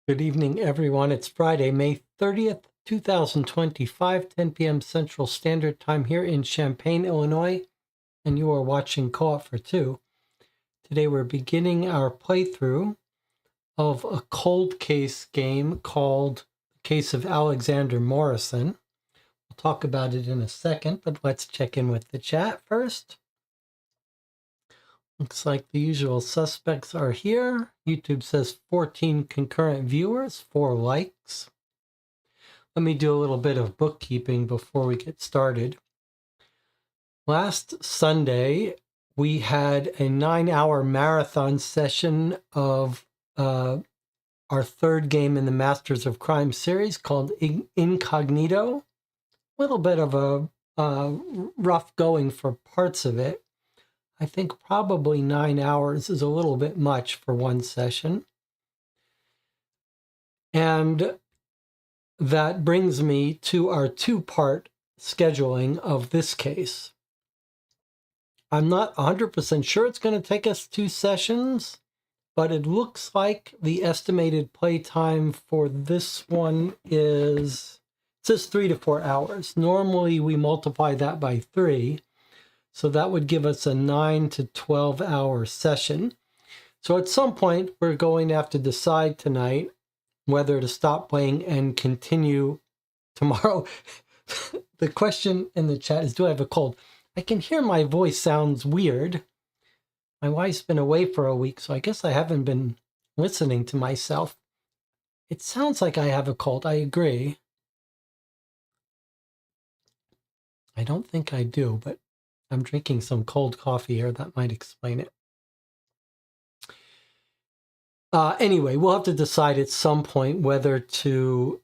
Good evening, everyone. It's Friday, May 30th, 2025, 10 p.m. Central Standard Time here in Champaign, Illinois, and you are watching Co-op for Two. Today we're beginning our playthrough of a cold case game called The Case of Alexander Morrison. We'll talk about it in a second, but let's check in with the chat first. Looks like the usual suspects are here. YouTube says 14 concurrent viewers, 4 likes. Let me do a little bit of bookkeeping before we get started. Last Sunday, we had a 9-hour marathon session of our third game in the Masters of Crime series called Incognito. A little bit of a rough going for parts of it. I think probably 9 hours is a little bit much for one session. And that brings me to our two-part scheduling of this case. I'm not 100% sure it's going to take us 2 sessions, but it looks like the estimated play time for this one is, it says 3 to 4 hours. Normally we multiply that by 3. So that would give us a 9 to 12 hour session. So at some point, we're going to have to decide tonight whether to stop playing and continue tomorrow. The question in the chat is, do I have a cold? I can hear my voice sounds weird. My wife's been away for a week, so I guess I haven't been listening to myself. It sounds like I have a cold. I agree. I don't think I do, but I'm drinking some cold coffee here. That might explain it. Anyway, we'll have to decide at some point whether to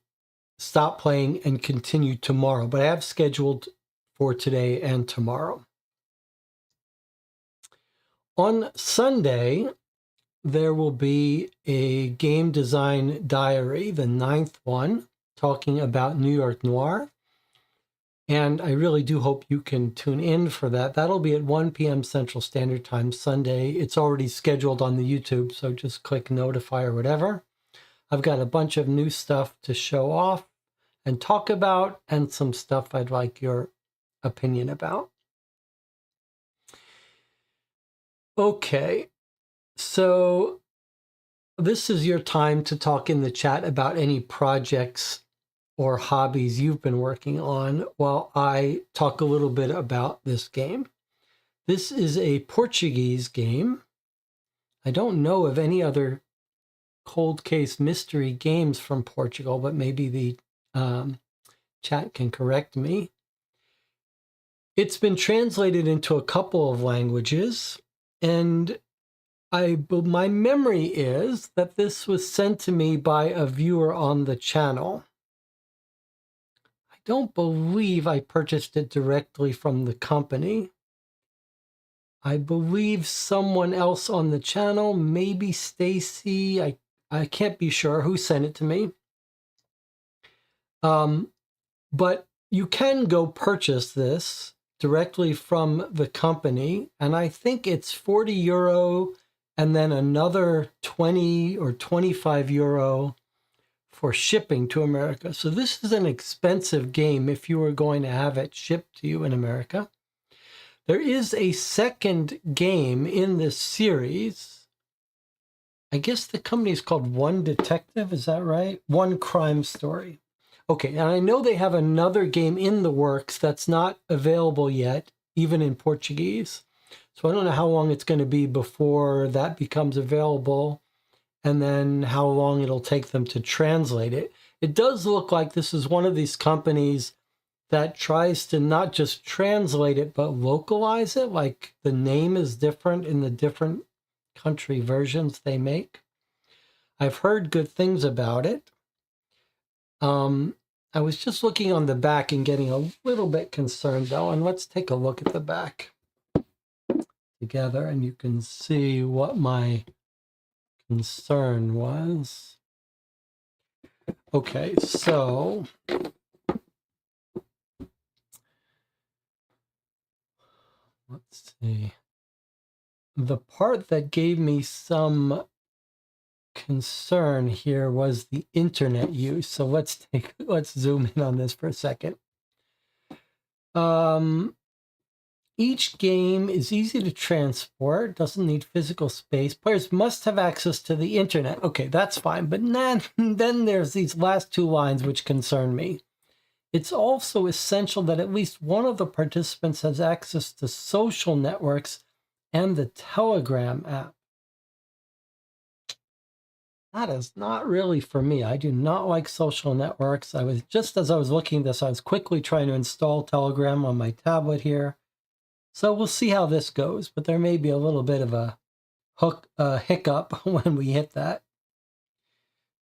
stop playing and continue tomorrow. But I have scheduled for today and tomorrow. On Sunday, there will be a game design diary, the 9th one, talking about New York Noir. And I really do hope you can tune in for that. That'll be at 1 p.m. Central Standard Time Sunday. It's already scheduled on the YouTube, so just click notify or whatever. I've got a bunch of new stuff to show off and talk about, and some stuff I'd like your opinion about. Okay, so this is your time to talk in the chat about any projects or hobbies you've been working on while I talk a little bit about this game. This is a Portuguese game. I don't know of any other cold case mystery games from Portugal, but maybe the chat can correct me. It's been translated into a couple of languages, and my memory is that this was sent to me by a viewer on the channel. I don't believe I purchased it directly from the company. I believe someone else on the channel, maybe Stacy, I can't be sure who sent it to me. But you can go purchase this directly from the company, and I think it's 40 euro and then another 20 or 25 euro for shipping to America. So this is an expensive game if you were going to have it shipped to you in America. There is a second game in this series. I guess the company is called One Detective, is that right? One Crime Story. Okay, and I know they have another game in the works that's not available yet, even in Portuguese. So I don't know how long it's going to be before that becomes available, and then how long it'll take them to translate it. It does look like this is one of these companies that tries to not just translate it, but localize it. Like the name is different in the different country versions they make. I've heard good things about it. I was just looking on the back and getting a little bit concerned though, and let's take a look at the back together and you can see what my concern was. Okay, so let's see. The part that gave me some concern here was the internet use. So let's zoom in on this for a second. Each game is easy to transport, doesn't need physical space. Players must have access to the internet. Okay, that's fine. But then there's these last two lines which concern me. It's also essential that at least one of the participants has access to social networks and the Telegram app. That is not really for me. I do not like social networks. As I was looking at this, I was quickly trying to install Telegram on my tablet here. So we'll see how this goes, but there may be a little bit of a hiccup when we hit that.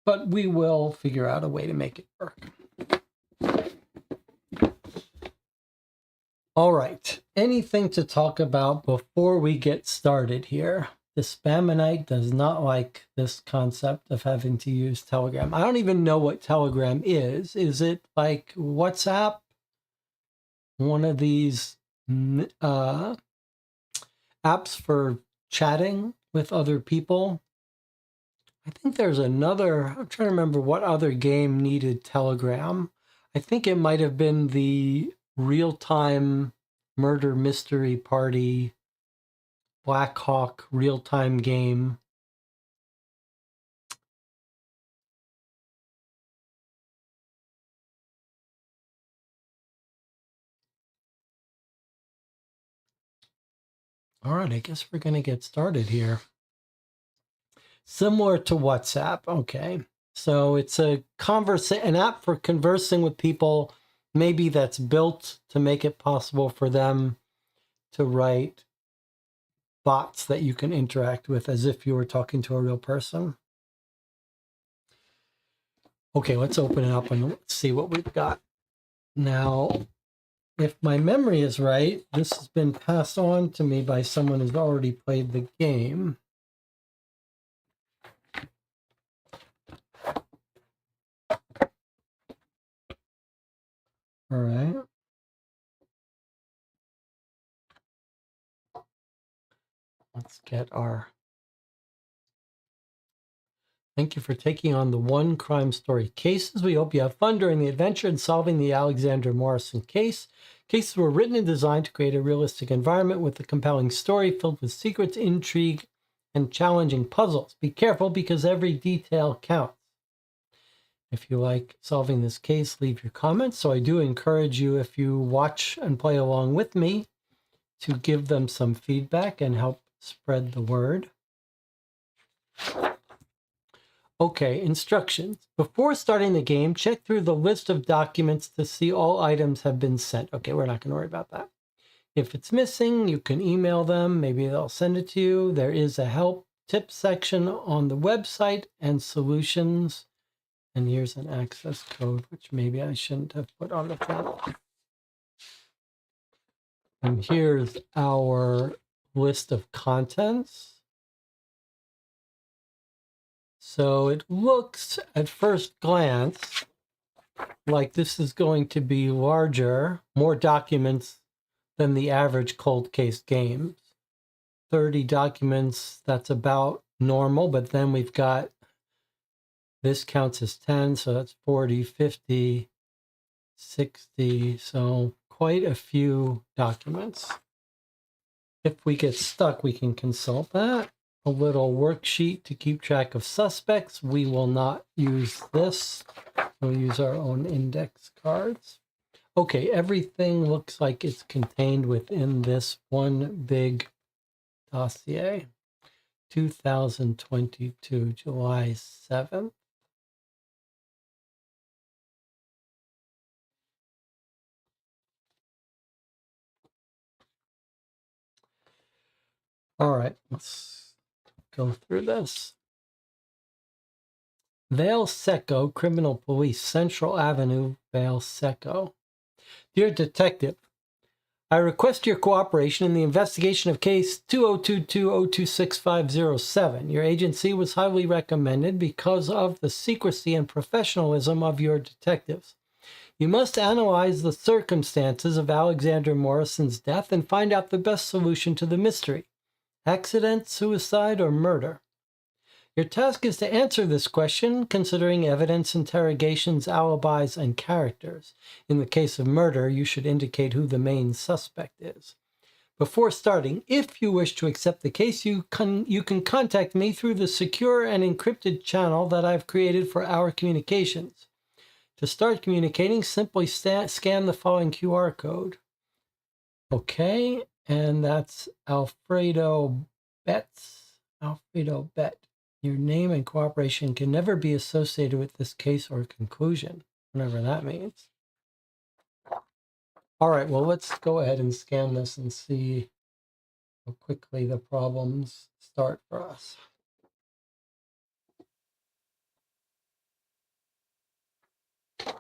But we will figure out a way to make it work. All right, anything to talk about before we get started here? The Spamonite does not like this concept of having to use Telegram. I don't even know what Telegram is. Is it like WhatsApp? One of these apps for chatting with other people? I think there's another, I'm trying to remember what other game needed Telegram. I think it might have been the real-time murder mystery party Black Hawk real-time game. All right, I guess we're going to get started here. Similar to WhatsApp, okay. So it's an app for conversing with people, maybe that's built to make it possible for them to write bots that you can interact with as if you were talking to a real person. Okay, let's open it up and see what we've got. Now, if my memory is right, this has been passed on to me by someone who's already played the game. All right. Let's get our... Thank you for taking on the One Crime Story cases. We hope you have fun during the adventure in solving the Alexander Morrison case. Cases were written and designed to create a realistic environment with a compelling story filled with secrets, intrigue, and challenging puzzles. Be careful because every detail counts. If you like solving this case, leave your comments. So I do encourage you, if you watch and play along with me, to give them some feedback and help spread the word. Okay, instructions. Before starting the game, check through the list of documents to see all items have been sent. Okay, we're not going to worry about that. If it's missing, you can email them. Maybe they'll send it to you. There is a help tip section on the website and solutions. And here's an access code, which maybe I shouldn't have put on the front. And here's our list of contents. So it looks at first glance like this is going to be larger, more documents than the average cold case games. 30 documents, that's about normal, but then we've got, this counts as 10, so that's 40, 50, 60, so quite a few documents. If we get stuck, we can consult that. A little worksheet to keep track of suspects. We will not use this. We'll use our own index cards. Okay, everything looks like it's contained within this one big dossier. 2022, July 7th. All right, let's go through this. Vale Seco, Criminal Police, Central Avenue, Vale Seco. Dear Detective, I request your cooperation in the investigation of case 2022-026507. Your agency was highly recommended because of the secrecy and professionalism of your detectives. You must analyze the circumstances of Alexander Morrison's death and find out the best solution to the mystery: accident, suicide, or murder. Your task is to answer this question, considering evidence, interrogations, alibis, and characters. In the case of murder, you should indicate who the main suspect is. Before starting, if you wish to accept the case, you can contact me through the secure and encrypted channel that I've created for our communications. To start communicating, simply scan the following QR code. Okay, and that's Alfredo Betts. Alfredo Bet. Your name and cooperation can never be associated with this case or conclusion, whatever that means. All right, well, let's go ahead and scan this and see how quickly the problems start for us. I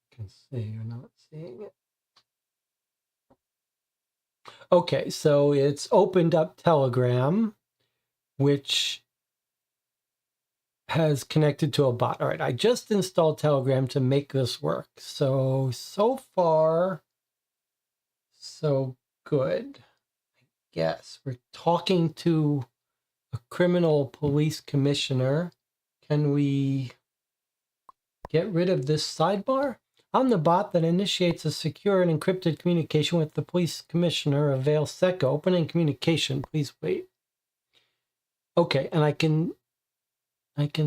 can see you're not seeing it. Okay, so it's opened up Telegram, which has connected to a bot. All right, I just installed Telegram to make this work. So far, so good. I guess we're talking to a criminal police commissioner. Can we get rid of this sidebar? I'm the bot that initiates a secure and encrypted communication with the police commissioner of Vale Seco. Opening communication, please wait. Okay, and I can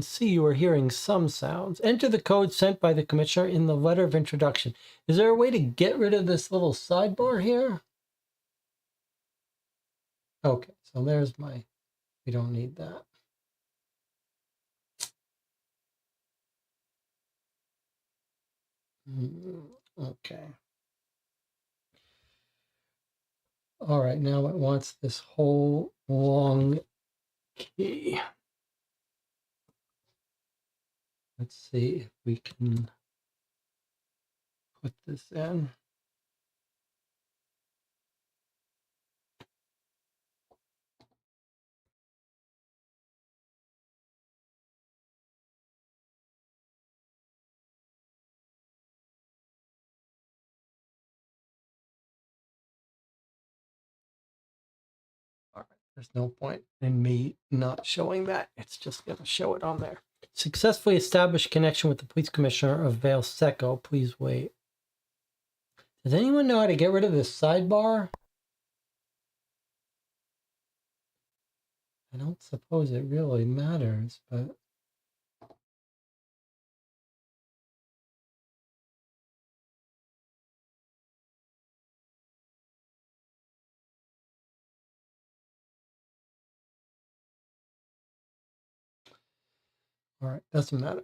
see you are hearing some sounds. Enter the code sent by the commissioner in the letter of introduction. Is there a way to get rid of this little sidebar here? Okay, so there's my, we don't need that. Okay. All right, now it wants this whole long key. Let's see if we can put this in. There's no point in me not showing that. It's just going to show it on there. Successfully established connection with the police commissioner of Vale Seco. Please wait. Does anyone know how to get rid of this sidebar? I don't suppose it really matters, but... all right, doesn't matter.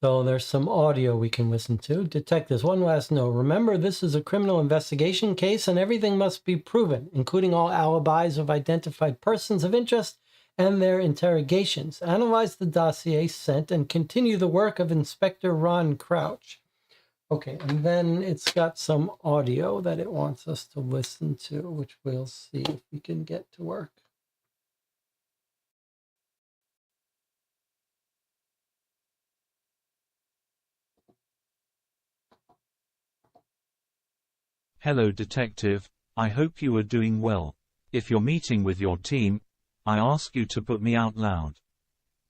So there's some audio we can listen to. Detectives, one last note. Remember, this is a criminal investigation case and everything must be proven, including all alibis of identified persons of interest and their interrogations. Analyze the dossier sent and continue the work of Inspector Ron Crouch. Okay, and then it's got some audio that it wants us to listen to, which we'll see if we can get to work. Hello, Detective. I hope you are doing well. If you're meeting with your team, I ask you to put me out loud.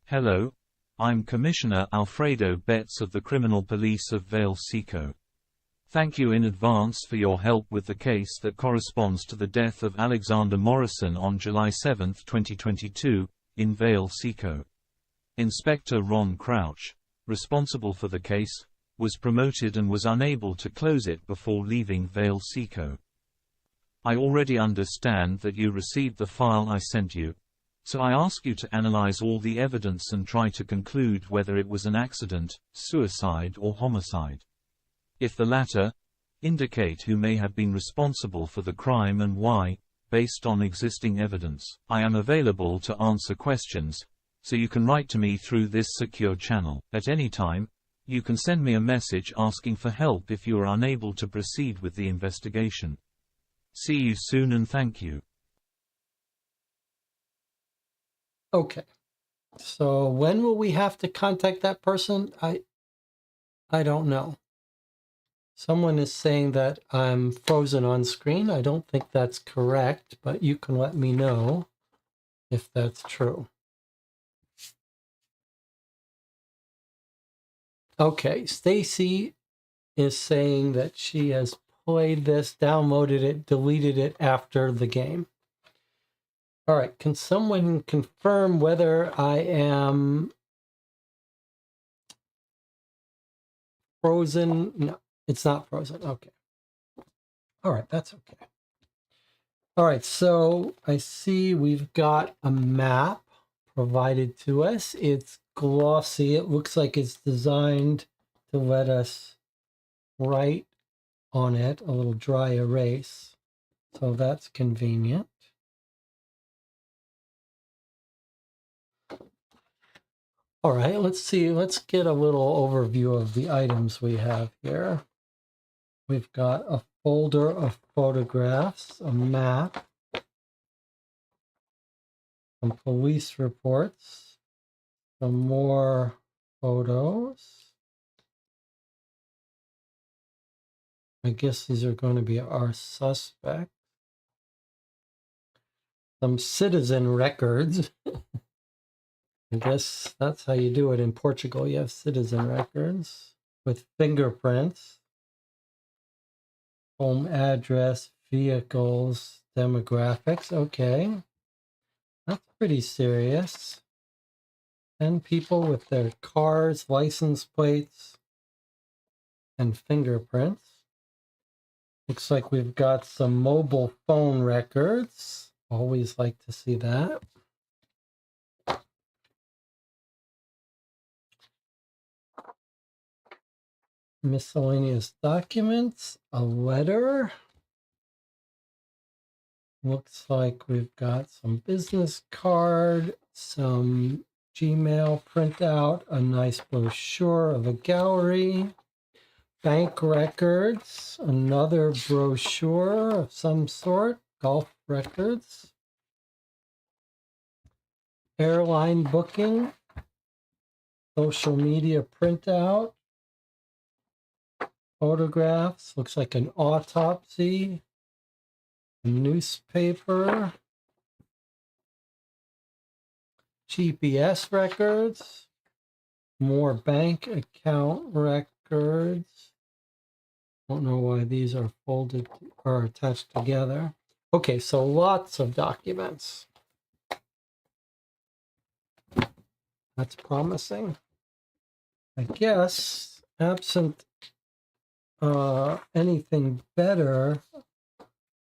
Hello. I'm Commissioner Alfredo Betts of the Criminal Police of Vale Seco. Thank you in advance for your help with the case that corresponds to the death of Alexander Morrison on July 7, 2022, in Vale Seco. Inspector Ron Crouch, responsible for the case, was promoted and was unable to close it before leaving Vale Seco. I already understand that you received the file I sent you, so I ask you to analyze all the evidence and try to conclude whether it was an accident, suicide or homicide. If the latter, indicate who may have been responsible for the crime and why, based on existing evidence. I am available to answer questions, so you can write to me through this secure channel. At any time, you can send me a message asking for help if you are unable to proceed with the investigation. See you soon and thank you. Okay. So when will we have to contact that person? I don't know. Someone is saying that I'm frozen on screen. I don't think that's correct, but you can let me know if that's true. Okay, Stacy is saying that she has played this, downloaded it, deleted it after the game. All right, can someone confirm whether I am frozen? No, it's not frozen. Okay. All right, that's okay. All right, so I see we've got a map provided to us. It's glossy. It looks like it's designed to let us write on it, a little dry erase. So that's convenient. All right, let's see. Let's get a little overview of the items we have here. We've got a folder of photographs, a map, some police reports, some more photos. I guess these are going to be our suspects. Some citizen records. I guess that's how you do it in Portugal. You have citizen records with fingerprints, home address, vehicles, demographics. Okay. That's pretty serious. 10 people with their cars, license plates, and fingerprints. Looks like we've got some mobile phone records. Always like to see that. Miscellaneous documents, a letter. Looks like we've got some business card, some Gmail printout, a nice brochure of a gallery, bank records, another brochure of some sort, golf records, airline booking, social media printout, photographs, looks like an autopsy, newspaper, GPS records, more bank account records. Don't know why these are folded or attached together. Okay, so lots of documents. That's promising. I guess, absent anything better,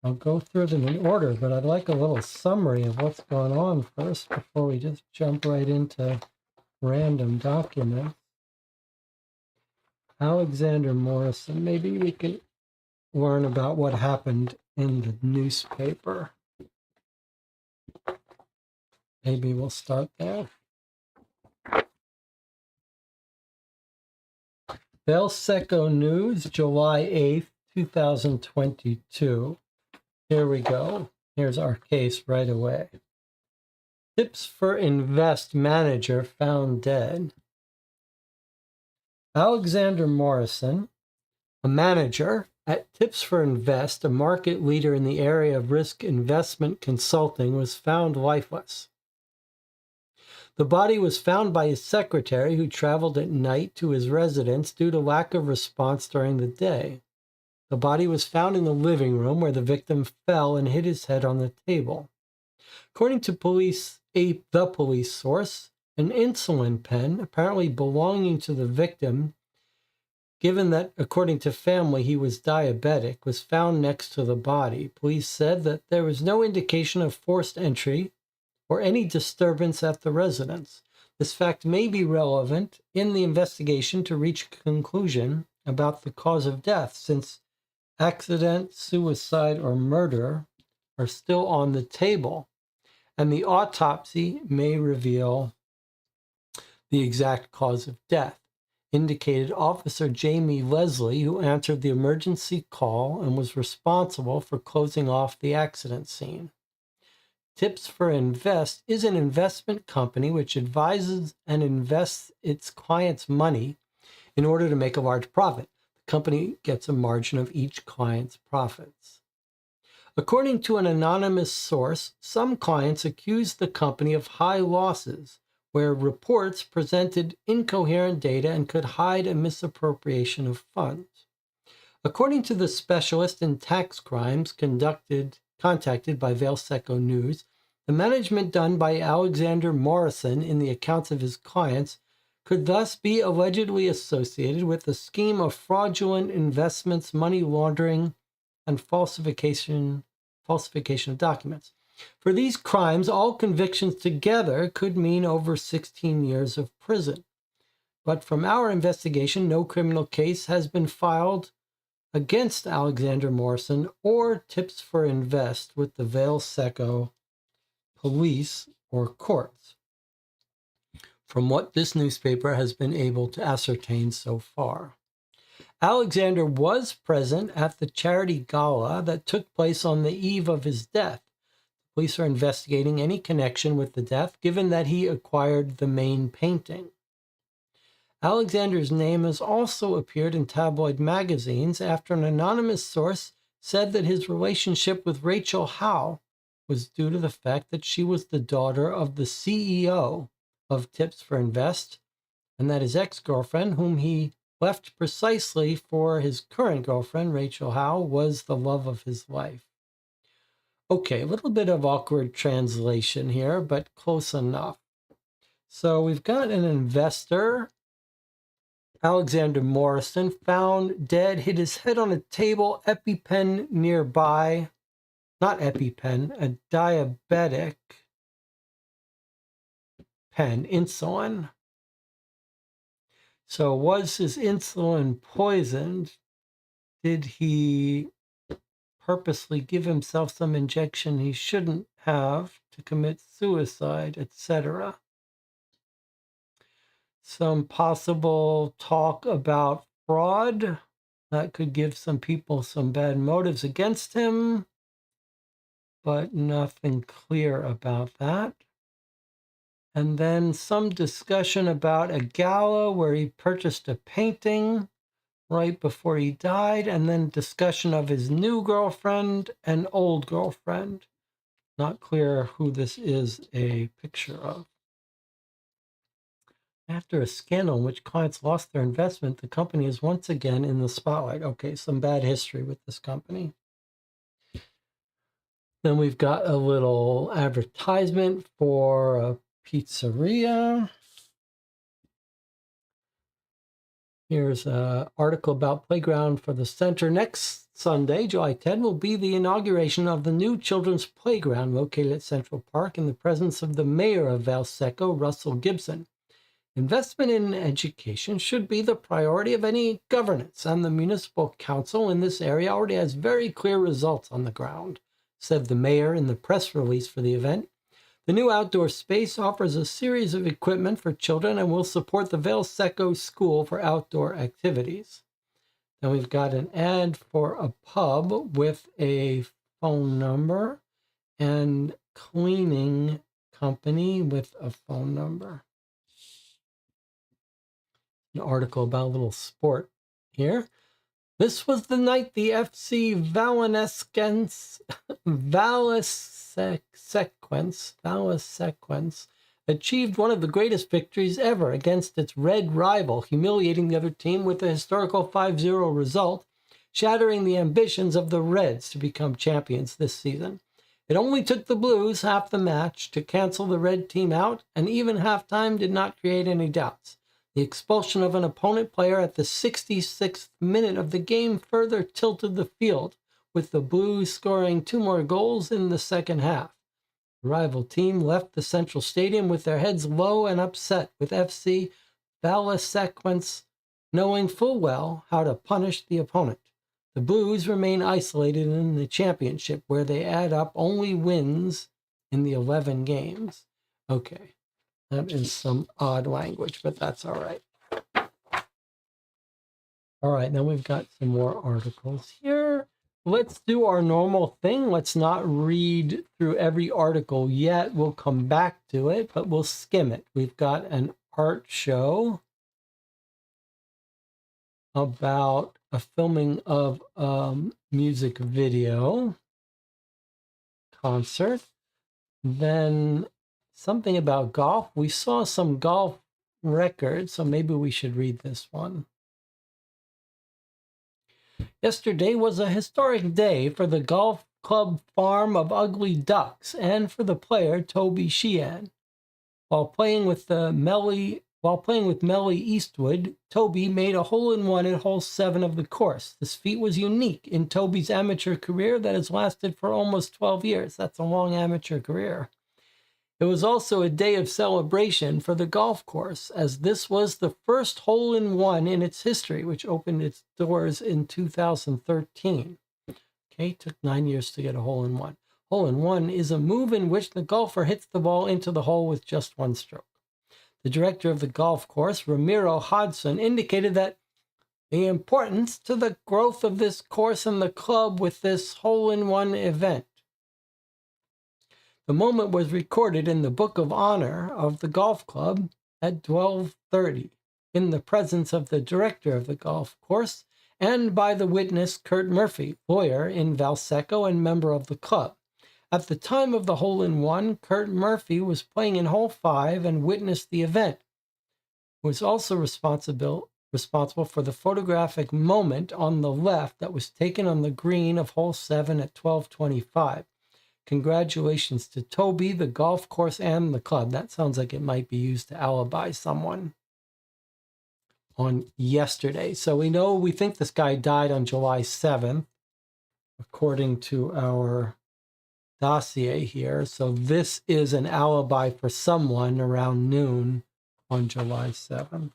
I'll go through them in order, but I'd like a little summary of what's going on first before we just jump right into random documents. Alexander Morrison, maybe we can learn about what happened in the newspaper. Maybe we'll start there. Belseco News, July 8th, 2022. Here we go. Here's our case right away. Tips for Invest manager found dead. Alexander Morrison, a manager at Tips for Invest, a market leader in the area of risk investment consulting, was found lifeless. The body was found by his secretary, who traveled at night to his residence due to lack of response during the day. The body was found in the living room where the victim fell and hit his head on the table. According to the police source, an insulin pen, apparently belonging to the victim, given that, according to family, he was diabetic, was found next to the body. Police said that there was no indication of forced entry or any disturbance at the residence. This fact may be relevant in the investigation to reach a conclusion about the cause of death, since accident, suicide, or murder are still on the table, and the autopsy may reveal the exact cause of death, indicated Officer Jamie Leslie, who answered the emergency call and was responsible for closing off the accident scene. Tips for Invest is an investment company which advises and invests its clients' money in order to make a large profit. The company gets a margin of each client's profits. According to an anonymous source, some clients accused the company of high losses, where reports presented incoherent data and could hide a misappropriation of funds. According to the specialist in tax crimes contacted by Belseco News, the management done by Alexander Morrison in the accounts of his clients could thus be allegedly associated with a scheme of fraudulent investments, money laundering, and falsification of documents. For these crimes, all convictions together could mean over 16 years of prison. But from our investigation, no criminal case has been filed against Alexander Morrison or Tips for Invest with the Belseco police or courts, from what this newspaper has been able to ascertain so far. Alexander was present at the charity gala that took place on the eve of his death. Police are investigating any connection with the death, given that he acquired the main painting. Alexander's name has also appeared in tabloid magazines after an anonymous source said that his relationship with Rachel Howe was due to the fact that she was the daughter of the CEO of Tips for Invest, and that his ex-girlfriend, whom he left precisely for his current girlfriend, Rachel Howe, was the love of his life. Okay, a little bit of awkward translation here, but close enough. So we've got an investor, Alexander Morrison, found dead, hit his head on a table, EpiPen nearby. Not EpiPen, a diabetic pen, insulin. So was his insulin poisoned? Did he purposely give himself some injection he shouldn't have to commit suicide, etc.? Some possible talk about fraud that could give some people some bad motives against him, but nothing clear about that. And then some discussion about a gala where he purchased a painting right before he died, and then discussion of his new girlfriend and old girlfriend. Not clear who this is a picture of. After a scandal in which clients lost their investment, the company is once again in the spotlight. Okay, some bad history with this company. Then we've got a little advertisement for a pizzeria. Here's an article about playground for the center. Next Sunday, July 10, will be the inauguration of the new children's playground located at Central Park in the presence of the mayor of Valseco, Russell Gibson. Investment in education should be the priority of any governance, and the municipal council in this area already has very clear results on the ground, said the mayor in the press release for the event. The new outdoor space offers a series of equipment for children and will support the Valseco School for outdoor activities. Then we've got an ad for a pub with a phone number and cleaning company with a phone number. An article about a little sport here. This was the night the FC Valasequence achieved one of the greatest victories ever against its red rival, humiliating the other team with a historical 5-0 result, shattering the ambitions of the Reds to become champions this season. It only took the Blues half the match to cancel the Red team out, and even halftime did not create any doubts. The expulsion of an opponent player at the 66th minute of the game further tilted the field, with the Blues scoring 2 more goals in the second half. The rival team left the Central Stadium with their heads low and upset, with FC Valasequence knowing full well how to punish the opponent. The Blues remain isolated in the championship, where they add up only wins in the 11 games. Okay. That is some odd language, but that's all right. All right, now we've got some more articles here. Let's do our normal thing. Let's not read through every article yet. We'll come back to it, but we'll skim it. We've got an art show about a filming of a music video concert. Then something about golf. We saw some golf records, so maybe we should read this one. Yesterday was a historic day for the golf club farm of Ugly Ducks and for the player Toby Sheehan. While playing with Melly Eastwood, Toby made a hole-in-one at hole 7 of the course. This feat was unique in Toby's amateur career that has lasted for almost 12 years. That's a long amateur career. It was also a day of celebration for the golf course, as this was the first hole-in-one in its history, which opened its doors in 2013. Okay, took 9 years to get a hole-in-one. Hole-in-one is a move in which the golfer hits the ball into the hole with just one stroke. The director of the golf course, Ramiro Hodson, indicated that the importance to the growth of this course and the club with this hole-in-one event. The moment was recorded in the Book of Honor of the golf club at 12:30 in the presence of the director of the golf course and by the witness Kurt Murphy, lawyer in Valseco and member of the club. At the time of the hole-in-one, Kurt Murphy was playing in hole 5 and witnessed the event. He was also responsible for the photographic moment on the left that was taken on the green of hole 7 at 12:25. Congratulations to Toby, the golf course, and the club. That sounds like it might be used to alibi someone on yesterday. So we think this guy died on July 7th, according to our dossier here. So this is an alibi for someone around noon on July 7th.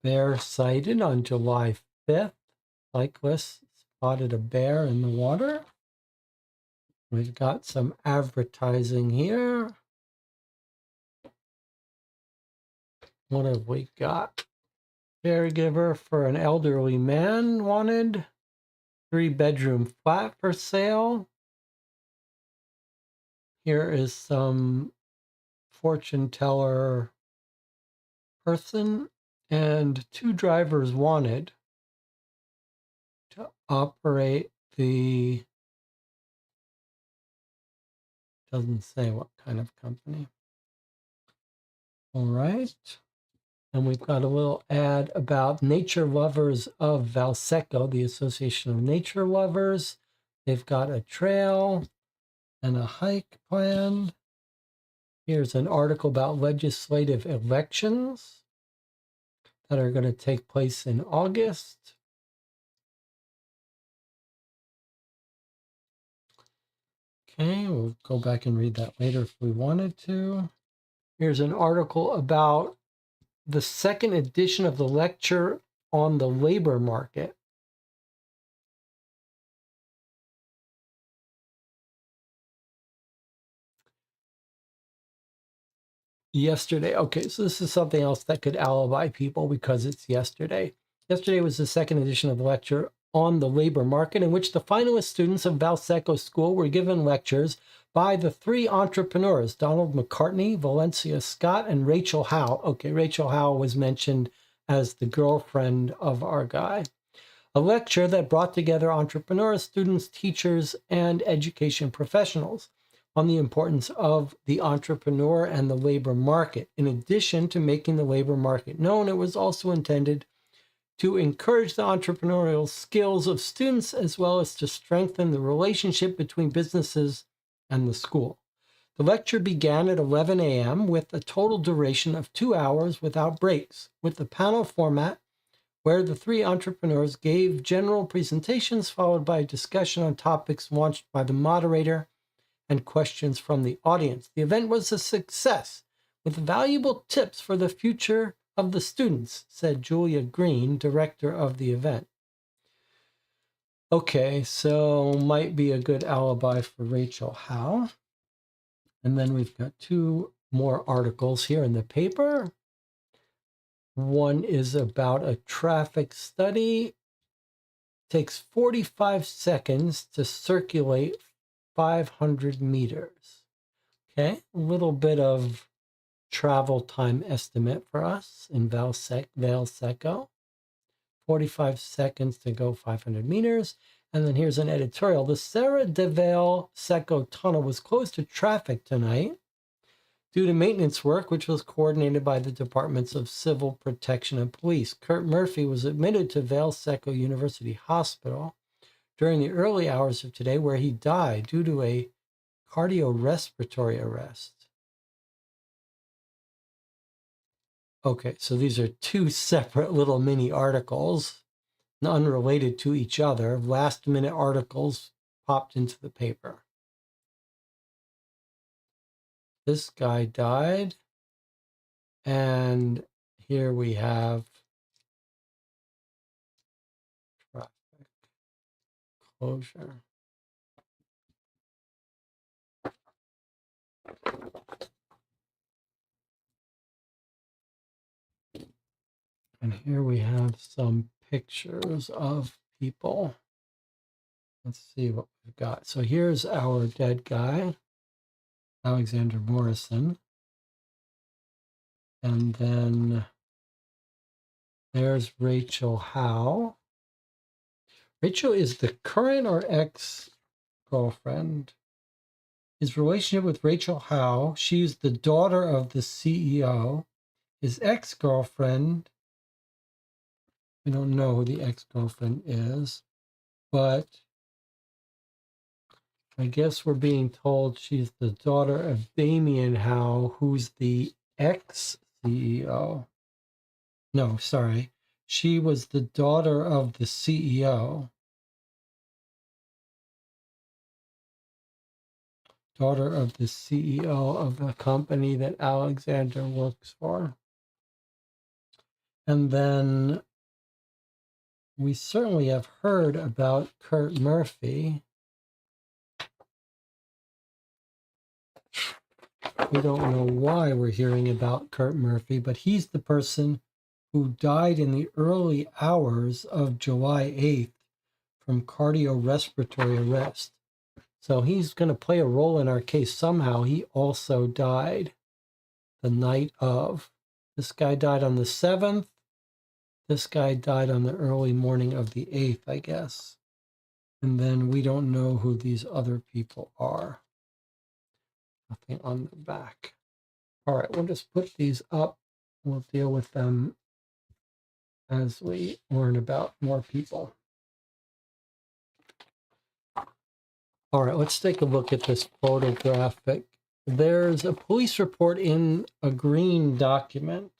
Bear sighted on July 5th. Cyclists spotted a bear in the water. We've got some advertising here. What have we got? Caregiver for an elderly man wanted. 3-bedroom flat for sale. Here is some fortune teller person and 2 drivers wanted to operate the, doesn't say what kind of company. All right. And we've got a little ad about Nature Lovers of Valseco, the Association of Nature Lovers. They've got a trail and a hike planned. Here's an article about legislative elections that are going to take place in August. Okay, we'll go back and read that later if we wanted to. Here's an article about the second edition of the lecture on the labor market. Yesterday. Okay, so this is something else that could alibi people because it's yesterday. Yesterday was the second edition of the lecture on the labor market, in which the finalist students of Valseco School were given lectures by the 3 entrepreneurs, Donald McCartney, Valencia Scott, and Rachel Howe. Okay, Rachel Howe was mentioned as the girlfriend of our guy. A lecture that brought together entrepreneurs, students, teachers, and education professionals on the importance of the entrepreneur and the labor market. In addition to making the labor market known, it was also intended to encourage the entrepreneurial skills of students, as well as to strengthen the relationship between businesses and the school. The lecture began at 11 a.m. with a total duration of 2 hours without breaks, with the panel format where the 3 entrepreneurs gave general presentations followed by a discussion on topics launched by the moderator and questions from the audience. The event was a success with valuable tips for the future of the students, said Julia Green, director of the event. Okay, so might be a good alibi for Rachel Howe. And then we've got 2 more articles here in the paper. One is about a traffic study. It takes 45 seconds to circulate 500 meters. Okay, a little bit of travel time estimate for us in Valseco. 45 seconds to go 500 meters. And then here's an editorial. The Serra de Valseco tunnel was closed to traffic tonight due to maintenance work, which was coordinated by the Departments of Civil Protection and Police. Kurt Murphy was admitted to Valseco University Hospital during the early hours of today, where he died due to a cardiorespiratory arrest. Okay, so these are 2 separate little mini articles, unrelated to each other. Last-minute articles popped into the paper. This guy died, and here we have traffic closure. And here we have some pictures of people. Let's see what we've got. So here's our dead guy, Alexander Morrison. And then there's Rachel Howe. Rachel is the current or ex-girlfriend. His relationship with Rachel Howe, she's the daughter of the CEO. His ex-girlfriend, we don't know who the ex-girlfriend is, but I guess we're being told she's the daughter of Damien Howe, who's the ex-CEO. No, sorry. She was the daughter of the CEO. Daughter of the CEO of the company that Alexander works for. And then we certainly have heard about Kurt Murphy. We don't know why we're hearing about Kurt Murphy, but he's the person who died in the early hours of July 8th from cardiorespiratory arrest. So he's going to play a role in our case. Somehow he also died the night of. This guy died on the 7th. This guy died on the early morning of the 8th, I guess. And then we don't know who these other people are. Nothing on the back. All right, we'll just put these up. We'll deal with them as we learn about more people. All right, let's take a look at this photographic. There's a police report in a green document.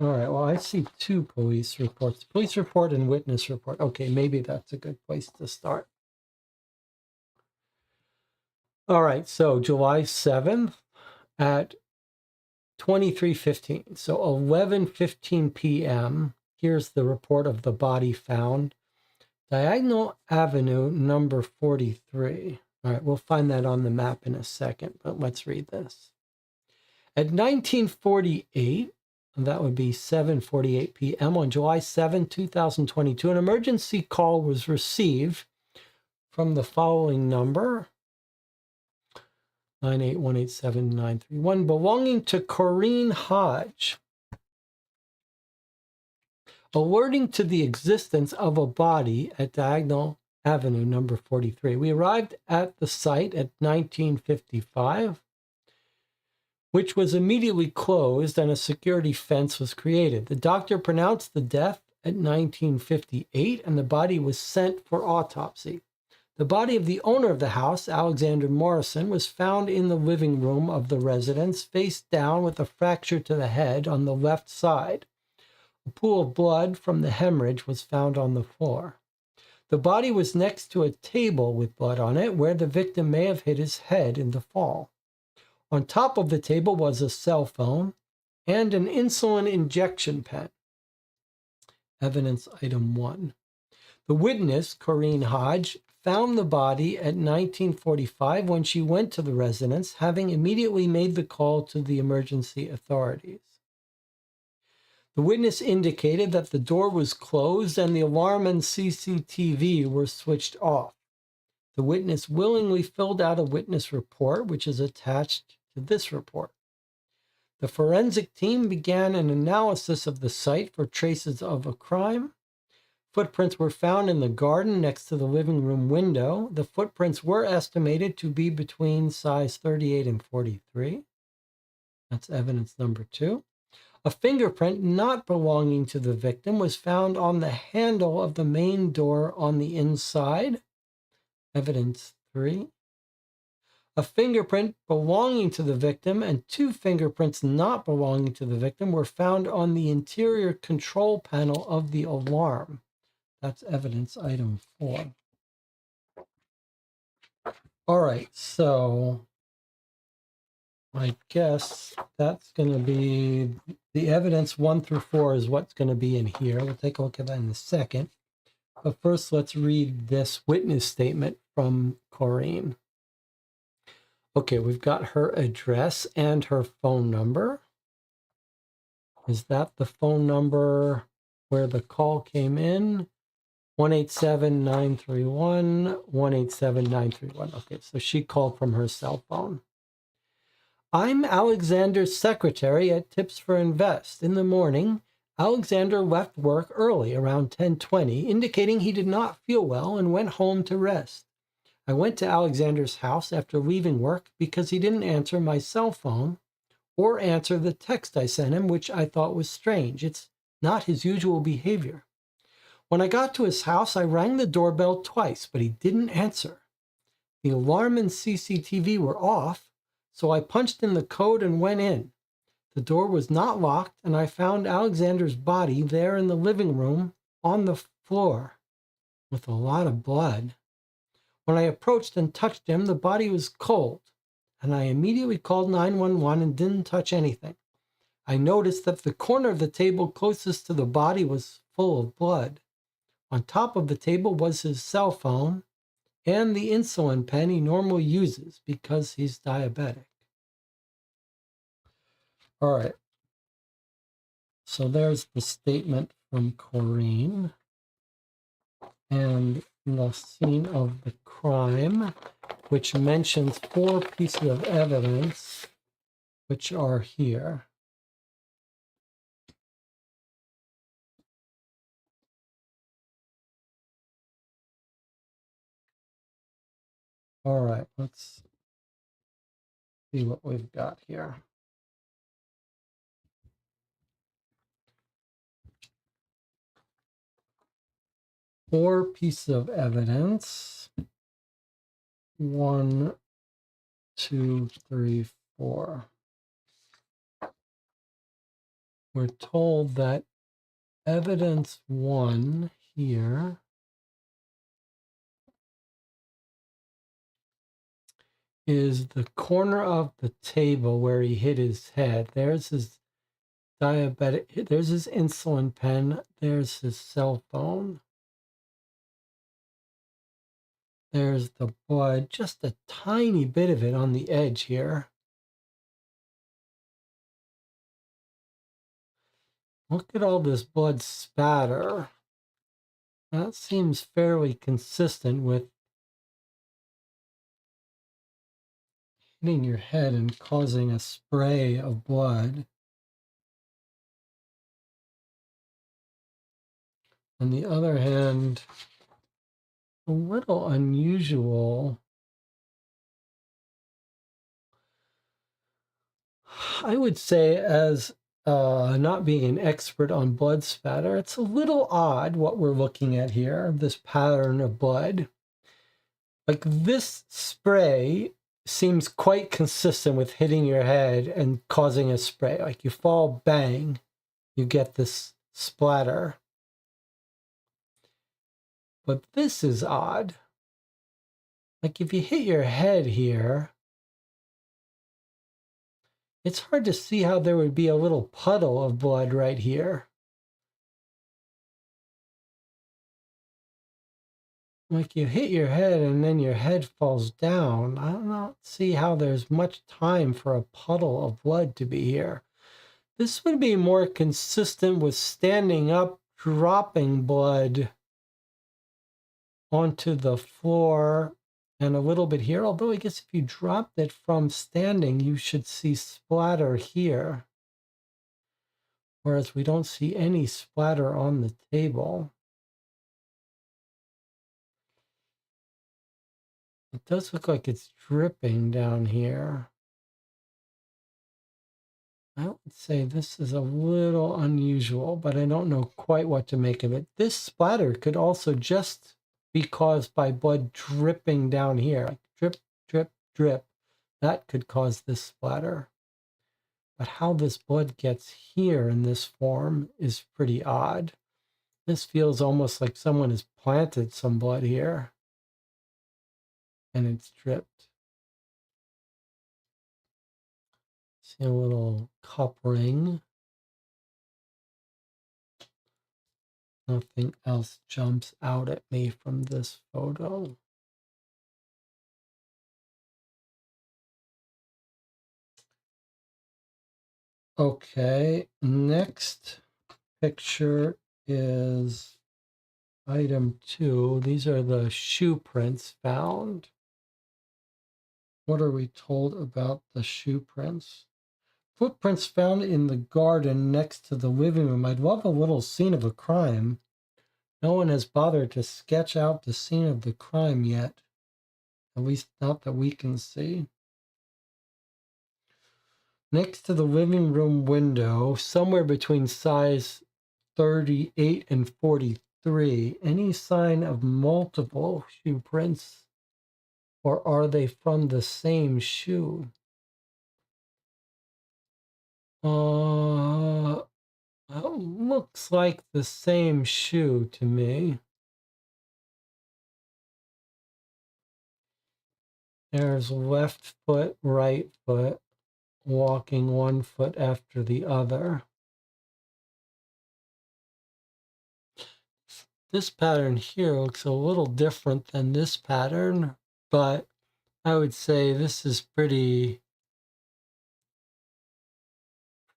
All right, well, I see two police reports. Police report and witness report. Okay, maybe that's a good place to start. All right, so July 7th at 23:15. So 11:15 p.m. Here's the report of the body found. Diagonal Avenue, number 43. All right, we'll find that on the map in a second, but let's read this. At 19:48, that would be 7:48 p.m. on July 7, 2022, an emergency call was received from the following number, 98187-931, belonging to Corinne Hodge, alerting to the existence of a body at Diagonal Avenue, number 43. We arrived at the site at 1955, which was immediately closed and a security fence was created. The doctor pronounced the death at 1958 and the body was sent for autopsy. The body of the owner of the house, Alexander Morrison, was found in the living room of the residence, face down with a fracture to the head on the left side. A pool of blood from the hemorrhage was found on the floor. The body was next to a table with blood on it, where the victim may have hit his head in the fall. On top of the table was a cell phone and an insulin injection pen. Evidence item 1. The witness, Corinne Hodge, found the body at 1945 when she went to the residence, having immediately made the call to the emergency authorities. The witness indicated that the door was closed and the alarm and CCTV were switched off. The witness willingly filled out a witness report, which is attached to this report. The forensic team began an analysis of the site for traces of a crime. Footprints were found in the garden next to the living room window. The footprints were estimated to be between size 38 and 43. That's evidence number 2. A fingerprint not belonging to the victim was found on the handle of the main door on the inside. Evidence 3. A fingerprint belonging to the victim and 2 fingerprints not belonging to the victim were found on the interior control panel of the alarm. That's evidence item 4. All right, so I guess that's going to be the evidence 1 through 4 is what's going to be in here. We'll take a look at that in a second. But first, let's read this witness statement from Corinne. Okay, we've got her address and her phone number. Is that the phone number where the call came in? 187-931, 187-931. Okay, so she called from her cell phone. I'm Alexander's secretary at Tips for Invest. In the morning, Alexander left work early, around 10:20, indicating he did not feel well and went home to rest. I went to Alexander's house after leaving work because he didn't answer my cell phone or answer the text I sent him, which I thought was strange. It's not his usual behavior. When I got to his house, I rang the doorbell twice, but he didn't answer. The alarm and CCTV were off, so I punched in the code and went in. The door was not locked, and I found Alexander's body there in the living room on the floor with a lot of blood. When I approached and touched him, the body was cold, and I immediately called 911 and didn't touch anything. I noticed that the corner of the table closest to the body was full of blood. On top of the table was his cell phone and the insulin pen he normally uses because he's diabetic. All right. So there's the statement from Corinne. And the scene of the crime, which mentions 4 pieces of evidence, which are here. All right, let's see what we've got here. Four pieces of evidence. 1, 2, 3, 4. We're told that evidence 1 here is the corner of the table where he hit his head. There's his diabetic, there's his insulin pen, there's his cell phone. There's the blood, just a tiny bit of it on the edge here. Look at all this blood spatter. That seems fairly consistent with hitting your head and causing a spray of blood. On the other hand, a little unusual. I would say, as not being an expert on blood spatter, it's a little odd what we're looking at here, this pattern of blood. Like, this spray seems quite consistent with hitting your head and causing a spray. Like, you fall, bang, you get this splatter. But this is odd. Like, if you hit your head here, it's hard to see how there would be a little puddle of blood right here. Like, you hit your head and then your head falls down. I don't see how there's much time for a puddle of blood to be here. This would be more consistent with standing up, dropping blood onto the floor and a little bit here. Although I guess if you dropped it from standing, you should see splatter here. Whereas we don't see any splatter on the table. It does look like it's dripping down here. I would say this is a little unusual, but I don't know quite what to make of it. This splatter could also just be caused by blood dripping down here. Like drip, drip, drip. That could cause this splatter. But how this blood gets here in this form is pretty odd. This feels almost like someone has planted some blood here. And it's dripped. See a little cup ring. Nothing else jumps out at me from this photo. Okay, next picture is item 2. These are the shoe prints found. What are we told about the shoe prints? Footprints found in the garden next to the living room. I'd love a little scene of a crime. No one has bothered to sketch out the scene of the crime yet. At least not that we can see. Next to the living room window, somewhere between size 38 and 43, any sign of multiple shoe prints? Or are they from the same shoe? Looks like the same shoe to me. There's left foot, right foot, walking one foot after the other. This pattern here looks a little different than this pattern, but I would say this is pretty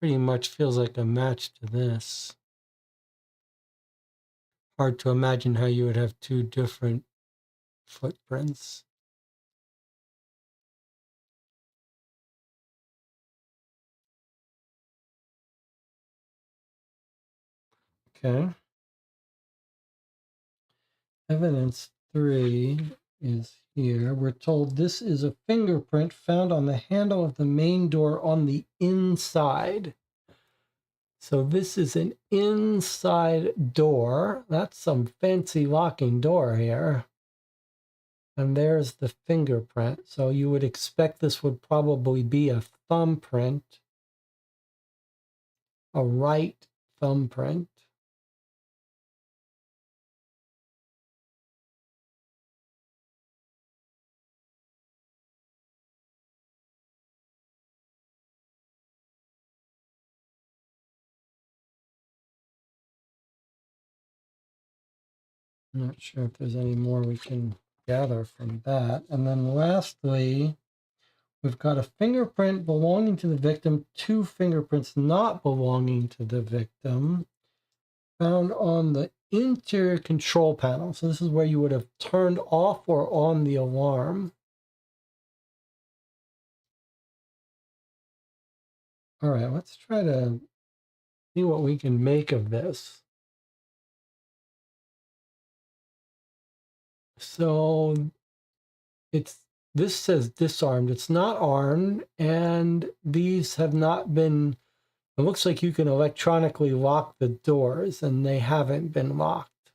much feels like a match to this. Hard to imagine how you would have two different footprints. Okay. Evidence 3 is here. We're told this is a fingerprint found on the handle of the main door on the inside. So this is an inside door. That's some fancy locking door here. And there's the fingerprint. So you would expect this would probably be a thumbprint, a right thumbprint. I'm not sure if there's any more we can gather from that. And then lastly, we've got a fingerprint belonging to the victim, 2 fingerprints not belonging to the victim, found on the interior control panel. So this is where you would have turned off or on the alarm. All right, let's try to see what we can make of this. So this says disarmed. It's not armed, and these have not been. It looks like you can electronically lock the doors, and they haven't been locked.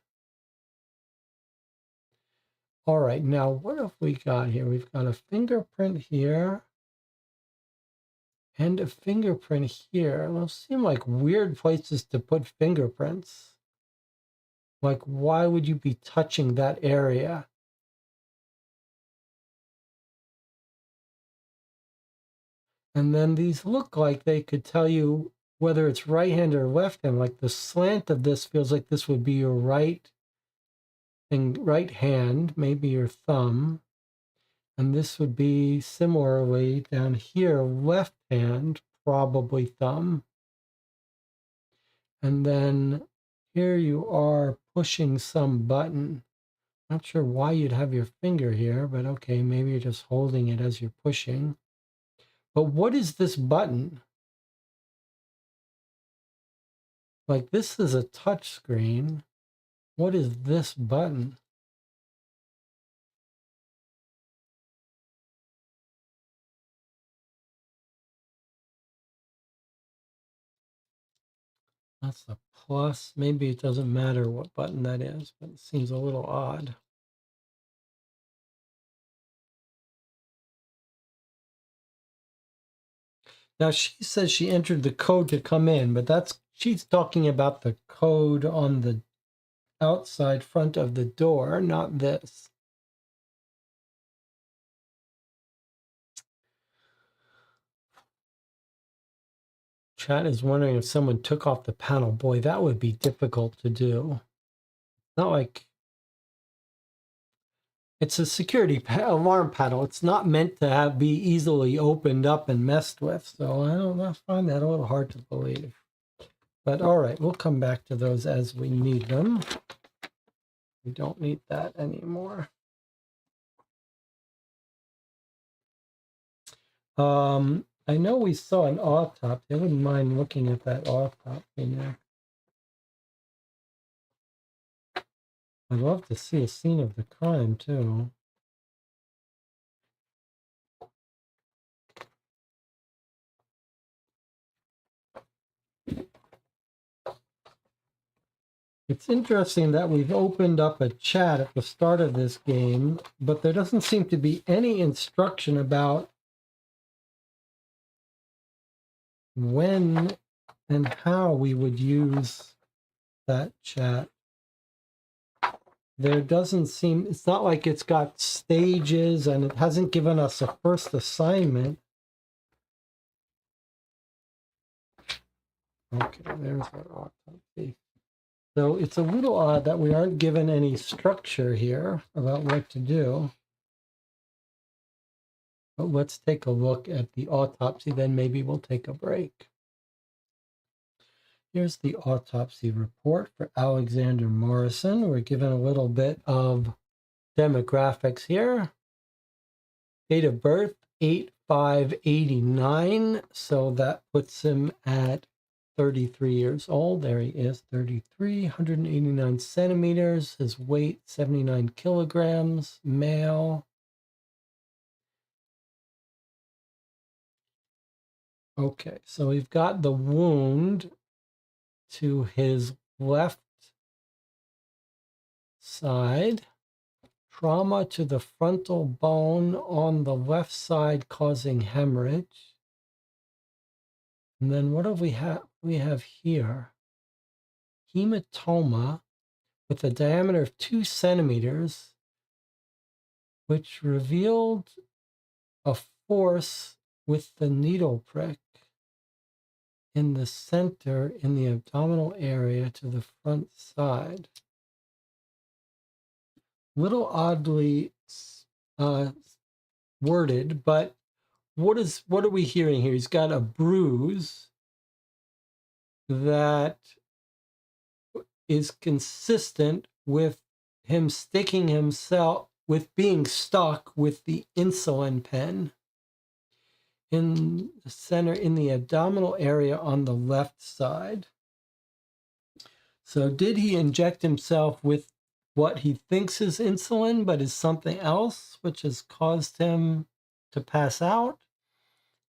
All right, now what have we got here? We've got a fingerprint here and a fingerprint here. Those seem like weird places to put fingerprints. Like, why would you be touching that area? And then these look like they could tell you whether it's right hand or left hand. Like the slant of this feels like this would be your right hand, maybe your thumb. And this would be similarly down here, left hand, probably thumb. And then here you are pushing some button. Not sure why you'd have your finger here, but okay, maybe you're just holding it as you're pushing. But what is this button? Like, this is a touch screen. What is this button? That's a plus. Maybe it doesn't matter what button that is, but it seems a little odd. Now, she says she entered the code to come in, but she's talking about the code on the outside front of the door, not this. Chat is wondering if someone took off the panel. Boy, that would be difficult to do. Not like it's a security alarm panel. It's not meant to be easily opened up and messed with. So I find that a little hard to believe. But all right, we'll come back to those as we need them. We don't need that anymore. I know we saw an autopsy. I wouldn't mind looking at that autopsy now. I'd love to see a scene of the crime too. It's interesting that we've opened up a chat at the start of this game, but there doesn't seem to be any instruction about when and how we would use that chat. There doesn't seem, it's not like it's got stages and it hasn't given us a first assignment. Okay, there's our autopsy. So it's a little odd that we aren't given any structure here about what to do. But let's take a look at the autopsy, then maybe we'll take a break. Here's the autopsy report for Alexander Morrison. We're given a little bit of demographics here. Date of birth, 8/5/89. So that puts him at 33 years old. There he is, 33, 189 centimeters. His weight, 79 kilograms, male. Okay, so we've got the wound to his left side. Trauma to the frontal bone on the left side causing hemorrhage. And then what do we have? We have here hematoma with a diameter of 2 centimeters, which revealed a force with the needle prick in the center in the abdominal area to the front side. Little oddly worded, but what are we hearing here? He's got a bruise that is consistent with him sticking himself, with being stuck with the insulin pen in the center, in the abdominal area on the left side. So did he inject himself with what he thinks is insulin, but is something else, which has caused him to pass out?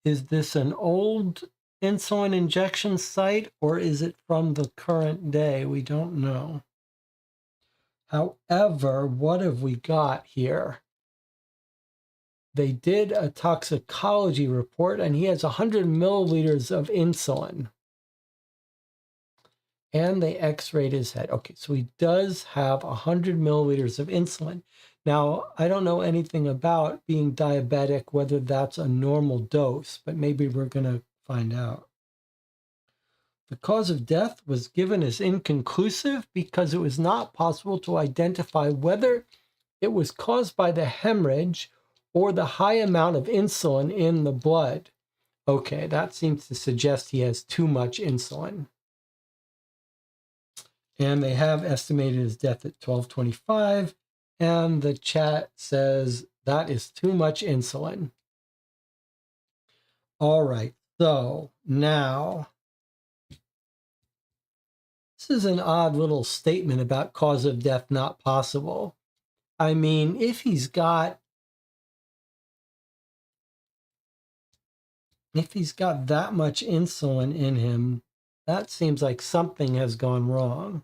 Is this an old insulin injection site, or is it from the current day? We don't know. However, what have we got here? They did a toxicology report, and he has 100 milliliters of insulin. And they x-rayed his head. Okay, so he does have 100 milliliters of insulin. Now, I don't know anything about being diabetic, whether that's a normal dose, but maybe we're going to find out. The cause of death was given as inconclusive because it was not possible to identify whether it was caused by the hemorrhage or the high amount of insulin in the blood. Okay, that seems to suggest he has too much insulin. And they have estimated his death at 1225. And the chat says that is too much insulin. All right, so now, this is an odd little statement about cause of death not possible. I mean, if he's got that much insulin in him, that seems like something has gone wrong.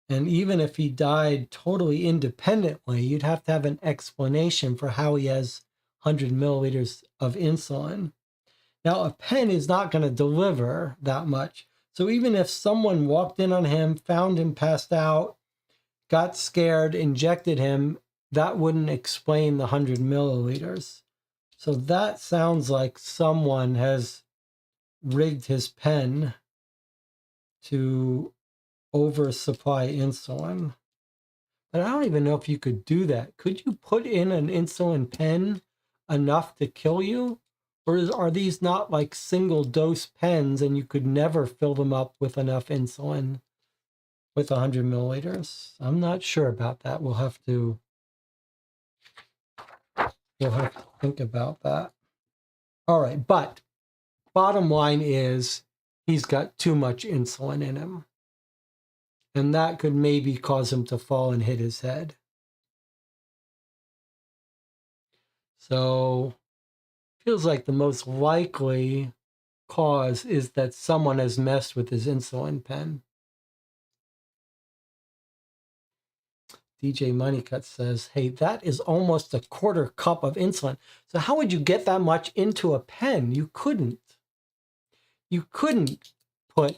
And even if he died totally independently, you'd have to have an explanation for how he has 100 milliliters of insulin. Now, a pen is not going to deliver that much. So even if someone walked in on him, found him passed out, got scared, injected him, that wouldn't explain the 100 milliliters. So that sounds like someone has rigged his pen to oversupply insulin. But I don't even know if you could do that. Could you put in an insulin pen enough to kill you? Or are these not like single dose pens and you could never fill them up with enough insulin with 100 milliliters? I'm not sure about that. We'll have to think about that. All right, but bottom line is he's got too much insulin in him. And that could maybe cause him to fall and hit his head. So feels like the most likely cause is that someone has messed with his insulin pen. DJ Moneycut says, hey, that is almost a quarter cup of insulin. So how would you get that much into a pen? You couldn't. You couldn't put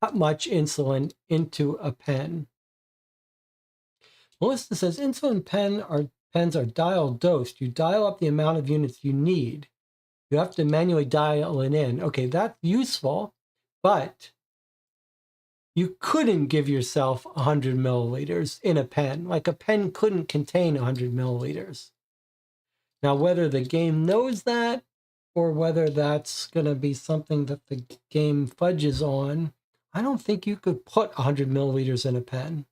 that much insulin into a pen. Melissa says, insulin pens are dial dosed. You dial up the amount of units you need. You have to manually dial it in. Okay, that's useful, but you couldn't give yourself 100 milliliters in a pen. Like a pen couldn't contain 100 milliliters. Now, whether the game knows that or whether that's going to be something that the game fudges on, I don't think you could put 100 milliliters in a pen.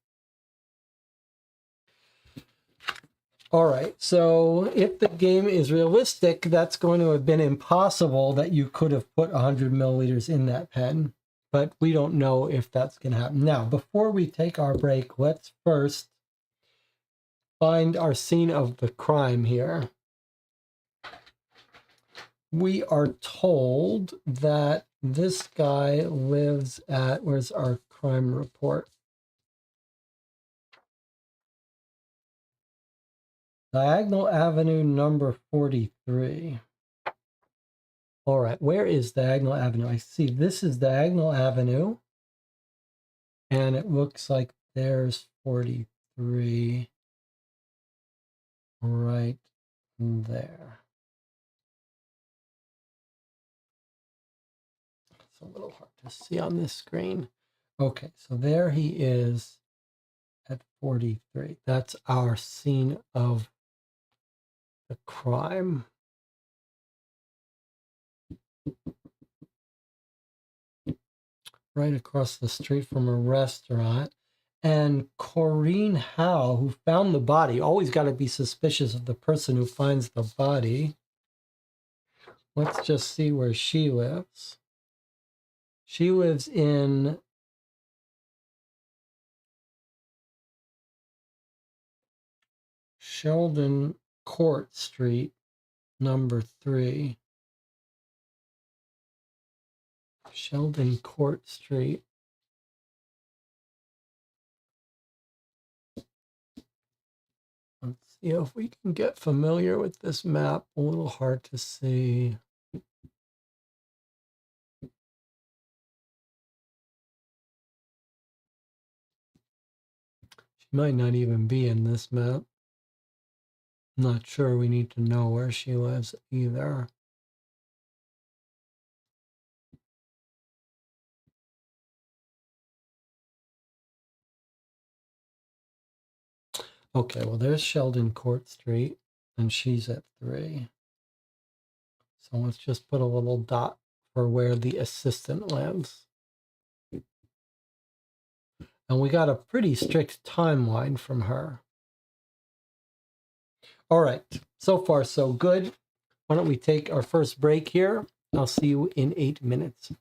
All right, so if the game is realistic, that's going to have been impossible that you could have put 100 milliliters in that pen, but we don't know if that's going to happen. Now, before we take our break, let's first find our scene of the crime here. We are told that this guy lives at, where's our crime report? Diagonal Avenue number 43. All right, where is Diagonal Avenue? I see this is Diagonal Avenue, and it looks like there's 43 right there. It's a little hard to see on this screen. Okay, so there he is at 43. That's our scene of the crime. Right across the street from a restaurant. And Corrine Howe, who found the body, always got to be suspicious of the person who finds the body. Let's just see where she lives. She lives in Sheldon Court Street, number 3. Sheldon Court Street. Let's see if we can get familiar with this map. A little hard to see. She might not even be in this map. Not sure we need to know where she lives either. Okay, well, there's Sheldon Court Street, and she's at 3. So let's just put a little dot for where the assistant lives. And we got a pretty strict timeline from her. All right, so far so good. Why don't we take our first break here? I'll see you in 8 minutes.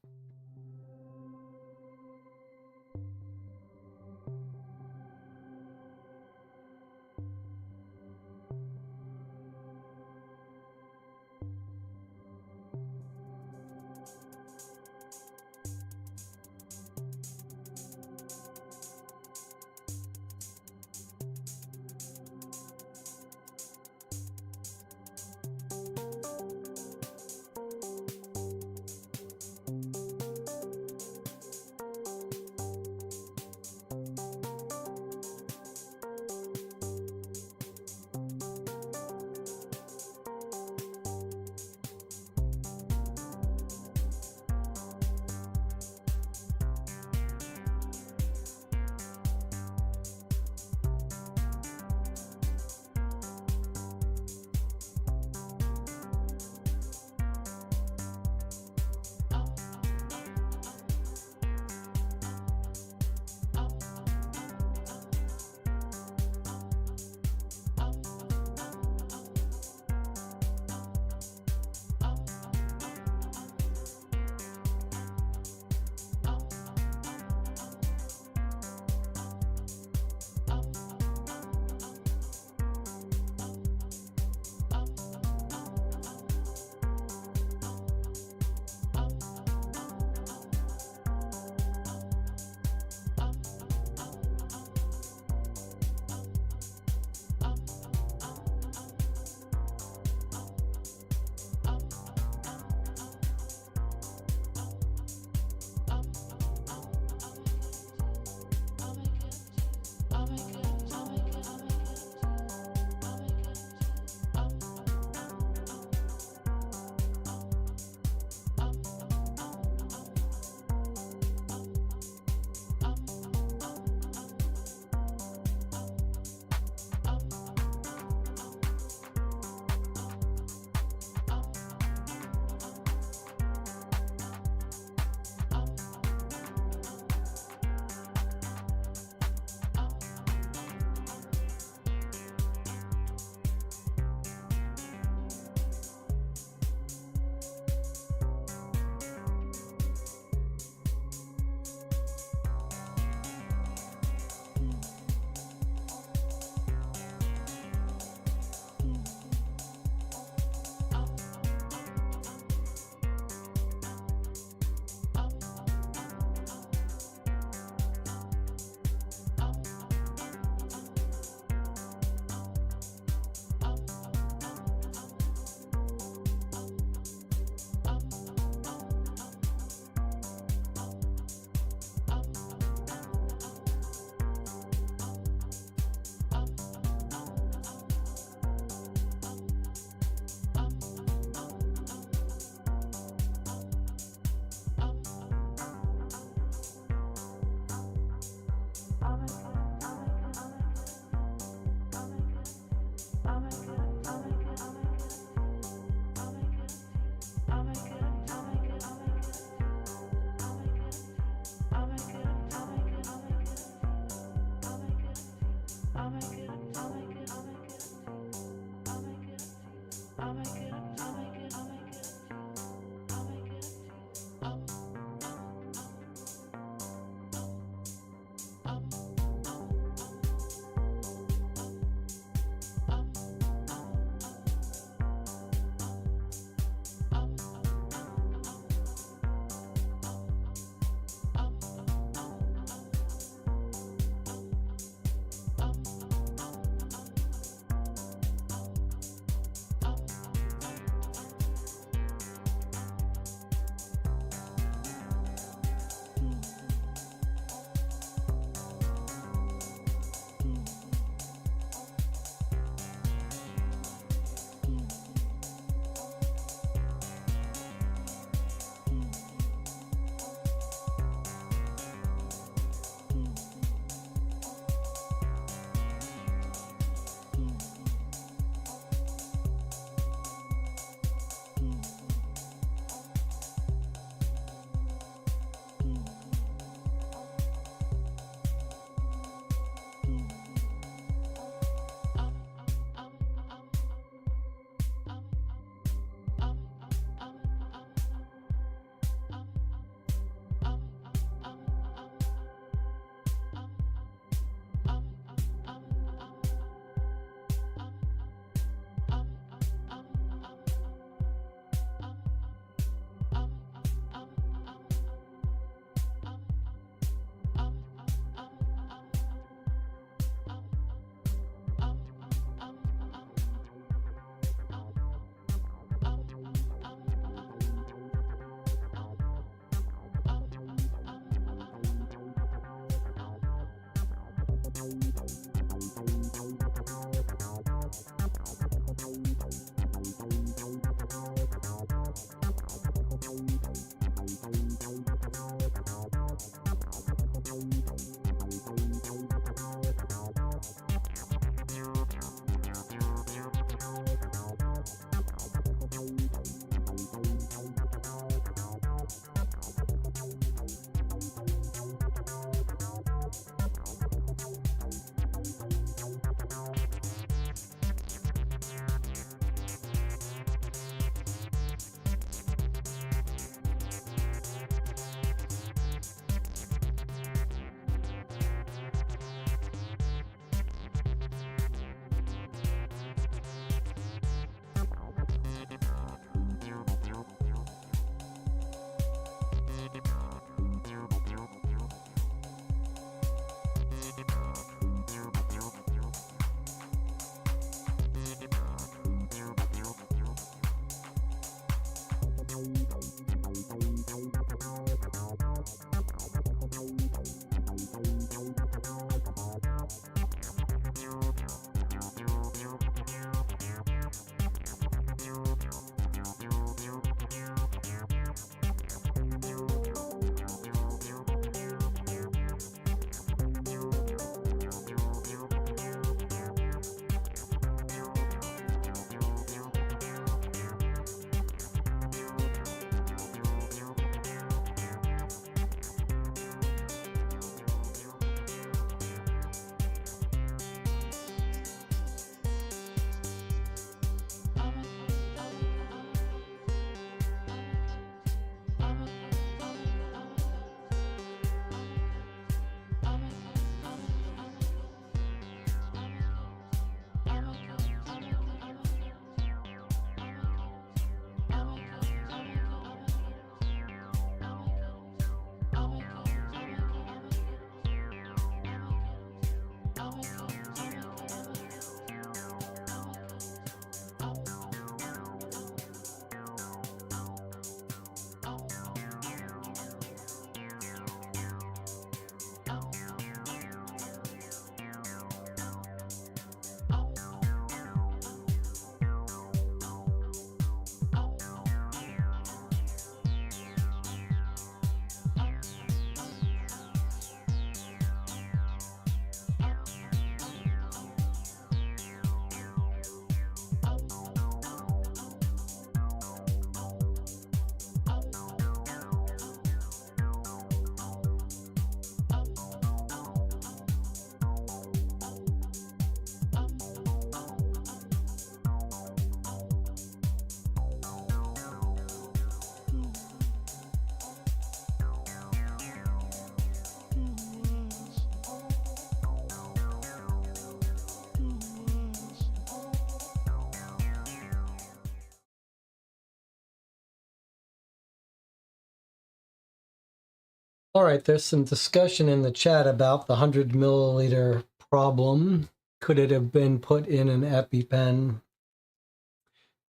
All right, there's some discussion in the chat about the 100 milliliter problem. Could it have been put in an EpiPen?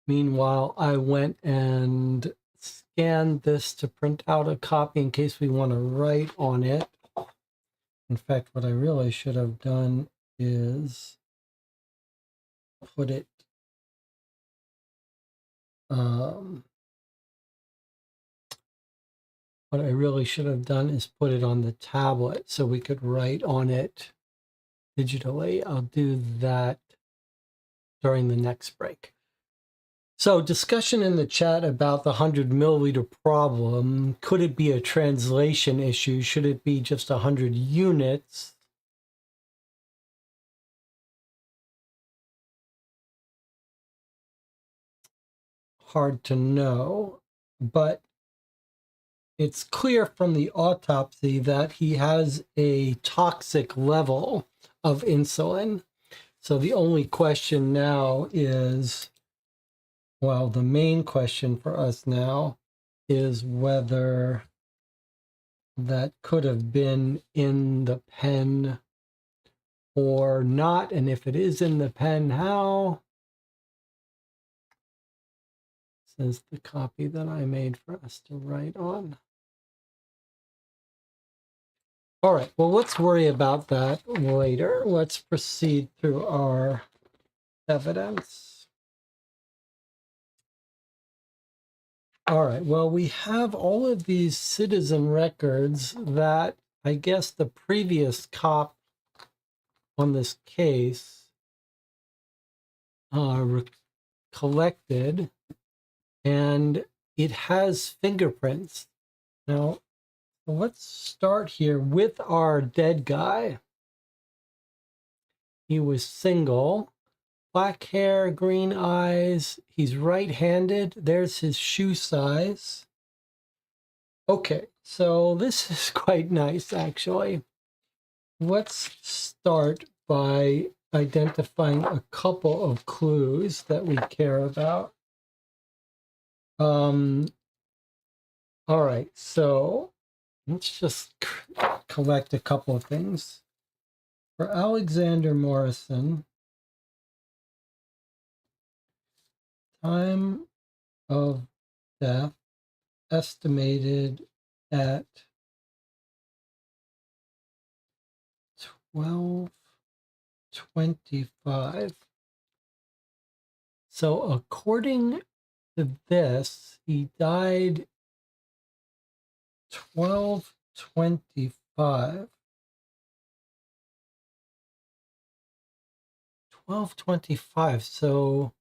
Meanwhile, I went and scanned this to print out a copy in case we want to write on it. In fact, what I really should have done is put it what I really should have done is put it on the tablet so we could write on it digitally. I'll do that during the next break. So discussion in the chat about the 100 milliliter problem. Could it be a translation issue? Should it be just 100 units? Hard to know, but it's clear from the autopsy that he has a toxic level of insulin. So the only question now is, well, the main question for us now is whether that could have been in the pen or not. And if it is in the pen, how? Says the copy that I made for us to write on. All right, well, let's worry about that later. Let's proceed through our evidence. All right, well, we have all of these citizen records that I guess the previous cop on this case collected, and it has fingerprints. Now, let's start here with our dead guy. He was single, black hair, green eyes. He's right-handed. There's his shoe size. Okay, so this is quite nice, actually. Let's start by identifying a couple of clues that we care about. All right, so let's just collect a couple of things. For Alexander Morrison, time of death estimated at 12:25. So according to this, he died 12:25. 12:25. So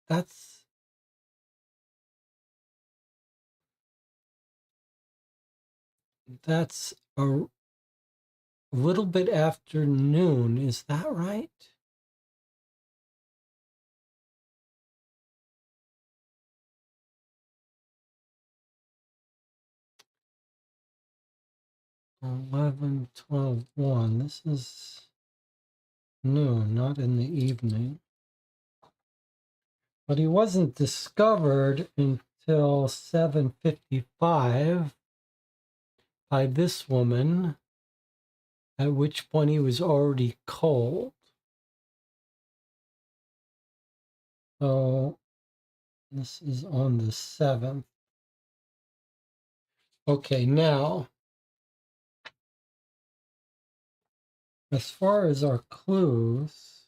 that's a little bit after noon. Is that right? $11, 12, 1. This is noon, not in the evening. But he wasn't discovered until 7:55 by this woman, at which point he was already cold. So this is on the 7th. Okay, now, as far as our clues,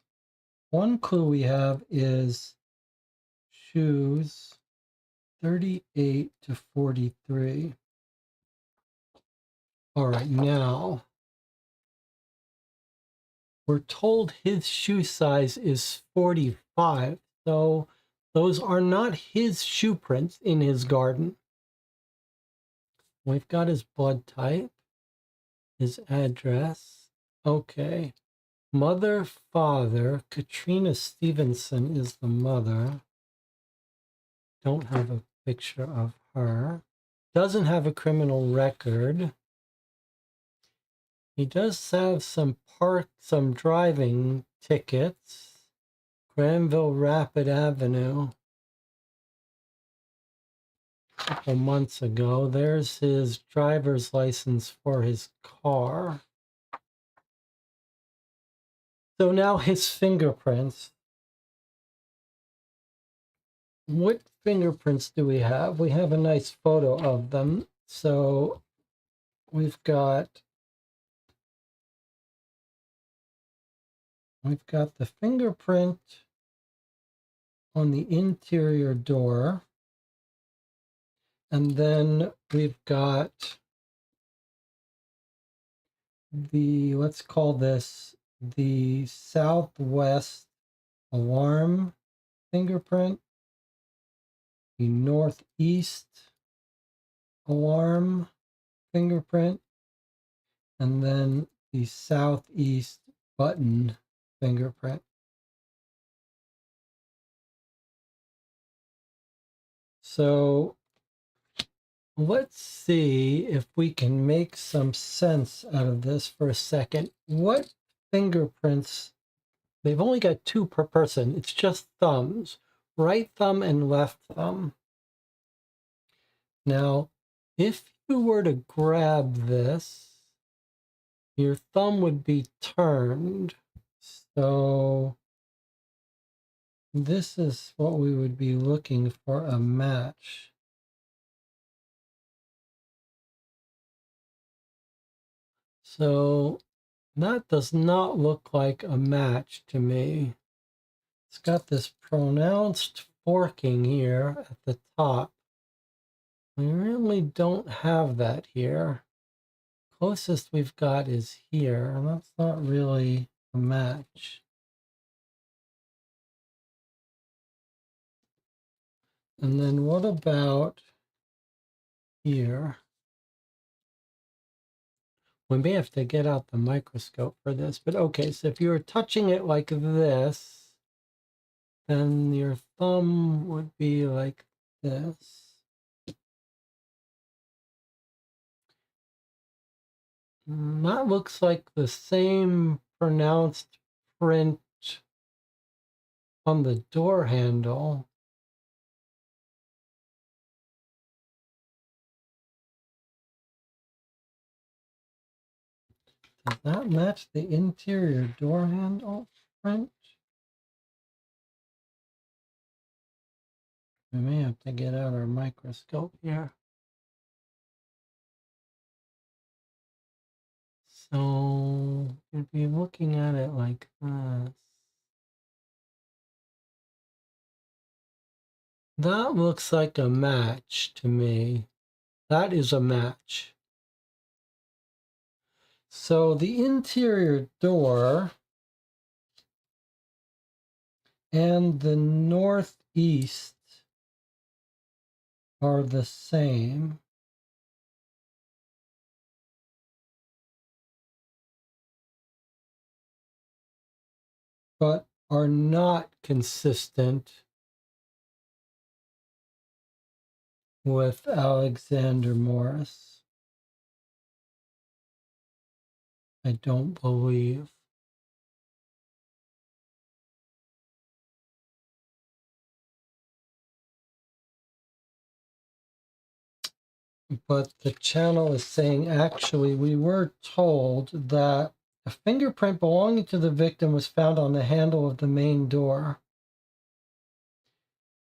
one clue we have is shoes 38 to 43. All right, now we're told his shoe size is 45, so those are not his shoe prints in his garden. We've got his blood type, his address. Okay. Mother, father, Katrina Stevenson is the mother. Don't have a picture of her. Doesn't have a criminal record. He does have some driving tickets. Granville Rapid Avenue. couple months ago. There's his driver's license for his car. So now his fingerprints. What fingerprints do we have? We have a nice photo of them. So we've got the fingerprint on the interior door. And then we've got the, let's call this the southwest alarm fingerprint, the northeast alarm fingerprint, and then the southeast button fingerprint. So let's see if we can make some sense out of this for a second. What fingerprints? They've only got 2 per person. It's just thumbs, right thumb and left thumb. Now, if you were to grab this, your thumb would be turned. So this is what we would be looking for a match. So that does not look like a match to me. It's got this pronounced forking here at the top. We really don't have that here. Closest we've got is here, and that's not really a match. And then what about here? We may have to get out the microscope for this, but okay, so if you were touching it like this, then your thumb would be like this. That looks like the same pronounced print on the door handle. Does that match the interior door handle print? We may have to get out our microscope here. So you'd be looking at it like this. That looks like a match to me. That is a match. So the interior door and the northeast are the same. But are not consistent with Alexander Morris. I don't believe. But the channel is saying, actually, we were told that a fingerprint belonging to the victim was found on the handle of the main door.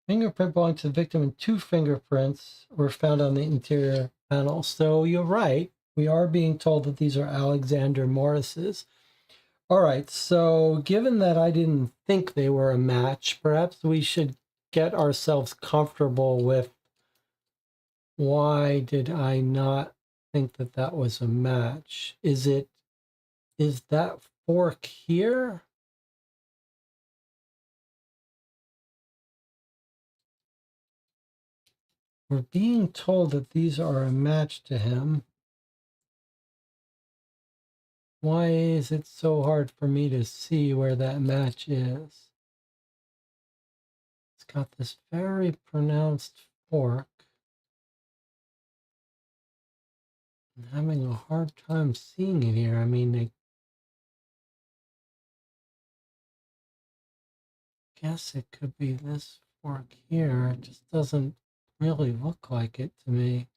Fingerprint belonging to the victim and 2 fingerprints were found on the interior panel. So you're right. We are being told that these are Alexander Morris's. All right. So given that I didn't think they were a match, perhaps we should get ourselves comfortable with why did I not think that that was a match? Is that fork here? We're being told that these are a match to him. Why is it so hard for me to see where that match is? It's got this very pronounced fork. I'm having a hard time seeing it here. I mean, I guess it could be this fork here. It just doesn't really look like it to me.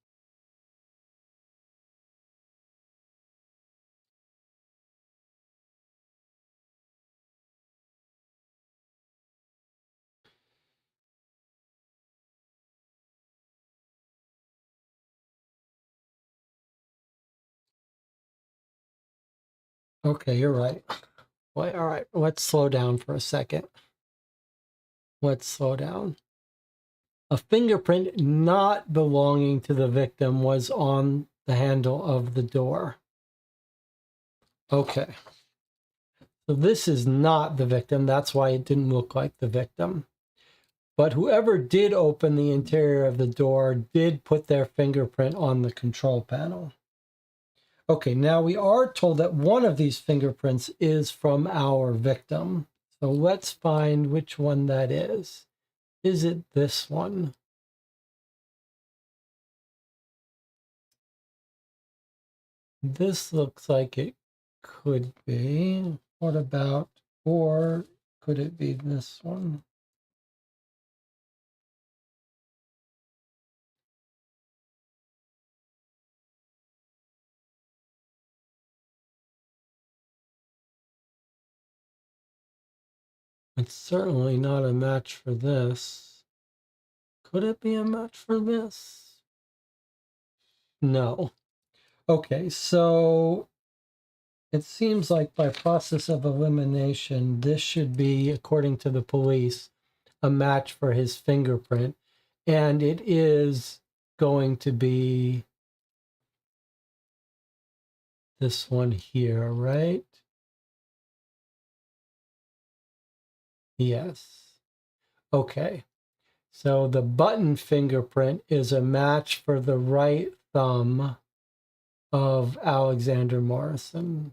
Okay, you're right. Well, all right, let's slow down for a second. Let's slow down. A fingerprint not belonging to the victim was on the handle of the door. Okay. So this is not the victim. That's why it didn't look like the victim. But whoever did open the interior of the door did put their fingerprint on the control panel. Okay, now we are told that one of these fingerprints is from our victim. So let's find which one that is. Is it this one? This looks like it could be. What about, or could it be this one? It's certainly not a match for this. Could it be a match for this? No. Okay, so it seems like by process of elimination, this should be, according to the police, a match for his fingerprint. And it is going to be this one here, right? Yes. Okay. So the button fingerprint is a match for the right thumb of Alexander Morrison.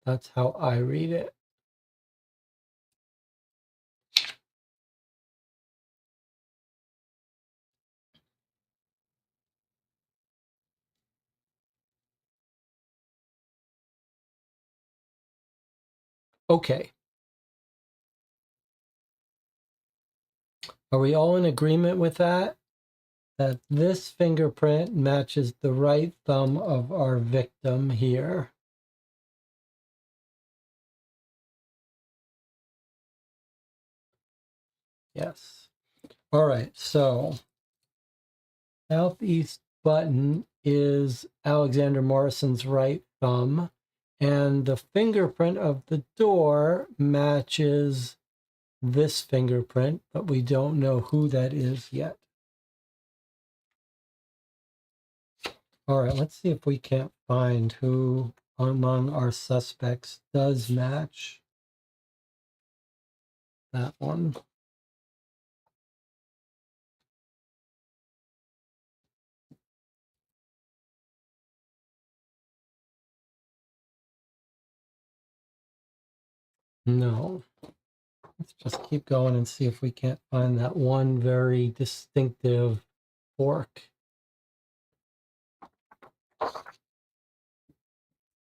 That's how I read it. Okay. Are we all in agreement with that? That this fingerprint matches the right thumb of our victim here. Yes. All right. So southeast button is Alexander Morrison's right thumb, and the fingerprint of the door matches this fingerprint, but we don't know who that is yet. All right, let's see if we can't find who among our suspects does match that one. No. Let's just keep going and see if we can't find that one very distinctive fork.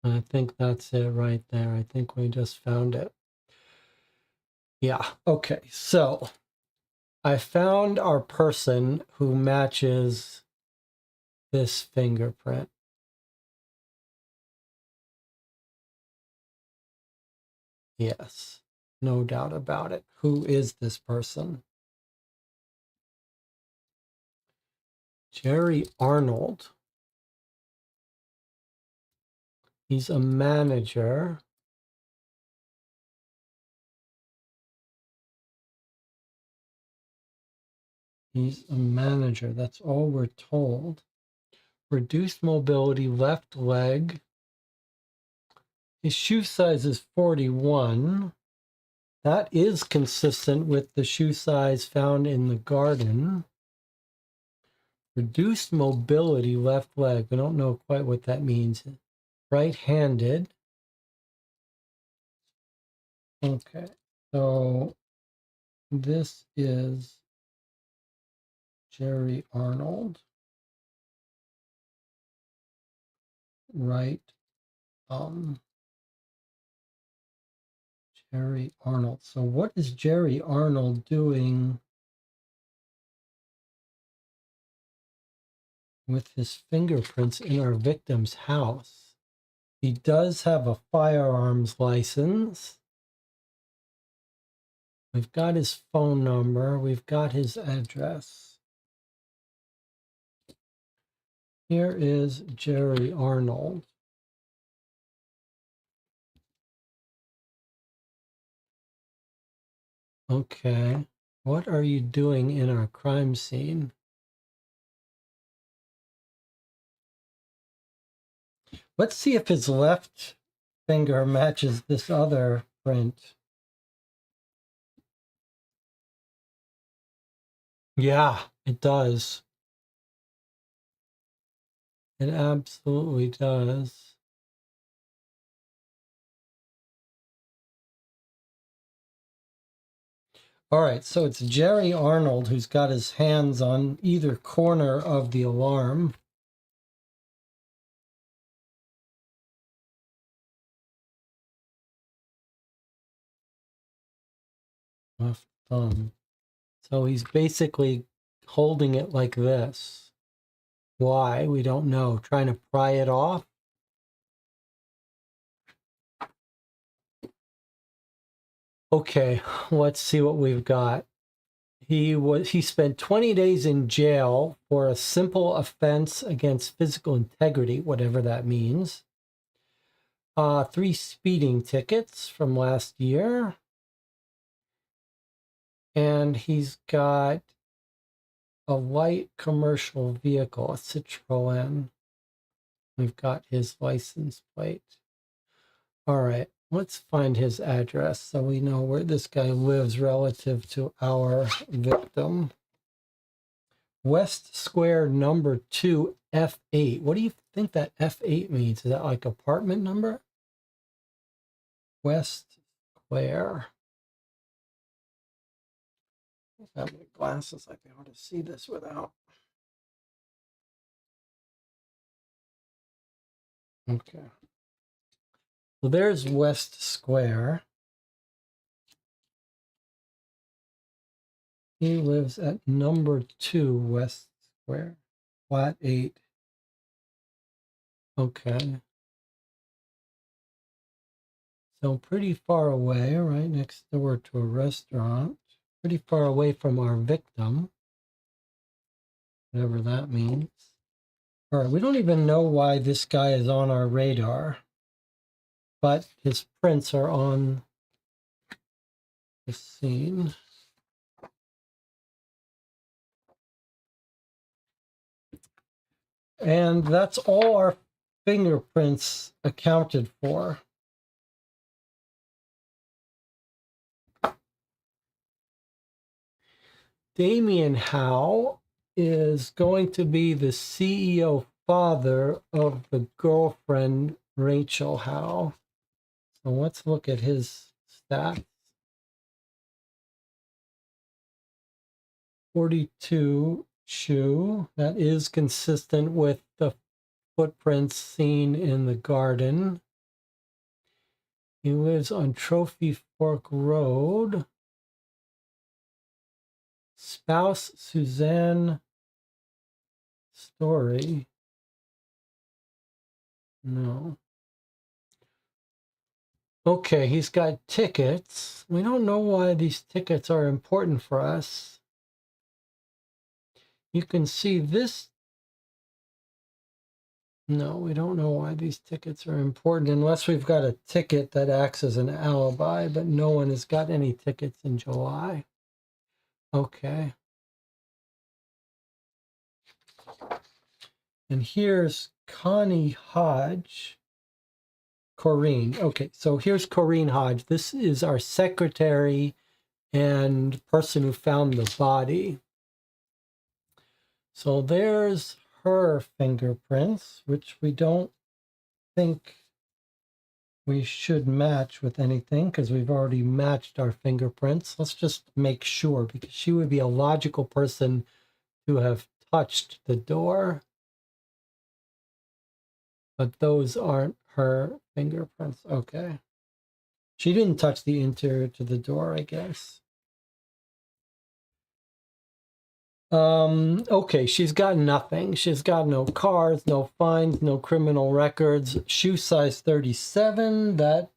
I think that's it right there. I think we just found it. Yeah, okay. So I found our person who matches this fingerprint. Yes, no doubt about it. Who is this person? Jerry Arnold. He's a manager. He's a manager. That's all we're told. Reduced mobility, left leg. His shoe size is 41. That is consistent with the shoe size found in the garden. Reduced mobility, left leg. We don't know quite what that means. Right-handed. Okay, so this is Jerry Arnold. Right, Jerry Arnold. So what is Jerry Arnold doing with his fingerprints in our victim's house. He does have a firearms license. We've got his phone number. We've got his address. Here is Jerry Arnold. Okay. What are you doing in our crime scene? Let's see if his left finger matches this other print. Yeah, it does. It absolutely does. All right, so it's Jerry Arnold who's got his hands on either corner of the alarm. Left thumb. So he's basically holding it like this. Why? We don't know. Trying to pry it off? Okay, let's see what we've got. He spent 20 days in jail for a simple offense against physical integrity, whatever that means. 3 speeding tickets from last year. And he's got a light commercial vehicle, a Citroen. We've got his license plate. All right, let's find his address so we know where this guy lives relative to our victim. West Square number 2 F8. What do you think that F8 means? Is that like apartment number? West Square. I have my glasses. I'd be able to see this without. Okay. Well, there's West Square. He lives at number 2 West Square, flat 8. Okay. So pretty far away, right next door to a restaurant. Pretty far away from our victim, whatever that means. All right, we don't even know why this guy is on our radar, but his prints are on the scene. And that's all our fingerprints accounted for. Damien Howe is going to be the CEO father of the girlfriend, Rachel Howe. So let's look at his stats. 42 shoe. That is consistent with the footprints seen in the garden. He lives on Trophy Fork Road. Spouse Suzanne Story. No. Okay, he's got tickets. We don't know why these tickets are important for us. You can see this. No, we don't know why these tickets are important unless we've got a ticket that acts as an alibi, but no one has got any tickets in July. Okay. And here's Connie Hodge. Corrine. Okay, so here's Corrine Hodge. This is our secretary and person who found the body. So there's her fingerprints, which we don't think we should match with anything because we've already matched our fingerprints. Let's just make sure because she would be a logical person to have touched the door. But those aren't her fingerprints. Okay. She didn't touch the interior to the door, I guess. Okay, she's got nothing. She's got no cars, no fines, no criminal records. Shoe size 37. That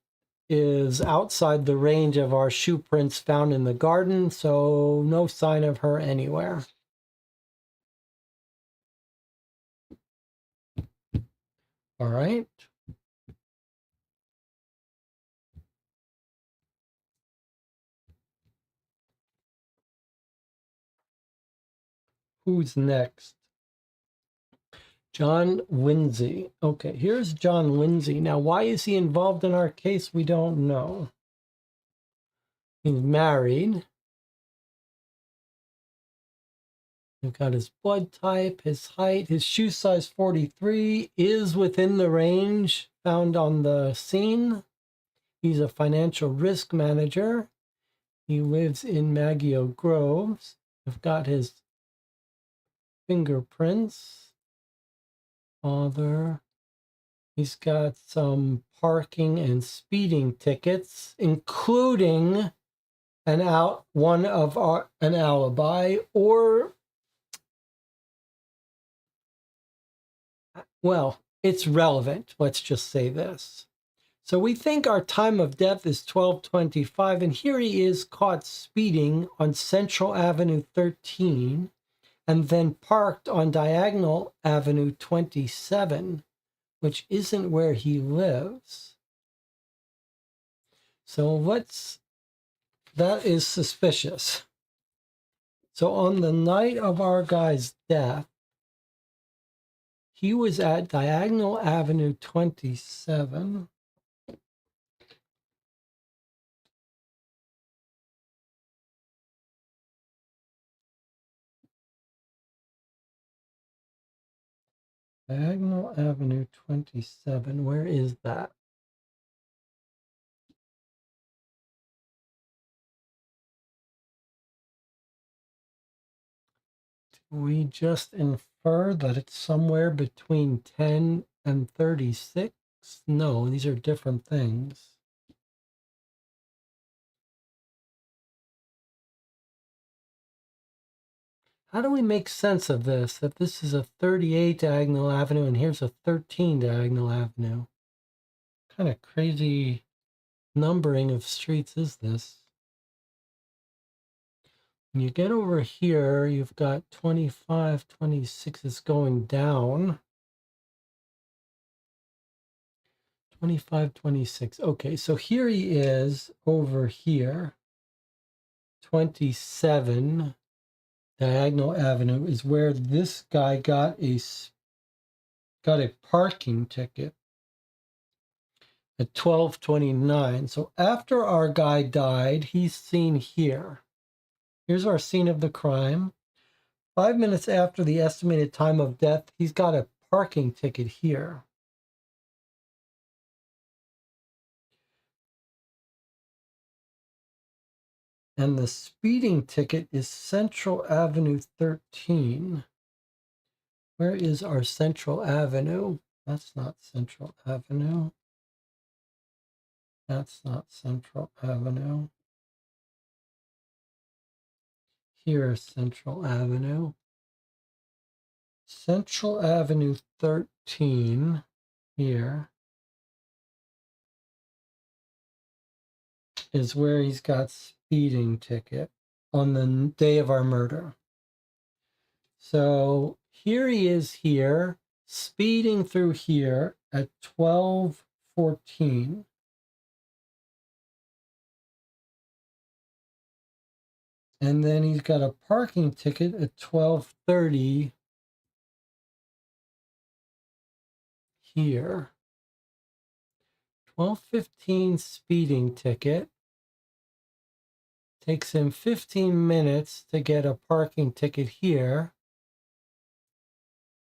is outside the range of our shoe prints found in the garden, so no sign of her anywhere. All right. Who's next? John Lindsay. Okay, here's John Lindsay. Now, why is he involved in our case? We don't know. He's married. We've got his blood type, his height, his shoe size 43 is within the range found on the scene. He's a financial risk manager. He lives in Maggio Groves. I've got his fingerprints. Father. He's got some parking and speeding tickets, including an alibi, or, well, it's relevant. Let's just say this. So we think our time of death is 12:25, and here he is caught speeding on Central Avenue 13 and then parked on Diagonal Avenue 27, which isn't where he lives. So that is suspicious. So on the night of our guy's death, he was at Diagonal Avenue 27. Diagonal Avenue 27, where is that? We just infer that it's somewhere between 10 and 36? No, these are different things. How do we make sense of this? That this is a 38 Diagonal Avenue and here's a 13 Diagonal Avenue. What kind of crazy numbering of streets is this? When you get over here, you've got 25, 26 is going down. 25, 26. Okay, so here he is over here. 27 Diagonal Avenue is where this guy got a parking ticket at 12:29. So after our guy died, he's seen here. Here's our scene of the crime. 5 minutes after the estimated time of death, he's got a parking ticket here. And the speeding ticket is Central Avenue 13. Where is our Central Avenue? That's not Central Avenue. That's not Central Avenue. Here's Central Avenue. Central Avenue 13 here is where he's got speeding ticket on the day of our murder. So here he is here, speeding through here at 12:14. And then he's got a parking ticket at 12:30 here. 12:15 speeding ticket. Takes him 15 minutes to get a parking ticket here,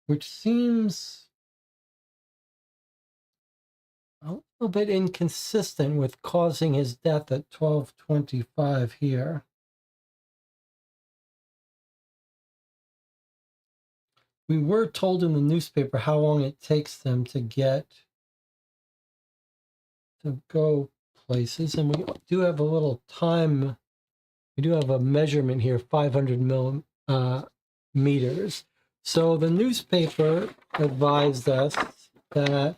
which seems a little bit inconsistent with causing his death at 12:25 here. We were told in the newspaper how long it takes them to go places, and we do have a little time. We do have a measurement here, 500 meters. So the newspaper advised us that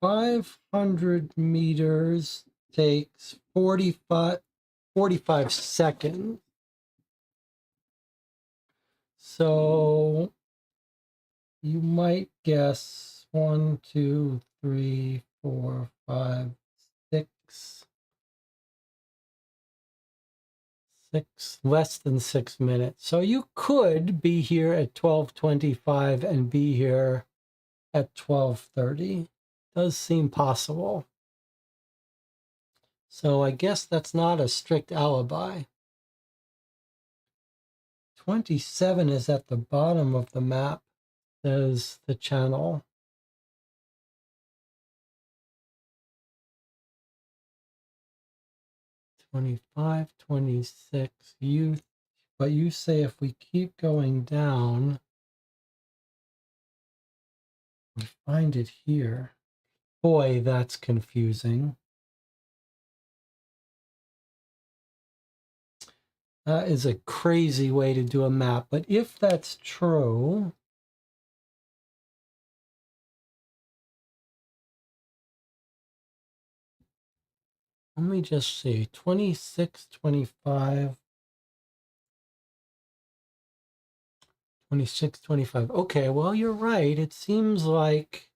500 meters takes 45 seconds. So you might guess 1, 2, 3, 4, 5, 6, less than 6 minutes. So you could be here at 12:25 and be here at 12:30. Does seem possible. So I guess that's not a strict alibi. 27 is at the bottom of the map, says the channel. '25, 26, youth. But you say if we keep going down, we find it here. Boy, that's confusing. That is a crazy way to do a map. But if that's true, let me just see. 26, 25, 26, 25. Okay, well, you're right. It seems like,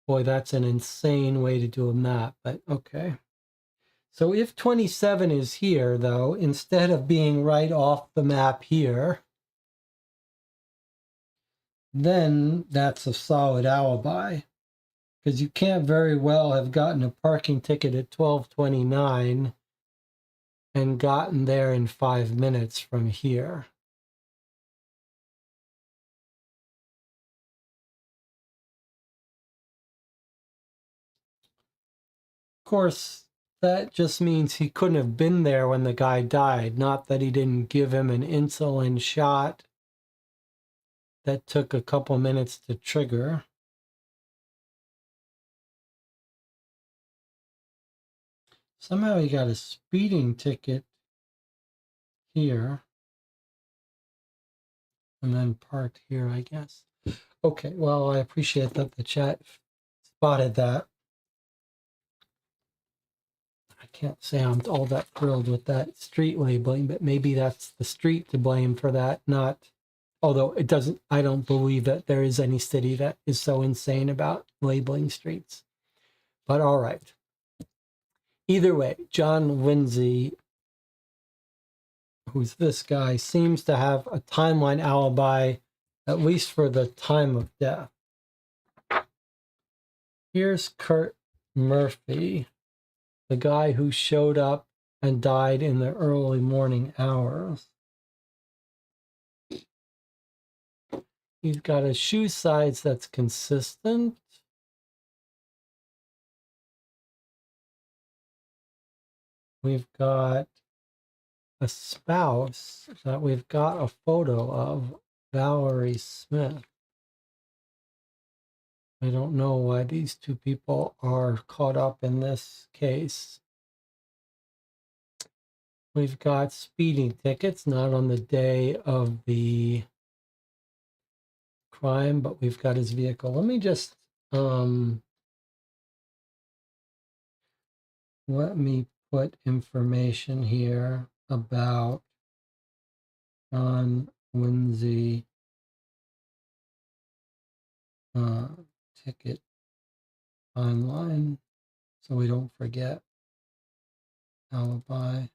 boy, that's an insane way to do a map, but okay. So if 27 is here, though, instead of being right off the map here, then that's a solid alibi. Because you can't very well have gotten a parking ticket at 12:29 and gotten there in 5 minutes from here. Of course, that just means he couldn't have been there when the guy died, not that he didn't give him an insulin shot that took a couple minutes to trigger. Somehow he got a speeding ticket here and then parked here, I guess. Okay, well, I appreciate that the chat spotted that. I can't say I'm all that thrilled with that street labeling, but maybe that's the street to blame for that, not, although it doesn't, I don't believe that there is any city that is so insane about labeling streets. But all right. Either way, John Lindsay, who's this guy, seems to have a timeline alibi, at least for the time of death. Here's Kurt Murphy, the guy who showed up and died in the early morning hours. He's got a shoe size that's consistent. We've got a spouse that we've got a photo of, Valerie Smith. I don't know why these two people are caught up in this case. We've got speeding tickets, not on the day of the crime, but we've got his vehicle. Let me just let me put information here about John Lindsay ticket online so we don't forget. Alibi.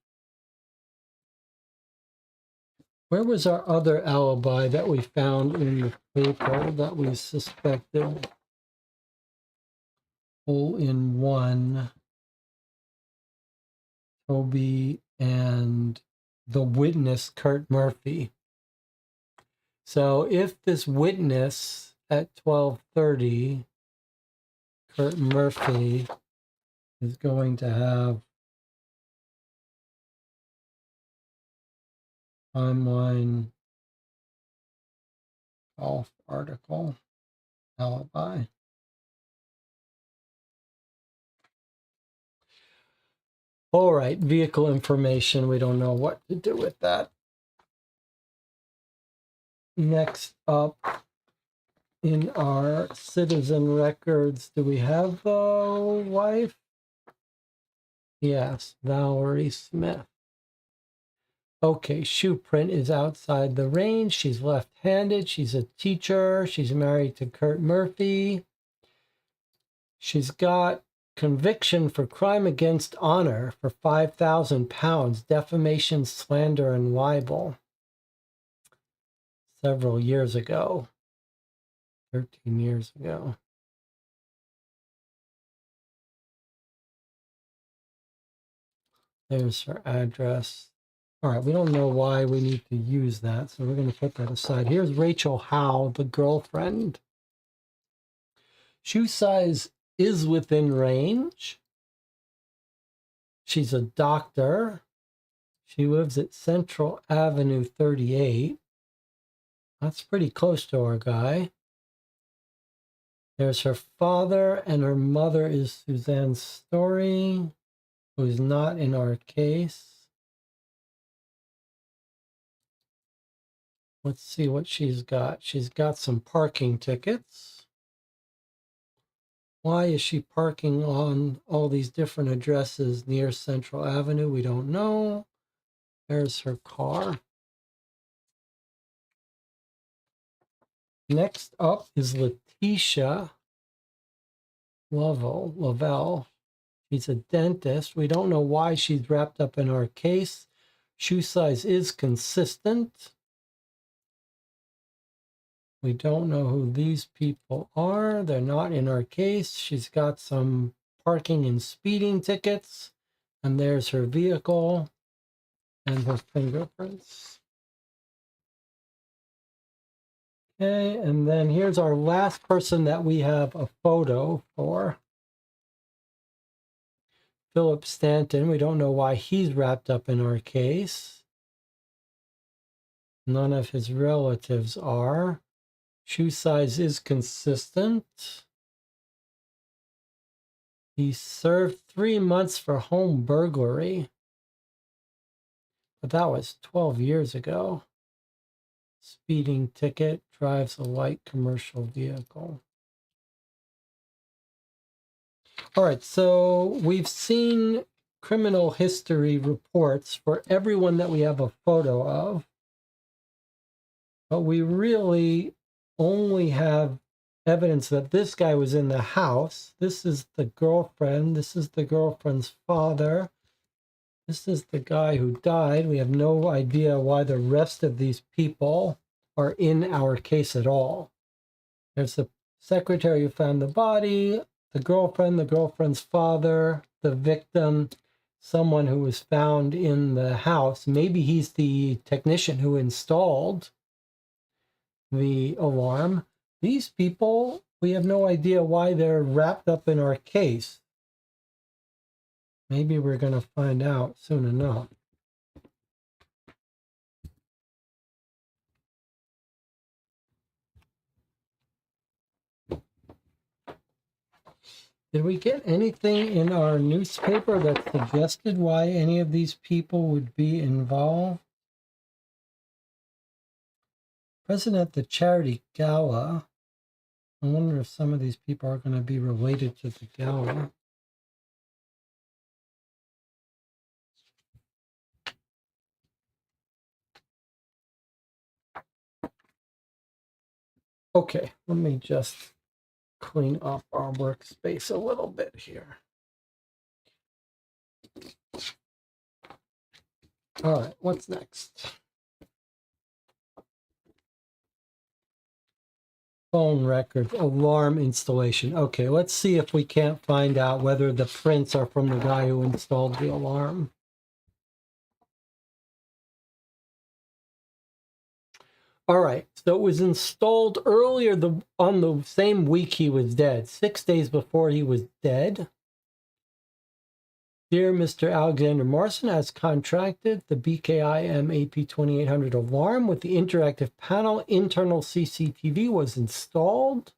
Where was our other alibi that we found in the paper that we suspected? Hole in one. Toby and the witness, Kurt Murphy. So if this witness at 12:30, Kurt Murphy, is going to have timeline golf article alibi. All right, vehicle information. We don't know what to do with that. Next up in our citizen records, do we have the wife? Yes, Valerie Smith. Okay, shoe print is outside the range. She's left-handed. She's a teacher. She's married to Kurt Murphy. She's got conviction for crime against honor for £5,000, defamation, slander, and libel. Several years ago. 13 years ago. There's her address. All right, we don't know why we need to use that, so we're going to put that aside. Here's Rachel Howe, the girlfriend. Shoe size is within range. She's a doctor. She lives at Central Avenue 38. That's pretty close to our guy. There's her father, and her mother is Suzanne Story, who's not in our case. Let's see what she's got. She's got some parking tickets. Why is she parking on all these different addresses near Central Avenue? We don't know. There's her car. Next up is Letitia Lavelle. She's a dentist. We don't know why she's wrapped up in our case. Shoe size is consistent. We don't know who these people are. They're not in our case. She's got some parking and speeding tickets. And there's her vehicle and her fingerprints. Okay, and then here's our last person that we have a photo for. Philip Stanton. We don't know why he's wrapped up in our case. None of his relatives are. Shoe size is consistent. He served 3 months for home burglary. But that was 12 years ago. Speeding ticket, drives a light commercial vehicle. All right, so we've seen criminal history reports for everyone that we have a photo of. But we really only have evidence that this guy was in the house. This is the girlfriend. This is the girlfriend's father. This is the guy who died. We have no idea why the rest of these people are in our case at all. There's the secretary who found the body, the girlfriend's father, the victim, someone who was found in the house. Maybe he's the technician who installed the alarm. These people, we have no idea why they're wrapped up in our case. Maybe we're going to find out soon enough. Did we get anything in our newspaper that suggested why any of these people would be involved? Present at the charity gala. I wonder if some of these people are going to be related to the gala. Okay, let me just clean up our workspace a little bit here. All right, what's next? Phone records, alarm installation. Okay, let's see if we can't find out whether the prints are from the guy who installed the alarm. All right, so it was installed earlier on the same week he was dead, 6 days before he was dead. Dear Mr. Alexander Morrison, as contracted, the BKIM AP2800 alarm with the interactive panel internal CCTV was installed.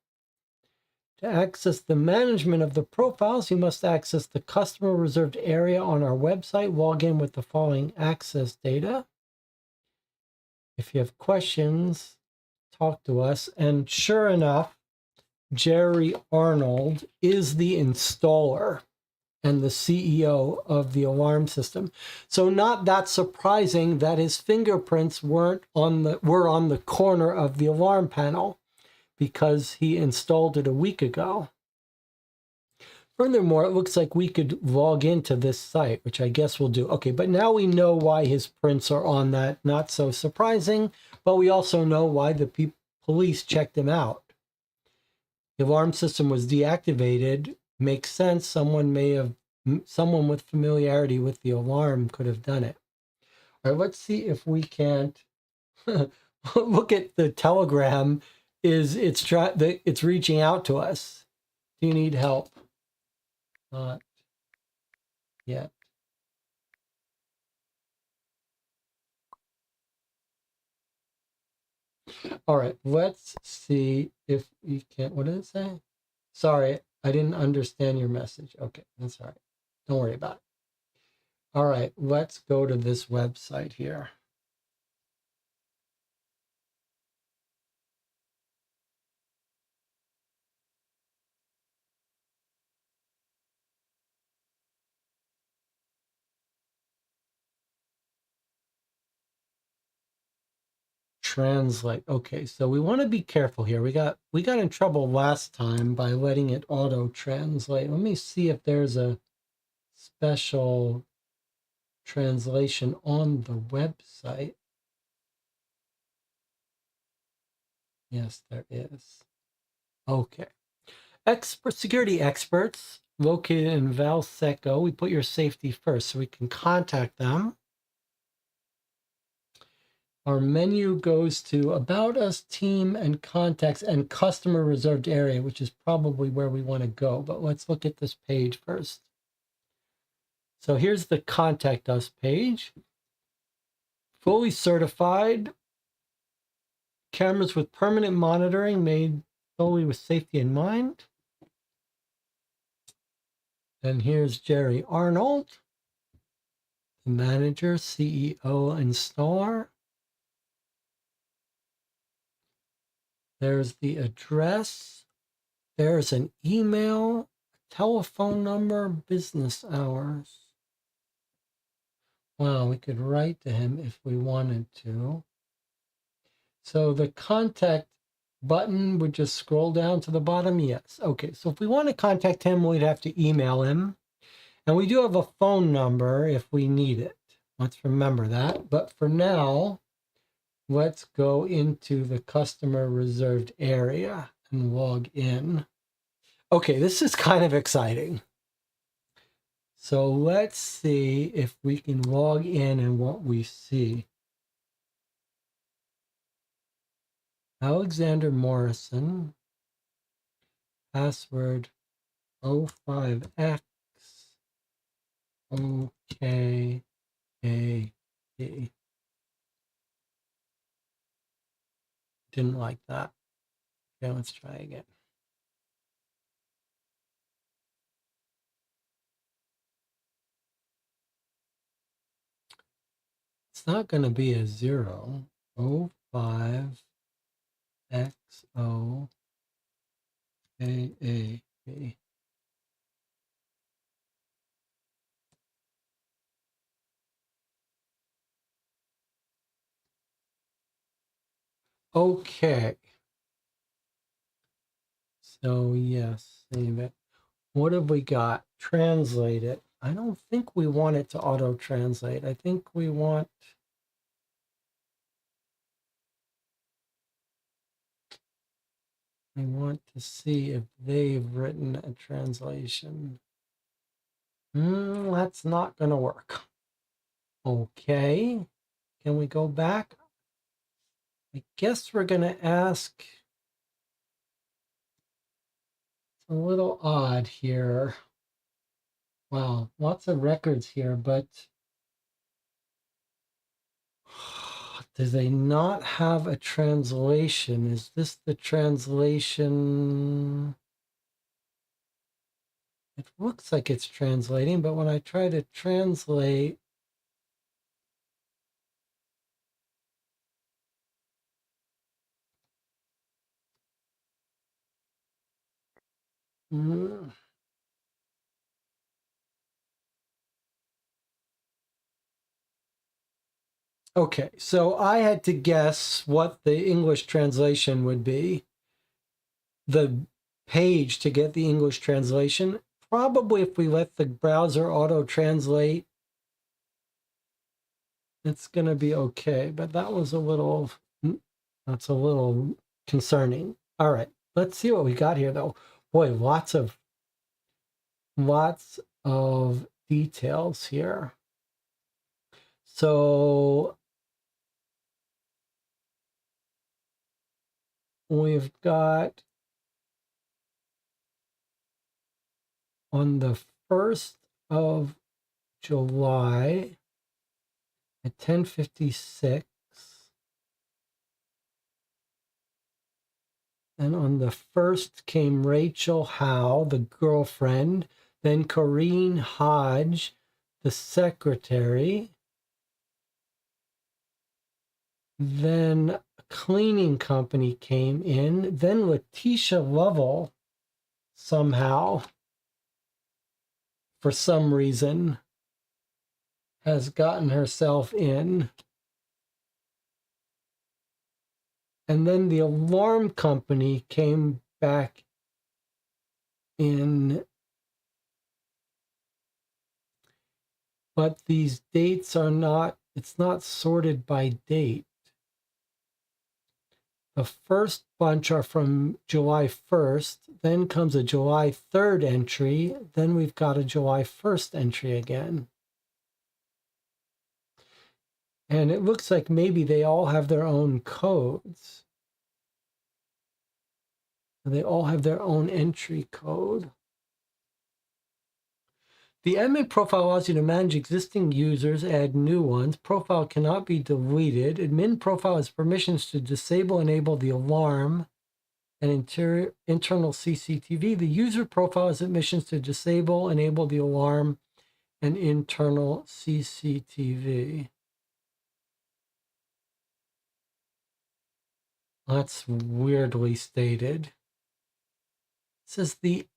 To access the management of the profiles, you must access the customer reserved area on our website. Log in with the following access data. If you have questions, talk to us. And sure enough, Jerry Arnold is the installer and the CEO of the alarm system. So not that surprising that his fingerprints were on the corner of the alarm panel because he installed it a week ago. Furthermore, it looks like we could log into this site, which I guess we'll do. Okay, but now we know why his prints are on that. Not so surprising, but we also know why the police checked him out. The alarm system was deactivated. Makes sense. Someone with familiarity with the alarm could have done it. All right, let's see if we can't look at the telegram. It's reaching out to us. Do you need help? Not yet. All right, let's see if we can. What did it say? Sorry, I didn't understand your message. Okay, that's all right. Don't worry about it. All right, let's go to this website here. Translate. Okay, so we want to be careful here. We got in trouble last time by letting it auto translate. Let me see if there's a special translation on the website. Yes, there is. Okay. Security experts located in Valseco. We put your safety first so we can contact them. Our menu goes to About Us, Team, and Contacts, and Customer Reserved Area, which is probably where we want to go. But let's look at this page first. So here's the Contact Us page. Fully certified. Cameras with permanent monitoring made solely with safety in mind. And here's Jerry Arnold, the manager, CEO, installer. There's the address. There's an email, telephone number, business hours. Wow, we could write to him if we wanted to. So the contact button would just scroll down to the bottom. Yes. Okay, so if we want to contact him, we'd have to email him. And we do have a phone number if we need it. Let's remember that. But for now, let's go into the customer reserved area and log in. Okay, this is kind of exciting. So let's see if we can log in and what we see. Alexander Morrison, password 05X OKAD. Didn't like that. Okay, let's try again. It's not going to be a 0. 05XO AAB. Okay. So yes, save it. What have we got? Translate it. I don't think we want it to auto translate. I think we want to see if they've written a translation. That's not going to work. Okay. Can we go back? I guess we're going to ask. It's a little odd here. Wow, lots of records here, but do they not have a translation? Is this the translation? It looks like it's translating, but when I try to translate, Mm. Okay, so I had to guess what the English translation would be. The page to get the English translation, probably if we let the browser auto-translate, it's going to be okay. But that's a little concerning. All right, let's see what we got here, though. Boy, lots of details here. So we've got on the 1st of July at 10:56, and on the 1st came Rachel Howe, the girlfriend, then Corrine Hodge, the secretary, then a cleaning company came in, then Letitia Lovell somehow, for some reason, has gotten herself in. And then the alarm company came back in. But these dates are not, it's not sorted by date. The first bunch are from July 1st, then comes a July 3rd entry, then we've got a July 1st entry again. And it looks like maybe they all have their own codes. They all have their own entry code. The admin profile allows you to manage existing users, add new ones. Profile cannot be deleted. Admin profile has permissions to disable, enable the alarm and internal CCTV. The user profile has permissions to disable, enable the alarm and internal CCTV. That's weirdly stated. It says the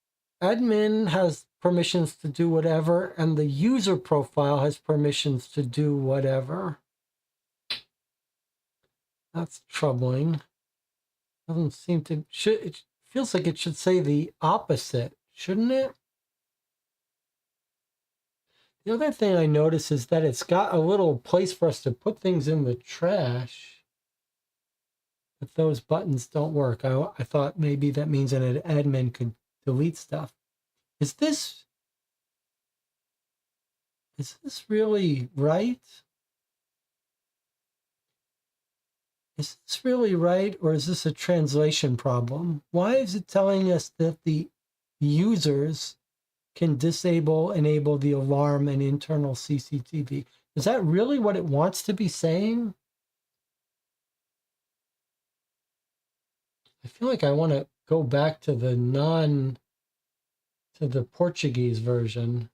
admin has permissions to do whatever, and the user profile has permissions to do whatever. That's troubling. Doesn't seem to, it feels like it should say the opposite, shouldn't it? The other thing I notice is that it's got a little place for us to put things in the trash, but those buttons don't work. I thought maybe that means that an admin could delete stuff. Is this really right? Is this really right, or is this a translation problem? Why is it telling us that the users can disable, enable the alarm and internal CCTV? Is that really what it wants to be saying? I feel like I want to go back to the Portuguese version.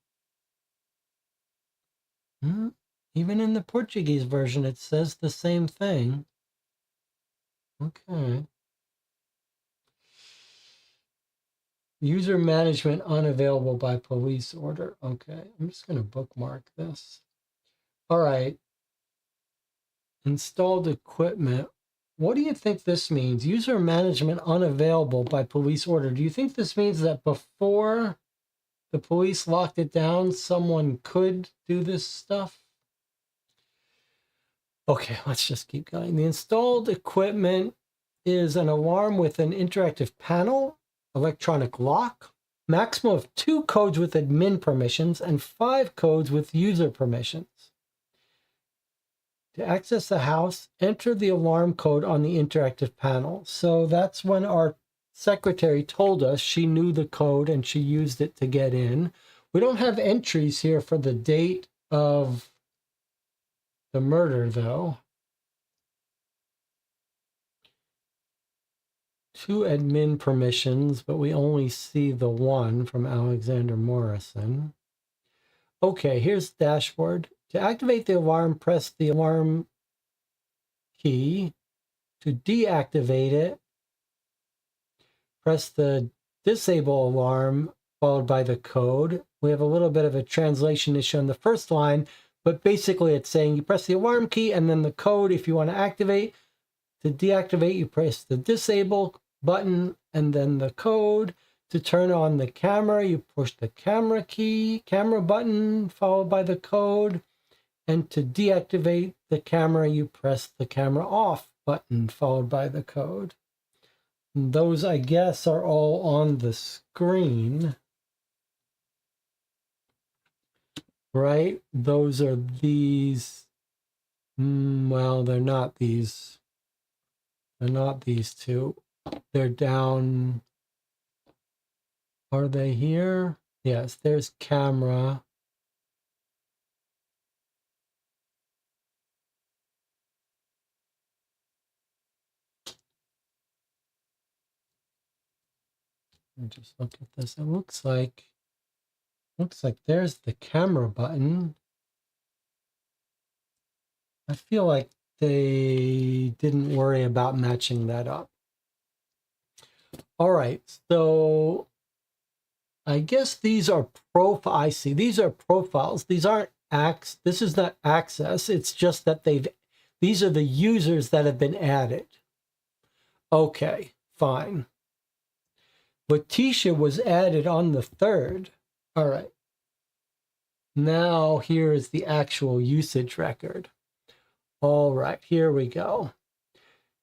Even in the Portuguese version, it says the same thing. Okay. User management unavailable by police order. Okay, I'm just going to bookmark this. All right. Installed equipment. What do you think this means? User management unavailable by police order. Do you think this means that before the police locked it down, someone could do this stuff? Okay, let's just keep going. The installed equipment is an alarm with an interactive panel, electronic lock, maximum of 2 codes with admin permissions and 5 codes with user permissions. To access the house, enter the alarm code on the interactive panel. So that's when our secretary told us she knew the code and she used it to get in. We don't have entries here for the date of the murder, though. 2 admin permissions, but we only see the one from Alexander Morrison. Okay, here's dashboard. To activate the alarm, press the alarm key. To deactivate it, press the disable alarm followed by the code. We have a little bit of a translation issue on the first line, but basically it's saying you press the alarm key and then the code if you want to activate. To deactivate, you press the disable button and then the code. To turn on the camera, you push the camera button followed by the code. And to deactivate the camera, you press the camera off button followed by the code. And those, I guess, are all on the screen. Right? Those are these. Well, they're not these. They're not these two. They're down. Are they here? Yes, there's camera. Let me just look at this. It looks like there's the camera button. I feel like they didn't worry about matching that up. All right, so I guess these are I see. These are profiles. These aren't this is not access. It's just that these are the users that have been added. Okay, fine. Letitia was added on the 3rd. All right. Now here is the actual usage record. All right, here we go.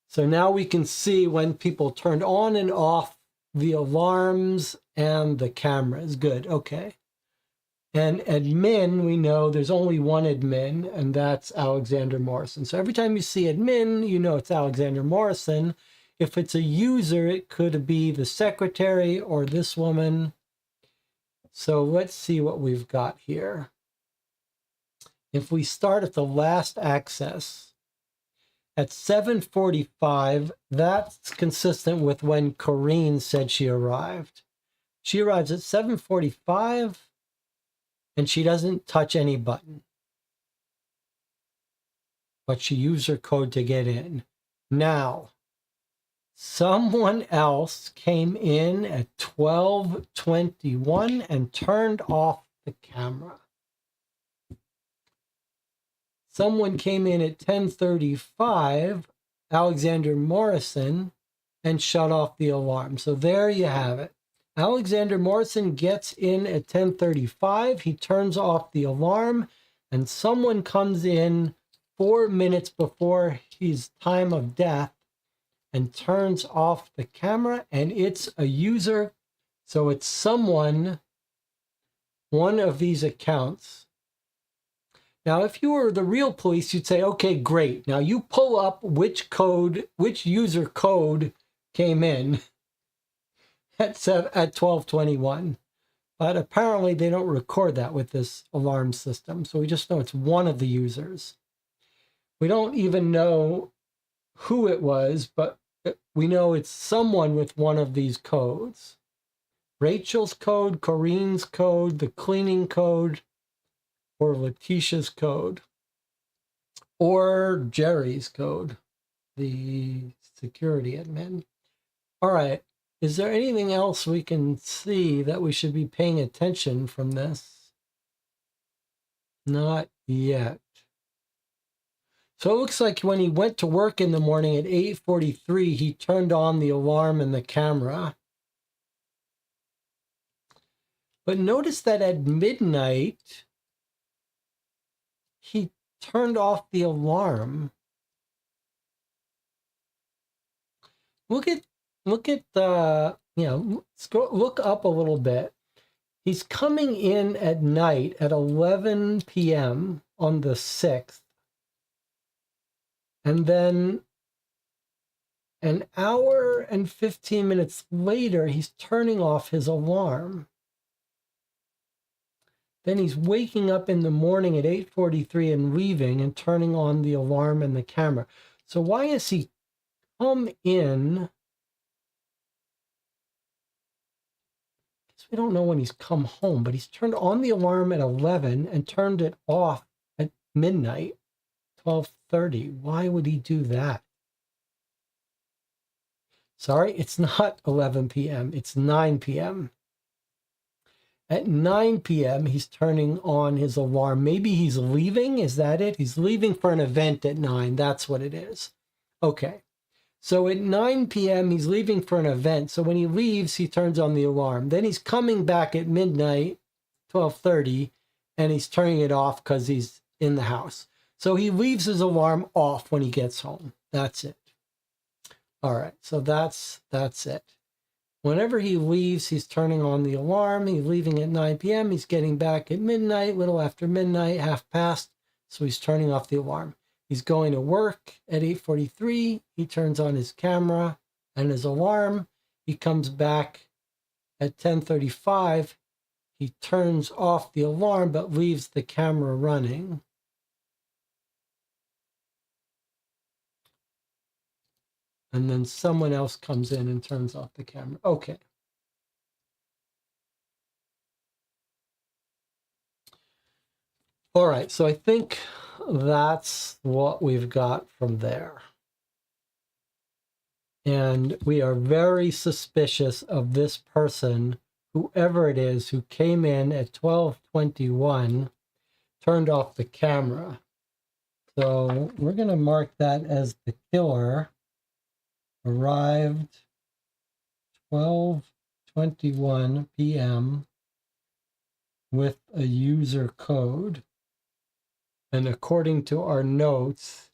So now we can see when people turned on and off the alarms and the cameras. Good, okay. And admin, we know there's only one admin, and that's Alexander Morrison. So every time you see admin, you know it's Alexander Morrison. If it's a user, it could be the secretary or this woman. So let's see what we've got here. If we start at the last access, at 7:45, that's consistent with when Corrine said she arrived. She arrives at 7:45, and she doesn't touch any button. But she used her code to get in. Now, someone else came in at 12:21 and turned off the camera. Someone came in at 10:35, Alexander Morrison, and shut off the alarm. So there you have it. Alexander Morrison gets in at 10:35. He turns off the alarm, and someone comes in 4 minutes before his time of death and turns off the camera, and it's a user. So it's someone, one of these accounts. Now, if you were the real police, you'd say, okay, great. Now you pull up which user code came in at 12:21. But apparently they don't record that with this alarm system. So we just know it's one of the users. We don't even know who it was, but we know it's someone with one of these codes. Rachel's code, Corrine's code, the cleaning code, or Letitia's code, or Jerry's code, the security admin. All right. Is there anything else we can see that we should be paying attention from this? Not yet. So it looks like when he went to work in the morning at 8:43, he turned on the alarm and the camera. But notice that at midnight, he turned off the alarm. Look at the, look up a little bit. He's coming in at night at 11 p.m. on the 6th. And then an hour and 15 minutes later, he's turning off his alarm. Then he's waking up in the morning at 8:43 and leaving and turning on the alarm and the camera. So why has he come in? We don't know when he's come home, but he's turned on the alarm at 11 and turned it off at midnight, 12:30. Why would he do that? Sorry, it's not 11 p.m. It's 9 p.m. At 9 p.m., he's turning on his alarm. Maybe he's leaving. Is that it? He's leaving for an event at 9. That's what it is. Okay. So at 9 p.m., he's leaving for an event. So when he leaves, he turns on the alarm. Then he's coming back at midnight, 12:30, and he's turning it off because he's in the house. So he leaves his alarm off when he gets home. That's it. All right, so that's it. Whenever he leaves, he's turning on the alarm. He's leaving at 9 p.m. He's getting back at midnight, little after midnight, half past. So he's turning off the alarm. He's going to work at 8:43. He turns on his camera and his alarm. He comes back at 10:35. He turns off the alarm but leaves the camera running. And then someone else comes in and turns off the camera. Okay. All right, so I think that's what we've got from there. And we are very suspicious of this person, whoever it is, who came in at 12:21, turned off the camera. So we're going to mark that as the killer. Arrived 12:21 p.m. with a user code. And according to our notes,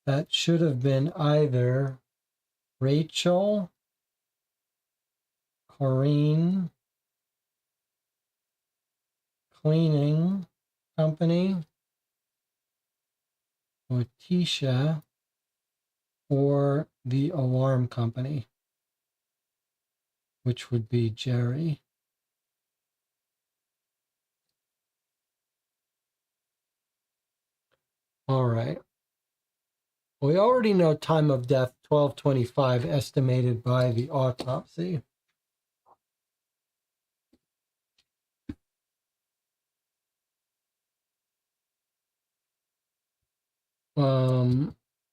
that should have been either Rachel, Corrine, Cleaning Company, Letitia, or the alarm company, which would be Jerry. All right. We already know time of death, 12:25, estimated by the autopsy.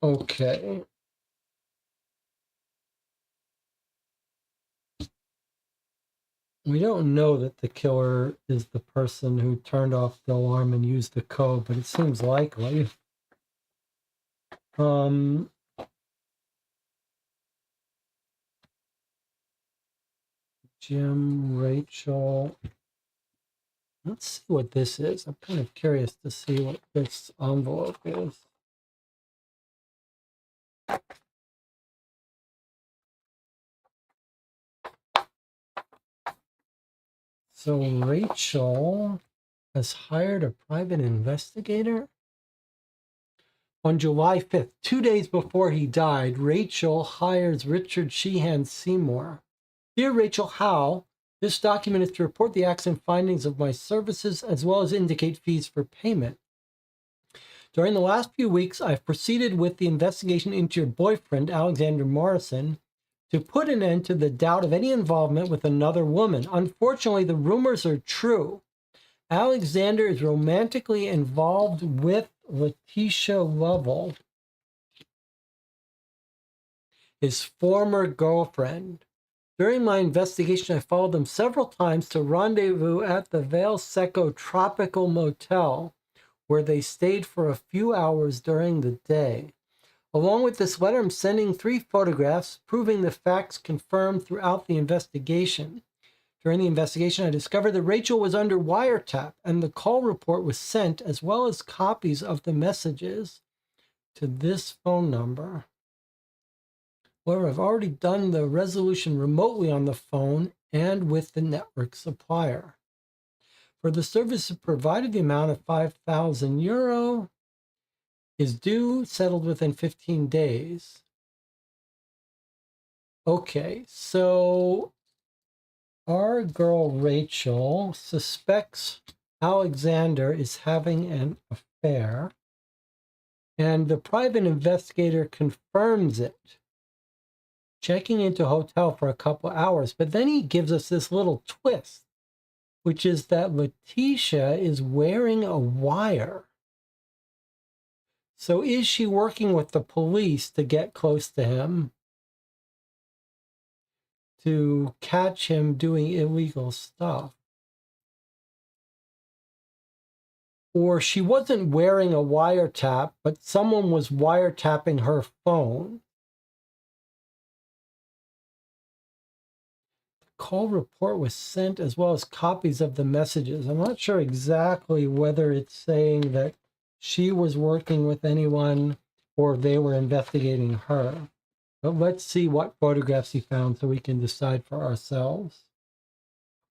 Okay. We don't know that the killer is the person who turned off the alarm and used the code, but it seems likely. Jim, Rachel. Let's see what this is. I'm kind of curious to see what this envelope is. So Rachel has hired a private investigator? On July 5th, 2 days before he died, Rachel hires Richard Sheehan Seymour. Dear Rachel Howe, this document is to report the accident findings of my services as well as indicate fees for payment. During the last few weeks, I've proceeded with the investigation into your boyfriend, Alexander Morrison, to put an end to the doubt of any involvement with another woman. Unfortunately, the rumors are true. Alexander is romantically involved with Letitia Lovell, his former girlfriend. During my investigation, I followed them several times to rendezvous at the Vale Seco Tropical Motel, where they stayed for a few hours during the day. Along with this letter, I'm sending 3 photographs proving the facts confirmed throughout the investigation. During the investigation, I discovered that Rachel was under wiretap, and the call report was sent, as well as copies of the messages, to this phone number. However, I've already done the resolution remotely on the phone and with the network supplier. For the services provided, the amount of €5,000 is due, settled within 15 days. Okay, so our girl Rachel suspects Alexander is having an affair, and the private investigator confirms it, checking into a hotel for a couple hours. But then he gives us this little twist, which is that Letitia is wearing a wire. So is she working with the police to get close to him? to catch him doing illegal stuff. Or she wasn't wearing a wiretap, but someone was wiretapping her phone. Call report was sent as well as copies of the messages. I'm not sure exactly whether it's saying that she was working with anyone or they were investigating her. But let's see what photographs he found so we can decide for ourselves.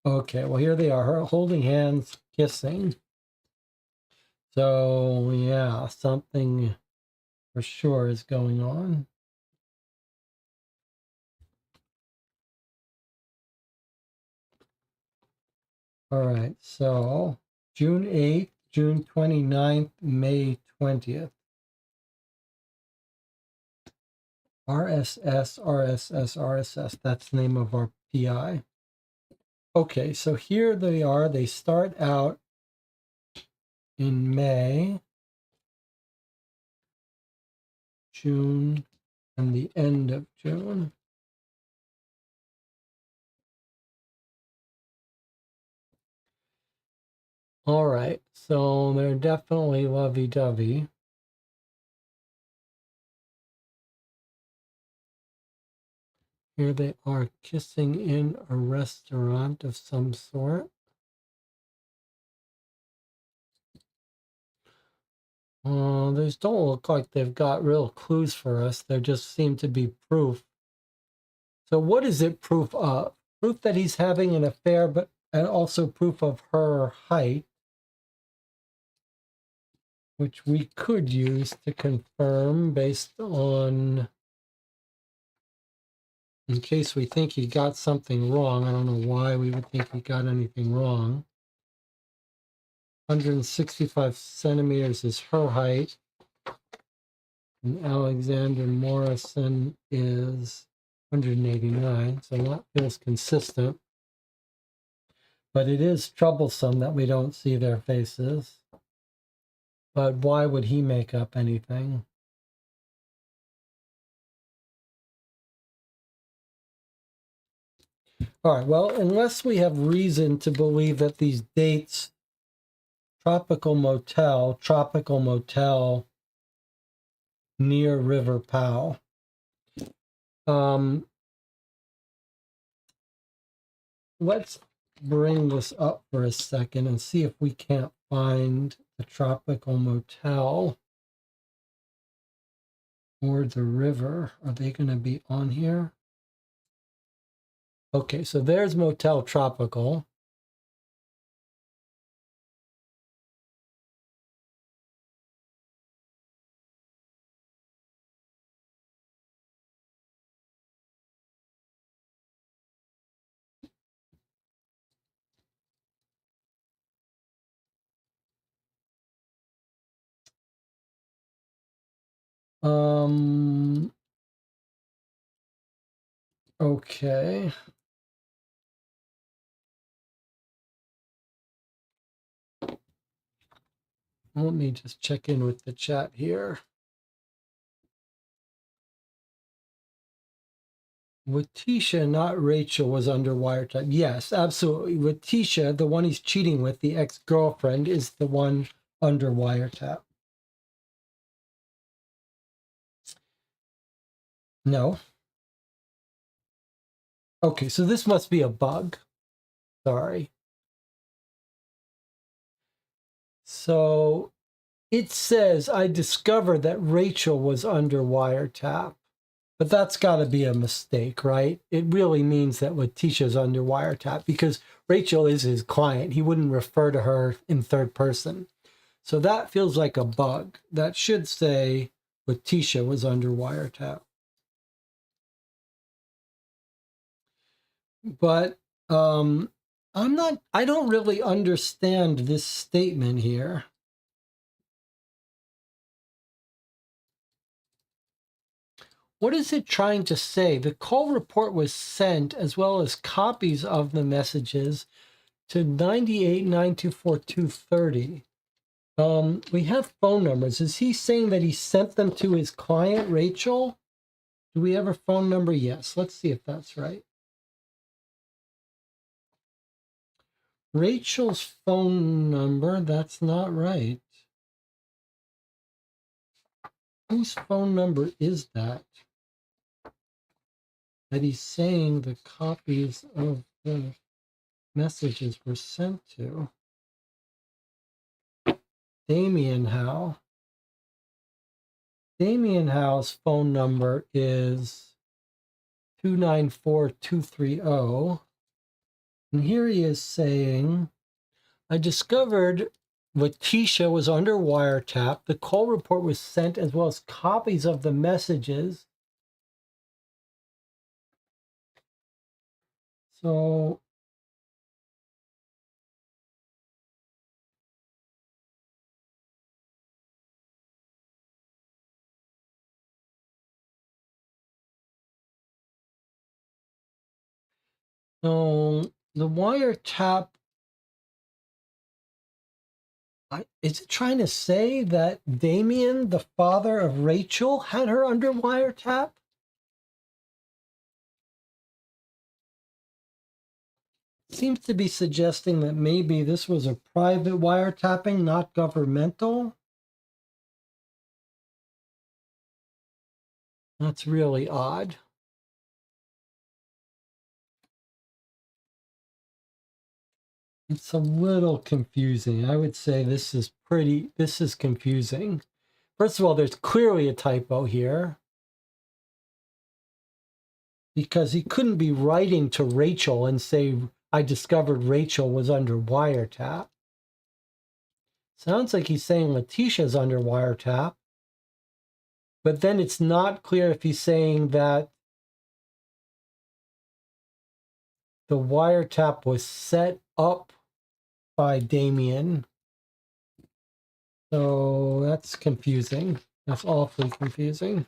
Okay, well, here they are, her holding hands, kissing. So, yeah, something for sure is going on. All right, so June 8th, June 29th, May 20th. RSS, that's the name of our PI. Okay, so here they are. They start out in May, June, and the end of June. All right, so they're definitely lovey-dovey. Here they are kissing in a restaurant of some sort. These don't look like they've got real clues for us. They just seem to be proof. So what is it proof of? Proof that he's having an affair, but and also proof of her height, which we could use to confirm based on, in case we think he got something wrong. I don't know why we would think he got anything wrong. 165 centimeters is her height. And Alexander Morrison is 189, so that feels consistent. But it is troublesome that we don't see their faces. But why would he make up anything? All right, well, unless we have reason to believe that these dates, tropical motel near River Powell. Let's bring this up for a second and see if we can't find the tropical motel or the river. Are they going to be on here? Okay, so there's Motel Tropical. Okay. Let me just check in with the chat here. Letitia, not Rachel, was under wiretap. Yes, absolutely. Letitia, the one he's cheating with, the ex-girlfriend, is the one under wiretap. No. Okay, so this must be a bug. Sorry. So it says, I discovered that Rachel was under wiretap. But that's got to be a mistake, right? It really means that Letitia's under wiretap because Rachel is his client. He wouldn't refer to her in third person. So that feels like a bug. That should say Letitia was under wiretap. But I don't really understand this statement here. What is it trying to say? The call report was sent as well as copies of the messages to 98924230. We have phone numbers. Is he saying that he sent them to his client, Rachel? Do we have her phone number? Yes. Let's see if that's right. Rachel's phone number, that's not right. Whose phone number is that? That he's saying the copies of the messages were sent to. Damien Howe. Damien Howe's phone number is 294-230. And here he is saying, I discovered Letitia was under wiretap. The call report was sent as well as copies of the messages. So the wiretap, is it trying to say that Damien, the father of Rachel, had her under wiretap? Seems to be suggesting that maybe this was a private wiretapping, not governmental. That's really odd. It's a little confusing. I would say this is confusing. First of all, there's clearly a typo here, because he couldn't be writing to Rachel and say, I discovered Rachel was under wiretap. Sounds like he's saying Letitia's under wiretap, but then it's not clear if he's saying that the wiretap was set up by Damien. So that's confusing. That's awfully confusing.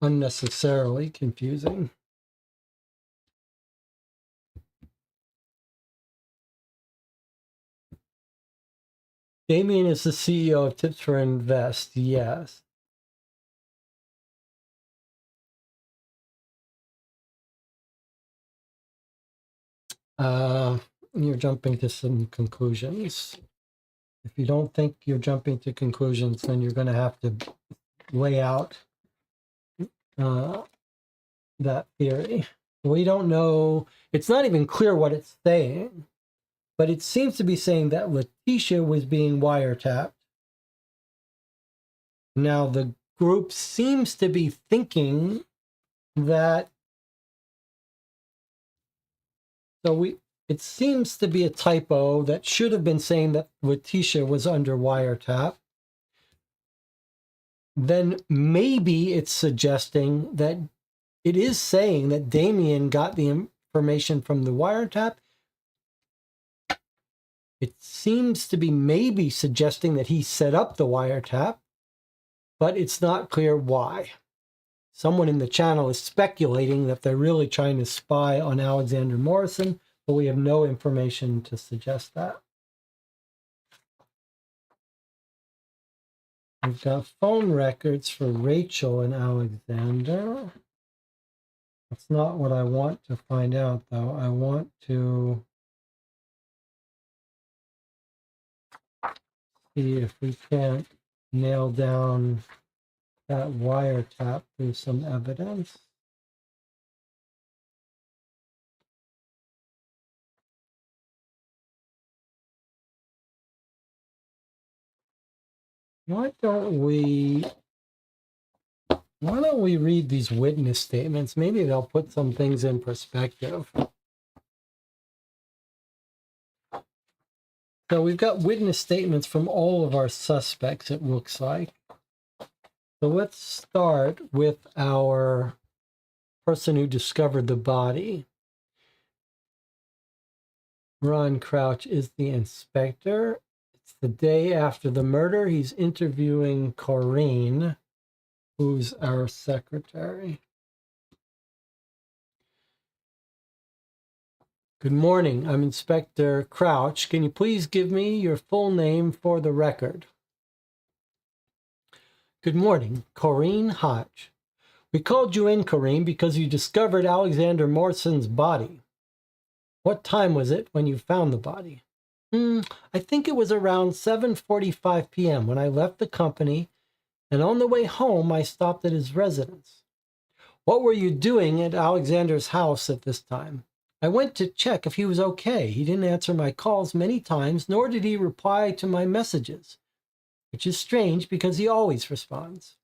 Unnecessarily confusing. Damien is the CEO of Tips for Invest, yes. You're jumping to some conclusions. If you don't think you're jumping to conclusions, then you're going to have to lay out that theory. We don't know. It's not even clear what it's saying, but it seems to be saying that Letitia was being wiretapped. Now, the group seems to be thinking that, it seems to be a typo that should have been saying that Letitia was under wiretap. Then maybe it's suggesting that it is saying that Damien got the information from the wiretap. It seems to be maybe suggesting that he set up the wiretap, but it's not clear why. Someone in the channel is speculating that they're really trying to spy on Alexander Morrison, but we have no information to suggest that. We've got phone records for Rachel and Alexander. That's not what I want to find out, though. I want to see if we can't nail down that wiretap through some evidence. Why don't we read these witness statements? Maybe they'll put some things in perspective. So we've got witness statements from all of our suspects, it looks like. So let's start with our person who discovered the body. Ron Crouch is the inspector. It's the day after the murder. He's interviewing Corinne, who's our secretary. Good morning. I'm Inspector Crouch. Can you please give me your full name for the record? Good morning, Corinne Hodge. We called you in, Corinne, because you discovered Alexander Morrison's body. What time was it when you found the body? I think it was around 7:45 p.m. when I left the company, and on the way home I stopped at his residence. What were you doing at Alexander's house at this time? I went to check if he was okay. He didn't answer my calls many times, nor did he reply to my messages, which is strange because he always responds.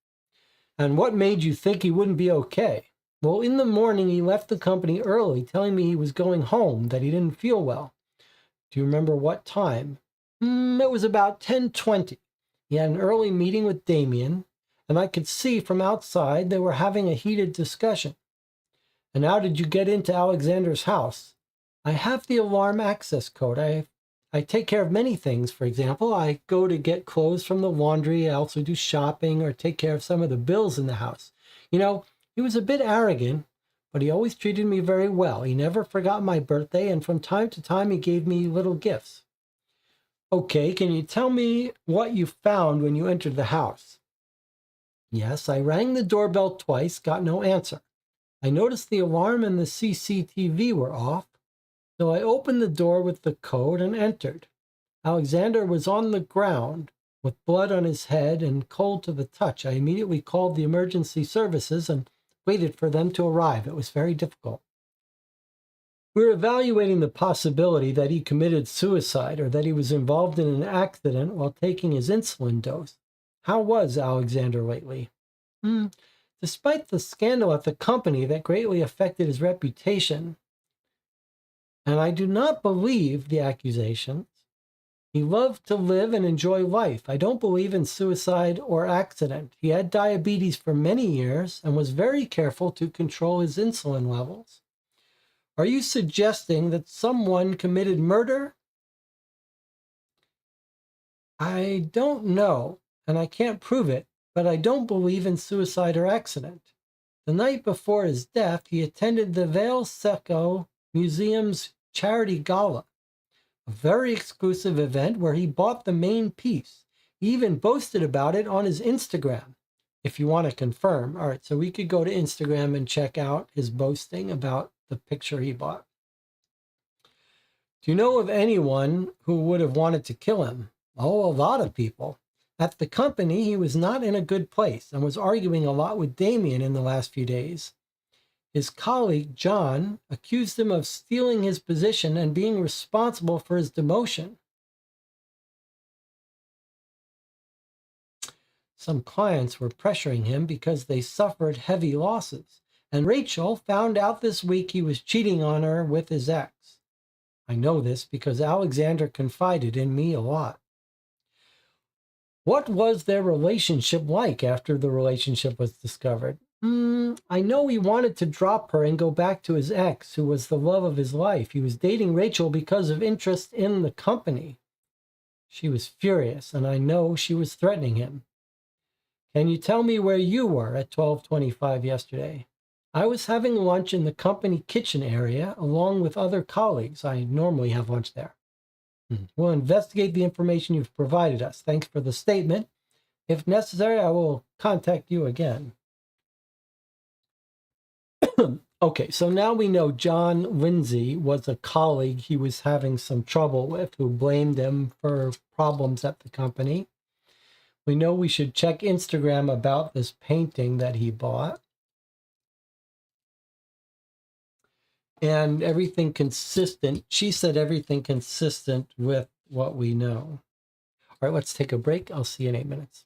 And what made you think he wouldn't be okay? Well, in the morning he left the company early, telling me he was going home, that he didn't feel well. Do you remember what time? It was about 10:20. He had an early meeting with Damien, and I could see from outside they were having a heated discussion. And how did you get into Alexander's house? I have the alarm access code. I take care of many things. For example, I go to get clothes from the laundry. I also do shopping or take care of some of the bills in the house. He was a bit arrogant, but he always treated me very well. He never forgot my birthday, and from time to time he gave me little gifts. Okay, can you tell me what you found when you entered the house? Yes, I rang the doorbell twice, got no answer. I noticed the alarm and the CCTV were off, so I opened the door with the code and entered. Alexander was on the ground with blood on his head and cold to the touch. I immediately called the emergency services and waited for them to arrive. It was very difficult. We're evaluating the possibility that he committed suicide or that he was involved in an accident while taking his insulin dose. How was Alexander lately? Despite the scandal at the company that greatly affected his reputation, and I do not believe the accusations, he loved to live and enjoy life. I don't believe in suicide or accident. He had diabetes for many years and was very careful to control his insulin levels. Are you suggesting that someone committed murder? I don't know, and I can't prove it, but I don't believe in suicide or accident. The night before his death, he attended the Vale Secco Museum's charity gala, a very exclusive event where he bought the main piece. He even boasted about it on his Instagram, if you want to confirm. All right, so we could go to Instagram and check out his boasting about the picture he bought. Do you know of anyone who would have wanted to kill him? Oh, a lot of people. At the company, he was not in a good place and was arguing a lot with Damien in the last few days. His colleague, John, accused him of stealing his position and being responsible for his demotion. Some clients were pressuring him because they suffered heavy losses, and Rachel found out this week he was cheating on her with his ex. I know this because Alexander confided in me a lot. What was their relationship like after the relationship was discovered? I know he wanted to drop her and go back to his ex, who was the love of his life. He was dating Rachel because of interest in the company. She was furious, and I know she was threatening him. Can you tell me where you were at 12:25 yesterday? I was having lunch in the company kitchen area along with other colleagues. I normally have lunch there. We'll investigate the information you've provided us. Thanks for the statement. If necessary, I will contact you again. Okay, so now we know John Lindsay was a colleague he was having some trouble with who blamed him for problems at the company. We know we should check Instagram about this painting that he bought. And everything consistent. She said everything consistent with what we know. All right, let's take a break. I'll see you in 8 minutes.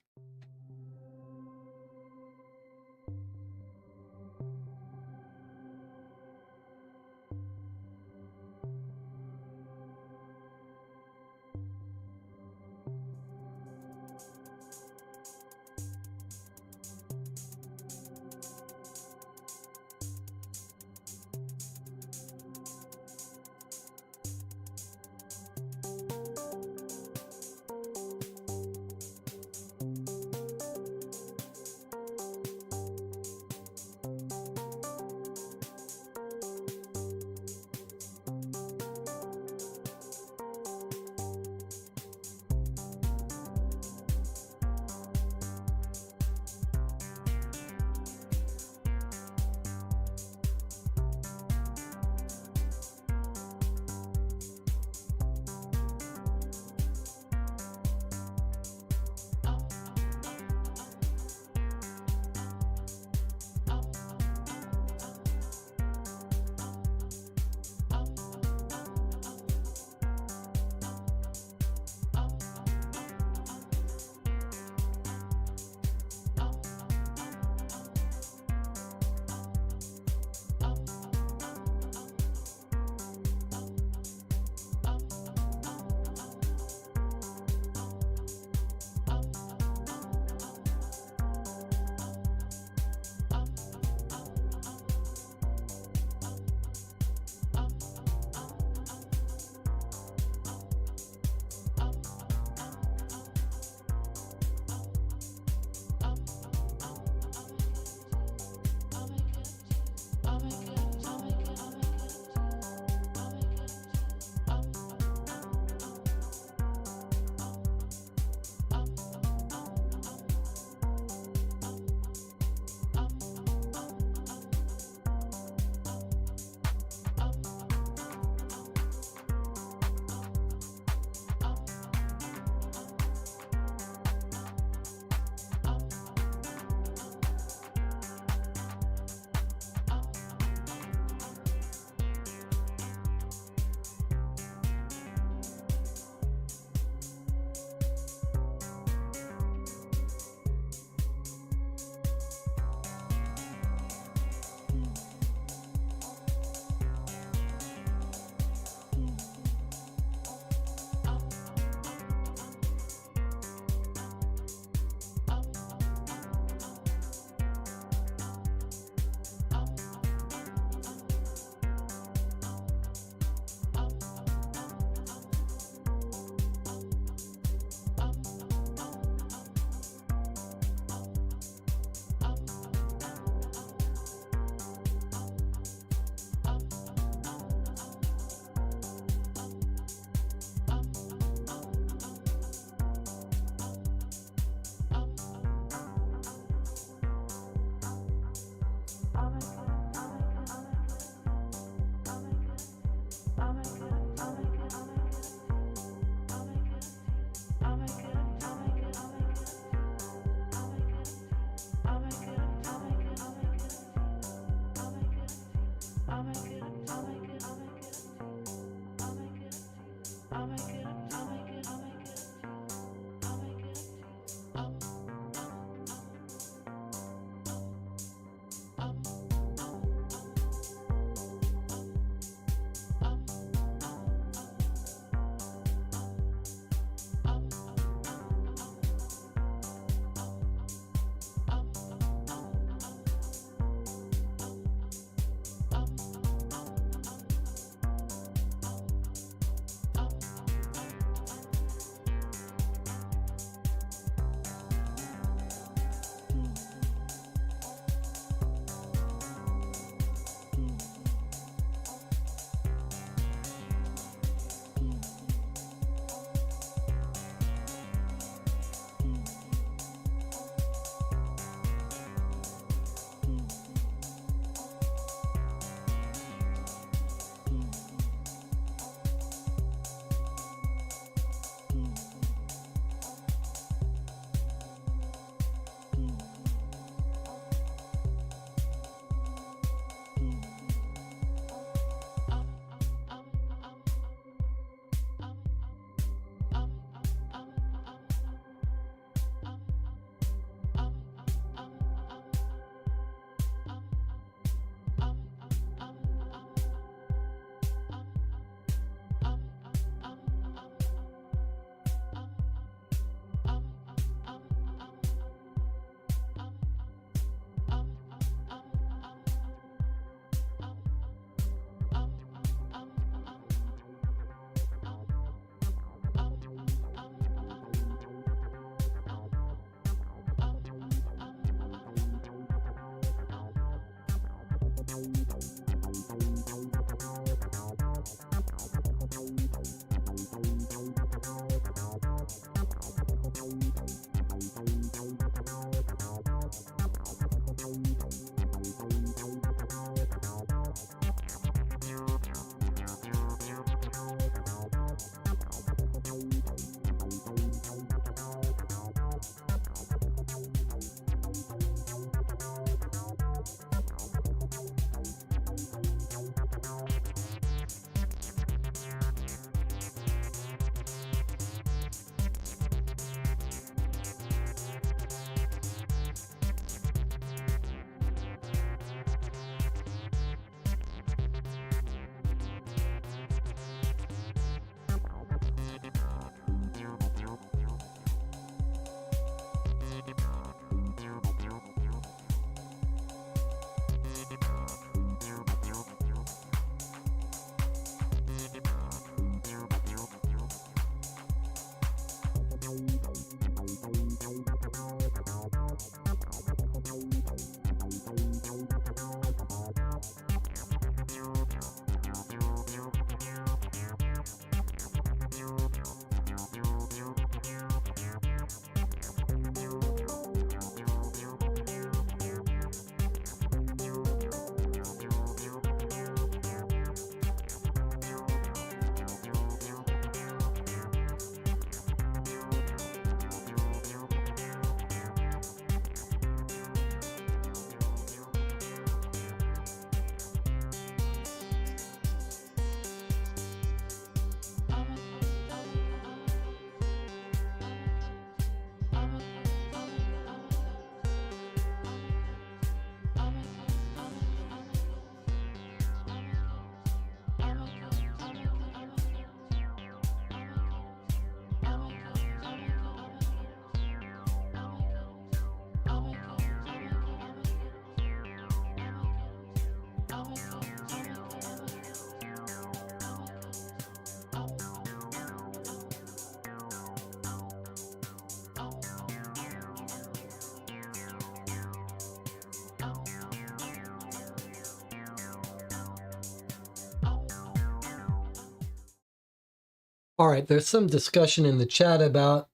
All right, there's some discussion in the chat about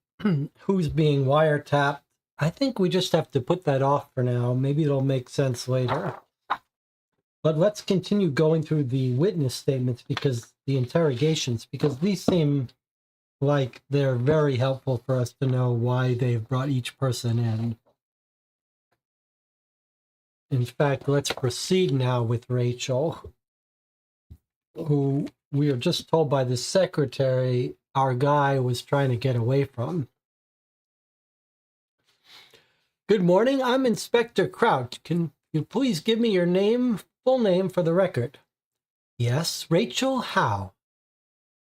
who's being wiretapped. I think we just have to put that off for now. Maybe it'll make sense later. But let's continue going through the witness statements, because the interrogations, because these seem like they're very helpful for us to know why they've brought each person in. In fact, let's proceed now with Rachel, who we are just told by the secretary our guy was trying to get away from. Good morning, I'm Inspector Crouch. Can you please give me your name, full name for the record? Yes, Rachel Howe.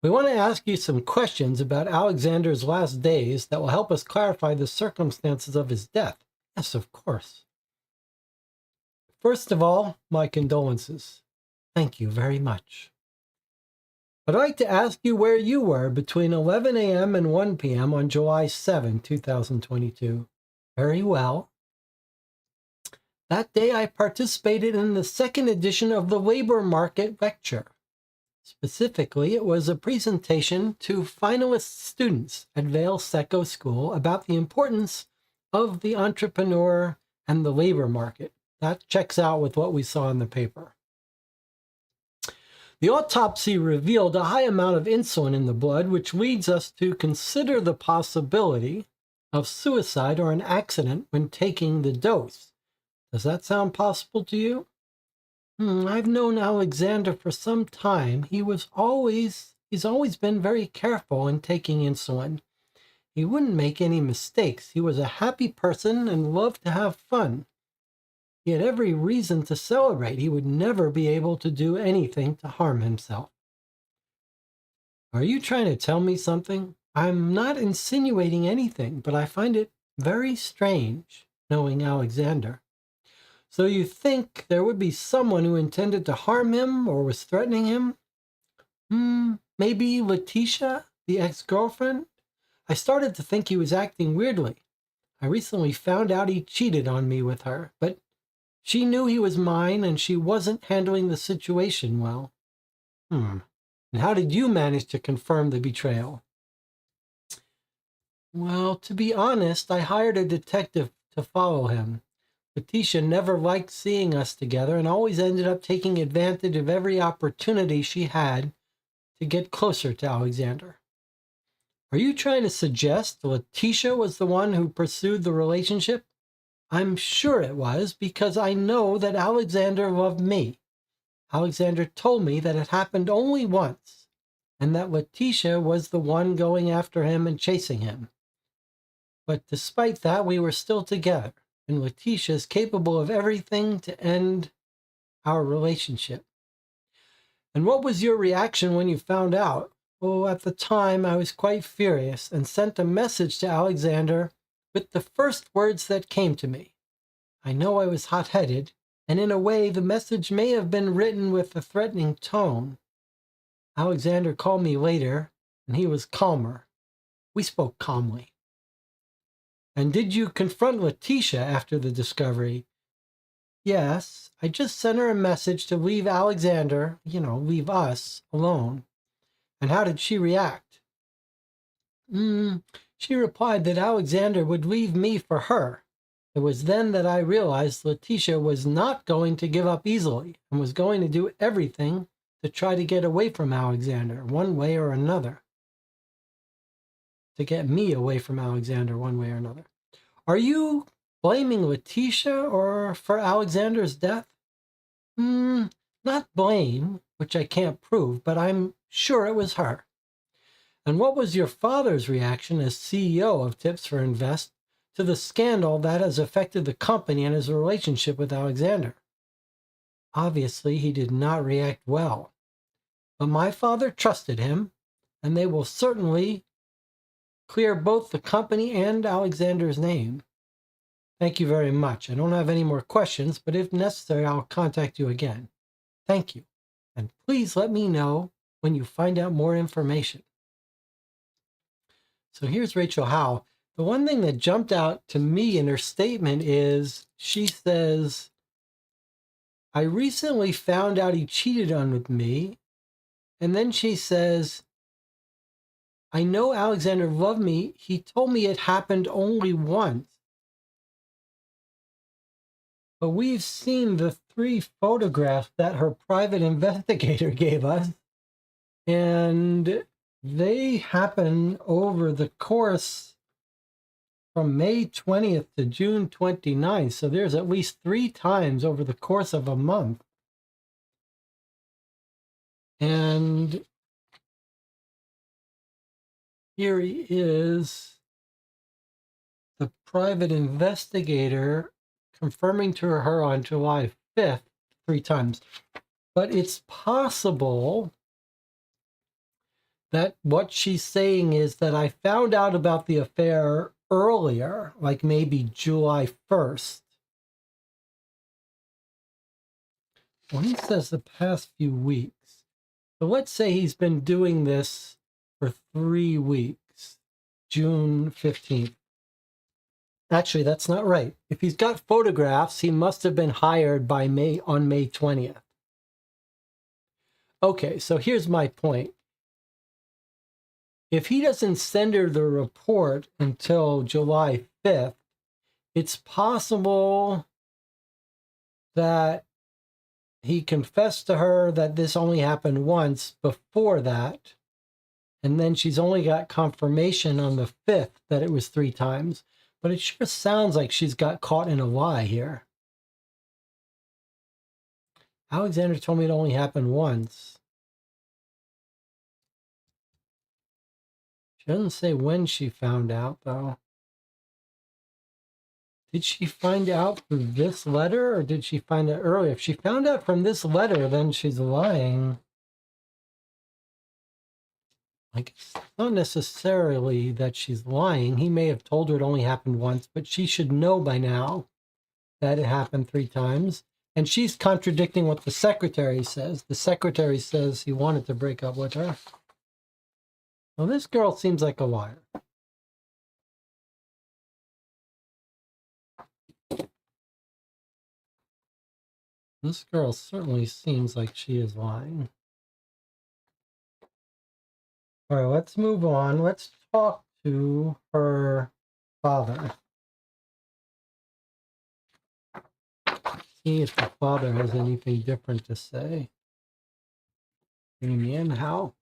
We want to ask you some questions about Alexander's last days that will help us clarify the circumstances of his death. Yes, of course. First of all, my condolences. Thank you very much. I'd like to ask you where you were between 11 a.m. and 1 p.m. on July 7, 2022. Very well. That day I participated in the second edition of the Labor Market Lecture. Specifically, it was a presentation to finalist students at Vale Secco School about the importance of the entrepreneur and the labor market. That checks out with what we saw in the paper. The autopsy revealed a high amount of insulin in the blood, which leads us to consider the possibility of suicide or an accident when taking the dose. Does that sound possible to you? I've known Alexander for some time. He's always been very careful in taking insulin. He wouldn't make any mistakes. He was a happy person and loved to have fun. He had every reason to celebrate. He would never be able to do anything to harm himself. Are you trying to tell me something? I'm not insinuating anything, but I find it very strange knowing Alexander. So you think there would be someone who intended to harm him or was threatening him? Maybe Letitia, the ex-girlfriend? I started to think he was acting weirdly. I recently found out he cheated on me with her, but she knew he was mine and she wasn't handling the situation well. And how did you manage to confirm the betrayal? Well, to be honest, I hired a detective to follow him. Letitia never liked seeing us together and always ended up taking advantage of every opportunity she had to get closer to Alexander. Are you trying to suggest Letitia was the one who pursued the relationship? I'm sure it was, because I know that Alexander loved me. Alexander told me that it happened only once, and that Letitia was the one going after him and chasing him. But despite that, we were still together, and Letitia is capable of everything to end our relationship. And what was your reaction when you found out? Oh, at the time, I was quite furious and sent a message to Alexander with the first words that came to me. I know I was hot-headed, and in a way, the message may have been written with a threatening tone. Alexander called me later, and he was calmer. We spoke calmly. And did you confront Letitia after the discovery? Yes, I just sent her a message to leave Alexander, leave us alone. And how did she react? She replied that Alexander would leave me for her. It was then that I realized Letitia was not going to give up easily and was going to do everything to try to get away from Alexander one way or another. To get me away from Alexander one way or another. Are you blaming Letitia or for Alexander's death? Not blame, which I can't prove, but I'm sure it was her. And what was your father's reaction as CEO of Tips for Invest to the scandal that has affected the company and his relationship with Alexander? Obviously, he did not react well. But my father trusted him, and they will certainly clear both the company and Alexander's name. Thank you very much. I don't have any more questions, but if necessary, I'll contact you again. Thank you. And please let me know when you find out more information. So here's Rachel Howe. The one thing that jumped out to me in her statement is she says, I recently found out he cheated on with me. And then she says, I know Alexander loved me. He told me it happened only once. But we've seen the 3 photographs that her private investigator gave us, and they happen over the course from May 20th to June 29th. So there's at least 3 times over the course of a month. And here he is, the private investigator, confirming to her on July 5th 3 times. But it's possible that what she's saying is that I found out about the affair earlier, like maybe July 1st. Well, he says the past few weeks. So let's say he's been doing this for 3 weeks, June 15th. Actually, that's not right. If he's got photographs, he must have been hired by May 20th. Okay, so here's my point. If he doesn't send her the report until July 5th, it's possible that he confessed to her that this only happened once before that, and then she's only got confirmation on the 5th that it was 3 times. But it sure sounds like she's got caught in a lie here. Alexander told me it only happened once. She doesn't say when she found out, though. Did she find out through this letter, or did she find out earlier? If she found out from this letter, then she's lying. Like, it's not necessarily that she's lying. He may have told her it only happened once, but she should know by now that it happened 3 times. And she's contradicting what the secretary says. The secretary says he wanted to break up with her. Well, this girl seems like a liar. This girl certainly seems like she is lying. All right, let's move on. Let's talk to her father. See if the father has anything different to say. Damien, how?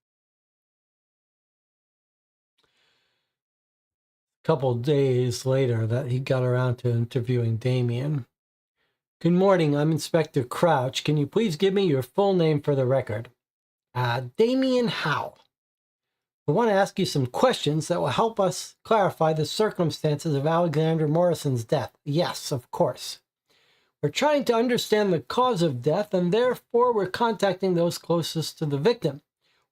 A couple days later that he got around to interviewing Damien. Good morning, I'm Inspector Crouch. Can you please give me your full name for the record? Damien Howe. We want to ask you some questions that will help us clarify the circumstances of Alexander Morrison's death. Yes, of course. We're trying to understand the cause of death, and therefore we're contacting those closest to the victim.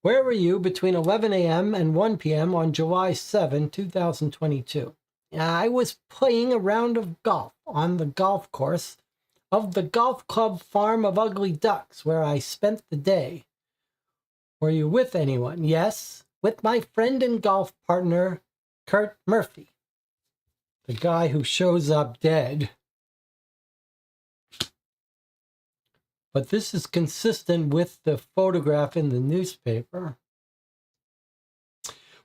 Where were you between 11 a.m. and 1 p.m. on July 7, 2022? I was playing a round of golf on the golf course of the golf club farm of Ugly Ducks, where I spent the day. Were you with anyone? Yes, with my friend and golf partner, Kurt Murphy, the guy who shows up dead. But this is consistent with the photograph in the newspaper.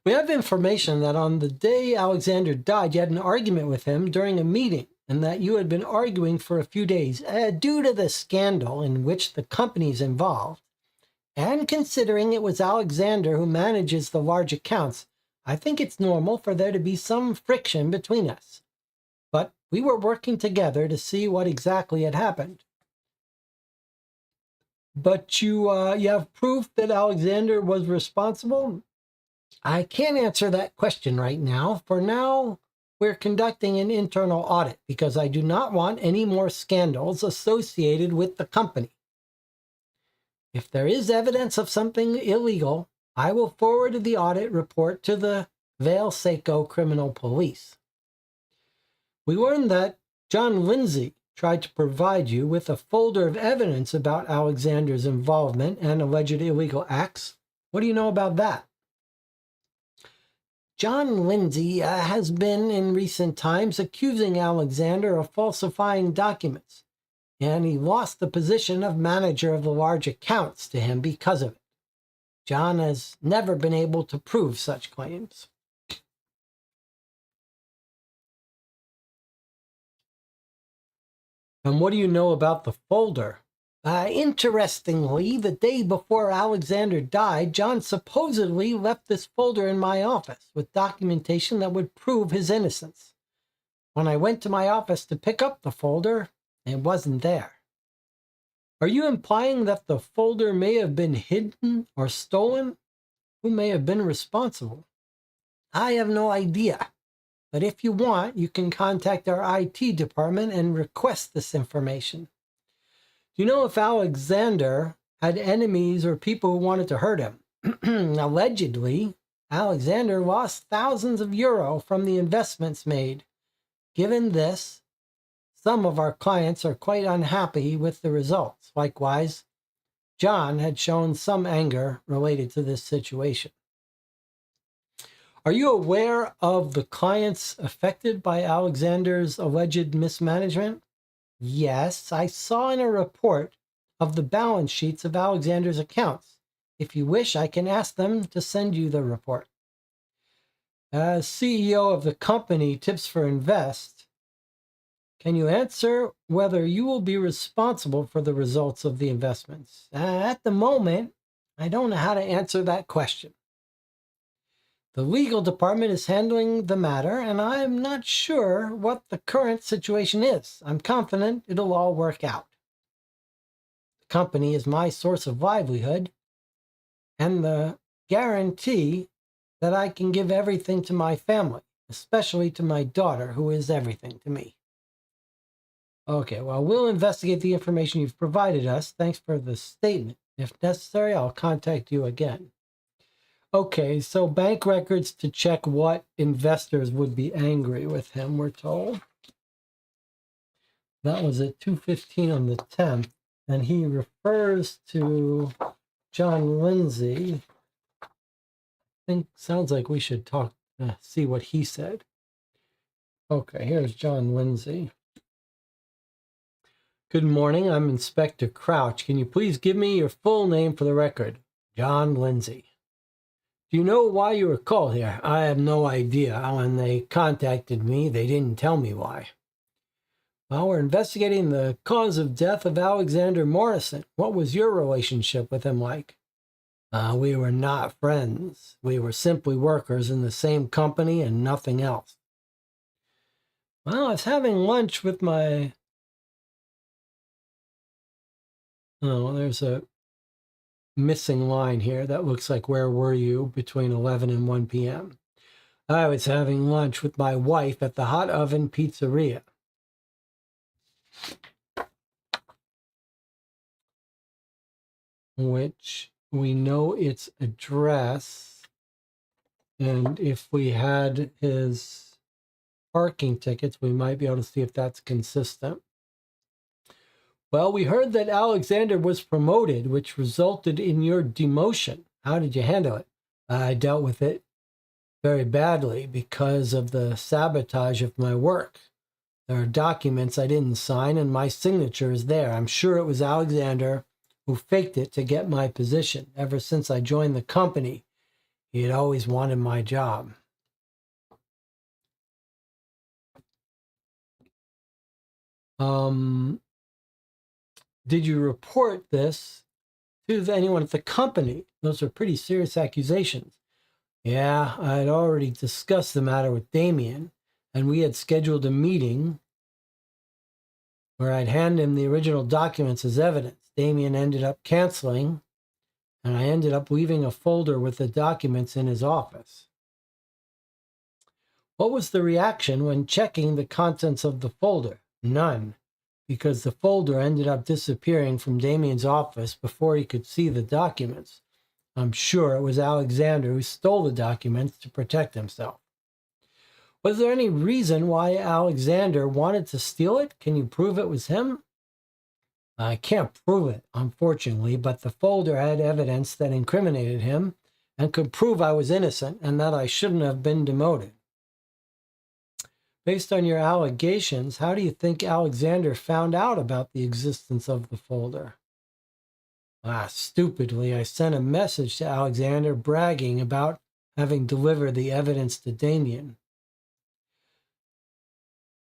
We have information that on the day Alexander died, you had an argument with him during a meeting, and that you had been arguing for a few days due to the scandal in which the company's involved. And considering it was Alexander who manages the large accounts, I think it's normal for there to be some friction between us. But we were working together to see what exactly had happened. But you have proof that Alexander was responsible? I can't answer that question right now. For now, we're conducting an internal audit because I do not want any more scandals associated with the company. If there is evidence of something illegal, I will forward the audit report to the Vale Seco Criminal Police. We learned that John Lindsay tried to provide you with a folder of evidence about Alexander's involvement and alleged illegal acts. What do you know about that? John Lindsay has been, in recent times, accusing Alexander of falsifying documents, and he lost the position of manager of the large accounts to him because of it. John has never been able to prove such claims. And what do you know about the folder? Interestingly, the day before Alexander died, John supposedly left this folder in my office with documentation that would prove his innocence. When I went to my office to pick up the folder, it wasn't there. Are you implying that the folder may have been hidden or stolen? Who may have been responsible? I have no idea. But if you want, you can contact our IT department and request this information. Do you know if Alexander had enemies or people who wanted to hurt him? Allegedly, Alexander lost thousands of euro from the investments made. Given this, some of our clients are quite unhappy with the results. Likewise, John had shown some anger related to this situation. Are you aware of the clients affected by Alexander's alleged mismanagement? Yes, I saw in a report of the balance sheets of Alexander's accounts. If you wish, I can ask them to send you the report. As CEO of the company Tips for Invest, can you answer whether you will be responsible for the results of the investments? At the moment, I don't know how to answer that question. The legal department is handling the matter, and I'm not sure what the current situation is. I'm confident it'll all work out. The company is my source of livelihood, and the guarantee that I can give everything to my family, especially to my daughter, who is everything to me. Okay, well, we'll investigate the information you've provided us. Thanks for the statement. If necessary, I'll contact you again. Okay, so bank records to check what investors would be angry with him, we're told. That was at 2:15 on the 10th, and he refers to John Lindsay. I think sounds like we should talk, see what he said. Okay, here's John Lindsay. Good morning, I'm Inspector Crouch. Can you please give me your full name for the record? John Lindsay. Do you know why you were called here? I have no idea. When they contacted me, they didn't tell me why. Well, we're investigating the cause of death of Alexander Morrison. What was your relationship with him like? We were not friends. We were simply workers in the same company and nothing else. Well, I was having lunch with my... Oh, there's a missing line here that looks like where were you between 11 and 1 p.m. I was having lunch with my wife at the Hot Oven Pizzeria. Which we know its address, and if we had his parking tickets, we might be able to see if that's consistent. Well, we heard that Alexander was promoted, which resulted in your demotion. How did you handle it? I dealt with it very badly because of the sabotage of my work. There are documents I didn't sign, and my signature is there. I'm sure it was Alexander who faked it to get my position. Ever since I joined the company, he had always wanted my job. Did you report this to anyone at the company? Those are pretty serious accusations. Yeah, I had already discussed the matter with Damien, and we had scheduled a meeting where I'd hand him the original documents as evidence. Damien ended up canceling, and I ended up leaving a folder with the documents in his office. What was the reaction when checking the contents of the folder? None, because the folder ended up disappearing from Damien's office before he could see the documents. I'm sure it was Alexander who stole the documents to protect himself. Was there any reason why Alexander wanted to steal it? Can you prove it was him? I can't prove it, unfortunately, but the folder had evidence that incriminated him and could prove I was innocent and that I shouldn't have been demoted. Based on your allegations, how do you think Alexander found out about the existence of the folder? Stupidly, I sent a message to Alexander bragging about having delivered the evidence to Damien.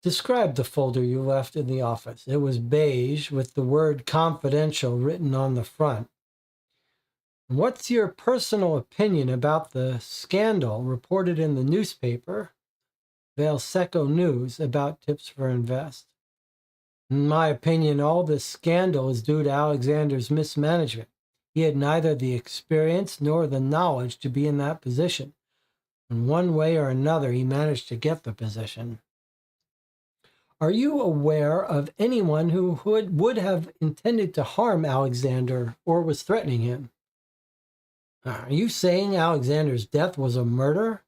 Describe the folder you left in the office. It was beige with the word confidential written on the front. What's your personal opinion about the scandal reported in the newspaper, Valseco News, about Tips for Invest? In my opinion, all this scandal is due to Alexander's mismanagement. He had neither the experience nor the knowledge to be in that position. In one way or another, he managed to get the position. Are you aware of anyone who would have intended to harm Alexander or was threatening him? Are you saying Alexander's death was a murder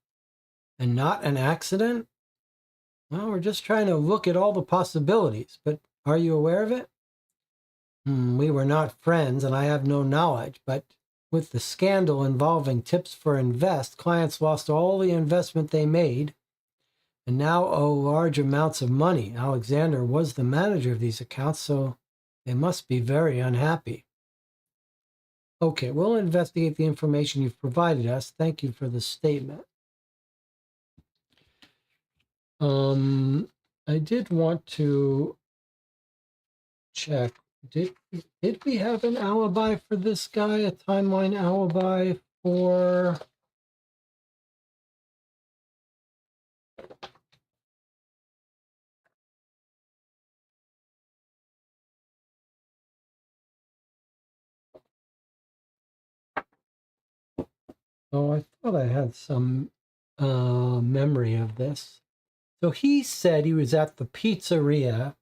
and not an accident? Well, we're just trying to look at all the possibilities, but are you aware of it? We were not friends and I have no knowledge, but with the scandal involving Tips for Invest, clients lost all the investment they made and now owe large amounts of money. Alexander was the manager of these accounts, so they must be very unhappy. Okay, we'll investigate the information you've provided us. Thank you for the statement. I did want to check. Did we have an alibi for this guy? A timeline alibi for... Oh, I thought I had some memory of this. So he said he was at the pizzeria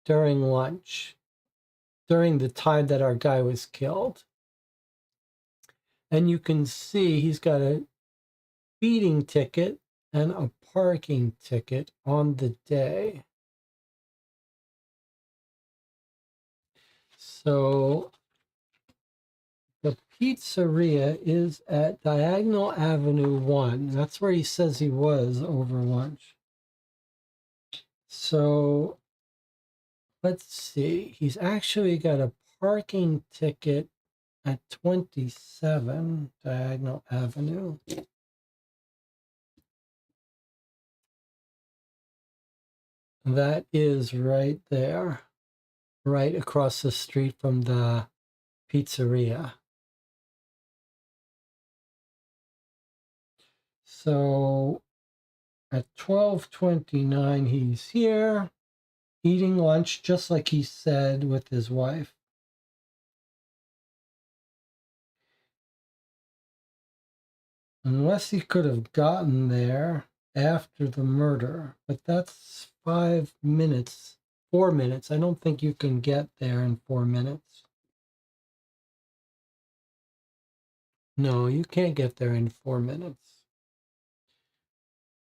during lunch, during the time that our guy was killed. And you can see he's got a speeding ticket and a parking ticket on the day. So the pizzeria is at Diagonal Avenue 1. That's where he says he was over lunch. So let's see. He's actually got a parking ticket at 27 Diagonal Avenue. That is right there, right across the street from the pizzeria. So at 12:29, he's here eating lunch, just like he said, with his wife. Unless he could have gotten there after the murder, but that's 5 minutes, 4 minutes. I don't think you can get there in 4 minutes. No, you can't get there in 4 minutes.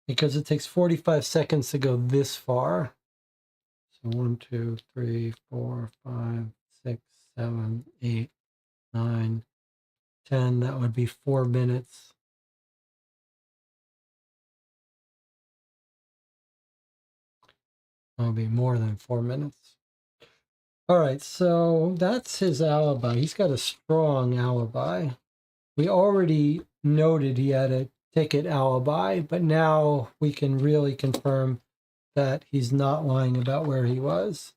Because it takes 45 seconds to go this far. So 1, 2, 3, 4, 5, 6, 7, 8, 9, 10. That would be 4 minutes. That'll be more than 4 minutes. All right, so that's his alibi. He's got a strong alibi. We already noted he had a ticket alibi, but now we can really confirm that he's not lying about where he was.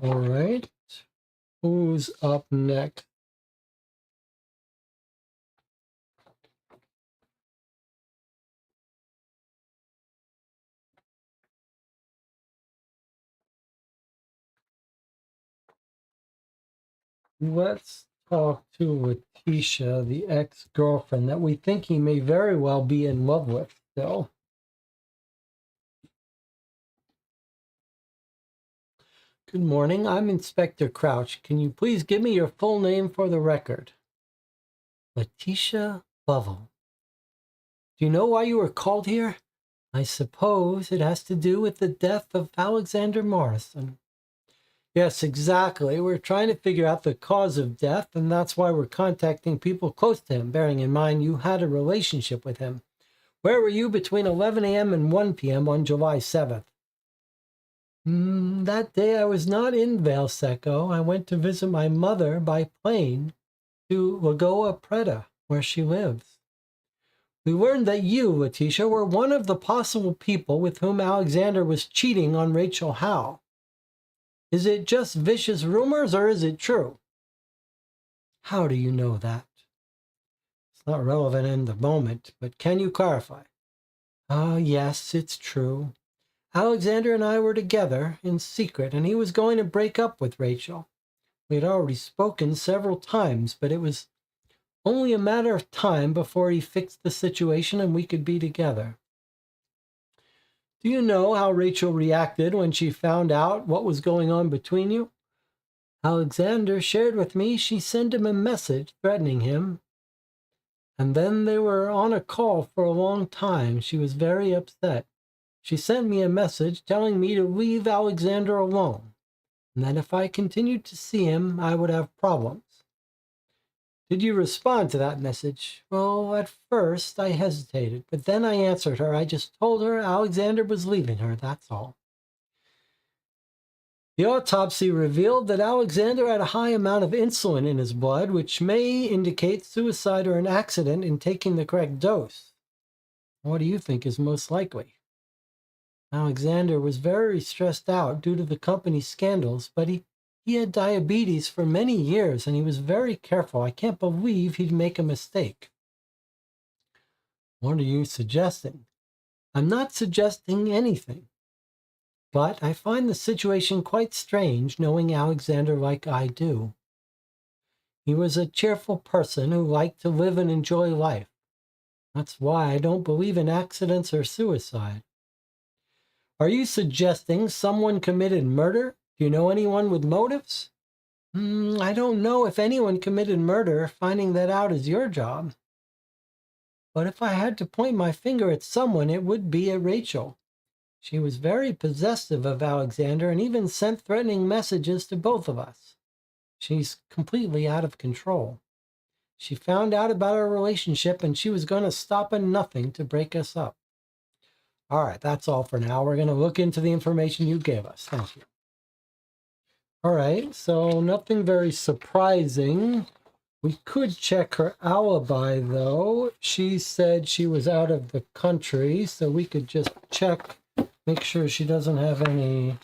All right, who's up next? Let's talk to Letitia, the ex-girlfriend that we think he may very well be in love with still. Good morning. I'm Inspector Crouch. Can you please give me your full name for the record? Letitia Lovell. Do you know why you were called here? I suppose it has to do with the death of Alexander Morrison. Yes, exactly. We're trying to figure out the cause of death, and that's why we're contacting people close to him, bearing in mind you had a relationship with him. Where were you between 11 a.m. and 1 p.m. on July 7th? That day I was not in Valseco. I went to visit my mother by plane to Lagoa Preta, where she lives. We learned that you, Letitia, were one of the possible people with whom Alexander was cheating on Rachel Howe. Is it just vicious rumors, or is it true? How do you know that? It's not relevant in the moment, but can you clarify? Yes, it's true. Alexander and I were together in secret, and he was going to break up with Rachel. We had already spoken several times, but it was only a matter of time before he fixed the situation and we could be together. Do you know how Rachel reacted when she found out what was going on between you? Alexander shared with me she sent him a message threatening him, and then they were on a call for a long time. She was very upset. She sent me a message telling me to leave Alexander alone, and that if I continued to see him, I would have problems. Did you respond to that message? Well, at first I hesitated, but then I answered her. I just told her Alexander was leaving her, that's all. The autopsy revealed that Alexander had a high amount of insulin in his blood, which may indicate suicide or an accident in taking the correct dose. What do you think is most likely? Alexander was very stressed out due to the company's scandals, but he had diabetes for many years and he was very careful. I can't believe he'd make a mistake. What are you suggesting? I'm not suggesting anything, but I find the situation quite strange knowing Alexander like I do. He was a cheerful person who liked to live and enjoy life. That's why I don't believe in accidents or suicide. Are you suggesting someone committed murder? Do you know anyone with motives? I don't know if anyone committed murder. Finding that out is your job. But if I had to point my finger at someone, it would be at Rachel. She was very possessive of Alexander and even sent threatening messages to both of us. She's completely out of control. She found out about our relationship and she was going to stop at nothing to break us up. All right, that's all for now. We're going to look into the information you gave us. Thank you. All right, so nothing very surprising. We could check her alibi, though. She said she was out of the country, so we could just check, make sure she doesn't have any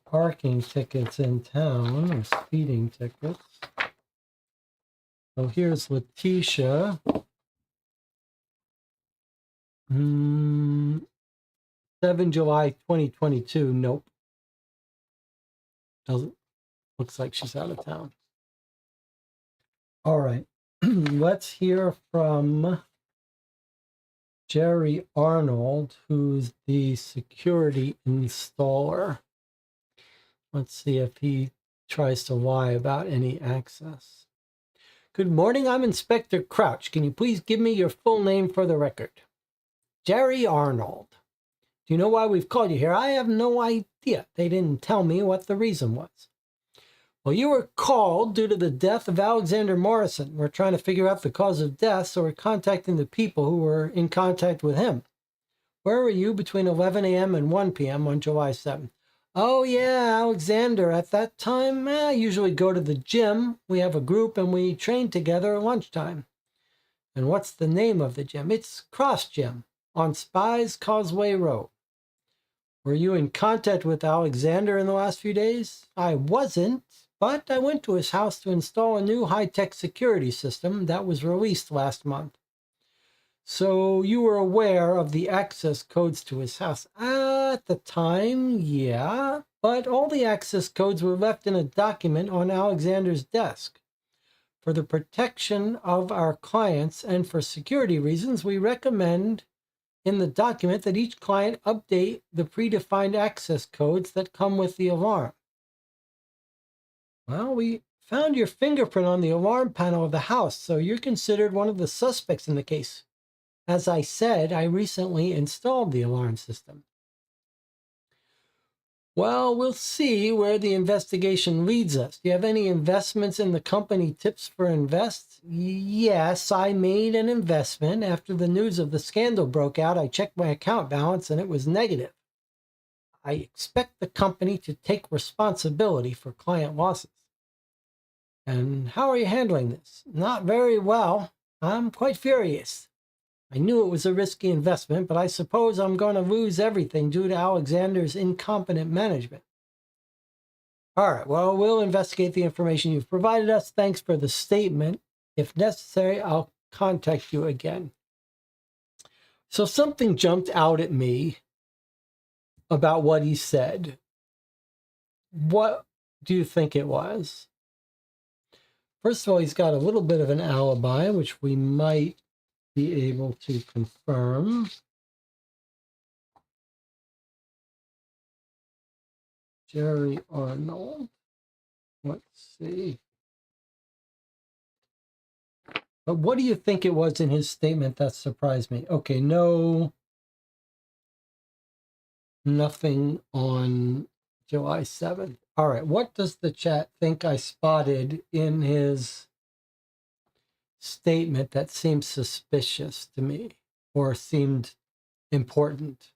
parking tickets in town or speeding tickets. So here's Letitia. 7 July 2022. Nope. Looks like she's out of town. All right. Let's hear from Jerry Arnold, who's the security installer. Let's see if he tries to lie about any access. Good morning, I'm Inspector Crouch. Can you please give me your full name for the record? Jerry Arnold. Do you know why we've called you here? I have no idea. They didn't tell me what the reason was. Well, you were called due to the death of Alexander Morrison. We're trying to figure out the cause of death, so we're contacting the people who were in contact with him. Where were you between 11 a.m. and 1 p.m. on July 7th? Oh, yeah, Alexander. At that time, I usually go to the gym. We have a group and we train together at lunchtime. And what's the name of the gym? It's Cross Gym on Spies Causeway Road. Were you in contact with Alexander in the last few days? I wasn't, but I went to his house to install a new high-tech security system that was released last month. So you were aware of the access codes to his house? At the time, yeah, but all the access codes were left in a document on Alexander's desk. For the protection of our clients and for security reasons, we recommend in the document that each client update the predefined access codes that come with the alarm. Well, we found your fingerprint on the alarm panel of the house, so you're considered one of the suspects in the case. As I said, I recently installed the alarm system. Well, we'll see where the investigation leads us. Do you have any investments in the company Tips for Invest? Yes, I made an investment. After the news of the scandal broke out, I checked my account balance and it was negative. I expect the company to take responsibility for client losses. And how are you handling this? Not very well. I'm quite furious. I knew it was a risky investment, but I suppose I'm going to lose everything due to Alexander's incompetent management. All right, well, we'll investigate the information you've provided us. Thanks for the statement. If necessary, I'll contact you again. So something jumped out at me about what he said. What do you think it was? First of all, he's got a little bit of an alibi, which we might be able to confirm. Jerry Arnold. Let's see. But what do you think it was in his statement that surprised me? Okay, no, nothing on July 7th. All right, what does the chat think I spotted in his statement that seemed suspicious to me or seemed important?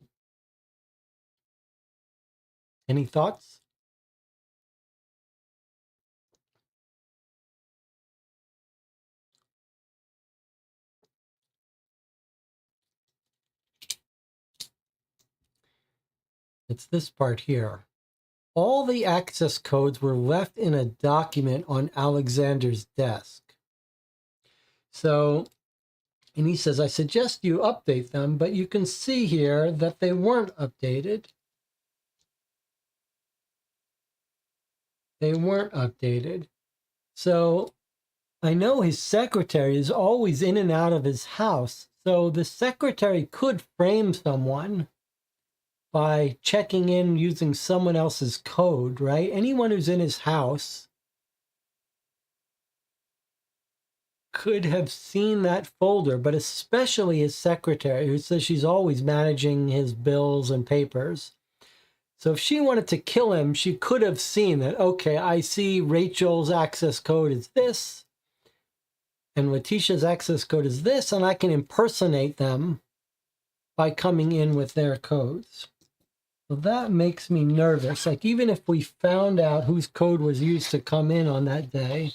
Any thoughts? It's this part here. All the access codes were left in a document on Alexander's desk. So, and he says, I suggest you update them, but you can see here that they weren't updated. They weren't updated. So I know his secretary is always in and out of his house. So the secretary could frame someone by checking in using someone else's code, right? Anyone who's in his house could have seen that folder, but especially his secretary, who says she's always managing his bills and papers. So if she wanted to kill him, she could have seen that, okay, I see Rachel's access code is this, and Letitia's access code is this, and I can impersonate them by coming in with their codes. So that makes me nervous. Like, even if we found out whose code was used to come in on that day,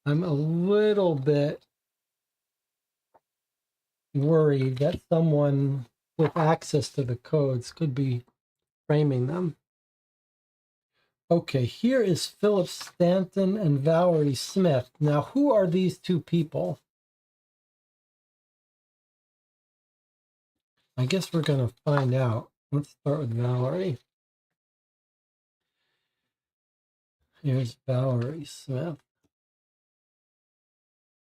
I'm a little bit worried that someone with access to the codes could be framing them. Okay, here is Philip Stanton and Valerie Smith. Now, who are these two people? I guess we're going to find out. Let's start with Valerie. Here's Valerie Smith.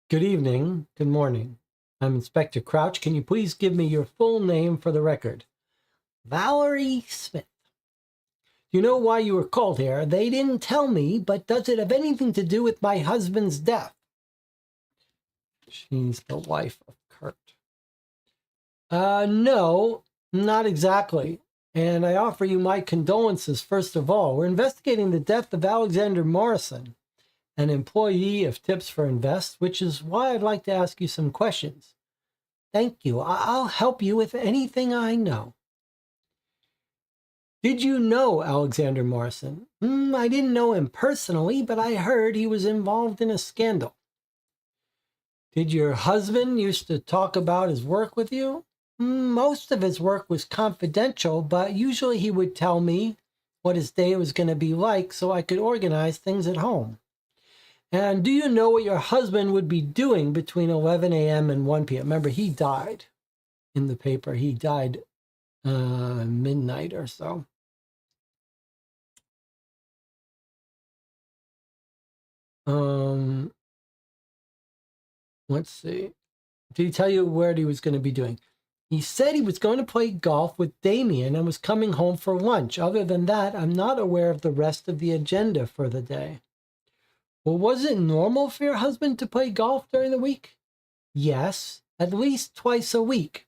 Good evening. Good morning. I'm Inspector Crouch. Can you please give me your full name for the record? Valerie Smith. Do you know why you were called here? They didn't tell me, but does it have anything to do with my husband's death? She's the wife of Kurt. No, not exactly. And I offer you my condolences, first of all. We're investigating the death of Alexander Morrison, an employee of Tips for Invest, which is why I'd like to ask you some questions. Thank you. I'll help you with anything I know. Did you know Alexander Morrison? I didn't know him personally, but I heard he was involved in a scandal. Did your husband used to talk about his work with you? Most of his work was confidential, but usually he would tell me what his day was going to be like so I could organize things at home. And do you know what your husband would be doing between 11 a.m. and 1 p.m.? Remember, he died in the paper. He died midnight or so. Let's see. Did he tell you what he was going to be doing? He said he was going to play golf with Damien and was coming home for lunch. Other than that, I'm not aware of the rest of the agenda for the day. Well, was it normal for your husband to play golf during the week? Yes, at least twice a week.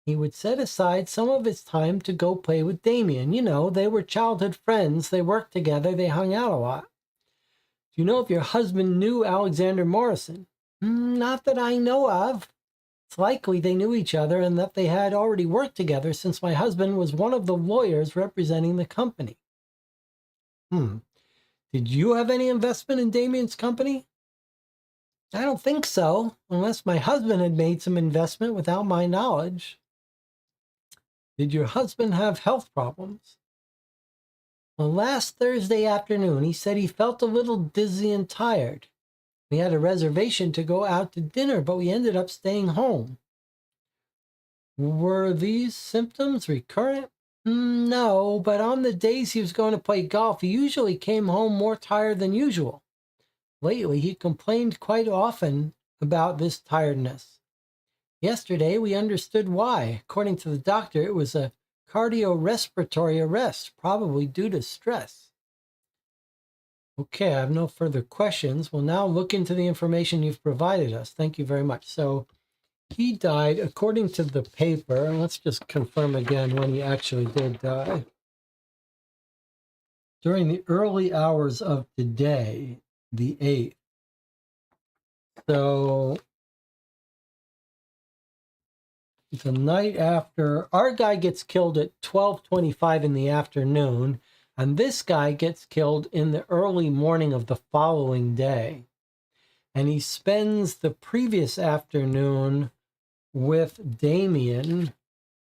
he would set aside some of his time to go play with Damien. You know, they were childhood friends. They worked together. They hung out a lot. Do you know if your husband knew Alexander Morrison? Not that I know of. It's likely they knew each other and that they had already worked together since my husband was one of the lawyers representing the company. Did you have any investment in Damien's company? I don't think so, unless my husband had made some investment without my knowledge. Did your husband have health problems? Well, last Thursday afternoon, he said he felt a little dizzy and tired. We had a reservation to go out to dinner, but we ended up staying home. Were these symptoms recurrent? No, but on the days he was going to play golf, he usually came home more tired than usual. Lately, he complained quite often about this tiredness. Yesterday, we understood why. According to the doctor, it was a cardiorespiratory arrest, probably due to stress. Okay, I have no further questions. We'll now look into the information you've provided us. Thank you very much. So he died, according to the paper, and let's just confirm again when he actually did die. During the early hours of today, the 8th. So the night after, our guy gets killed at 12:25 in the afternoon, and this guy gets killed in the early morning of the following day. And he spends the previous afternoon with Damien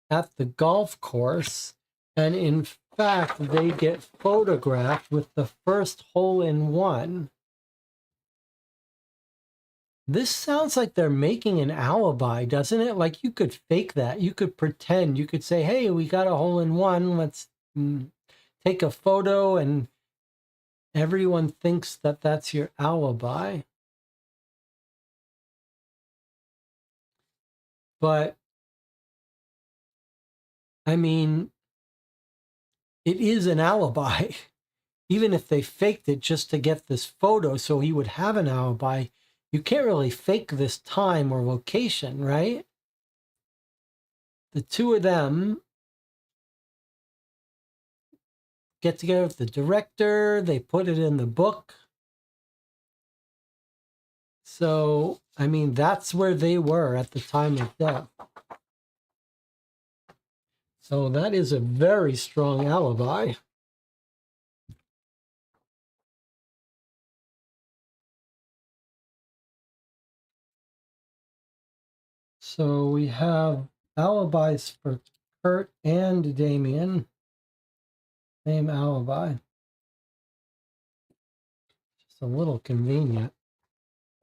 at the golf course. And in fact, they get photographed with the first hole-in-one. This sounds like they're making an alibi, doesn't it? Like you could fake that. You could pretend. You could say, hey, we got a hole-in-one. Let's take a photo, and everyone thinks that that's your alibi. But, I mean, it is an alibi. Even if they faked it just to get this photo so he would have an alibi, you can't really fake this time or location, right? The two of them get together with the director. They put it in the book. So, I mean, that's where they were at the time of death. So that is a very strong alibi. So we have alibis for Kurt and Damien. Same alibi. Just a little convenient.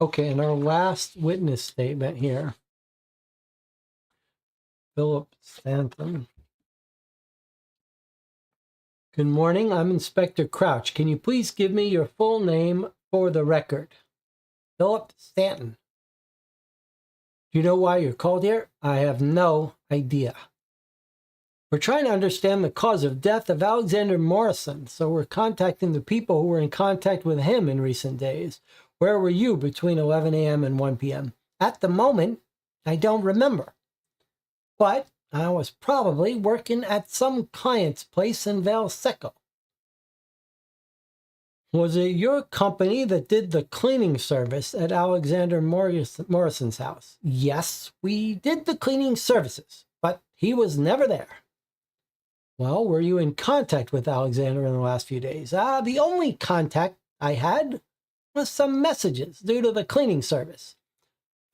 Okay, and our last witness statement here. Philip Stanton. Good morning, I'm Inspector Crouch. Can you please give me your full name for the record? Philip Stanton. Do you know why you're called here? I have no idea. We're trying to understand the cause of death of Alexander Morrison, so we're contacting the people who were in contact with him in recent days. Where were you between 11 a.m. and 1 p.m.? At the moment, I don't remember. But I was probably working at some client's place in Valseco. Was it your company that did the cleaning service at Alexander Morrison's house? Yes, we did the cleaning services, but he was never there. Well, were you in contact with Alexander in the last few days? The only contact I had was some messages due to the cleaning service.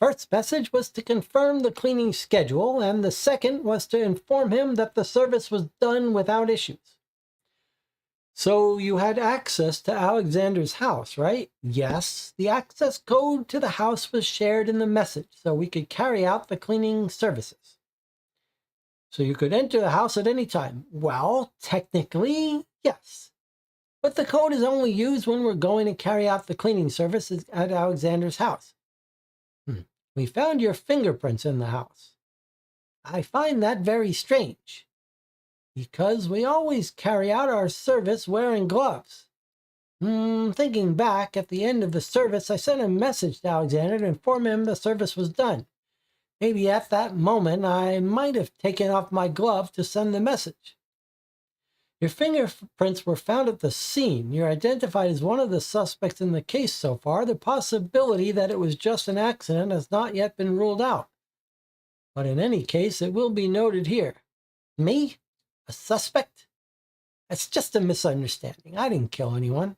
First message was to confirm the cleaning schedule, and the second was to inform him that the service was done without issues. So you had access to Alexander's house, right? Yes, the access code to the house was shared in the message, so we could carry out the cleaning services. So you could enter the house at any time. Well, technically, yes. But the code is only used when we're going to carry out the cleaning services at Alexander's house. We found your fingerprints in the house. I find that very strange, because we always carry out our service wearing gloves. Thinking back, at the end of the service, I sent a message to Alexander to inform him the service was done. Maybe at that moment I might have taken off my glove to send the message. Your fingerprints were found at the scene. You're identified as one of the suspects in the case so far. The possibility that it was just an accident has not yet been ruled out. But in any case, it will be noted here. Me? A suspect? That's just a misunderstanding. I didn't kill anyone.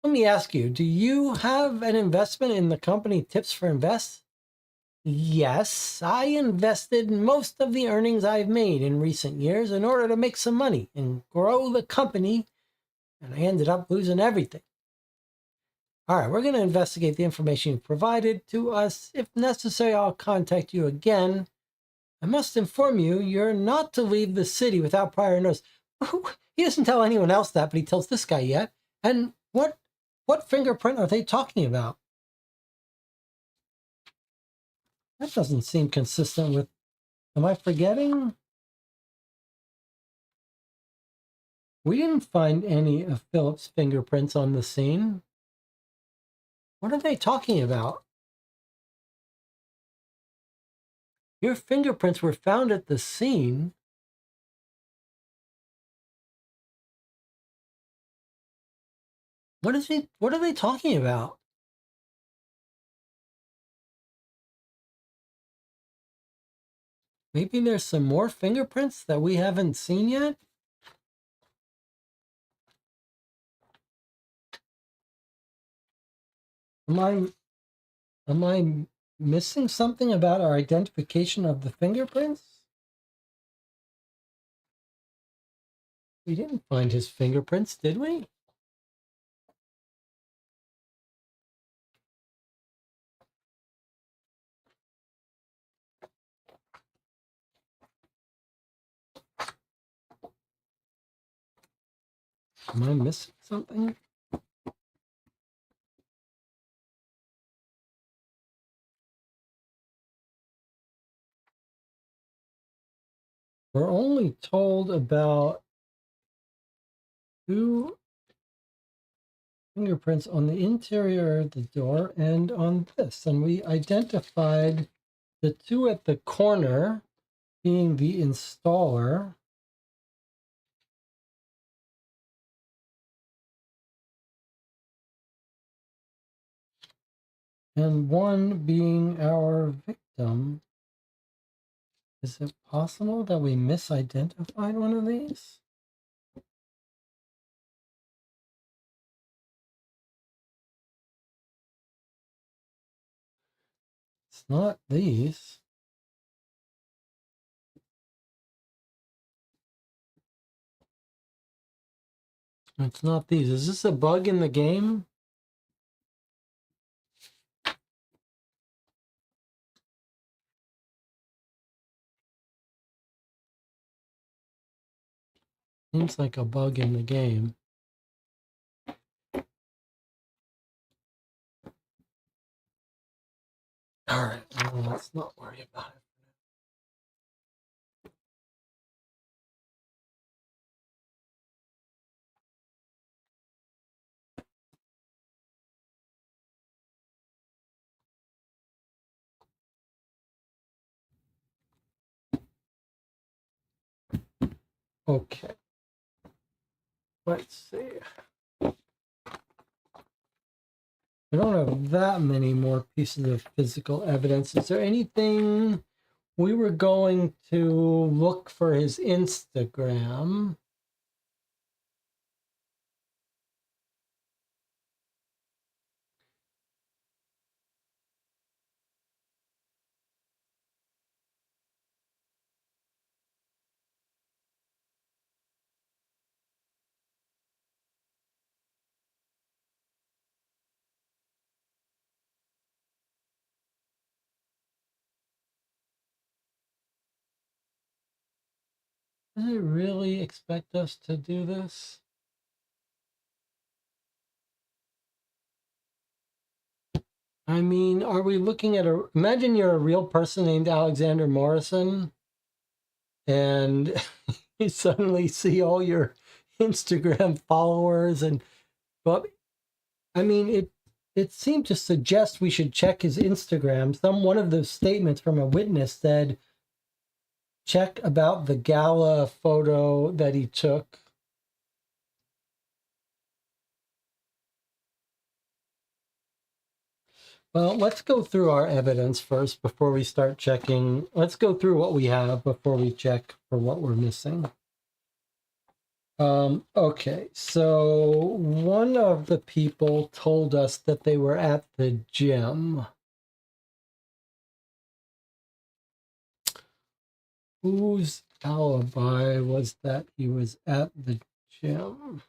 Let me ask you, do you have an investment in the company Tips for Invest? Yes, I invested most of the earnings I've made in recent years in order to make some money and grow the company, and I ended up losing everything. All right, we're going to investigate the information you provided to us. If necessary, I'll contact you again. I must inform you, you're not to leave the city without prior notice. He doesn't tell anyone else that, but he tells this guy yet. And what fingerprint are they talking about? That doesn't seem consistent with... Am I forgetting? We didn't find any of Philip's fingerprints on the scene. What are they talking about? Your fingerprints were found at the scene. What are they talking about? Maybe there's some more fingerprints that we haven't seen yet? Am I missing something about our identification of the fingerprints? We didn't find his fingerprints, did we? Am I missing something? We're only told about 2 fingerprints on the interior of the door and on this. And we identified the 2 at the corner being the installer. And 1 being our victim. Is it possible that we misidentified one of these? It's not these. It's not these. Is this a bug in the game? Seems like a bug in the game. All right, well, let's not worry about it. Okay. Let's see. We don't have that many more pieces of physical evidence. Is there anything... We were going to look for his Instagram. Does it really expect us to do this? I mean, are we looking at a... Imagine you're a real person named Alexander Morrison, and you suddenly see all your Instagram followers, and... But, I mean, it seemed to suggest we should check his Instagram. One of the statements from a witness said, check about the gala photo that he took. Well, let's go through our evidence first before we start checking. Let's go through what we have before we check for what we're missing. Okay, so one of the people told us that they were at the gym. Whose alibi was that he was at the gym?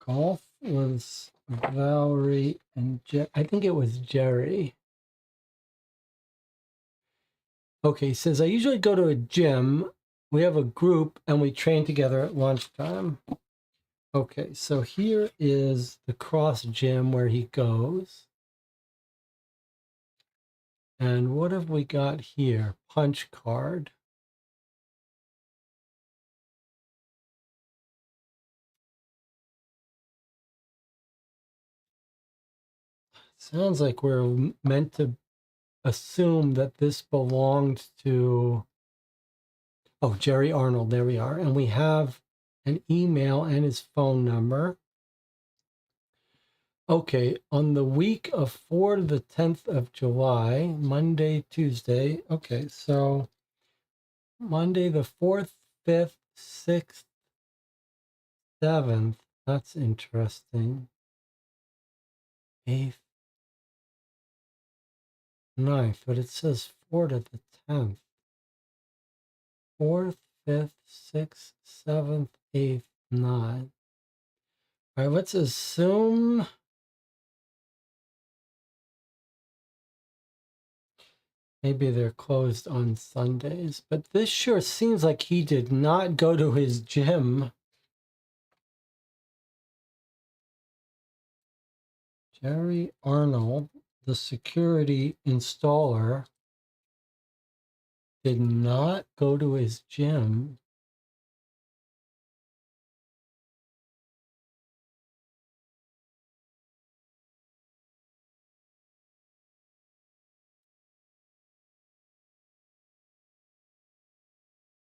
Golf was Valerie and I think it was Jerry. Okay, he says, I usually go to a gym. We have a group and we train together at lunchtime. Okay, so here is the cross gym where he goes. And what have we got here? Punch card. Sounds like we're meant to assume that this belonged to, oh, Jerry Arnold. There we are. And we have an email and his phone number. Okay, on the week of 4 to the 10th of July, Monday, Tuesday. Okay, so Monday the 4th, 5th, 6th, 7th. That's interesting. 8th, 9th, but it says 4 to the 10th. 4th, 5th, 6th, 7th, 8th, 9th. All right, let's assume maybe they're closed on Sundays, but this sure seems like he did not go to his gym. Jerry Arnold, the security installer, did not go to his gym.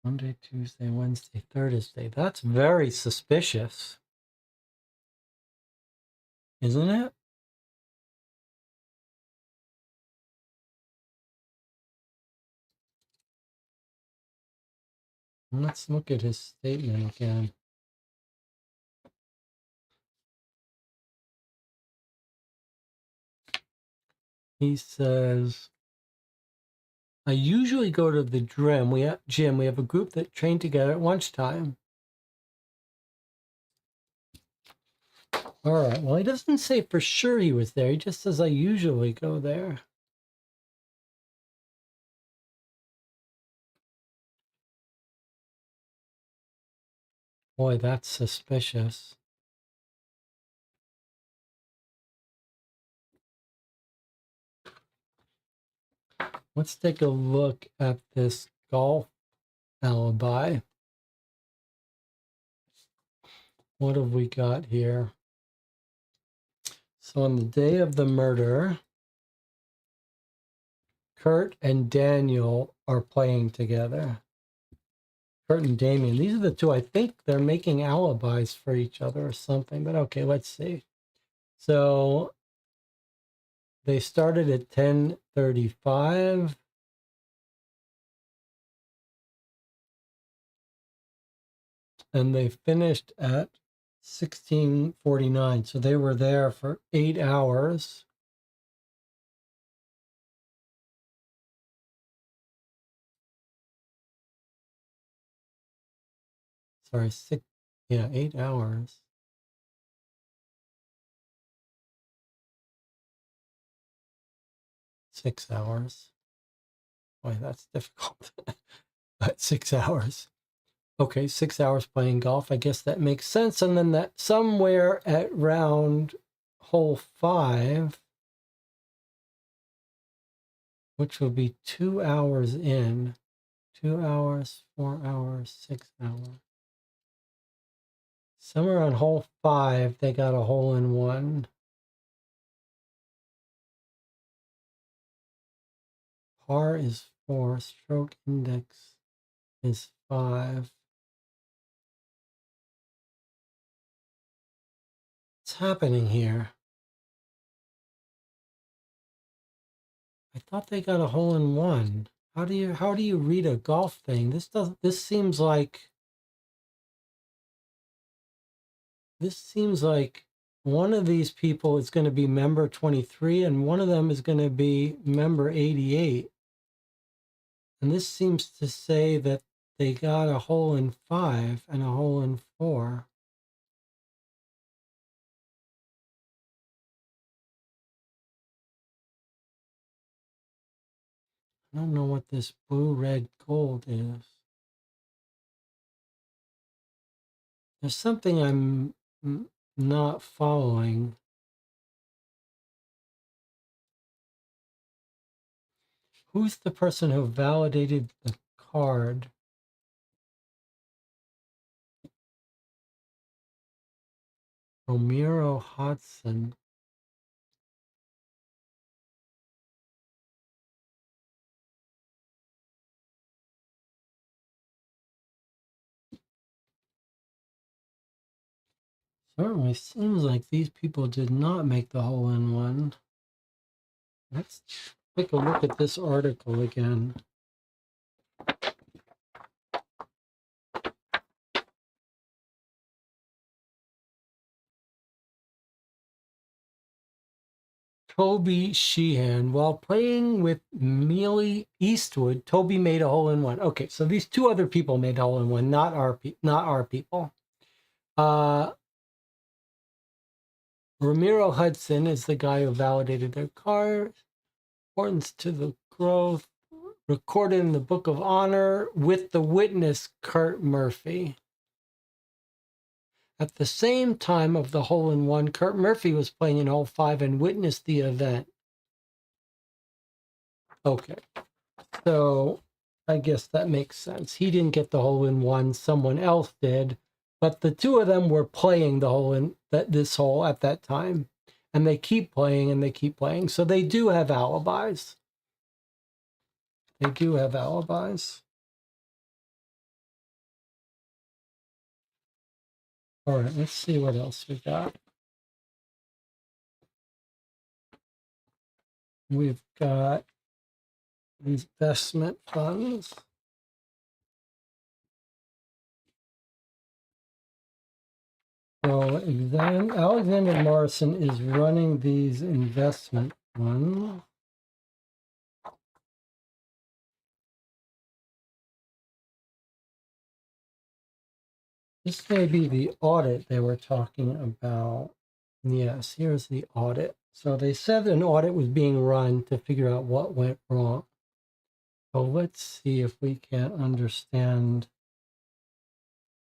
Monday, Tuesday, Wednesday, Thursday. That's very suspicious, isn't it? Let's look at his statement again. He says, I usually go to the gym. We have a group that train together at lunchtime. All right. Well, he doesn't say for sure he was there. He just says, I usually go there. Boy, that's suspicious. Let's take a look at this golf alibi. What have we got here? So on the day of the murder, Kurt and Daniel are playing together. Kurt and Damien. These are the two. I think they're making alibis for each other or something. But okay, let's see. So they started at 10:35. And they finished at 16:49. So they were there for 8 hours. Sorry, 8 hours. Six hours. Boy, that's difficult. But 6 hours. Okay, 6 hours playing golf. I guess that makes sense. And then that somewhere at round hole 5, which will be 2 hours in, 2 hours, 4 hours, 6 hours. Somewhere on hole 5, they got a hole in one. Par is 4. Stroke index is 5. What's happening here? I thought they got a hole in one. How do you read a golf thing? This seems like one of these people is going to be member 23 and one of them is going to be member 88. And this seems to say that they got a hole in 5 and a hole in 4. I don't know what this blue, red, gold is. There's something I'm not following. Who's the person who validated the card? Romero Hodson. Certainly seems like these people did not make the hole in one. Let's take a look at this article again. Toby Sheehan. While playing with Mealy Eastwood, Toby made a hole in one. Okay, so these two other people made a hole in one, not our people. Ramiro Hudson is the guy who validated their card. Importance to the growth. Recorded in the Book of Honor with the witness, Kurt Murphy. At the same time of the hole in one, Kurt Murphy was playing in hole 5 and witnessed the event. Okay, so I guess that makes sense. He didn't get the hole in one, someone else did, but the two of them were playing the hole in this hole at that time, and they keep playing and they keep playing. So they do have alibis. They do have alibis. All right, let's see what else we got. We've got investment funds. So Alexander Morrison is running these investment funds. This may be the audit they were talking about. Yes, here's the audit. So they said an audit was being run to figure out what went wrong. So let's see if we can understand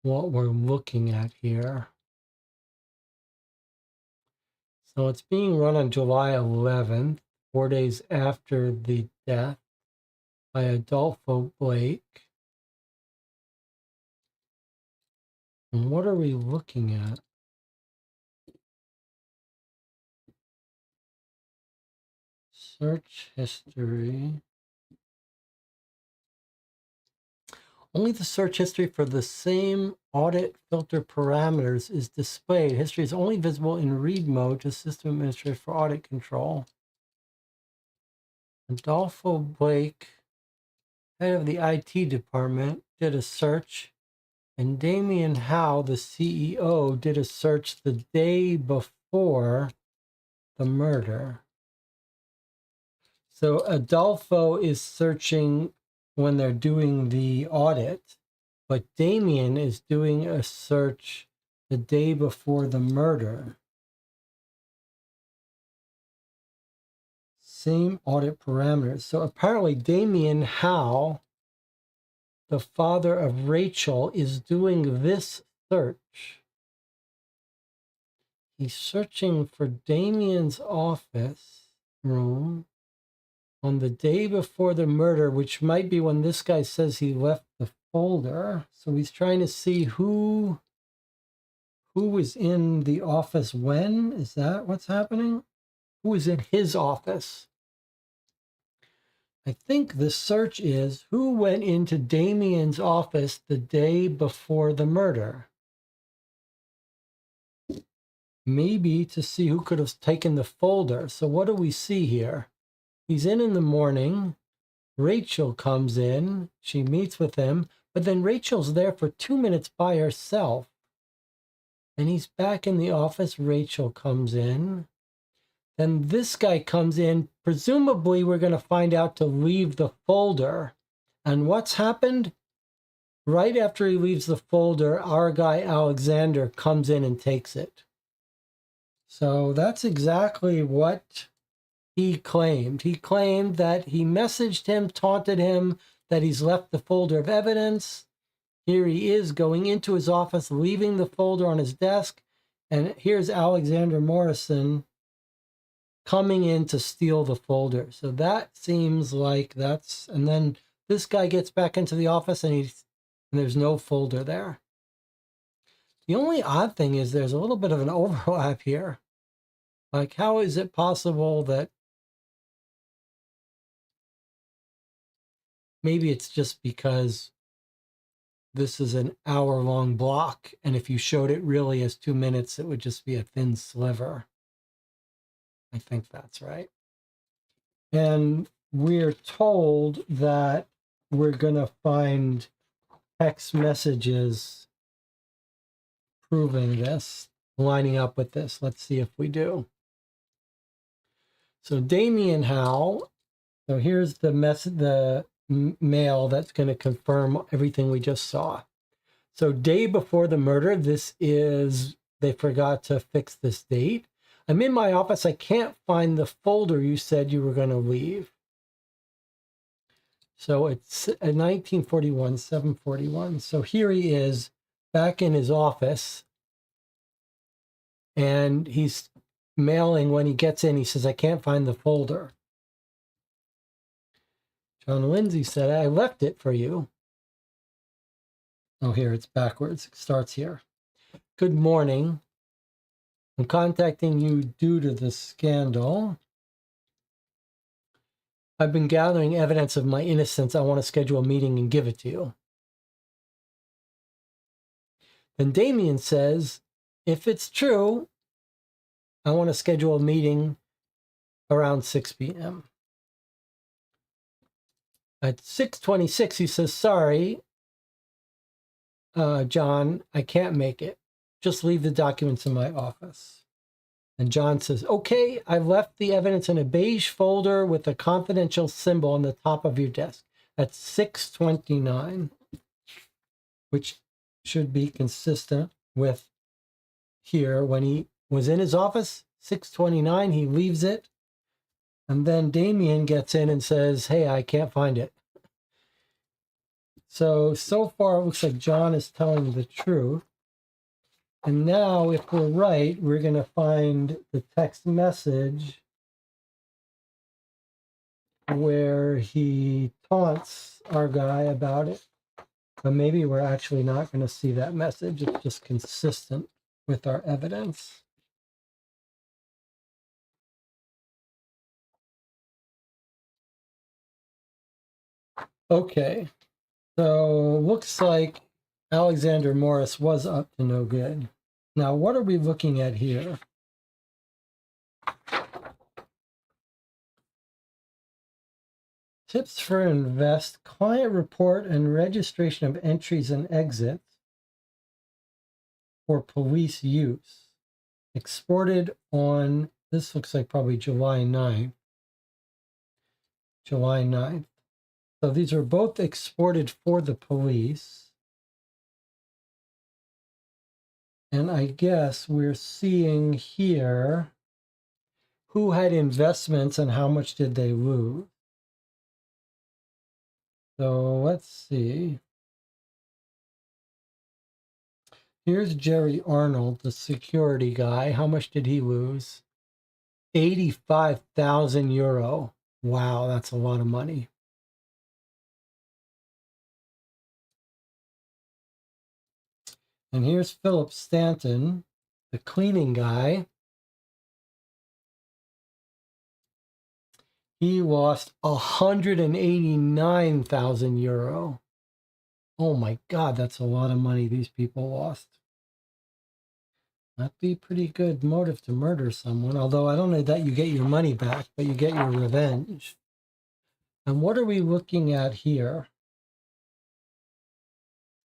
what we're looking at here. So it's being run on July 11th, 4 days after the death by Adolfo Blake. And what are we looking at? Search history. Only the search history for the same audit filter parameters is displayed. History is only visible in read mode to system administrator for audit control. Adolfo Blake, head of the IT department, did a search, and Damian Howe, the CEO, did a search the day before the murder. So Adolfo is searching when they're doing the audit, but Damien is doing a search the day before the murder. Same audit parameters. So apparently Damien Howe, the father of Rachel, is doing this search. He's searching for Damien's office room on the day before the murder, which might be when this guy says he left the folder. So he's trying to see who Who was in the office when? Is that what's happening? Who was in his office? I think the search is who went into Damien's office the day before the murder. Maybe to see who could have taken the folder. So what do we see here? He's in the morning. Rachel comes in. She meets with him. But then Rachel's there for 2 minutes by herself. And he's back in the office. Rachel comes in. Then this guy comes in. Presumably, we're going to find out to leave the folder. And what's happened? Right after he leaves the folder, our guy Alexander comes in and takes it. So that's exactly what he claimed. He claimed that he messaged him, taunted him, that he's left the folder of evidence. Here he is going into his office, leaving the folder on his desk. And here's Alexander Morrison coming in to steal the folder. So that seems like that's, and then this guy gets back into the office and there's no folder there. The only odd thing is there's a little bit of an overlap here. Like, how is it possible that maybe it's just because this is an hour-long block, and if you showed it really as 2 minutes, it would just be a thin sliver. I think that's right. And we're told that we're going to find text messages proving this, lining up with this. Let's see if we do. So Damien Howe, so here's the mail that's going to confirm everything we just saw. So day before the murder, this is, they forgot to fix this date. I'm in my office. I can't find the folder you said you were going to leave. So it's 1941, 741. So here he is back in his office, and he's mailing. When he gets in, he says, I can't find the folder. John Lindsay said, I left it for you. Oh, here, it's backwards. It starts here. Good morning. I'm contacting you due to the scandal. I've been gathering evidence of my innocence. I want to schedule a meeting and give it to you. Then Damien says, if it's true, I want to schedule a meeting around 6 p.m. At 6:26, he says, sorry, John, I can't make it. Just leave the documents in my office. And John says, okay, I've left the evidence in a beige folder with a confidential symbol on the top of your desk. That's 6:29, which should be consistent with here when he was in his office, 6:29, he leaves it. And then Damien gets in and says, hey, I can't find it. So far, it looks like John is telling the truth. And now, if we're right, we're going to find the text message where he taunts our guy about it. But maybe we're actually not going to see that message. It's just consistent with our evidence. Okay, so looks like Alexander Morris was up to no good. Now, what are we looking at here? Tips for invest, client report and registration of entries and exits for police use. Exported on, this looks like probably July 9th. July 9th. So these are both exported for the police. And I guess we're seeing here who had investments and how much did they lose. So let's see. Here's Jerry Arnold, the security guy. How much did he lose? 85,000 euro. Wow, that's a lot of money. And here's Philip Stanton, the cleaning guy. He lost 189,000 euro. Oh my God, that's a lot of money these people lost. That'd be pretty good motive to murder someone, although I don't know that you get your money back, but you get your revenge. And what are we looking at here?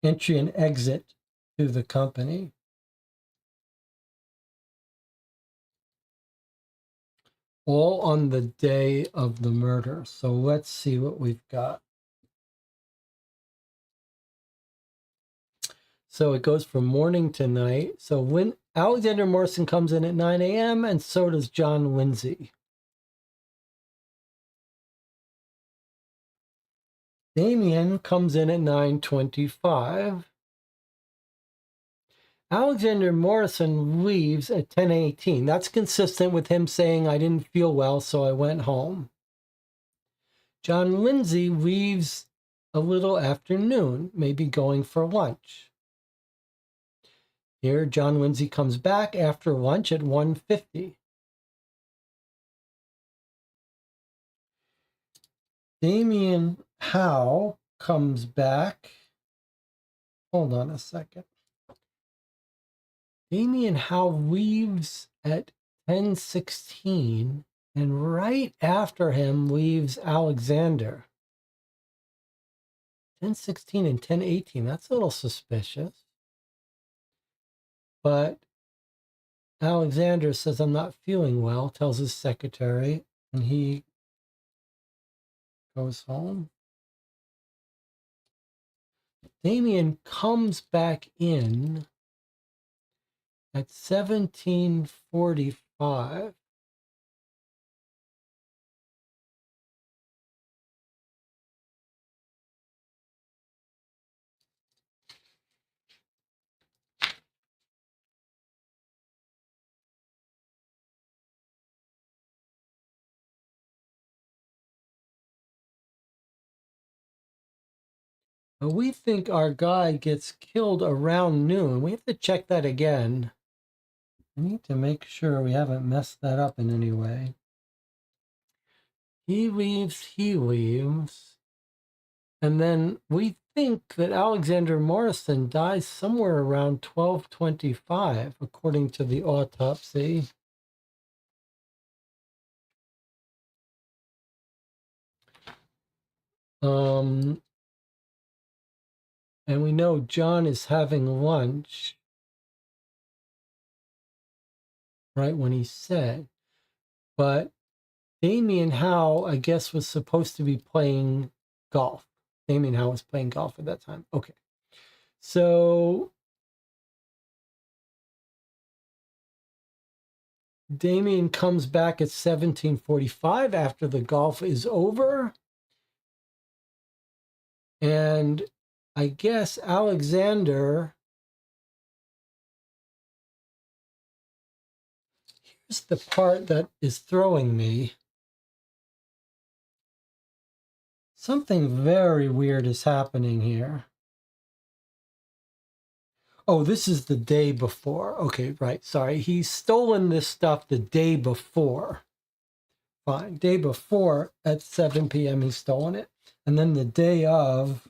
Entry and exit to the company. All on the day of the murder. So let's see what we've got. So it goes from morning to night. So when Alexander Morrison comes in at 9 a.m. and so does John Lindsay. Damien comes in at 9:25. Alexander Morrison leaves at 10:18. That's consistent with him saying, I didn't feel well, so I went home. John Lindsay leaves a little after noon, maybe going for lunch. Here, John Lindsay comes back after lunch at 1:50. Damien Howe comes back. Hold on a second. Damien Howe leaves at 10:16, and right after him leaves Alexander. 10:16 and 10:18, that's a little suspicious. But Alexander says, I'm not feeling well, tells his secretary, and he goes home. Damien comes back in at 17:45. But we think our guy gets killed around noon. We have to check that again. I need to make sure we haven't messed that up in any way. He leaves. And then we think that Alexander Morrison dies somewhere around 12:25, according to the autopsy. And we know John is having lunch right when he said. But Damien Howe, I guess, was supposed to be playing golf. Damien Howe was playing golf at that time. Okay. So Damien comes back at 17:45 after the golf is over. And I guess Alexander, here's the part that is throwing me. Something very weird is happening here. Oh, this is the day before. Okay, right. Sorry. He's stolen this stuff the day before. Fine. Day before at 7 p.m. he's stolen it. And then the day of,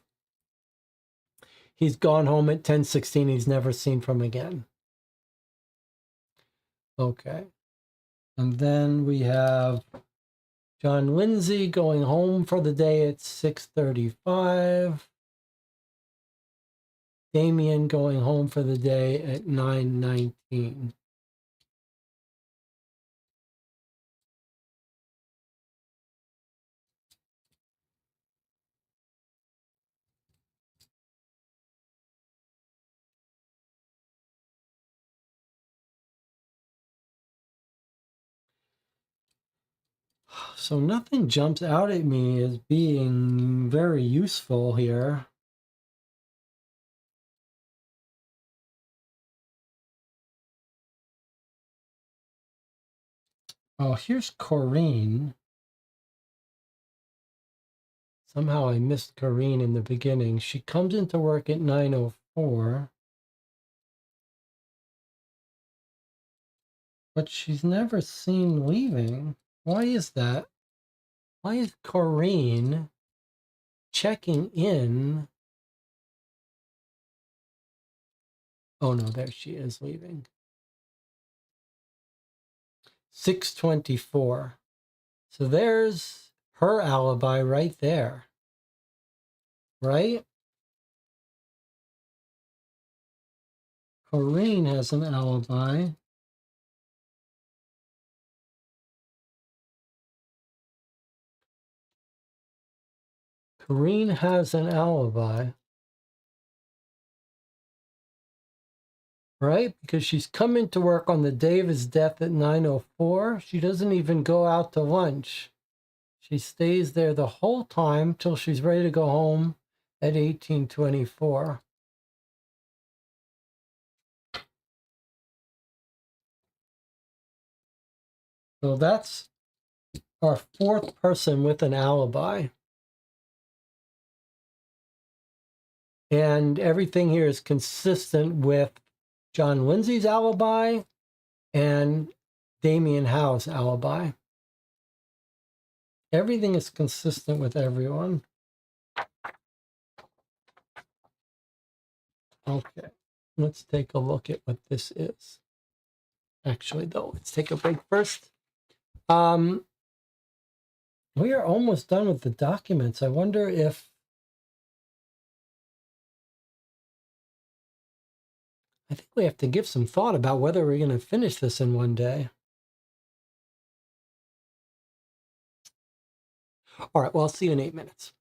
he's gone home at 10:16. He's never seen from again. Okay. And then we have John Lindsay going home for the day at 6:35. Damien going home for the day at 9:19. So nothing jumps out at me as being very useful here. Oh, here's Corinne. Somehow I missed Corinne in the beginning. She comes into work at 9:04. but she's never seen leaving. Why is that? Why is Corrine checking in? Oh no, there she is leaving. 6:24. So there's her alibi right there. Right? Corrine has an alibi. Corrine has an alibi. Right? Because she's coming to work on the day of his death at 9:04. She doesn't even go out to lunch. She stays there the whole time till she's ready to go home at 18:24. So that's our fourth person with an alibi. And everything here is consistent with John Lindsay's alibi and Damien Howe's alibi. Everything is consistent with everyone. Okay, let's take a look at what this is. Actually, though, let's take a break first. We are almost done with the documents. I wonder if I think we have to give some thought about whether we're going to finish this in one day. All right, well, I'll see you in 8 minutes.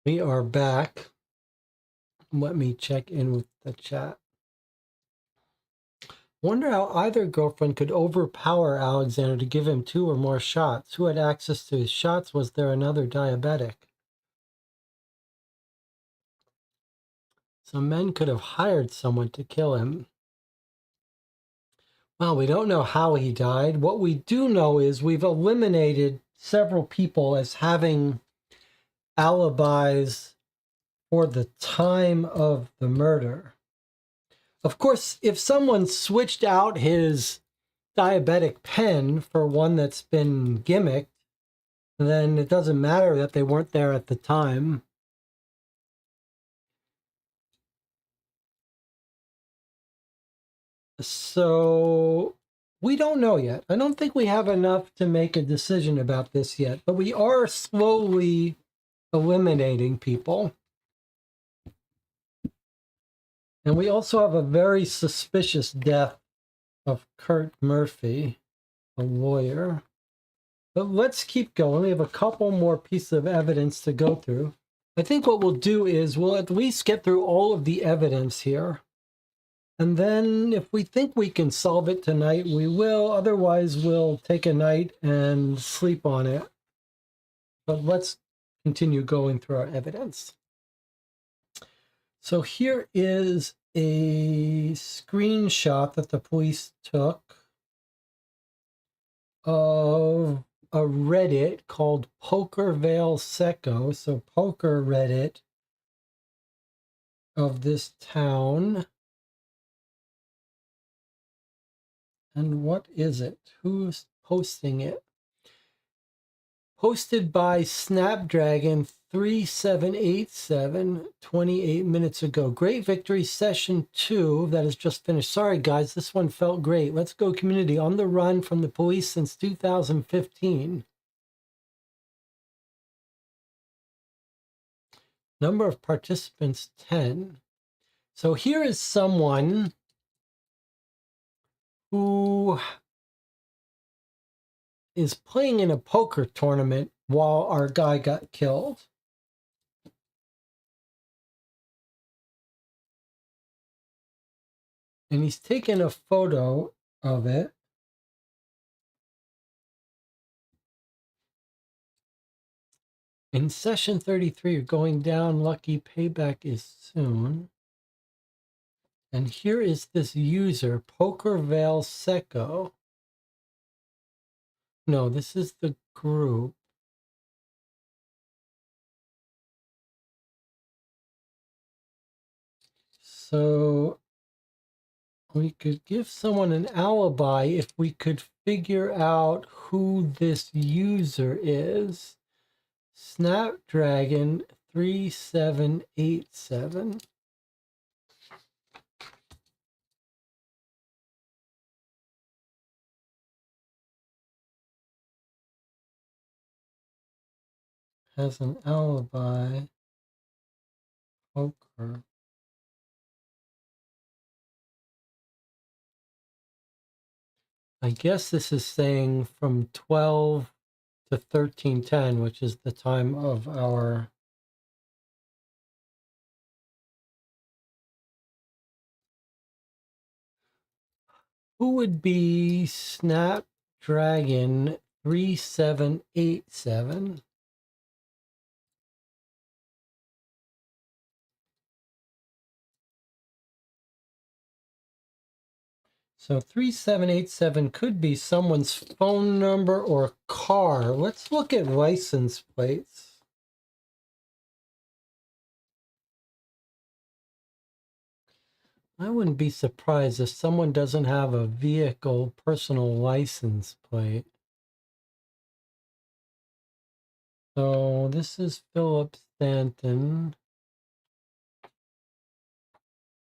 We are back. Let me check in with the chat. Wonder how either girlfriend could overpower Alexander to give him 2 or more shots. Who had access to his shots? Was there another diabetic? Some men could have hired someone to kill him. Well, we don't know how he died. What we do know is we've eliminated several people as having alibis for the time of the murder. Of course, if someone switched out his diabetic pen for one that's been gimmicked, then it doesn't matter that they weren't there at the time. So we don't know yet. I don't think we have enough to make a decision about this yet, but we are slowly eliminating people. And we also have a very suspicious death of Kurt Murphy, a lawyer. But let's keep going. We have a couple more pieces of evidence to go through. I think what we'll do is we'll at least get through all of the evidence here. And then if we think we can solve it tonight, we will. Otherwise, we'll take a night and sleep on it. But let's continue going through our evidence. So here is a screenshot that the police took of a Reddit called Poker Veil Secco. So poker Reddit of this town. And what is it? Who's posting it? Posted by Snapdragon 3787 28 minutes ago. Great victory session 2 that has just finished. Sorry guys, this one felt great. Let's go community. On the run from the police since 2015. Number of participants 10. So here is someone who is playing in a poker tournament while our guy got killed. And he's taken a photo of it. In session 33, you're going down. Lucky payback is soon. And here is this user, Poker Veil Secco. No, this is the group. So we could give someone an alibi if we could figure out who this user is. Snapdragon 3787. Has an alibi. Poker. I guess this is saying from 12 to 13:10, which is the time of our who would be Snapdragon 3787? So 3787 could be someone's phone number or car. Let's look at license plates. I wouldn't be surprised if someone doesn't have a vehicle personal license plate. So this is Philip Stanton.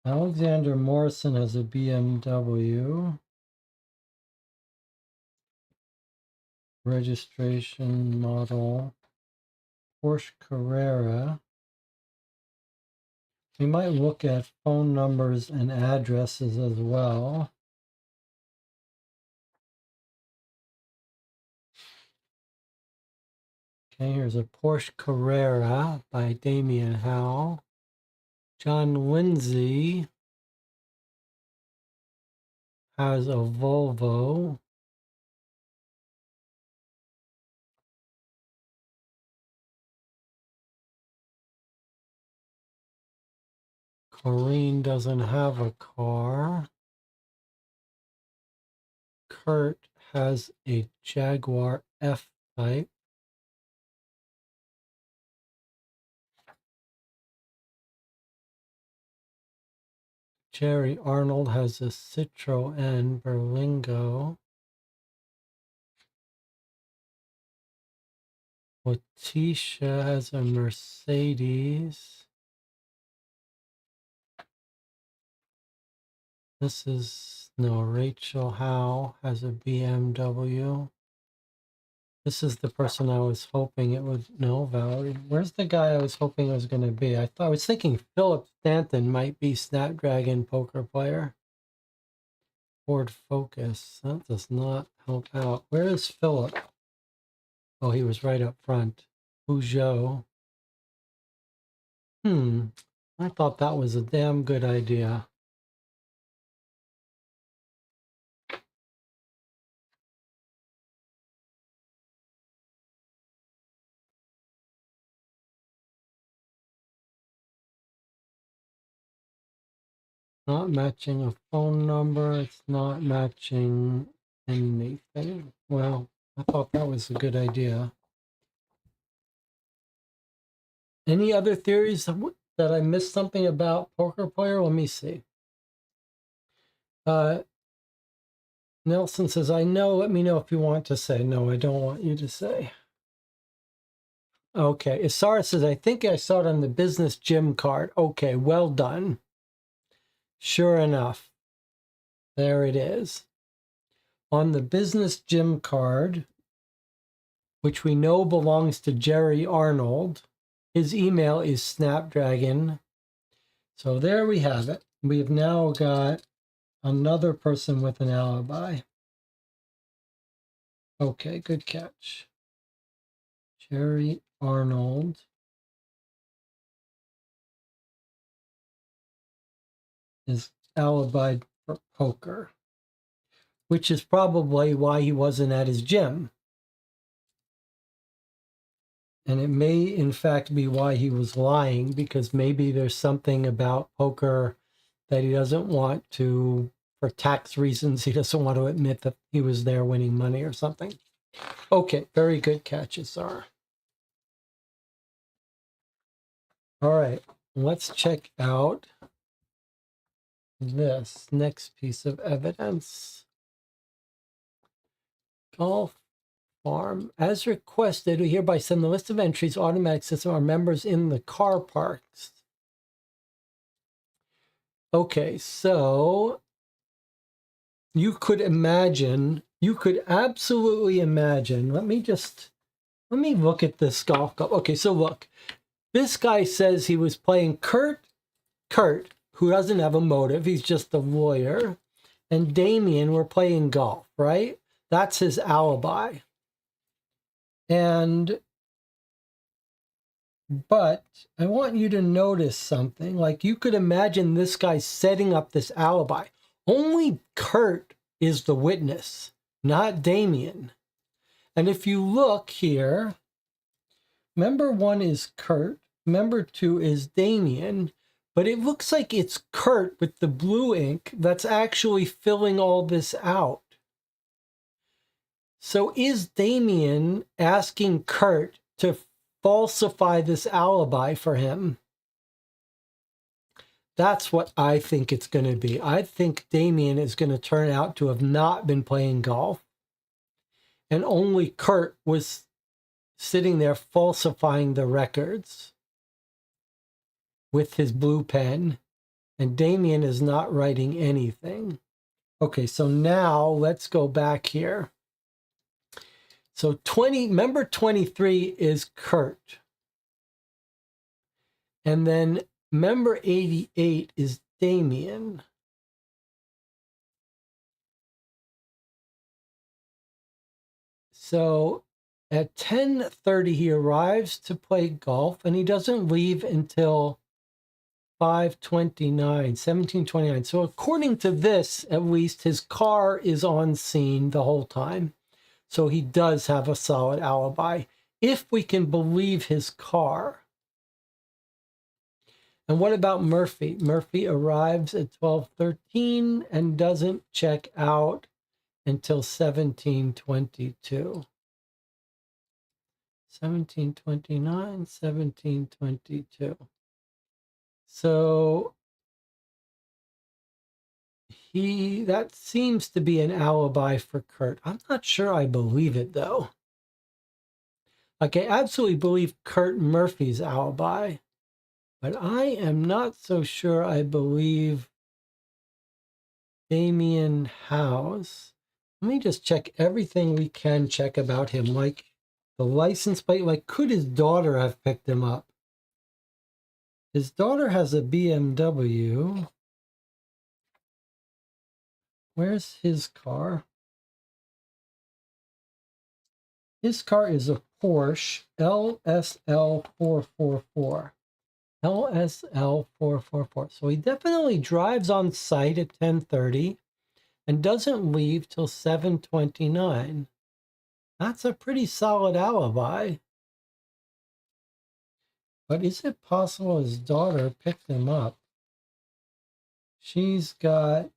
Alexander Morrison has a BMW. Registration model. Porsche Carrera. We might look at phone numbers and addresses as well. Okay, here's a Porsche Carrera by Damian Howe. John Lindsay has a Volvo. Corrine doesn't have a car. Kurt has a Jaguar F-Type. Jerry Arnold has a Citroen Berlingo. Letitia has a Mercedes. Rachel Howe has a BMW. This is the person I was hoping it would. No, Valerie. Where's the guy I was hoping it was going to be? I was thinking Philip Stanton might be Snapdragon poker player. Ford Focus. That does not help out. Where is Philip? Oh, he was right up front. Peugeot. I thought that was a damn good idea. Not matching a phone number. It's not matching anything. Well, I thought that was a good idea. Any other theories that I missed something about poker player? Let me see. Nelson says, I know. Let me know if you want to say. No, I don't want you to say. Okay. Isara says, I think I saw it on the business gym card. Okay, well done. Sure enough. There it is. On the business gym card, which we know belongs to Jerry Arnold, his email is Snapdragon. So there we have it. We have now got another person with an alibi. Okay, good catch. Jerry Arnold is alibied for poker, which is probably why he wasn't at his gym. And it may, in fact, be why he was lying, because maybe there's something about poker that he doesn't want to, for tax reasons, he doesn't want to admit that he was there winning money or something. Okay, very good catches, Sarah. All right, let's check out this next piece of evidence. Golf Farm. As requested, we hereby send the list of entries, automatic system, our members in the car parks. Okay, so you could absolutely imagine. Let me look at this golf club. Okay, so look, this guy says he was playing Kurt, who doesn't have a motive. He's just a lawyer. And Damien were playing golf, right? That's his alibi. But I want you to notice something. Like, you could imagine this guy setting up this alibi. Only Kurt is the witness, not Damien. And if you look here, member 1 is Kurt, member 2 is Damien, but it looks like it's Kurt with the blue ink that's actually filling all this out. So is Damien asking Kurt to falsify this alibi for him? That's what I think it's going to be. I think Damien is going to turn out to have not been playing golf, and only Kurt was sitting there falsifying the records with his blue pen, and Damien is not writing anything. Okay, so now let's go back here. So member 23 is Kurt. And then member 88 is Damien. So at 10:30, he arrives to play golf, and he doesn't leave until 1729. So according to this, at least, his car is on scene the whole time. So he does have a solid alibi, if we can believe his car. And what about Murphy? Murphy arrives at 12:13 and doesn't check out until 17:22. 17:29, 17:22. So that seems to be an alibi for Kurt. I'm not sure I believe it, though. Like, I absolutely believe Kurt Murphy's alibi, but I am not so sure I believe Damien Howe's. Let me just check everything we can check about him, like the license plate. Like, could his daughter have picked him up? His daughter has a BMW. Where's his car? His car is a Porsche LSL 444. LSL 444. So he definitely drives on site at 10:30 and doesn't leave till 7:29. That's a pretty solid alibi. But is it possible his daughter picked him up? She's got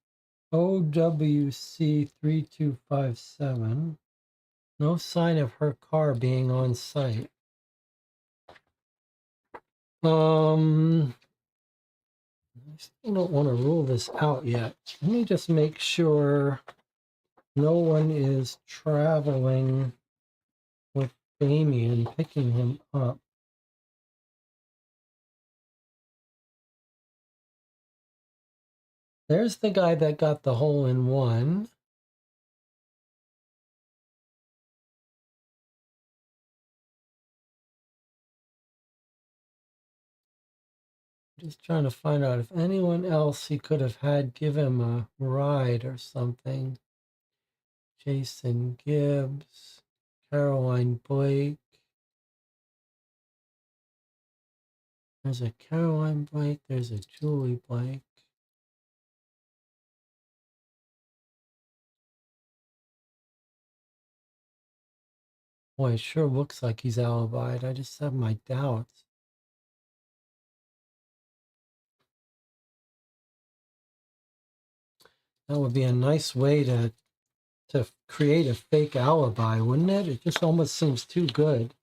OWC 3257. No sign of her car being on site. I still don't want to rule this out yet. Let me just make sure no one is traveling with Damien, picking him up. There's the guy that got the hole-in-one. Just trying to find out if anyone else he could have had give him a ride or something. Jason Gibbs, Caroline Blake. There's a Caroline Blake, there's a Julie Blake. Boy, it sure looks like he's alibied. I just have my doubts. That would be a nice way to create a fake alibi, wouldn't it? It just almost seems too good.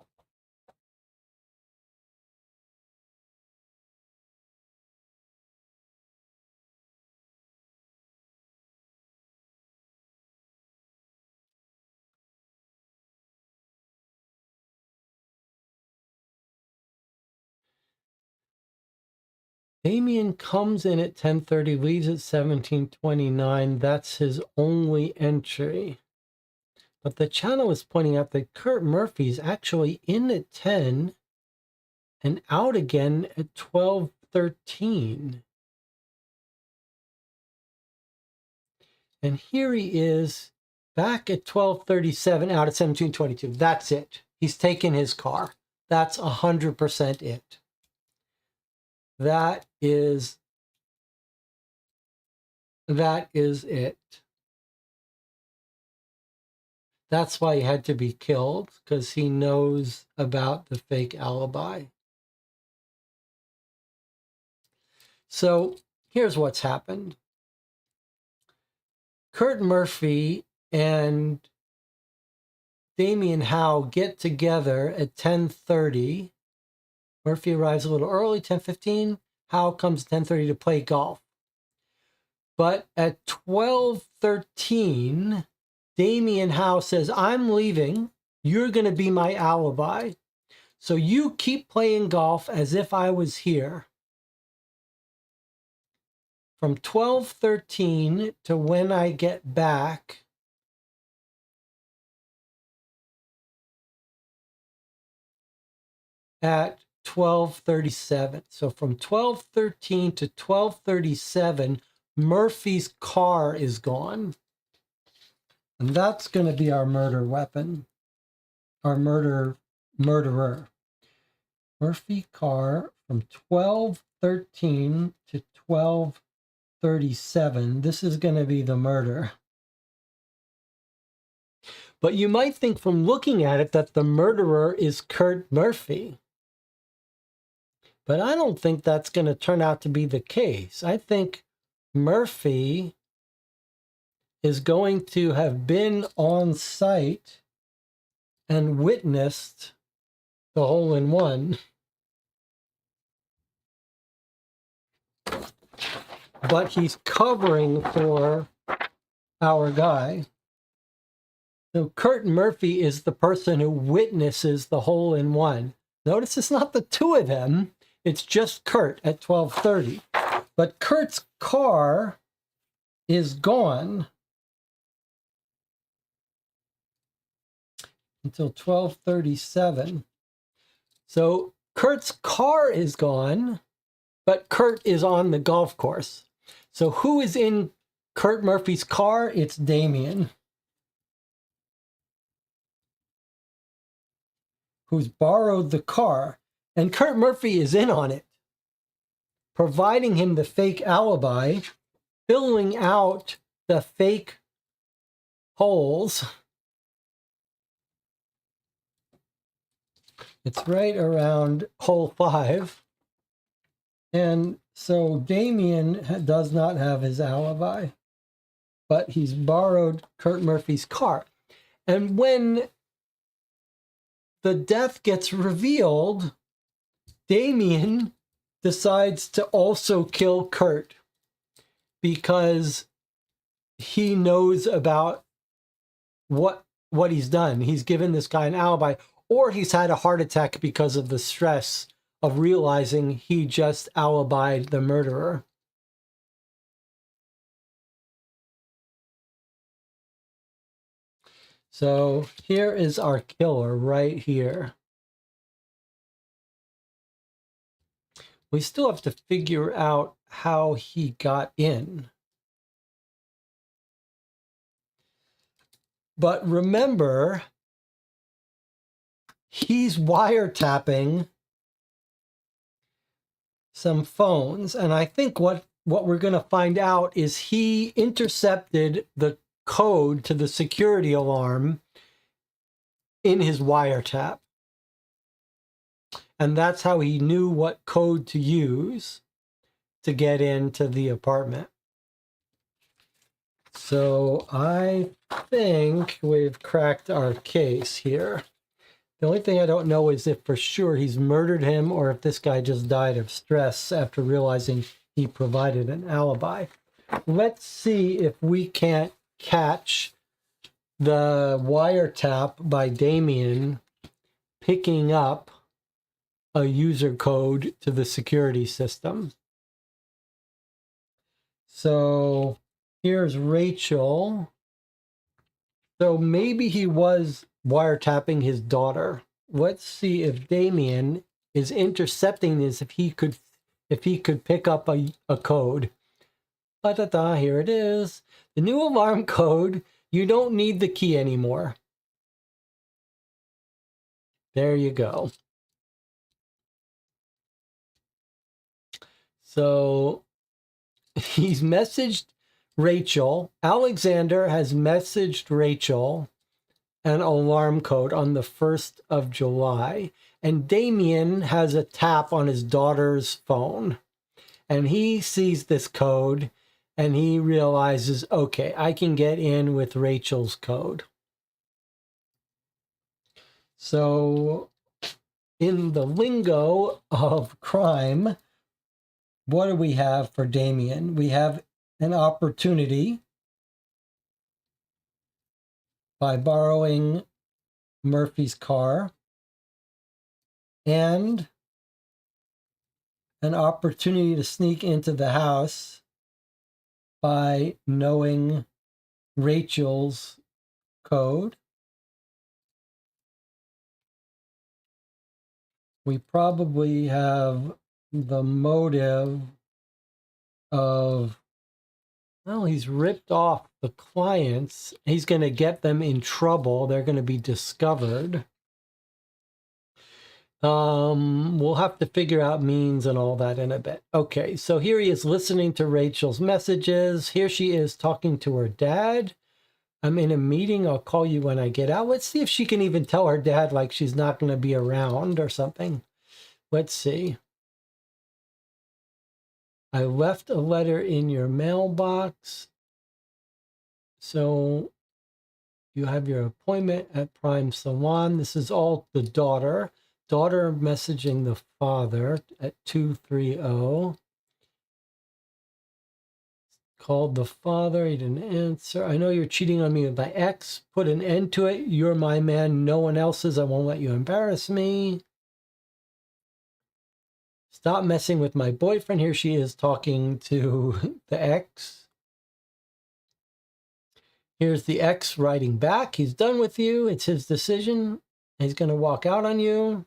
Damien comes in at 10:30, leaves at 17:29. That's his only entry. But the channel is pointing out that Kurt Murphy's actually in at 10 and out again at 12:13. And here he is back at 12:37, out at 17:22. That's it. He's taken his car. That's 100% it. That is it. That's why he had to be killed, because he knows about the fake alibi. So here's what's happened. Kurt Murphy and Damien Howe get together at 10:30. Murphy arrives a little early, 10:15. Howe comes at 10:30 to play golf. But at 12:13, Damien Howe says, I'm leaving. You're going to be my alibi. So you keep playing golf as if I was here. From 12:13 to when I get back, at 12:37. So from 12:13 to 12:37, Murphy's car is gone. And that's going to be our murder weapon, our murderer. Murphy car from 12:13 12:13 to 12:37. This is going to be the murder. But you might think from looking at it that the murderer is Kurt Murphy. But I don't think that's going to turn out to be the case. I think Murphy is going to have been on site and witnessed the hole-in-one. But he's covering for our guy. So Kurt Murphy is the person who witnesses the hole-in-one. Notice it's not the two of them. It's just Kurt at 12:30. But Kurt's car is gone until 12:37. So Kurt's car is gone, but Kurt is on the golf course. So who is in Kurt Murphy's car? It's Damien, who's borrowed the car. And Kurt Murphy is in on it, providing him the fake alibi, filling out the fake holes. It's right around hole 5. And so Damien does not have his alibi, but he's borrowed Kurt Murphy's car. And when the death gets revealed, Damien decides to also kill Kurt because he knows about what he's done. He's given this guy an alibi, or he's had a heart attack because of the stress of realizing he just alibied the murderer. So here is our killer right here. We still have to figure out how he got in. But remember, he's wiretapping some phones. And I think what we're going to find out is he intercepted the code to the security alarm in his wiretap. And that's how he knew what code to use to get into the apartment. So I think we've cracked our case here. The only thing I don't know is if for sure he's murdered him or if this guy just died of stress after realizing he provided an alibi. Let's see if we can't catch the wiretap by Damien picking up a user code to the security system. So here's Rachel. So maybe he was wiretapping his daughter. Let's see if Damien is intercepting this, if he could pick up a code. Here it is. The new alarm code. You don't need the key anymore. There you go. So he's messaged Rachel. Alexander has messaged Rachel an alarm code on the 1st of July. And Damien has a tap on his daughter's phone. And he sees this code and he realizes, okay, I can get in with Rachel's code. So in the lingo of crime, what do we have for Damien? We have an opportunity by borrowing Murphy's car and an opportunity to sneak into the house by knowing Rachel's code. We probably have the motive of, well, he's ripped off the clients. He's going to get them in trouble. They're going to be discovered. We'll have to figure out means and all that in a bit. Okay, so here he is listening to Rachel's messages. Here she is talking to her dad. I'm in a meeting. I'll call you when I get out. Let's see if she can even tell her dad like she's not going to be around or something. Let's see. I left a letter in your mailbox. So you have your appointment at Prime Salon. This is all the daughter. Daughter messaging the father at 230. Called the father. He didn't answer. I know you're cheating on me with my ex. Put an end to it. You're my man. No one else's. I won't let you embarrass me. Stop messing with my boyfriend. Here she is talking to the ex. Here's the ex writing back. He's done with you. It's his decision. He's going to walk out on you.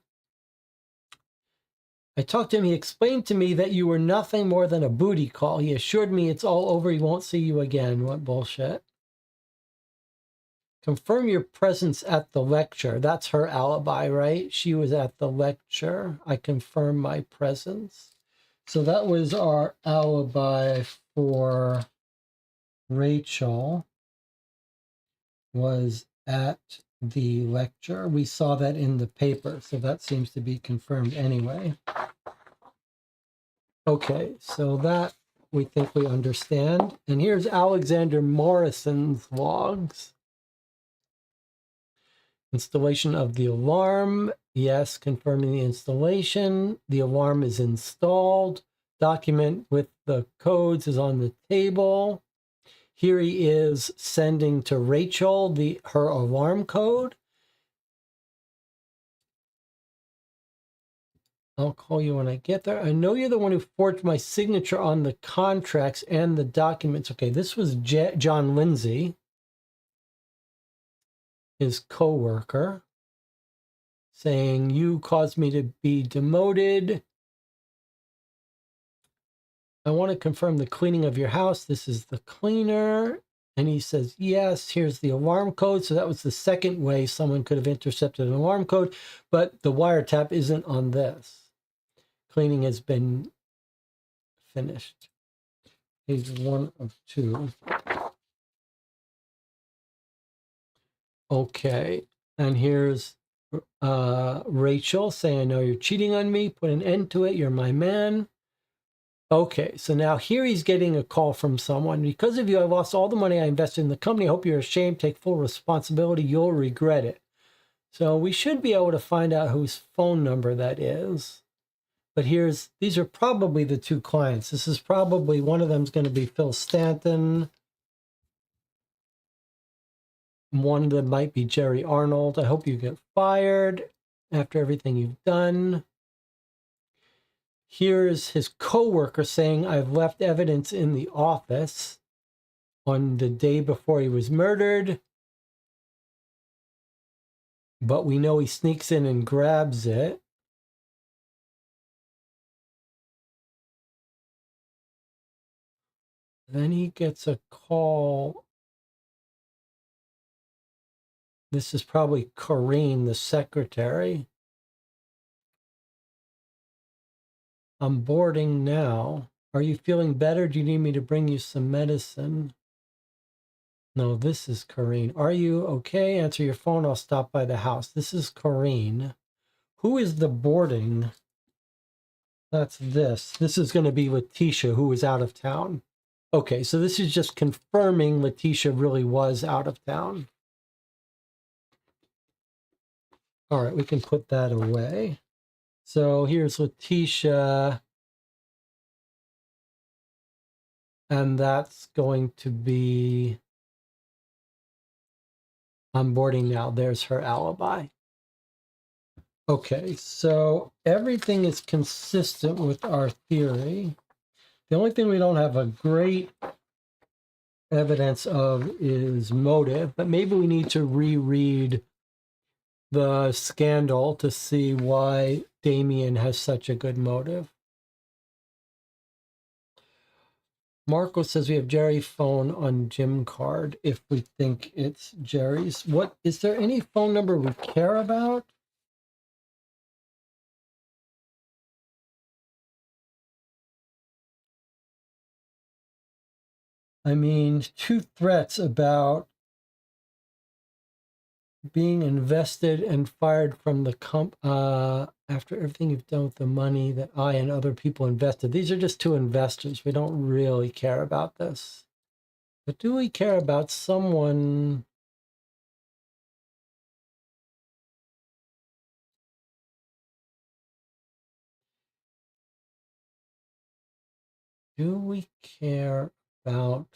I talked to him. He explained to me that you were nothing more than a booty call. He assured me it's all over. He won't see you again. What bullshit. Confirm your presence at the lecture. That's her alibi, right? She was at the lecture. I confirm my presence. So that was our alibi for Rachel, was at the lecture. We saw that in the paper, so that seems to be confirmed anyway. Okay, so that we think we understand. And here's Alexander Morrison's logs. Installation of the alarm. Yes, confirming the installation. The alarm is installed. Document with the codes is on the table. Here he is sending to Rachel her alarm code. I'll call you when I get there. I know you're the one who forged my signature on the contracts and the documents. Okay, this was John Lindsay, his co-worker, saying, you caused me to be demoted. I want to confirm the cleaning of your house. This is the cleaner. And he says, yes, here's the alarm code. So that was the second way someone could have intercepted an alarm code, but the wiretap isn't on this. Cleaning has been finished. Page 1 of 2. Okay, and here's Rachel saying, I know you're cheating on me. Put an end to it. You're my man. Okay, so now here he's getting a call from someone. Because of you, I lost all the money I invested in the company. I hope you're ashamed. Take full responsibility. You'll regret it. So we should be able to find out whose phone number that is. But these are probably the two clients. This is probably, one of them is going to be Phil Stanton. One of them might be Jerry Arnold. I hope you get fired after everything you've done. Here's his coworker saying, I've left evidence in the office on the day before he was murdered. But we know he sneaks in and grabs it. Then he gets a call. This is probably Corrine, the secretary. I'm boarding now. Are you feeling better? Do you need me to bring you some medicine? No, this is Corrine. Are you okay? Answer your phone. I'll stop by the house. This is Corrine. Who is the boarding? That's this. This is going to be Letitia, who is out of town. Okay, so this is just confirming Letitia really was out of town. All right, we can put that away. So here's Letitia. And that's going to be onboarding now. There's her alibi. Okay, so everything is consistent with our theory. The only thing we don't have a great evidence of is motive, but maybe we need to reread the scandal to see why Damien has such a good motive. Marco says we have Jerry's phone on Jim card if we think it's Jerry's. What is there any phone number we care about? I mean, 2 threats about being invested and fired from the after everything you've done with the money that I and other people invested. These are just 2 investors. We don't really care about this. But do we care about someone? Do we care about?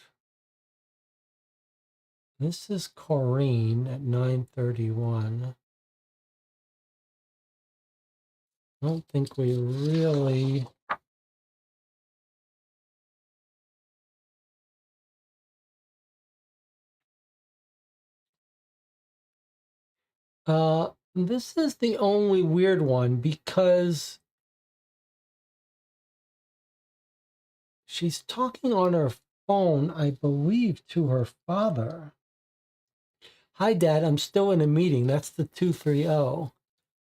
This is Corrine at 9:31. I don't think we really. This is the only weird one because she's talking on her phone, I believe, to her father. Hi, Dad, I'm still in a meeting. That's the 230.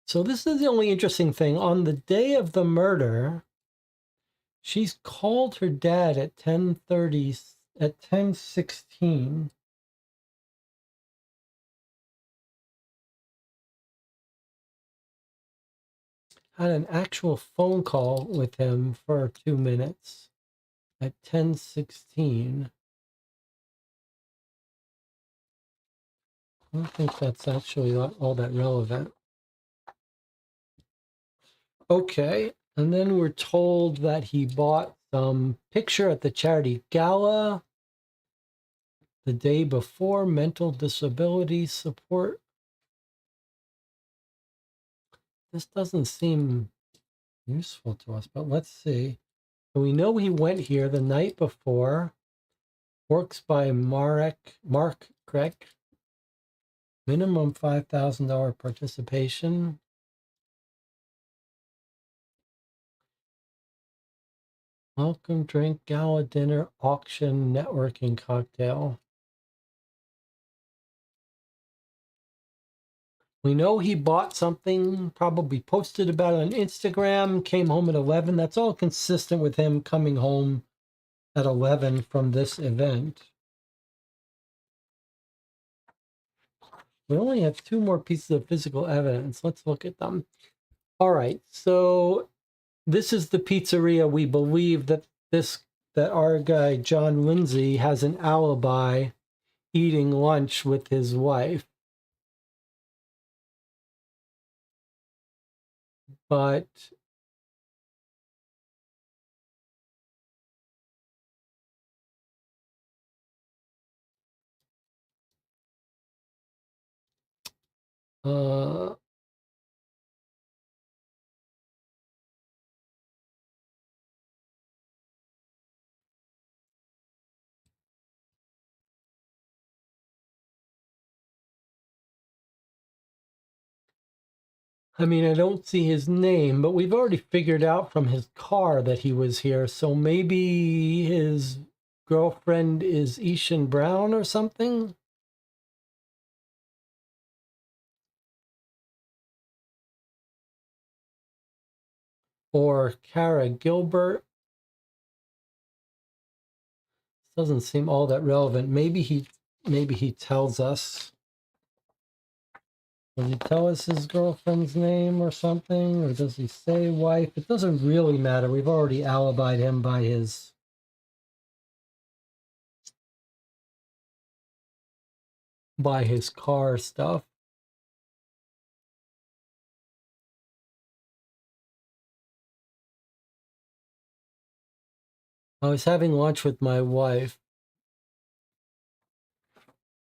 So this is the only interesting thing. On the day of the murder, she's called her dad at 10:30, at 10:16. Had an actual phone call with him for 2 minutes at 10:16. I don't think that's actually all that relevant. Okay, and then we're told that he bought some picture at the charity gala the day before, mental disability support. This doesn't seem useful to us, but let's see. We know he went here the night before. Works by Mark Craig. Minimum $5,000 participation. Welcome drink, gala dinner, auction, networking cocktail. We know he bought something, probably posted about it on Instagram, came home at 11. That's all consistent with him coming home at 11 from this event. We only have 2 more pieces of physical evidence. Let's look at them. All right, so this is the pizzeria. We believe that our guy, John Lindsay, has an alibi eating lunch with his wife. But I mean, I don't see his name, but we've already figured out from his car that he was here. So maybe his girlfriend is Ishan Brown or something? Or Kara Gilbert? Doesn't seem all that relevant. Maybe he tells us. Does he tell us his girlfriend's name or something? Or does he say wife? It doesn't really matter. We've already alibied him by his car stuff. I was having lunch with my wife.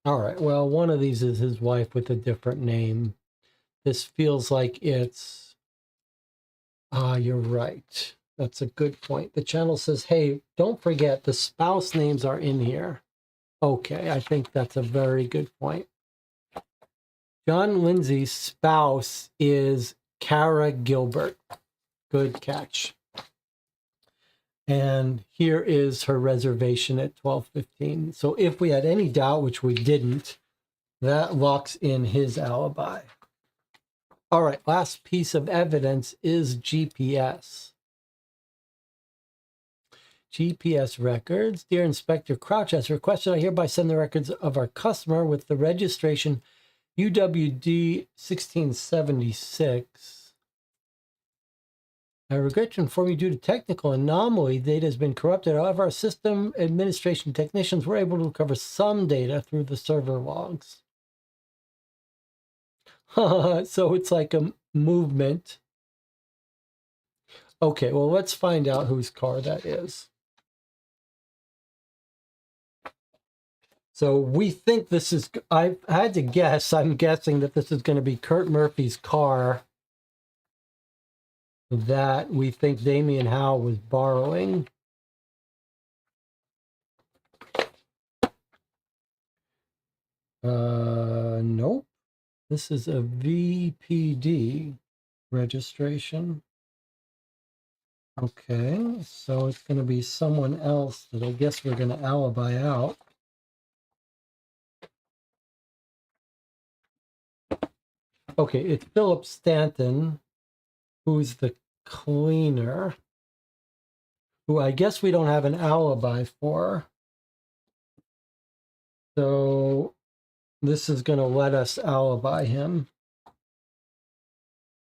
All right, well, one of these is his wife with a different name. This feels like it's... you're right. That's a good point. The channel says, hey, don't forget the spouse names are in here. Okay, I think that's a very good point. John Lindsay's spouse is Kara Gilbert. Good catch. And here is her reservation at 12:15. So if we had any doubt, which we didn't, that locks in his alibi. All right, last piece of evidence is GPS. GPS records. Dear Inspector Crouch, as requested, I hereby send the records of our customer with the registration UWD 1676. I regret to inform you, due to technical anomaly, data has been corrupted. However, our system administration technicians were able to recover some data through the server logs. So it's like a movement. Okay, well, let's find out whose car that is. So we think this is, I had to guess, I'm guessing that this is going to be Kurt Murphy's car that we think Damien Howe was borrowing. Nope. This is a VPD registration. Okay, so it's going to be someone else that I guess we're going to alibi out. Okay, it's Philip Stanton, who's the cleaner, who I guess we don't have an alibi for. So this is going to let us alibi him.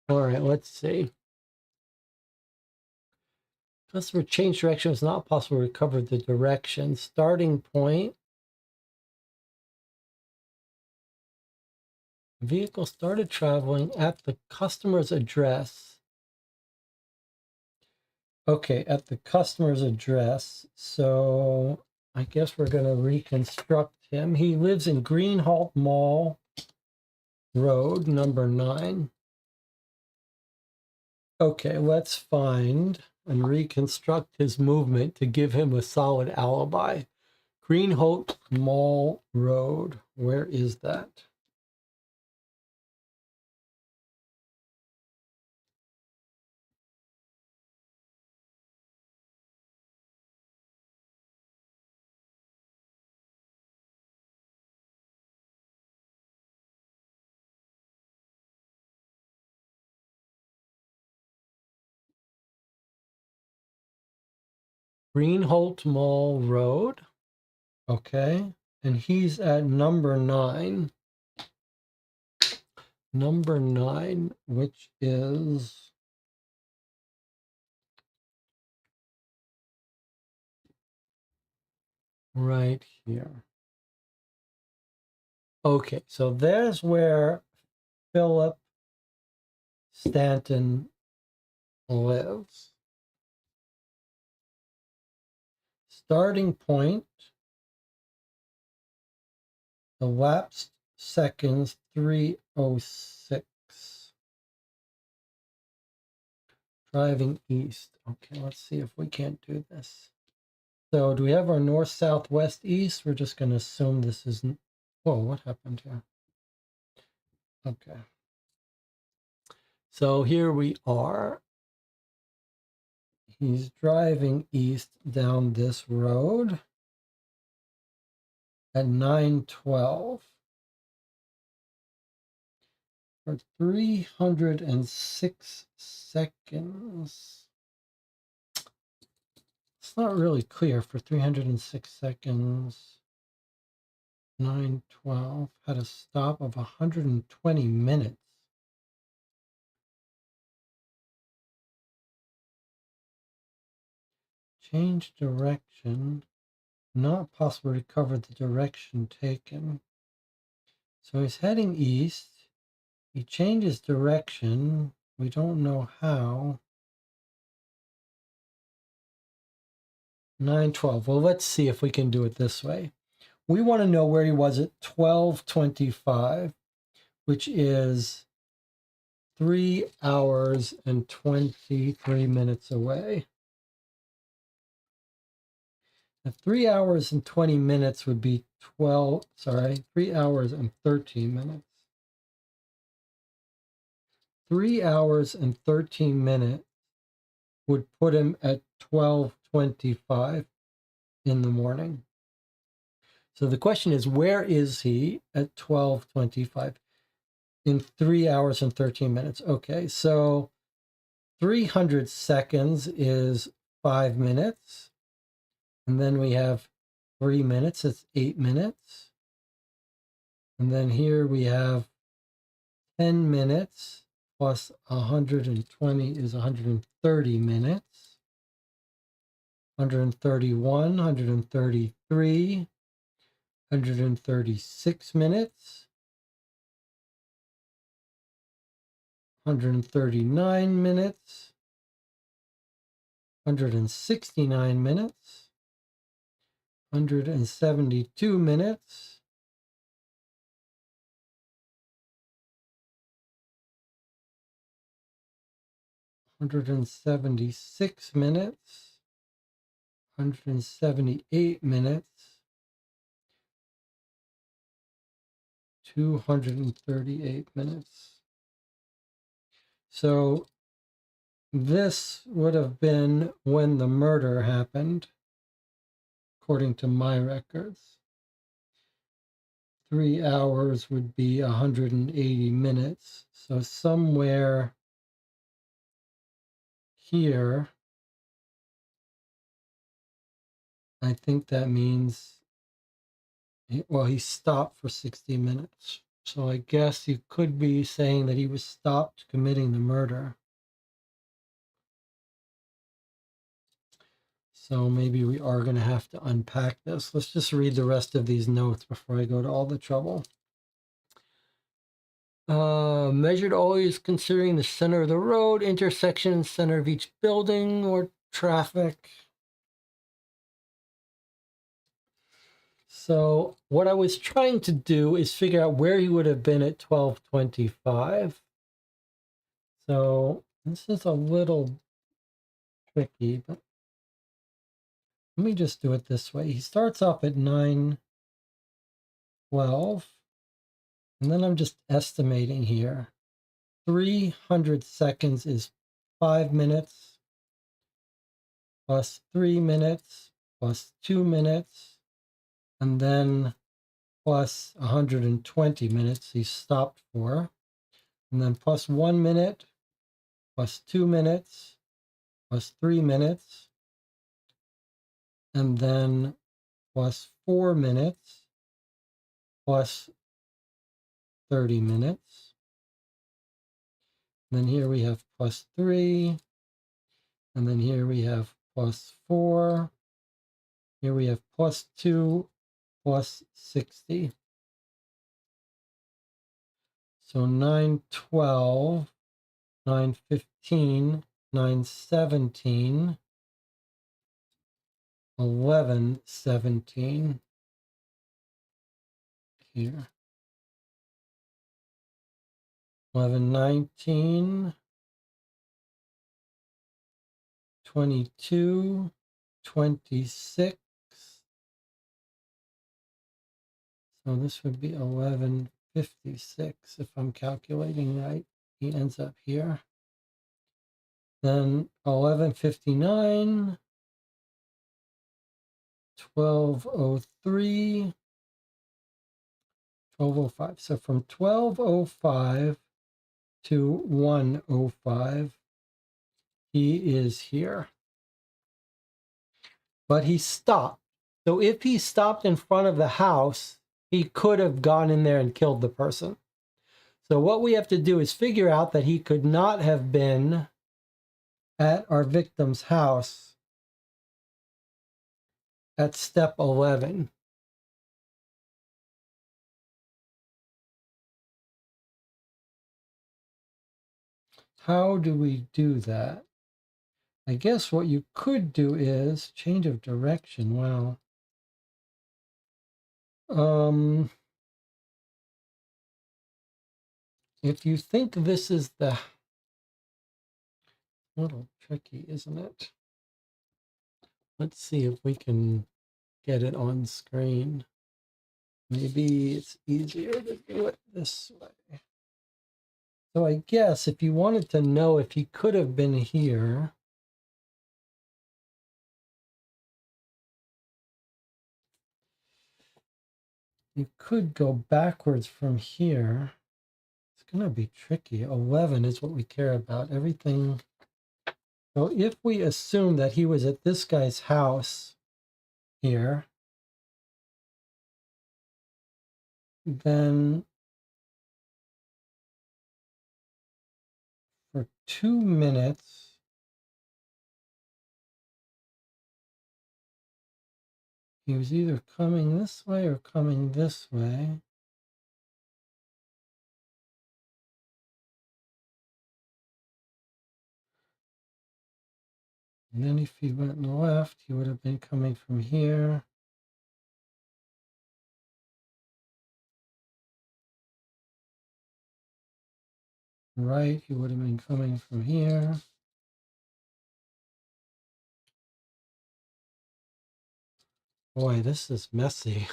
All right, let's see. Customer change direction. It's not possible to recover the direction. Starting point. Vehicle started traveling at the customer's address. Okay, at the customer's address. So I guess we're going to reconstruct him. He lives in Greenhalgh Mall Road, number 9. Okay, let's find and reconstruct his movement to give him a solid alibi. Greenhalgh Mall Road. Where is that? Greenhalgh Mall Road. Okay. And he's at number 9. Number 9, which is right here. Okay, so there's where Philip Stanton lives. Starting point, elapsed seconds 3:06. Driving east. Okay, let's see if we can't do this. So do we have our north, south, west, east? We're just going to assume this isn't. Whoa, what happened here? Okay. So here we are. He's driving east down this road at 9:12 for 306 seconds. It's not really clear for 306 seconds. 9:12 had a stop of 120 minutes. Change direction. Not possible to recover the direction taken. So he's heading east. He changes direction. We don't know how. 9:12. Well, let's see if we can do it this way. We want to know where he was at 12:25, which is 3 hours and 23 minutes away. Now, 3 hours and 20 minutes would be 3 hours and 13 minutes. 3 hours and 13 minutes would put him at 12:25 in the morning. So the question is, where is he at 12:25 in 3 hours and 13 minutes? Okay, so 300 seconds is 5 minutes. And then we have 3 minutes, it's 8 minutes. And then here we have 10 minutes plus 120 is 130 minutes. 131, 133, 136 minutes. 139 minutes. 169 minutes. 172 minutes. 176 minutes, 178 minutes, 238 minutes. So this would have been when the murder happened, according to my records. 3 hours would be 180 minutes. So somewhere here, I think that means, well, he stopped for 60 minutes. So I guess you could be saying that he was stopped committing the murder. So maybe we are going to have to unpack this. Let's just read the rest of these notes before I go to all the trouble. Measured always considering the center of the road, intersection, center of each building or traffic. So what I was trying to do is figure out where he would have been at 12:25. So this is a little tricky, but let me just do it this way. He starts off at 9:12, and then I'm just estimating here. 300 seconds is 5 minutes, plus 3 minutes, plus 2 minutes, and then plus 120 minutes he stopped for, and then plus 1 minute, plus 2 minutes, plus 3 minutes, and then plus 4 minutes, plus 30 minutes. And then here we have plus 3, and then here we have plus 4, here we have plus 2, plus 60. So 9:12, 9:15, 9:17, 11:17 here. 11:19, 22, 26. So this would be 11:56 if I'm calculating right. He ends up here. Then 11:59, 12:03, 12:05. So from 12:05 to 1:05, he is here. But he stopped. So if he stopped in front of the house, he could have gone in there and killed the person. So what we have to do is figure out that he could not have been at our victim's house at step 11. How do we do that? I guess what you could do is change of direction. Wow. If you think this is the little tricky, isn't it? Let's see if we can get it on screen. Maybe it's easier to do it this way. So I guess if you wanted to know if he could have been here, you could go backwards from here. It's going to be tricky. 11 is what we care about. Everything. So if we assume that he was at this guy's house here, then for 2 minutes, he was either coming this way or coming this way. And then if he went left, he would have been coming from here. Right, he would have been coming from here. Boy, this is messy.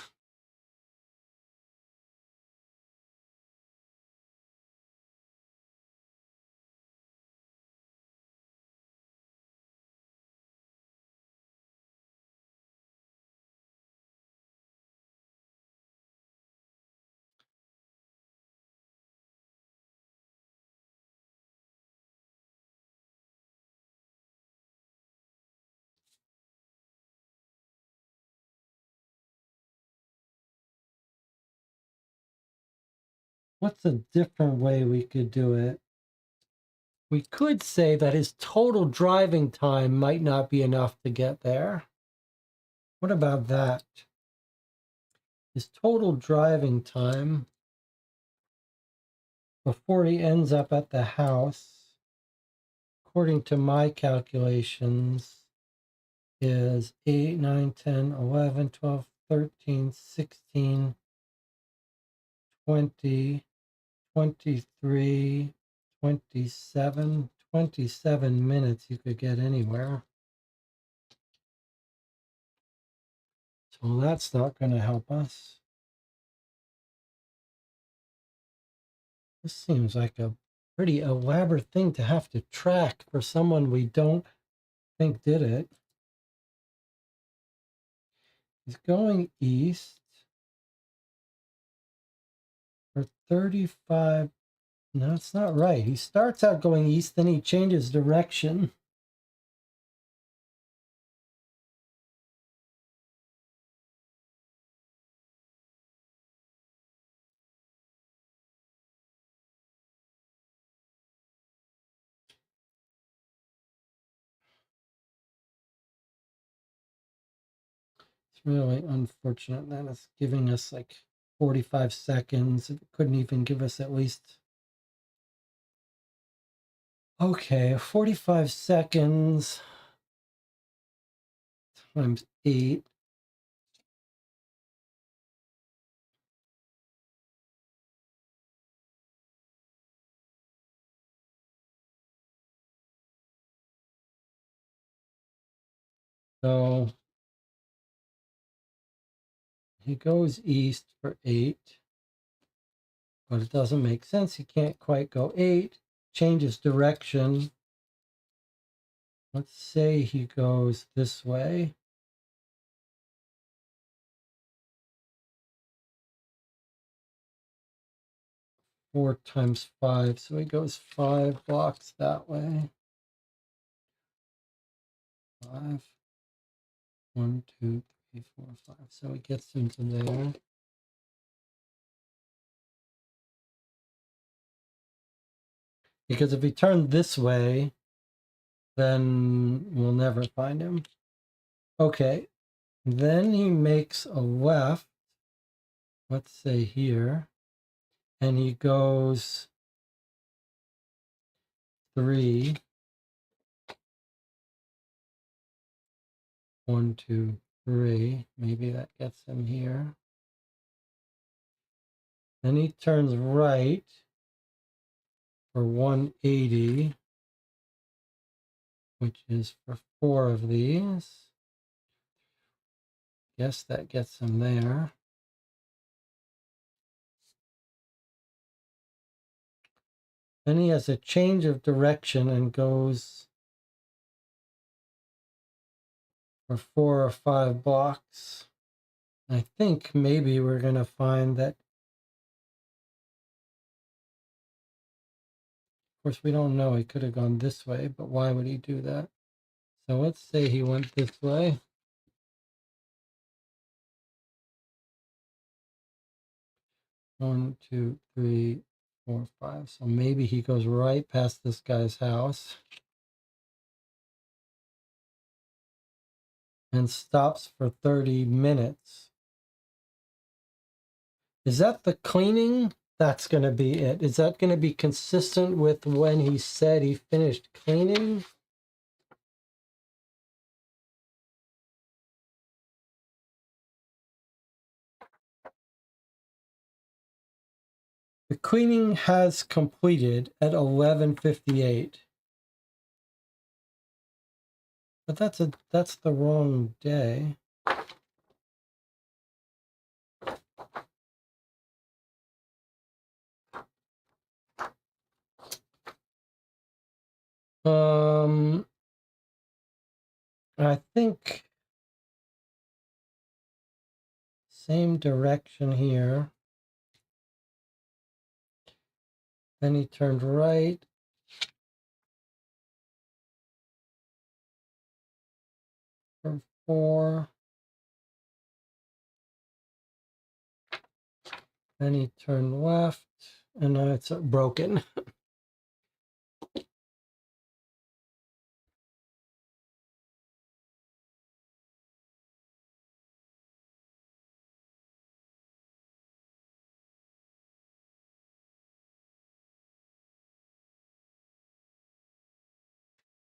What's a different way we could do it? We could say that his total driving time might not be enough to get there. What about that? His total driving time before he ends up at the house, according to my calculations, is 8, 9, 10, 11, 12, 13, 16, 20, 23, 27, 27 minutes you could get anywhere. So that's not going to help us. This seems like a pretty elaborate thing to have to track for someone we don't think did it. He's going east for 35. No, it's not right. He starts out going east, then he changes direction. It's really unfortunate that it's giving us like 45 seconds. It couldn't even give us at least. Okay, 45 seconds times 8. So he goes east for 8, but it doesn't make sense. He can't quite go 8, changes direction. Let's say he goes this way. Four times 5, so he goes 5 blocks that way. 5. 1, 2, 3, 4, 5. So he gets into there. Because if he turned this way, then we'll never find him. Okay, then he makes a left, let's say here, and he goes 3. 1, 2, 3. Maybe that gets him here. Then he turns right for 180, which is for 4 of these. Guess that gets him there. Then he has a change of direction and goes for 4 or 5 blocks. I think maybe we're going to find that. Of course, we don't know. He could have gone this way, but why would he do that? So let's say he went this way. 1, 2, 3, 4, 5. So maybe he goes right past this guy's house and stops for 30 minutes. Is that the cleaning? That's going to be it. Is that going to be consistent with when he said he finished cleaning? The cleaning has completed at 11:58. But that's the wrong day. I think same direction here. Then he turned right. For 4. Then he turned left, and now it's broken.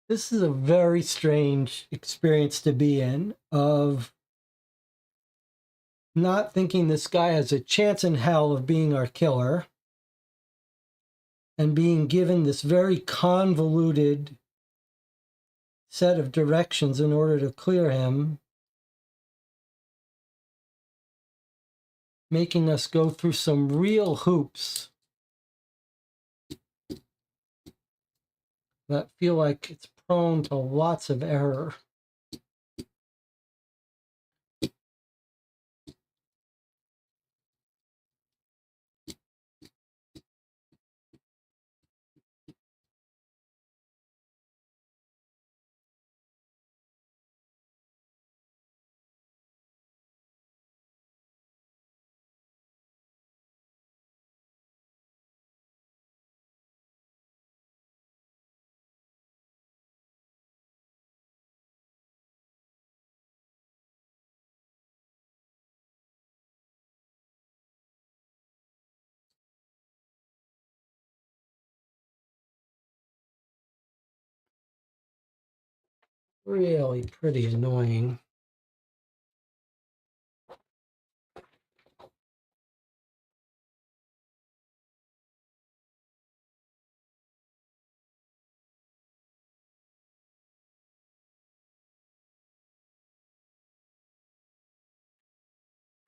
This is a very strange experience to be in, of not thinking this guy has a chance in hell of being our killer, and being given this very convoluted set of directions in order to clear him, making us go through some real hoops that feel like it's prone to lots of error. Really pretty annoying.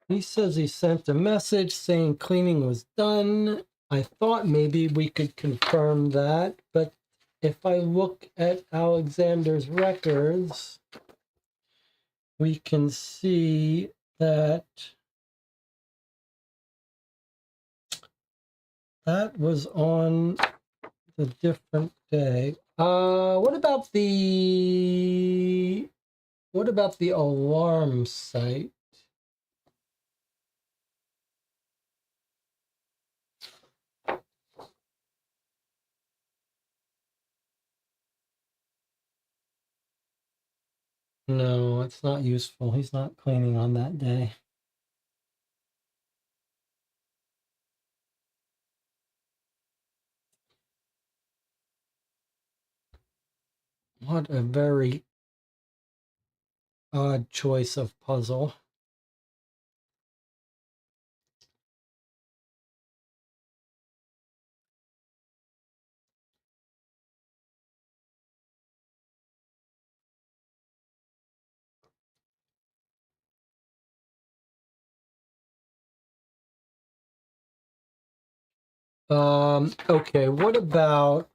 He says he sent a message saying cleaning was done. I thought maybe we could confirm that, but if I look at Alexander's records, we can see that that was on the different day. What about the alarm site? No, it's not useful. He's not cleaning on that day. What a very odd choice of puzzle. Okay, what about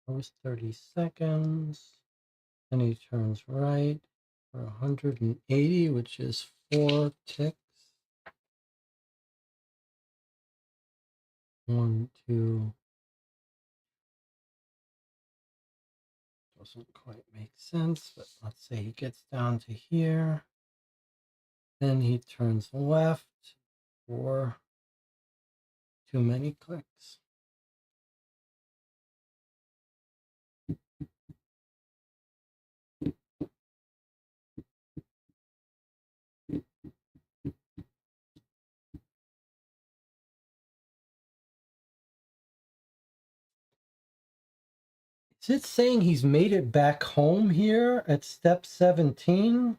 Goes 30 seconds. Then he turns right for 180, which is 4 ticks. 1, 2. Doesn't quite make sense, but let's say he gets down to here. Then he turns left for too many clicks. Is it saying he's made it back home here at step 17?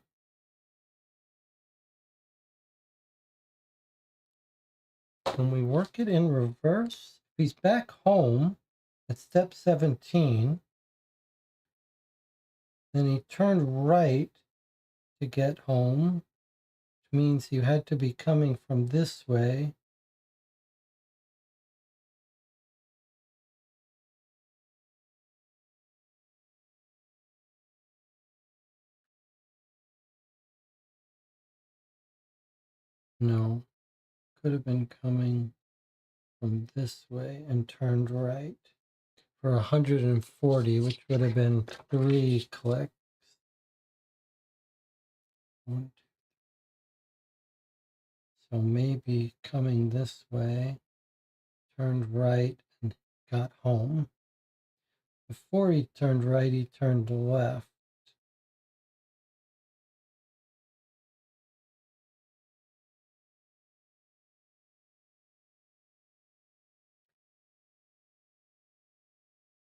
When we work it in reverse, if he's back home at step 17, then he turned right to get home, which means you had to be coming from this way. No, could have been coming from this way and turned right for 140, which would have been 3 clicks. 1, 2. So maybe coming this way, turned right and got home. Before he turned right, he turned left.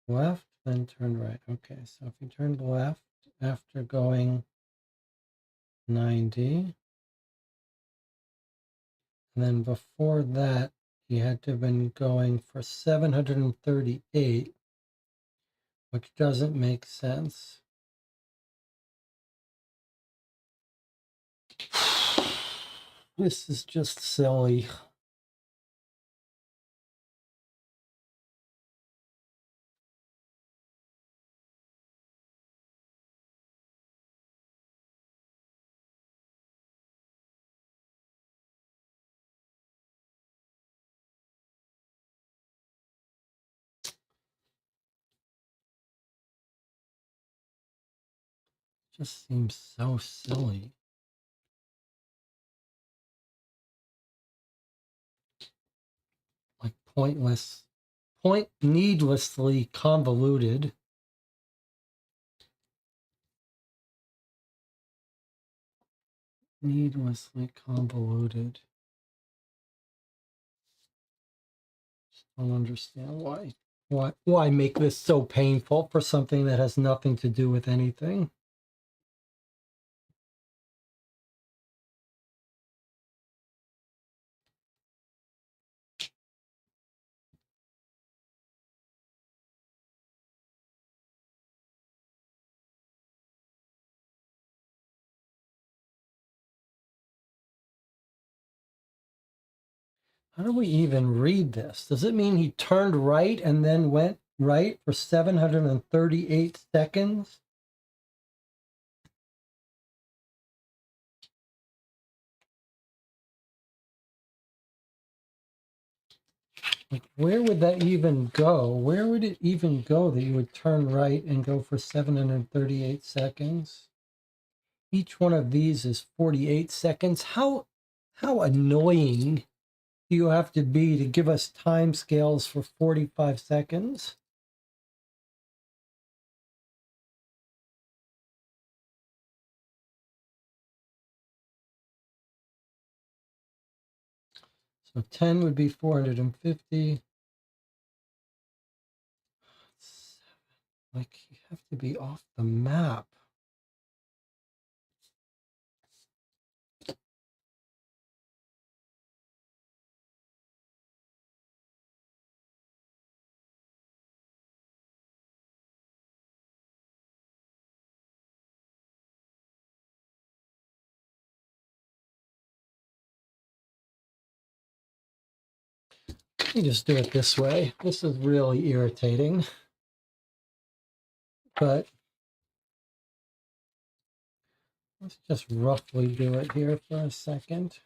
Left, then turned right. Okay, so if he turned left after going 90, and then before that, he had to have been going for 738, which doesn't make sense. This is just silly. Just seems so silly. Like needlessly convoluted. Needlessly convoluted. Just don't understand why. Why make this so painful for something that has nothing to do with anything? How do we even read this? Does it mean he turned right and then went right for 738 seconds? Like, where would that even go? Where would it even go that you would turn right and go for 738 seconds? Each one of these is 48 seconds. How annoying do you have to be to give us time scales for 45 seconds? So 10 would be 450. Like, you have to be off the map. Let me just do it this way. This is really irritating. but let's just roughly do it here for a second.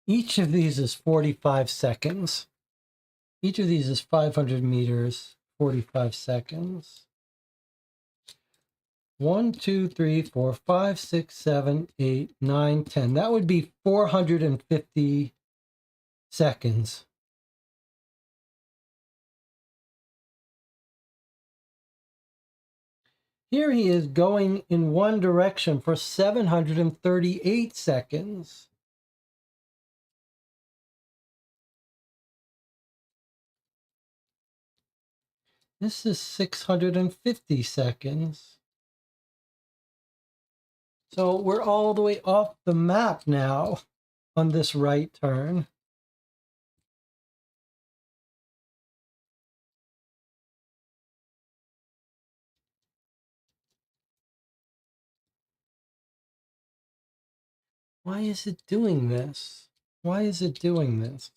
Each of these is 45 seconds. Each of these is 500 meters, 45 seconds. 1, 2, 3, 4, 5, 6, 7, 8, 9, 10. That would be 450 seconds. Here he is going in one direction for 738 seconds. This is 650 seconds. So we're all the way off the map now on this right turn. Why is it doing this? Why is it doing this?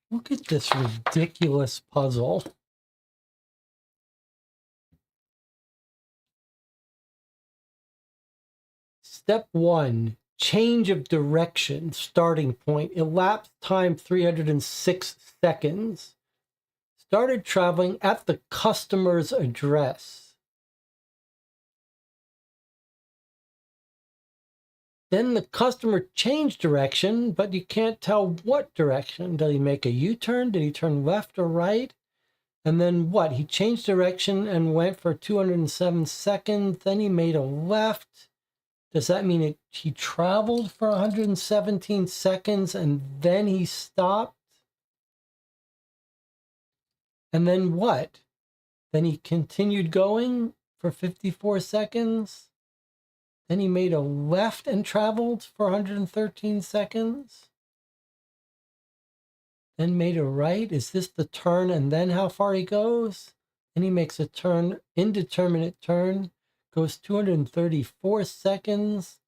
Look at this ridiculous puzzle. Step 1, change of direction, starting point, elapsed time 306 seconds. Started traveling at the customer's address. Then the customer changed direction, but you can't tell what direction. Did he make a U-turn? Did he turn left or right? And then what? He changed direction and went for 207 seconds. Then he made a left. Does that mean he traveled for 117 seconds and then he stopped? And then what? Then he continued going for 54 seconds. Then he made a left and traveled for 113 seconds. Then made a right. Is this the turn and then how far he goes? Then he makes a turn, indeterminate turn, goes 234 seconds,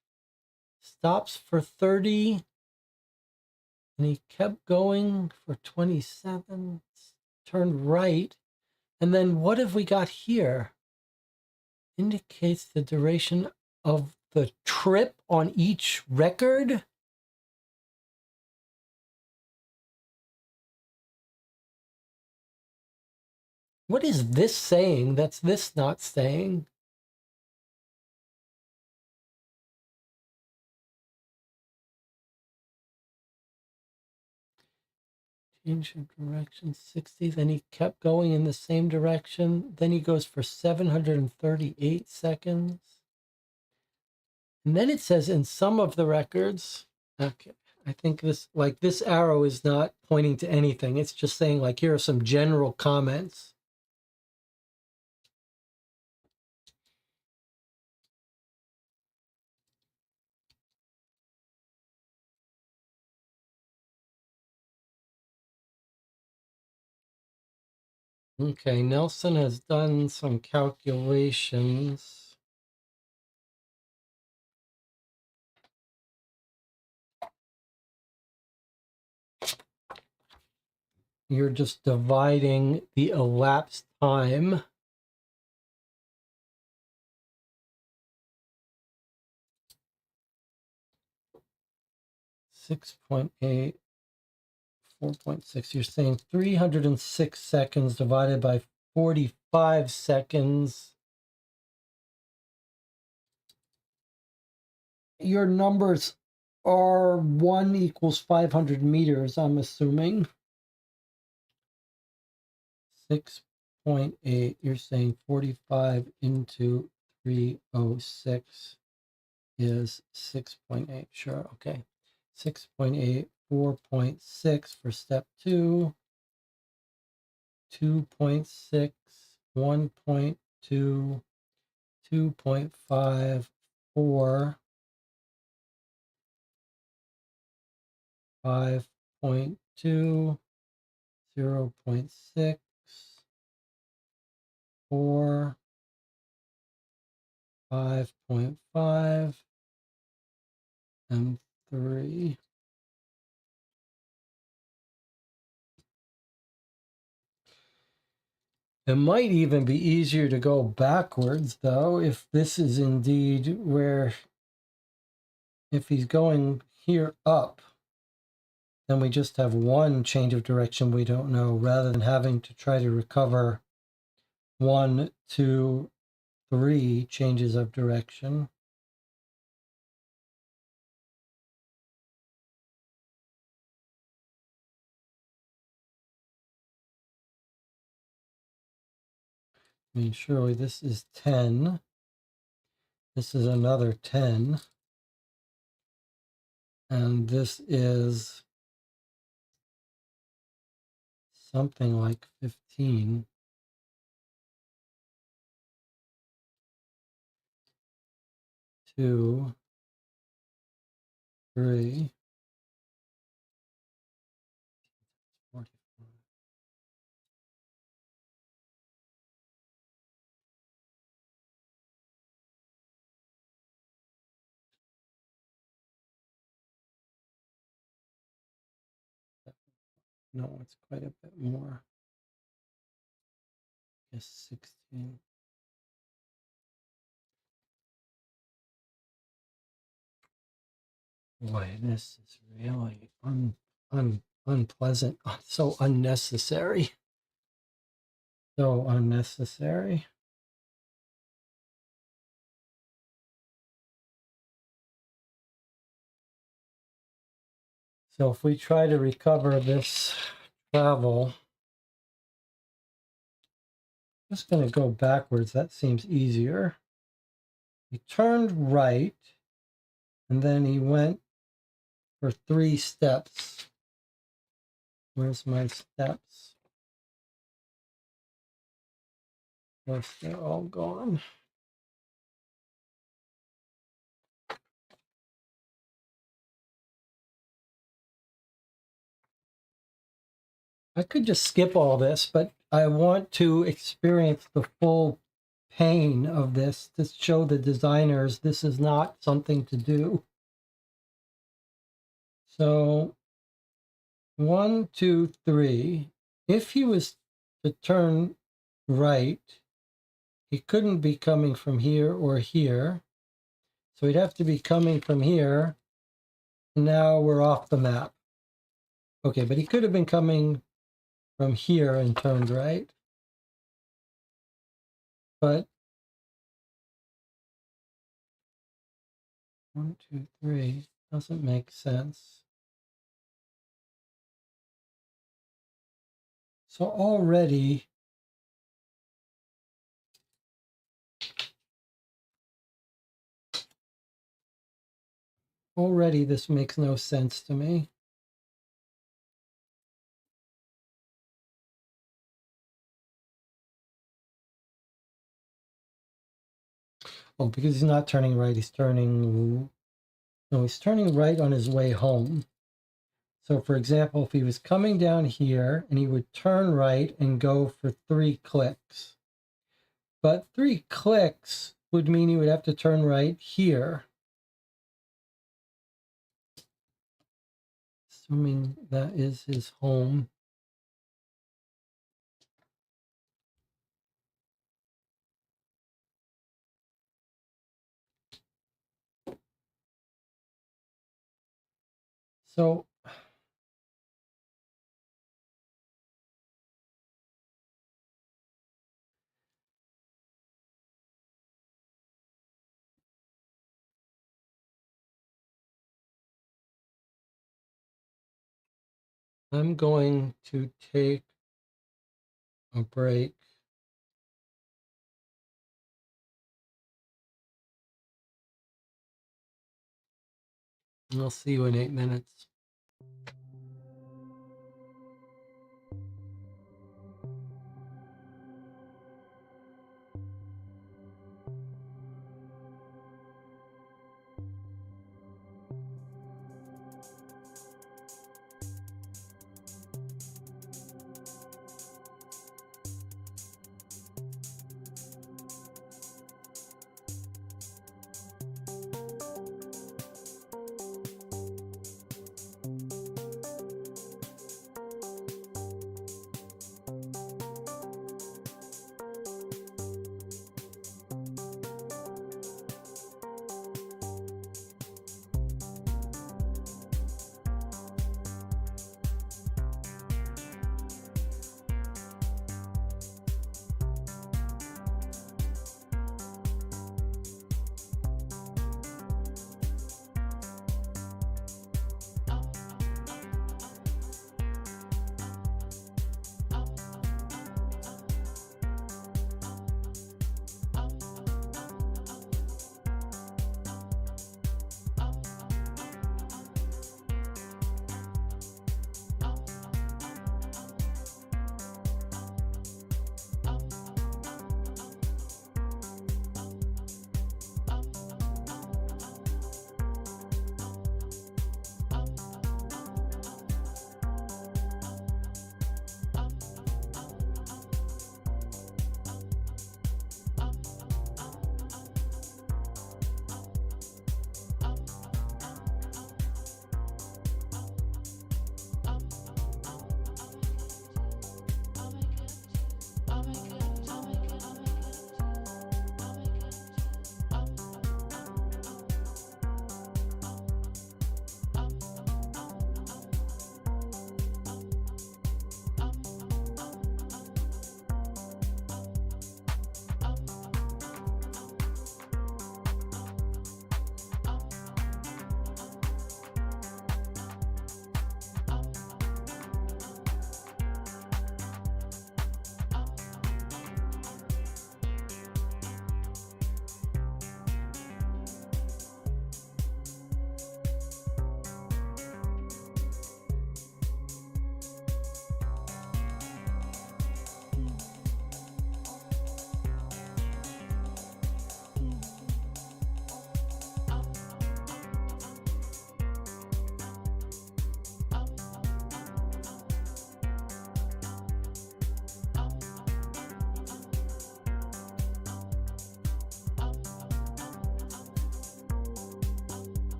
stops for 30, and he kept going for 27, turned right. And then what have we got here? Indicates the duration of the trip on each record. What is this saying that's this not saying? Change of direction 60, then he kept going in the same direction. Then he goes for 738 seconds. And then it says in some of the records, okay, I think this arrow is not pointing to anything. It's just saying like, here are some general comments. Okay, Nelson has done some calculations. You're just dividing the elapsed time. .8, 4.6. You're saying 306 seconds divided by 45 seconds. Your numbers are 1 equals 500 meters, I'm assuming. 6.8, you're saying 45 into 306 is 6.8. Sure, okay. 6.8, 4.6 for step 2, 2.6, 1.2, 2.5, 4, 5.2, 0.6, 4, 5.5, and 3. It might even be easier to go backwards, though, if this is indeed where, if he's going here up, then we just have one change of direction we don't know, rather than having to try to recover 1, 2, 3 changes of direction. I mean, surely this is 10. This is another 10. And this is something like 15. 2, 3. 44. No, it's quite a bit more. I guess 16. Boy, this is really unpleasant. So unnecessary. So unnecessary. So if we try to recover this travel, I'm just going to go backwards. That seems easier. He turned right, and then he went for 3 steps. Where's my steps? Yes, they're all gone. I could just skip all this, but I want to experience the full pain of this to show the designers this is not something to do. So 1, 2, 3. If he was to turn right, he couldn't be coming from here or here. So he'd have to be coming from here. Now we're off the map. Okay, but he could have been coming from here and turned right. But 1, 2, 3 doesn't make sense. So already this makes no sense to me. Oh, because he's not turning right, he's turning right on his way home. So for example, if he was coming down here and he would turn right and go for 3 clicks. But 3 clicks would mean he would have to turn right here. Assuming that is his home. So I'm going to take a break. And I'll see you in 8 minutes.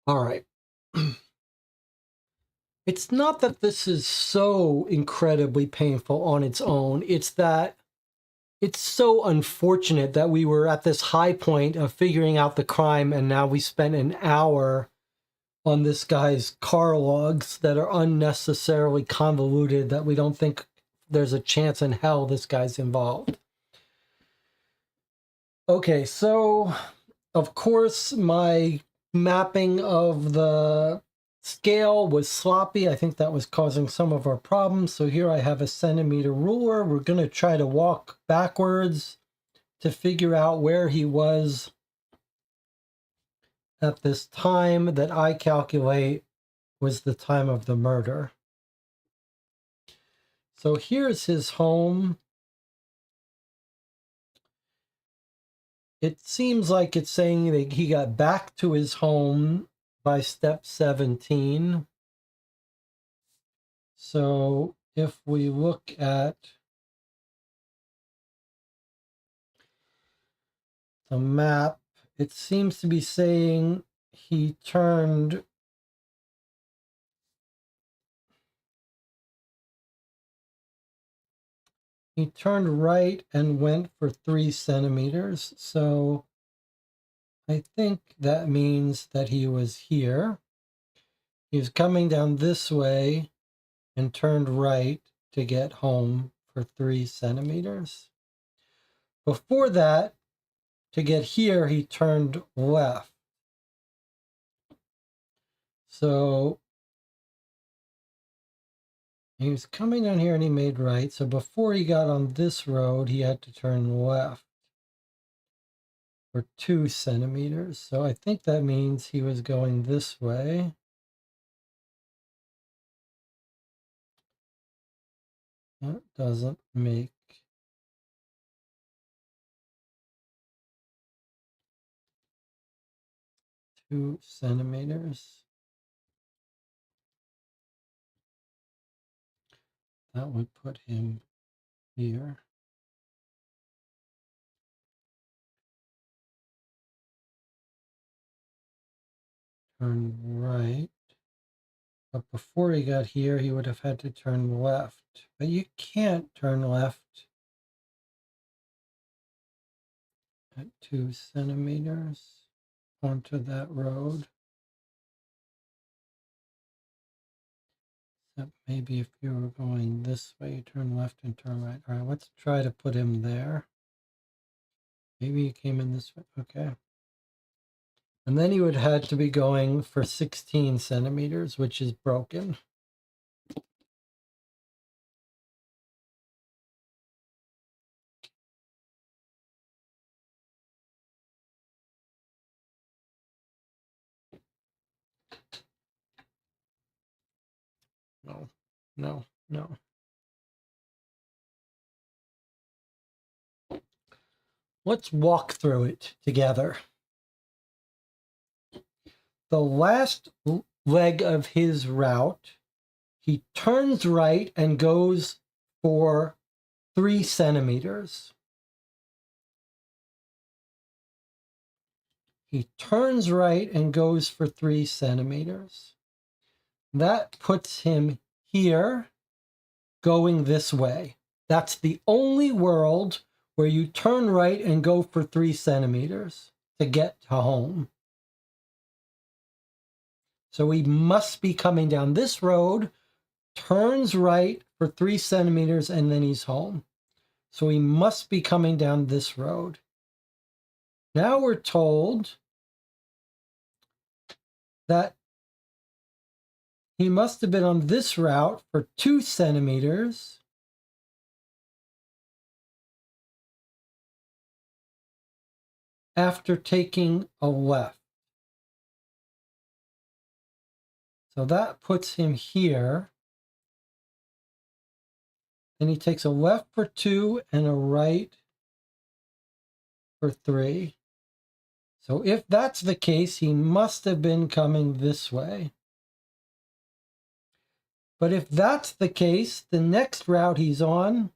All right. It's not that this is so incredibly painful on its own. It's that it's so unfortunate that we were at this high point of figuring out the crime, and now we spent an hour on this guy's car logs that are unnecessarily convoluted, that we don't think there's a chance in hell this guy's involved. Okay, so of course my mapping of the scale was sloppy. I think that was causing some of our problems. So here I have a centimeter ruler. We're going to try to walk backwards to figure out where he was at this time that I calculate was the time of the murder. So here's his home. It seems like it's saying that he got back to his home by step 17. So if we look at the map, it seems to be saying he turned right and went for 3 centimeters. So I think that means that he was here. He was coming down this way and turned right to get home for 3 centimeters. Before that, to get here, he turned left. So he was coming down here and he made right. So before he got on this road, he had to turn left for 2 centimeters. So I think that means he was going this way. That doesn't make 2 centimeters. That would put him here. Turn right. But before he got here, he would have had to turn left. But you can't turn left at 2 centimeters onto that road. Except maybe if you were going this way, you turn left and turn right. All right, let's try to put him there. Maybe he came in this way. Okay. And then he would have had to be going for 16 centimeters, which is broken. No, no, no. Let's walk through it together. The last leg of his route, he turns right and goes for 3 centimeters. He turns right and goes for 3 centimeters. That puts him here going this way. That's the only world where you turn right and go for 3 centimeters to get to home. So he must be coming down this road, turns right for 3 centimeters, and then he's home. So he must be coming down this road. Now we're told that he must have been on this route for 2 centimeters. After taking a left. So that puts him here. Then he takes a left for 2 and a right for 3. So if that's the case, he must have been coming this way. But if that's the case, the next route he's on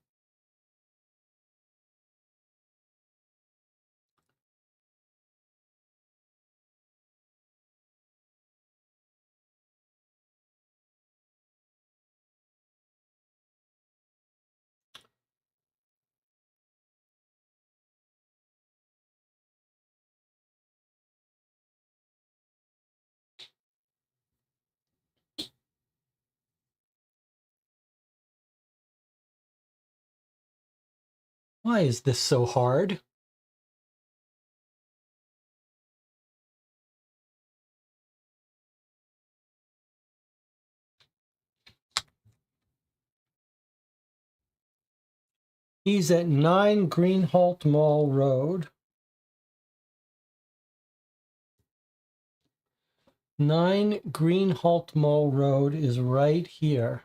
Why is this so hard? He's at 9 Greenholt Mall Road. 9 Greenholt Mall Road is right here.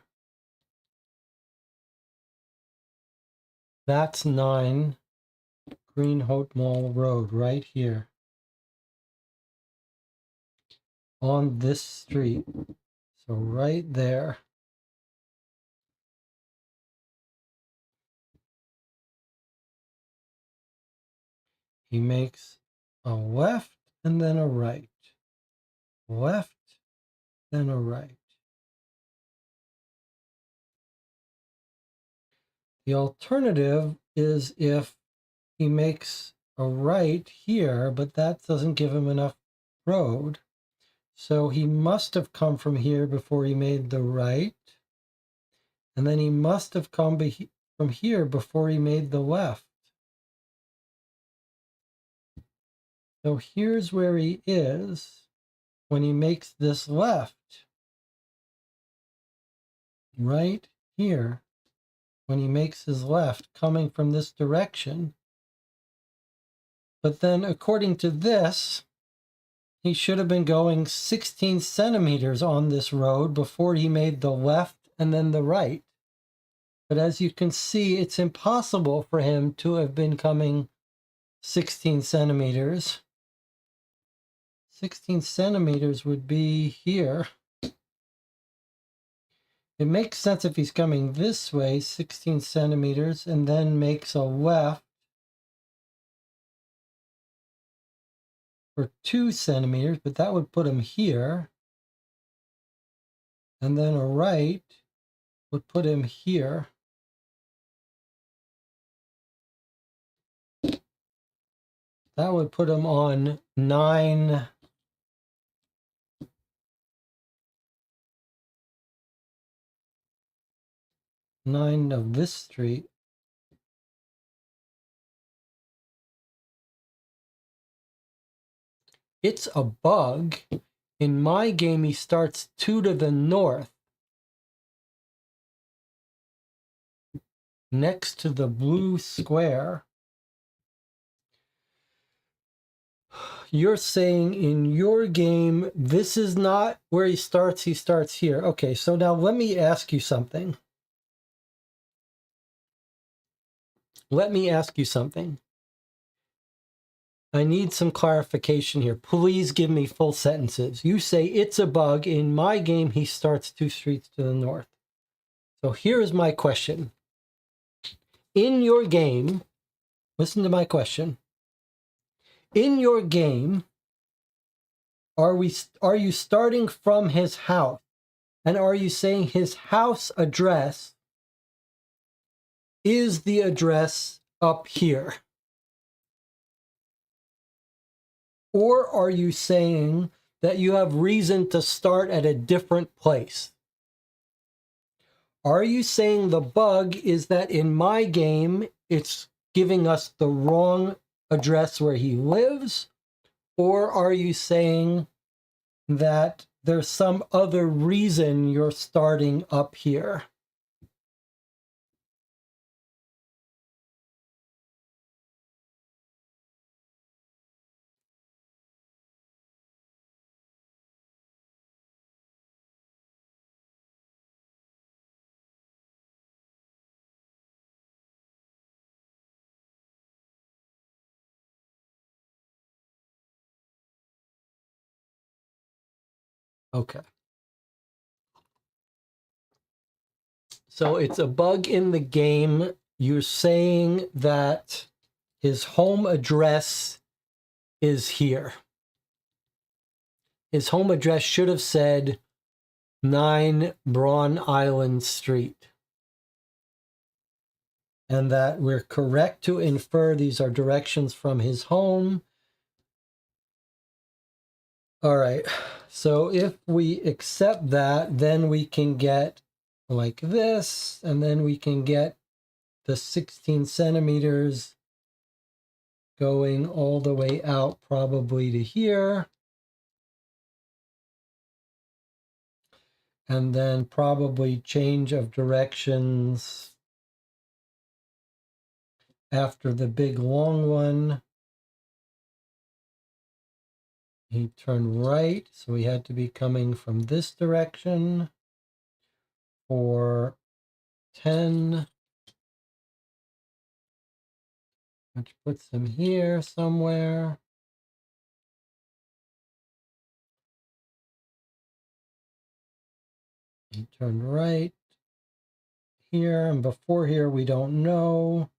That's 9 Greenholt Mall Road right here. On this street. So right there. He makes a left and then a right. Left, then a right. The alternative is if he makes a right here, but that doesn't give him enough road. So he must have come from here before he made the right. And then he must have come from here before he made the left. So here's where he is when he makes this left. Right here, when he makes his left, coming from this direction. But then, according to this, he should have been going 16 centimeters on this road before he made the left and then the right. But as you can see, it's impossible for him to have been coming 16 centimeters. 16 centimeters would be here. It makes sense if he's coming this way, 16 centimeters, and then makes a left for 2 centimeters, but that would put him here. And then a right would put him here. That would put him on 9 of this street. It's a bug. In my game, he starts 2 to the north, next to the blue square. You're saying in your game, this is not where he starts here. Okay, so now let me ask you something. I need some clarification here. Please give me full sentences. You say it's a bug. In my game, he starts 2 streets to the north. So here's my question. In your game, listen to my question. In your game, are you starting from his house? And are you saying his house address is the address up here? Or are you saying that you have reason to start at a different place? Are you saying the bug is that in my game, it's giving us the wrong address where he lives? Or are you saying that there's some other reason you're starting up here? Okay. So it's a bug in the game. You're saying that his home address is here. His home address should have said 9 Braun Island Street. And that we're correct to infer these are directions from his home. All right. So if we accept that, then we can get like this, and then we can get the 16 centimeters going all the way out probably to here. And then probably change of directions after the big long one. He turned right, so he had to be coming from this direction for 10, which puts him here somewhere. He turned right here, and before here we don't know.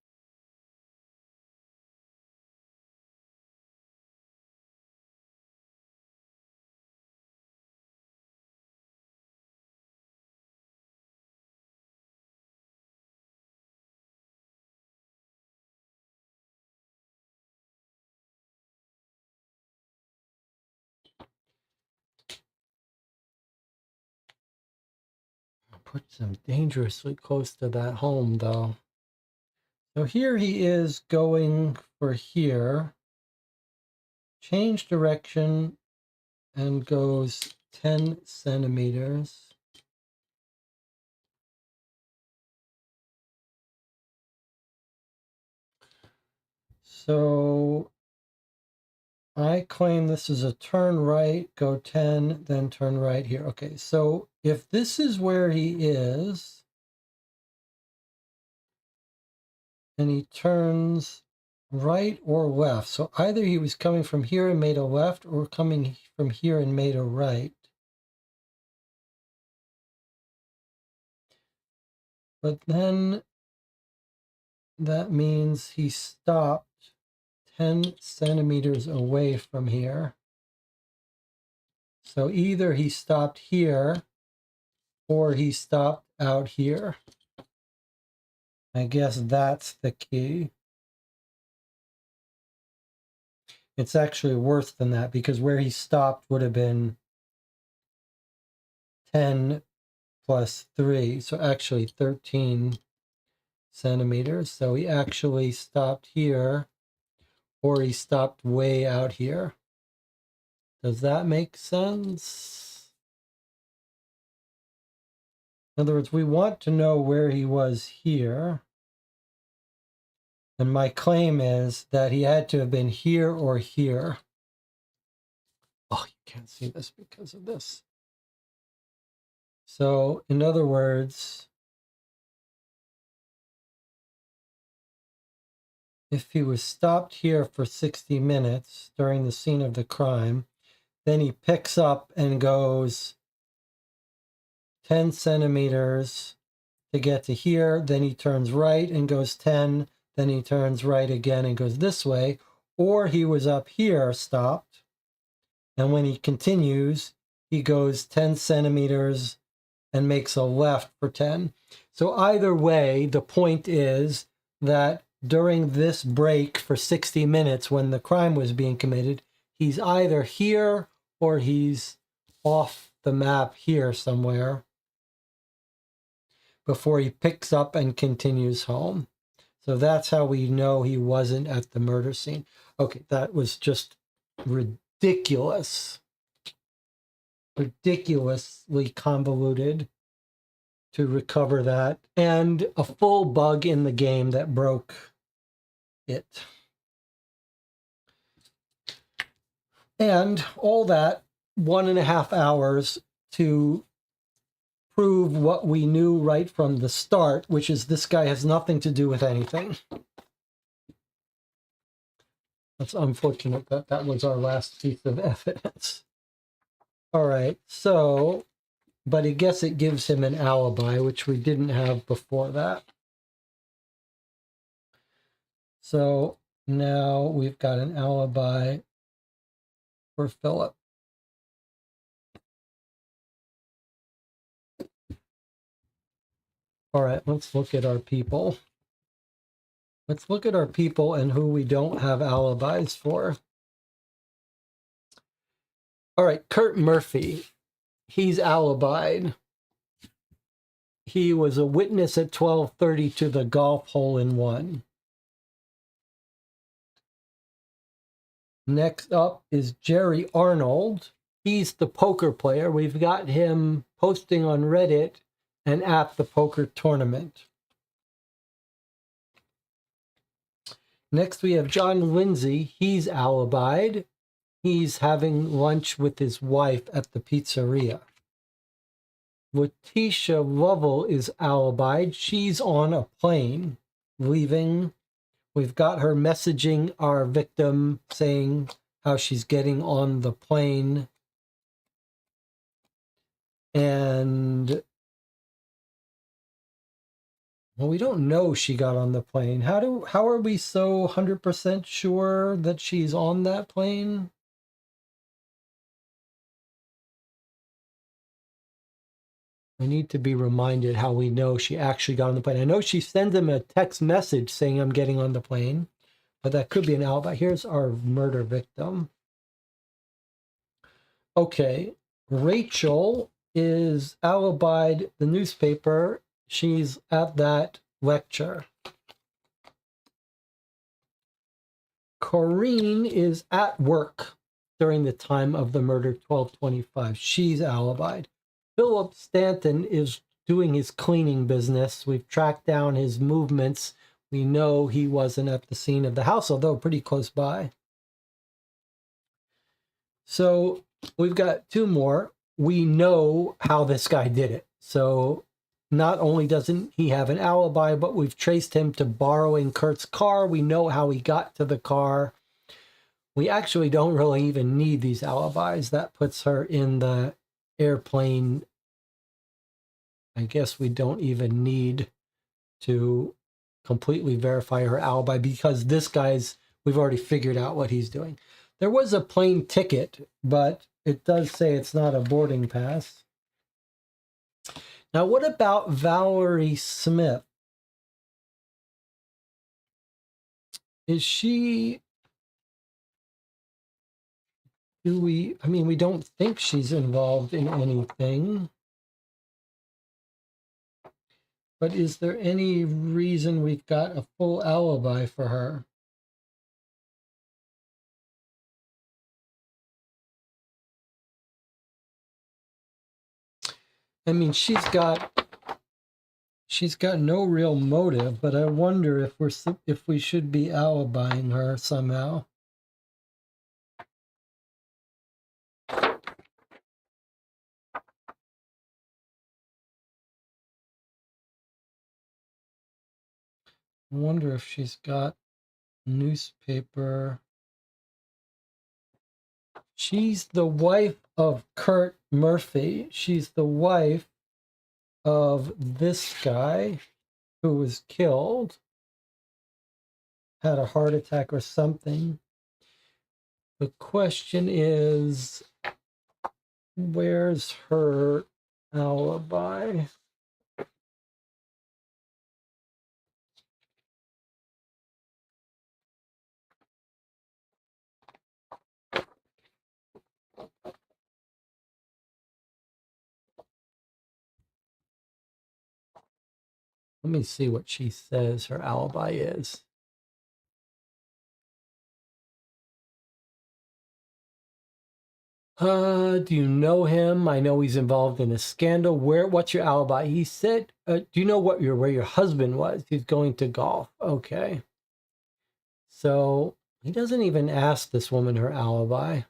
Puts him dangerously close to that home, though. So here he is going for here. Change direction and goes 10 centimeters. So I claim this is a turn right, go 10, then turn right here. Okay, so if this is where he is, and he turns right or left. So either he was coming from here and made a left, or coming from here and made a right. But then that means he stopped 10 centimeters away from here. So either he stopped here or he stopped out here. I guess that's the key. It's actually worse than that, because where he stopped would have been 10 plus 3, so actually 13 centimeters. So he actually stopped here, or he stopped way out here. Does that make sense? In other words, we want to know where he was here. And my claim is that he had to have been here or here. Oh, you can't see this because of this. So, in other words, if he was stopped here for 60 minutes during the scene of the crime, then he picks up and goes 10 centimeters to get to here, then he turns right and goes 10, then he turns right again and goes this way, or he was up here, stopped, and when he continues, he goes 10 centimeters and makes a left for 10. So either way, the point is that during this break for 60 minutes when the crime was being committed, he's either here or he's off the map here somewhere before he picks up and continues home. So that's how we know he wasn't at the murder scene. Okay, that was just ridiculously convoluted to recover that, and a full bug in the game that broke it. And all that 1.5 hours to prove what we knew right from the start, which is this guy has nothing to do with anything. It's unfortunate that that was our last piece of evidence. All right, so, but I guess it gives him an alibi, which we didn't have before that. So now we've got an alibi for Philip. All right, let's look at our people. Let's look at our people and who we don't have alibis for. All right, Kurt Murphy. He's alibied. he was a witness at 12:30 to the golf hole-in-one. Next up is Jerry Arnold. He's the poker player. We've got him posting on Reddit and at the poker tournament. Next, we have John Lindsay. He's alibied. He's having lunch with his wife at the pizzeria. Letitia Lovell is alibied. She's on a plane leaving. We've got her messaging our victim saying how she's getting on the plane. And, well, we don't know she got on the plane. How are we so 100% sure that she's on that plane? I need to be reminded how we know she actually got on the plane. I know she sends him a text message saying I'm getting on the plane, but that could be an alibi. Here's our murder victim. Okay, Rachel is alibied the newspaper. She's at that lecture. Corrine is at work during the time of the murder, 12:25. She's alibied. Philip Stanton is doing his cleaning business. We've tracked down his movements. We know he wasn't at the scene of the house, although pretty close by. So we've got two more. We know how this guy did it. So not only doesn't he have an alibi, but we've traced him to borrowing Kurt's car. We know how he got to the car. We actually don't really even need these alibis. That puts her in the airplane. I guess we don't even need to completely verify her alibi because this guy's, we've already figured out what he's doing. There was a plane ticket, but it does say it's not a boarding pass. Now, what about Valerie Smith? Is she, we don't think she's involved in anything. But is there any reason we've got a full alibi for her? I mean, she's got no real motive, but I wonder if we should be alibying her somehow. I wonder if she's got newspaper. She's the wife of Kurt Murphy. She's the wife of this guy who was killed, had a heart attack or something. The question is, where's her alibi? Let me see what she says her alibi is. Do you know him? I know he's involved in a scandal. What's your alibi? He said, do you know where your husband was? He's going to golf. Okay. So he doesn't even ask this woman her alibi.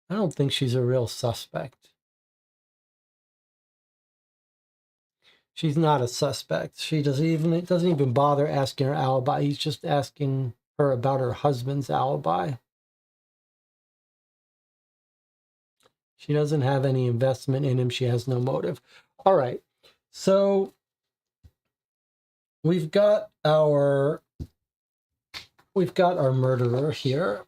I don't think she's a real suspect. She's not a suspect. It doesn't even bother asking her alibi. He's just asking her about her husband's alibi. She doesn't have any investment in him. She has no motive. All right. So we've got our murderer here.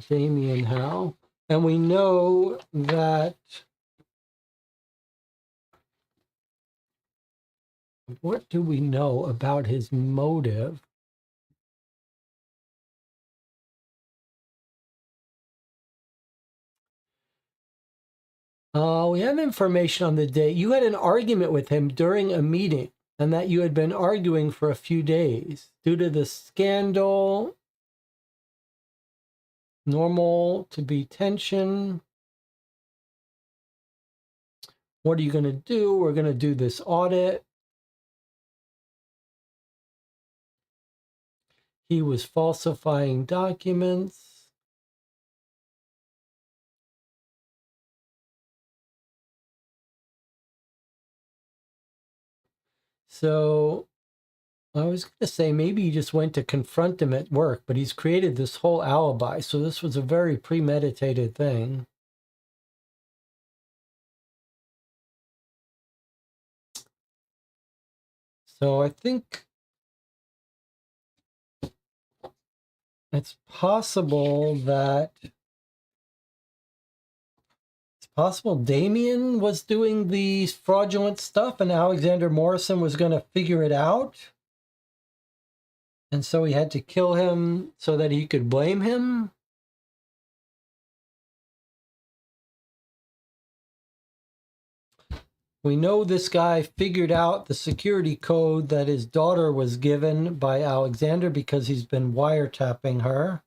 Damien Howe. And we know that what do we know about his motive? We have information on the date. You had an argument with him during a meeting, and that you had been arguing for a few days due to the scandal. Normal to be tension. What are you going to do? We're going to do this audit. He was falsifying documents. So I was going to say maybe he just went to confront him at work, but he's created this whole alibi. So this was a very premeditated thing. So I think it's possible Damien was doing the fraudulent stuff and Alexander Morrison was going to figure it out. And so he had to kill him so that he could blame him. We know this guy figured out the security code that his daughter was given by Alexander because he's been wiretapping her.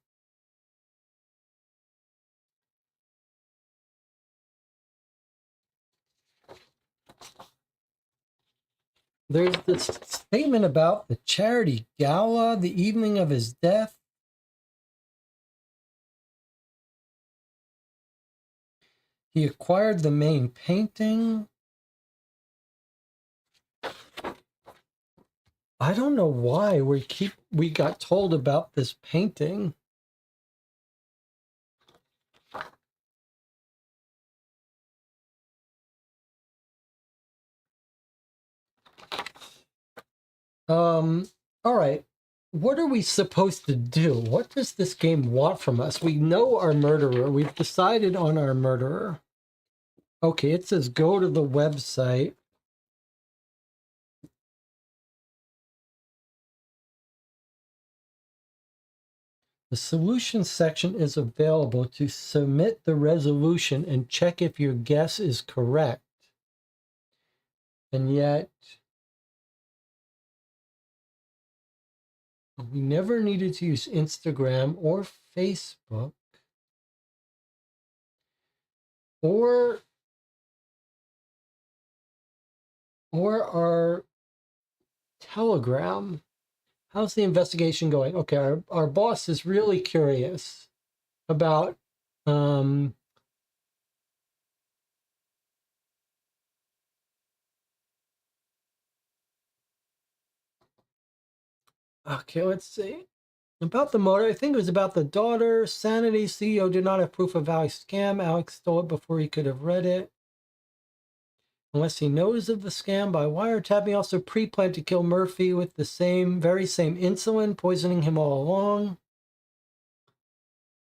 There's this statement about the charity gala the evening of his death. He acquired the main painting. I don't know why we got told about this painting. All right. What are we supposed to do? What does this game want from us? We know our murderer. We've decided on our murderer. Okay, it says go to the website. The solution section is available to submit the resolution and check if your guess is correct. And yet, we never needed to use Instagram or Facebook or our Telegram. How's the investigation going? Okay, our boss is really curious about okay, let's see. About the motor, I think it was about the daughter. Sanity CEO did not have proof of Alex's scam. Alex stole it before he could have read it. Unless he knows of the scam by wiretapping, also pre-planned to kill Murphy with the very same insulin, poisoning him all along.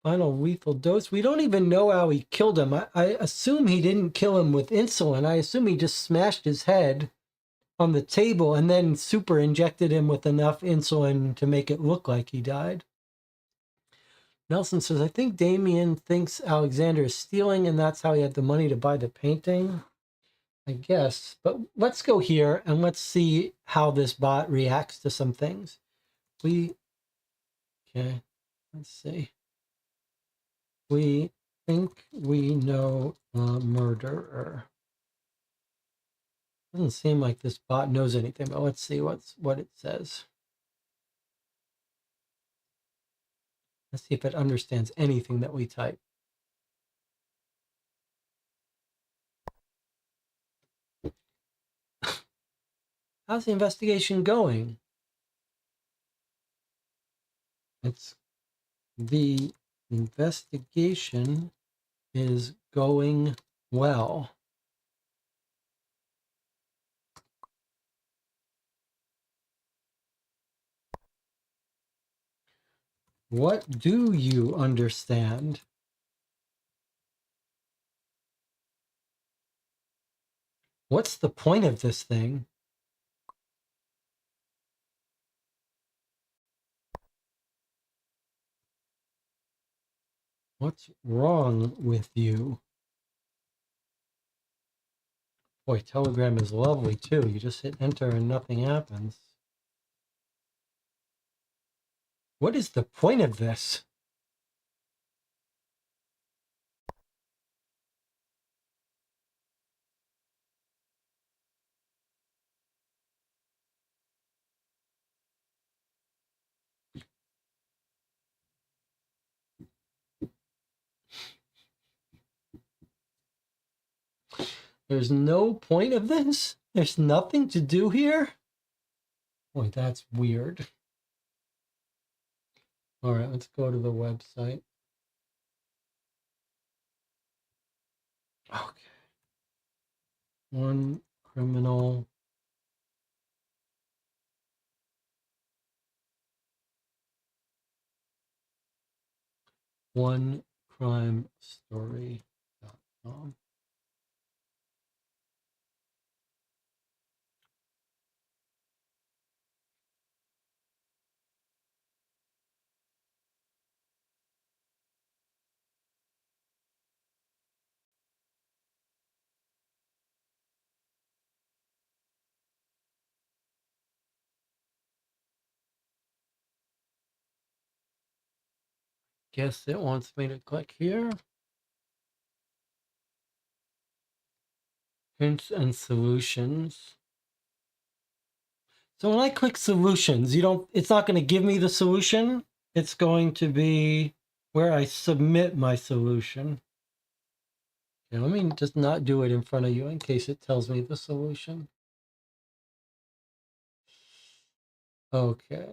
Final lethal dose. We don't even know how he killed him. I assume he didn't kill him with insulin. I assume he just smashed his head on the table and then super injected him with enough insulin to make it look like he died. Nelson says, I think Damien thinks Alexander is stealing and that's how he had the money to buy the painting. I guess. But let's go here and let's see how this bot reacts to some things. Okay, let's see. We think we know the murderer. Doesn't seem like this bot knows anything, but let's see what it says. Let's see if it understands anything that we type. How's the investigation going? The investigation is going well. What do you understand? What's the point of this thing? What's wrong with you? Boy, Telegram is lovely too. You just hit enter and nothing happens. What is the point of this? There's no point of this? There's nothing to do here? Boy, that's weird. All right, let's go to the website. Okay. One criminal. One crime story.com. Guess it wants me to click here. Hints and solutions. So when I click solutions, it's not going to give me the solution. It's going to be where I submit my solution. Okay, let me just not do it in front of you in case it tells me the solution. Okay.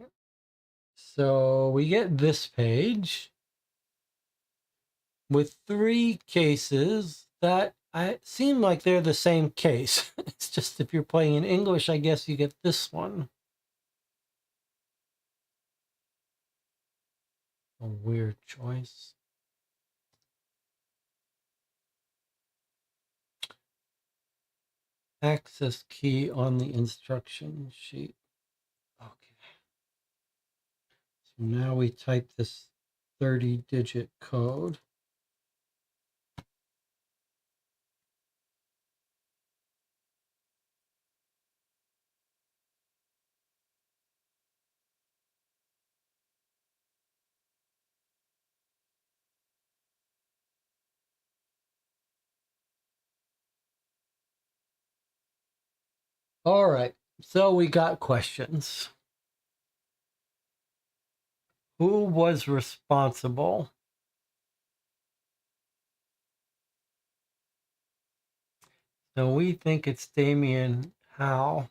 So we get this page with 3 cases that seem like they're the same case. It's just if you're playing in English, I guess you get this one. A weird choice. Access key on the instruction sheet. Okay. So now we type this 30-digit code. All right, so we got questions. Who was responsible? So we think it's Damien Howe.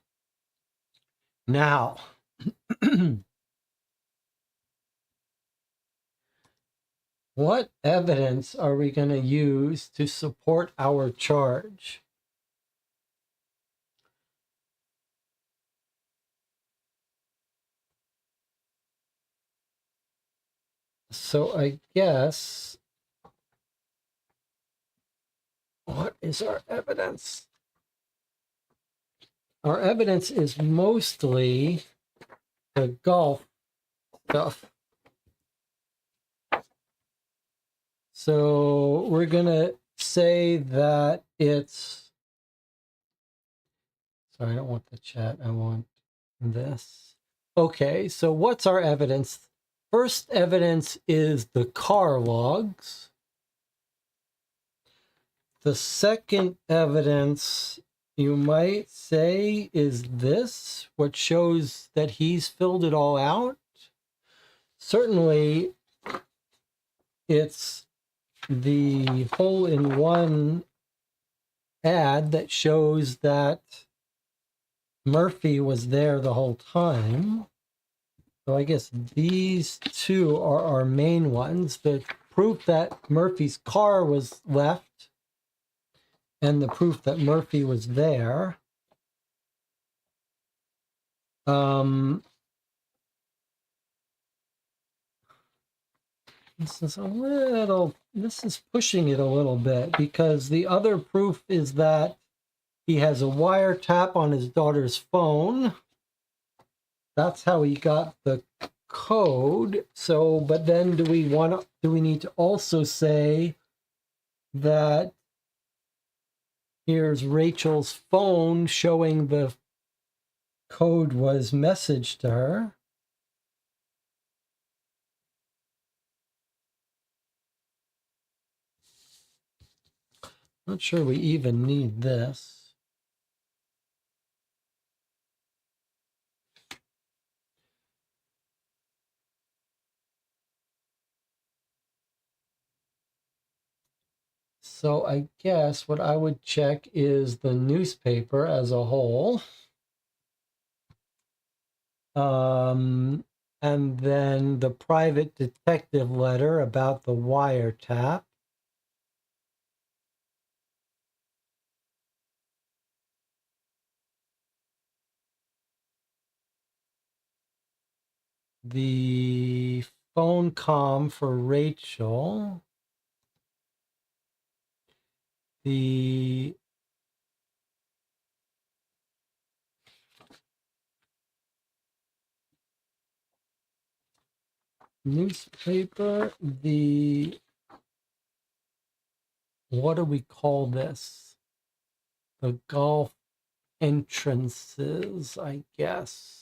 Now, what evidence are we going to use to support our charge? So I guess, what is our evidence? Our evidence is mostly the golf stuff. So we're going to say that it's, sorry, I don't want the chat. I want this. Okay, so what's our evidence? First evidence is the car logs. The second evidence, you might say, is this, what shows that he's filled it all out. Certainly, it's the hole-in-one ad that shows that Murphy was there the whole time. So I guess these 2 are our main ones. The proof that Murphy's car was left and the proof that Murphy was there. This is pushing it a little bit because the other proof is that he has a wiretap on his daughter's phone. That's how he got the code. So, but then do we need to also say that Here's Rachel's phone showing the code was messaged to her. Not sure we even need this. So I guess what I would check is the newspaper as a whole. And then the private detective letter about the wiretap. The phone comm for Rachel. The newspaper, what do we call this? The golf entrances, I guess.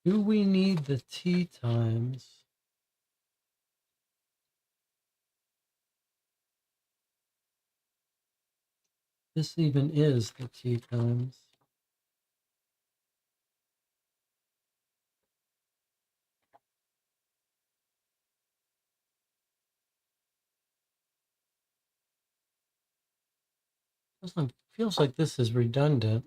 Do we need the tea times? This even is the tea times. Feels like this is redundant.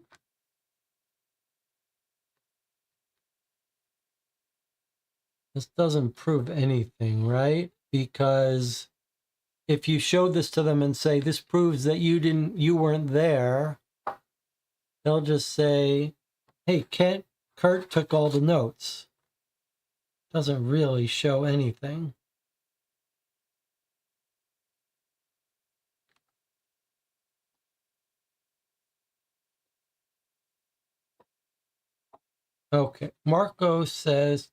This doesn't prove anything, right? Because if you show this to them and say this proves that you weren't there, they'll just say, "Hey, Kurt took all the notes." Doesn't really show anything. Okay, Marco says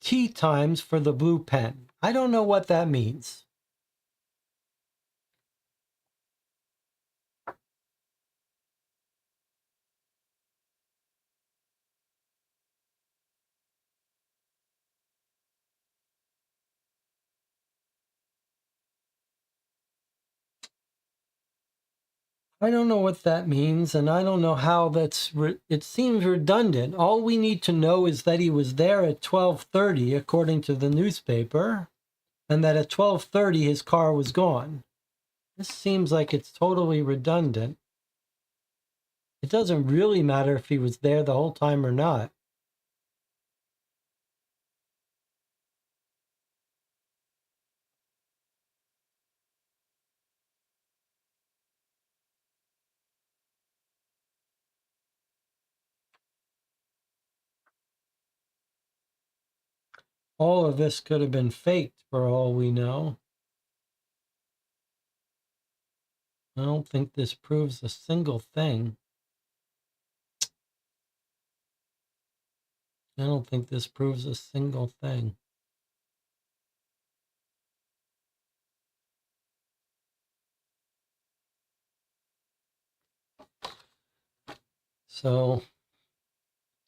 tea times for the blue pen. I don't know what that means. I don't know what that means, and I don't know how it seems redundant. All we need to know is that he was there at 12:30, according to the newspaper, and that at 12:30 his car was gone. This seems like it's totally redundant. It doesn't really matter if he was there the whole time or not. All of this could have been faked for all we know. I don't think this proves a single thing. I don't think this proves a single thing. So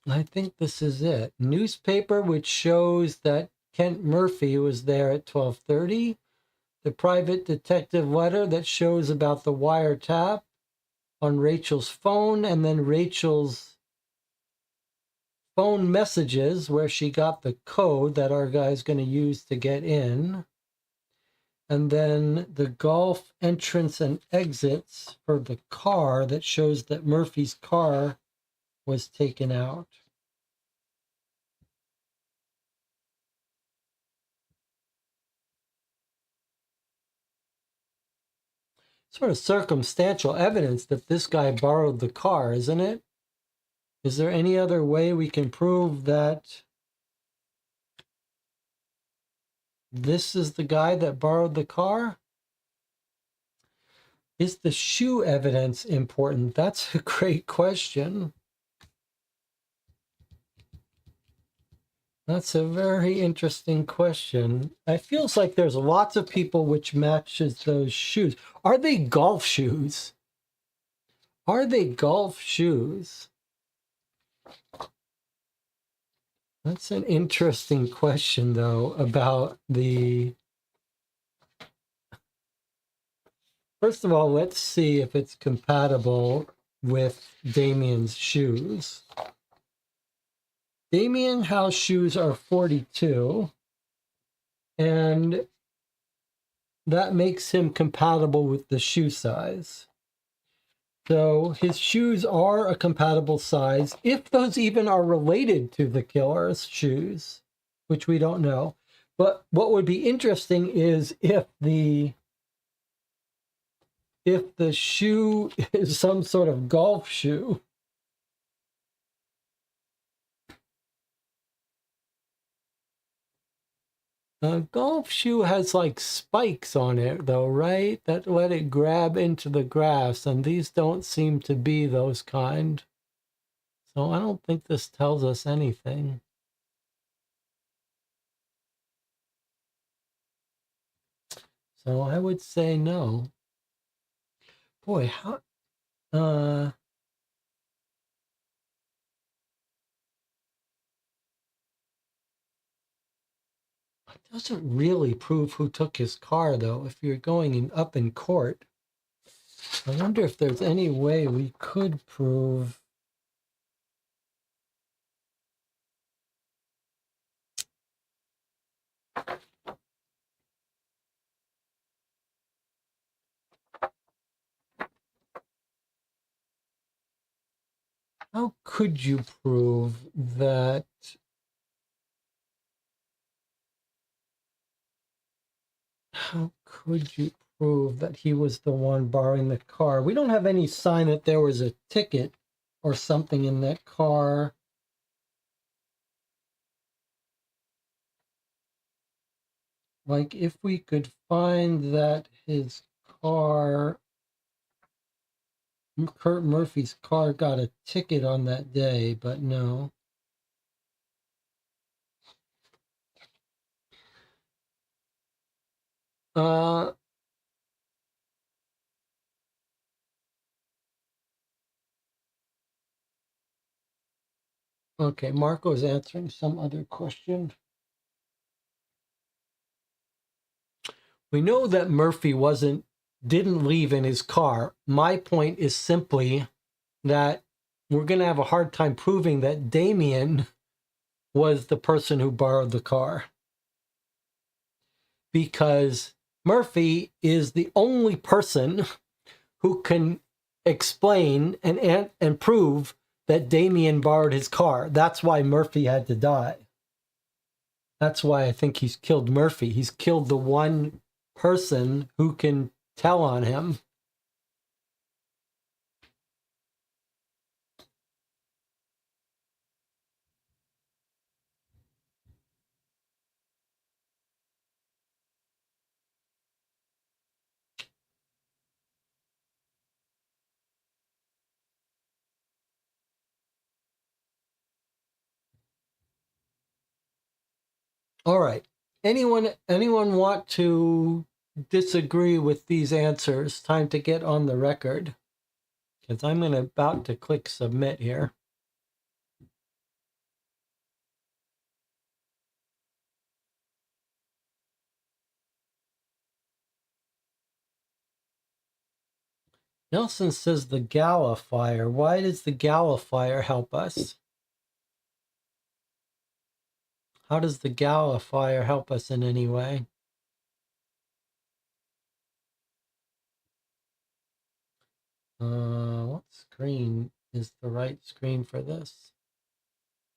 I think this is it. Newspaper, which shows that Kent Murphy was there at 12:30. The private detective letter that shows about the wiretap on Rachel's phone, and then Rachel's phone messages where she got the code that our guy's going to use to get in. And then the golf entrance and exits for the car that shows that Murphy's car was taken out. sort of circumstantial evidence that this guy borrowed the car, isn't it? Is there any other way we can prove that this is the guy that borrowed the car? Is the shoe evidence important? That's a great question. That's a very interesting question. It feels like there's lots of people which matches those shoes. Are they golf shoes? Are they golf shoes? That's an interesting question, though, about the... First of all, let's see if it's compatible with Damien's shoes. Damien House shoes are 42, and that makes him compatible with the shoe size. So his shoes are a compatible size, if those even are related to the killer's shoes, which we don't know. But what would be interesting is if the shoe is some sort of golf shoe. A golf shoe has like spikes on it, though, right? That let it grab into the grass, and these don't seem to be those kind. So I don't think this tells us anything. So I would say no. Boy, how... It doesn't really prove who took his car, though, if you're going up in court. I wonder if there's any way we could prove... How could you prove that... How could you prove that he was the one borrowing the car? We don't have any sign that there was a ticket or something in that car. Like, if we could find that his car, Kurt Murphy's car, got a ticket on that day, but no. Okay, Marco's answering some other question. We know that Murphy didn't leave in his car. My point is simply that we're going to have a hard time proving that Damien was the person who borrowed the car, because Murphy is the only person who can explain and prove that Damien borrowed his car. That's why Murphy had to die. That's why I think he's killed Murphy. He's killed the one person who can tell on him. All right. Anyone want to disagree with these answers? Time to get on the record, because I'm about to click submit here. Nelson says the Gala fire. Why does the Gala fire help us? How does the Gala fire help us in any way? What screen is the right screen for this?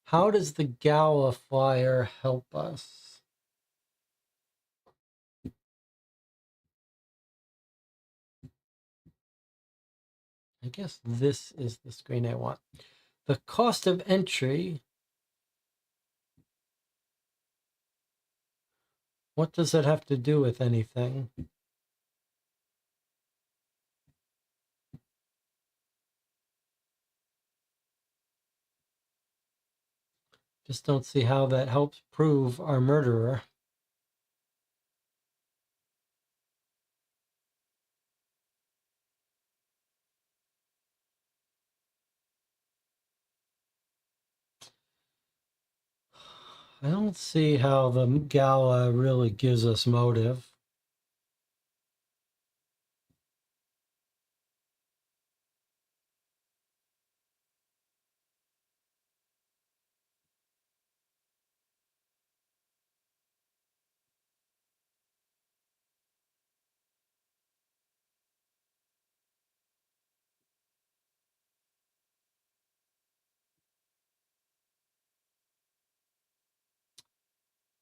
How does the Gala fire help us? I guess this is the screen I want. The cost of entry. What does that have to do with anything? Just don't see how that helps prove our murderer. I don't see how the gala really gives us motive.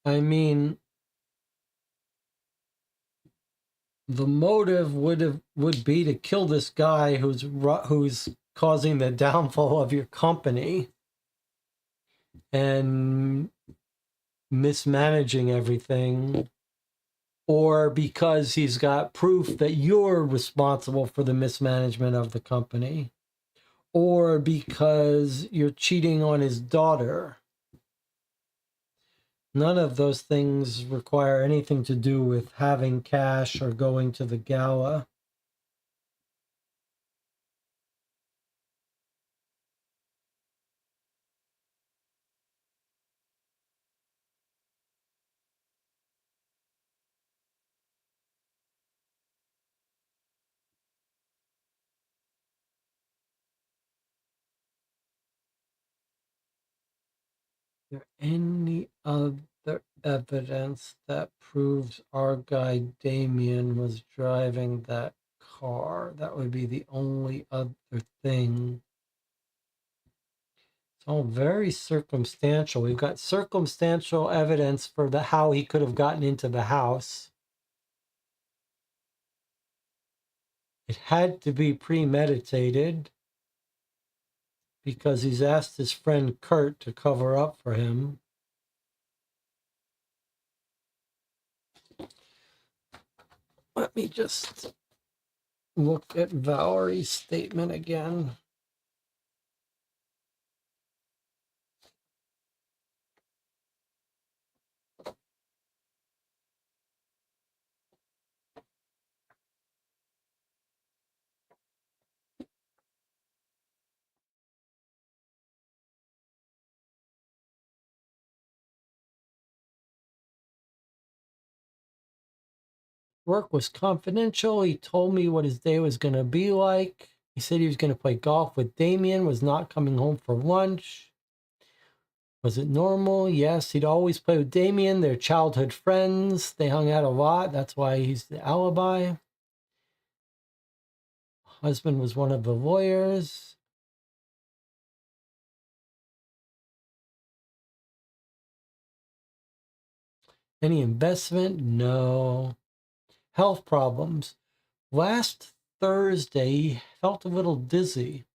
I mean, the motive would be to kill this guy who's causing the downfall of your company and mismanaging everything, or because he's got proof that you're responsible for the mismanagement of the company, or because you're cheating on his daughter. None of those things require anything to do with having cash or going to the gala. Is there any other evidence that proves our guy Damien was driving that car? That would be the only other thing. It's all very circumstantial. We've got circumstantial evidence for how he could have gotten into the house. It had to be premeditated because he's asked his friend Kurt to cover up for him. Let me just look at Valerie's statement again. Work was confidential. He told me what his day was going to be like. He said he was going to play golf with Damien, was not coming home for lunch. Was it normal? Yes, he'd always play with Damien. They're childhood friends. They hung out a lot. That's why he's the alibi. Husband was one of the lawyers. Any investment? No. Health problems. Last Thursday, he felt a little dizzy.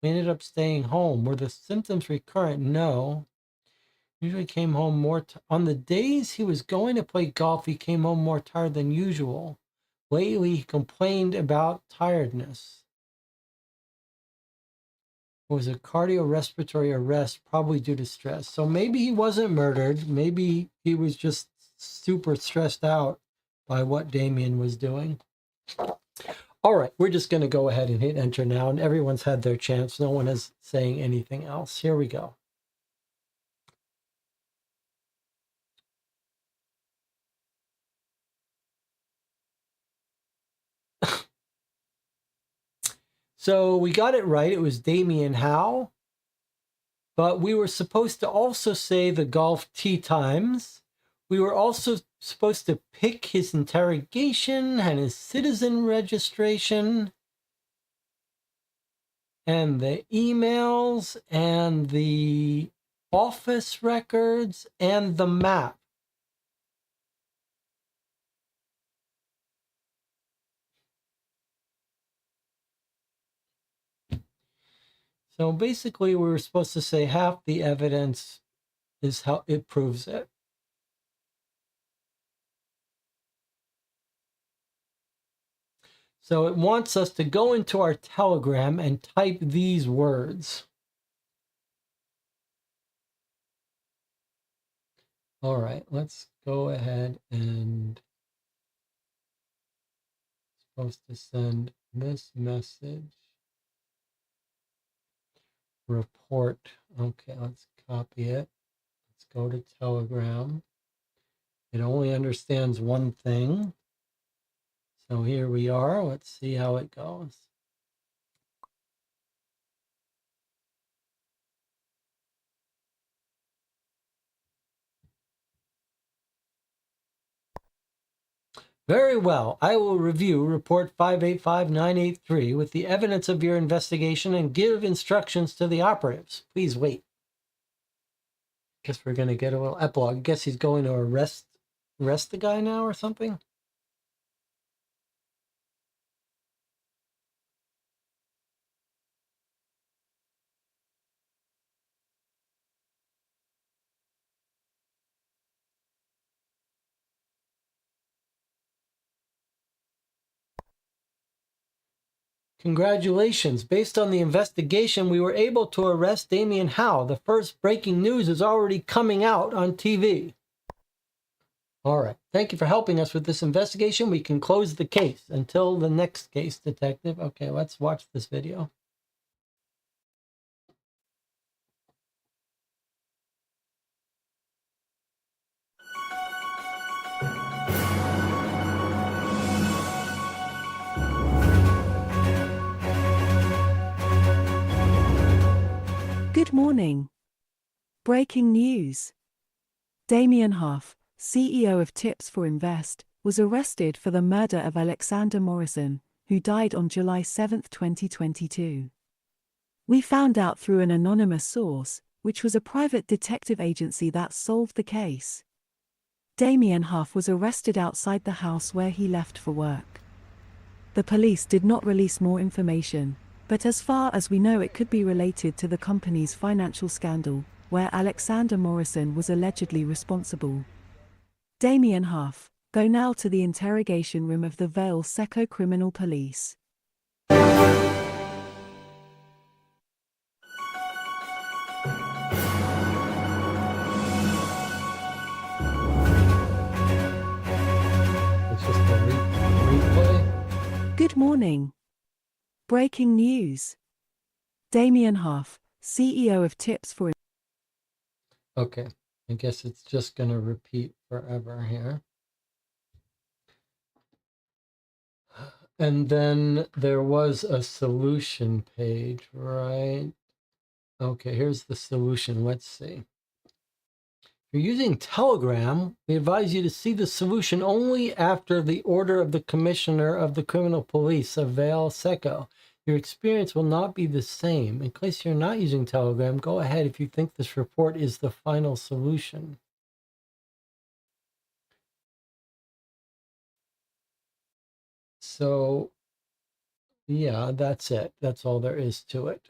We ended up staying home. Were the symptoms recurrent? No. Usually came home more on the days he was going to play golf. He came home more tired than usual. Lately, he complained about tiredness. It was a cardiorespiratory arrest, probably due to stress. So maybe he wasn't murdered. Maybe he was just super stressed out by what Damien was doing. All right, we're just going to go ahead and hit enter now, and everyone's had their chance. No one is saying anything else. Here we go. So we got it right. It was Damien Howe. But we were supposed to also say the golf tee times. We were also supposed to pick his interrogation and his citizen registration and the emails and the office records and the map. So basically, we were supposed to say half the evidence is how it proves it. So it wants us to go into our Telegram and type these words. All right, let's go ahead and supposed to send this message. Report. Okay, let's copy it. Let's go to Telegram. It only understands one thing. So here we are. Let's see how it goes. Very well. I will review report 585983 with the evidence of your investigation and give instructions to the operatives. Please wait. Guess we're going to get a little epilogue. I guess he's going to arrest the guy now or something. Congratulations. Based on the investigation, we were able to arrest Damien Howe. The first breaking news is already coming out on TV. All right. Thank you for helping us with this investigation. We can close the case until the next case, Detective. Okay, let's watch this video. Good morning. Breaking news. Damien Huff, CEO of Tips for Invest, was arrested for the murder of Alexander Morrison, who died on July 7, 2022. We found out through an anonymous source, which was a private detective agency that solved the case. Damien Huff was arrested outside the house where he left for work. The police did not release more information, but as far as we know it could be related to the company's financial scandal, where Alexander Morrison was allegedly responsible. Damien Huff, go now to the interrogation room of the Vale Seco Criminal Police. It's just a replay. Good morning. Breaking news. Damien Huff, CEO of Tips for Okay, I guess it's just going to repeat forever here. And then there was a solution page, right? Okay, here's the solution. Let's see. If you're using Telegram, we advise you to see the solution only after the order of the Commissioner of the Criminal Police of Vale Seco. Your experience will not be the same. In case you're not using Telegram, go ahead if you think this report is the final solution. So, yeah, that's it. That's all there is to it.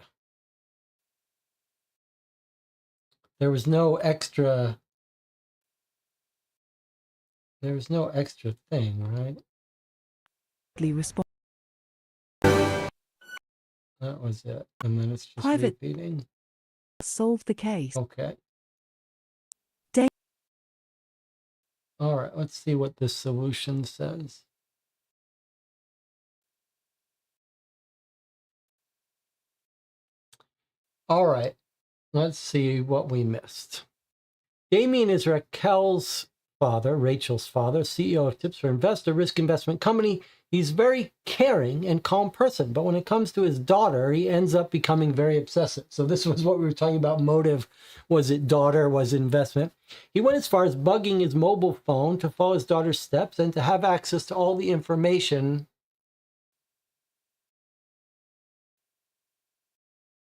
There was no extra thing, right? That was it. And then it's just Private repeating. solved the case. Okay. All right, let's see what this solution says. All right, let's see what we missed. Damien is Rachel's father, CEO of Tips for Invest, a risk investment company. He's a very caring and calm person, but when it comes to his daughter, he ends up becoming very obsessive. So this was what we were talking about, motive. Was it daughter? Was it investment? He went as far as bugging his mobile phone to follow his daughter's steps and to have access to all the information.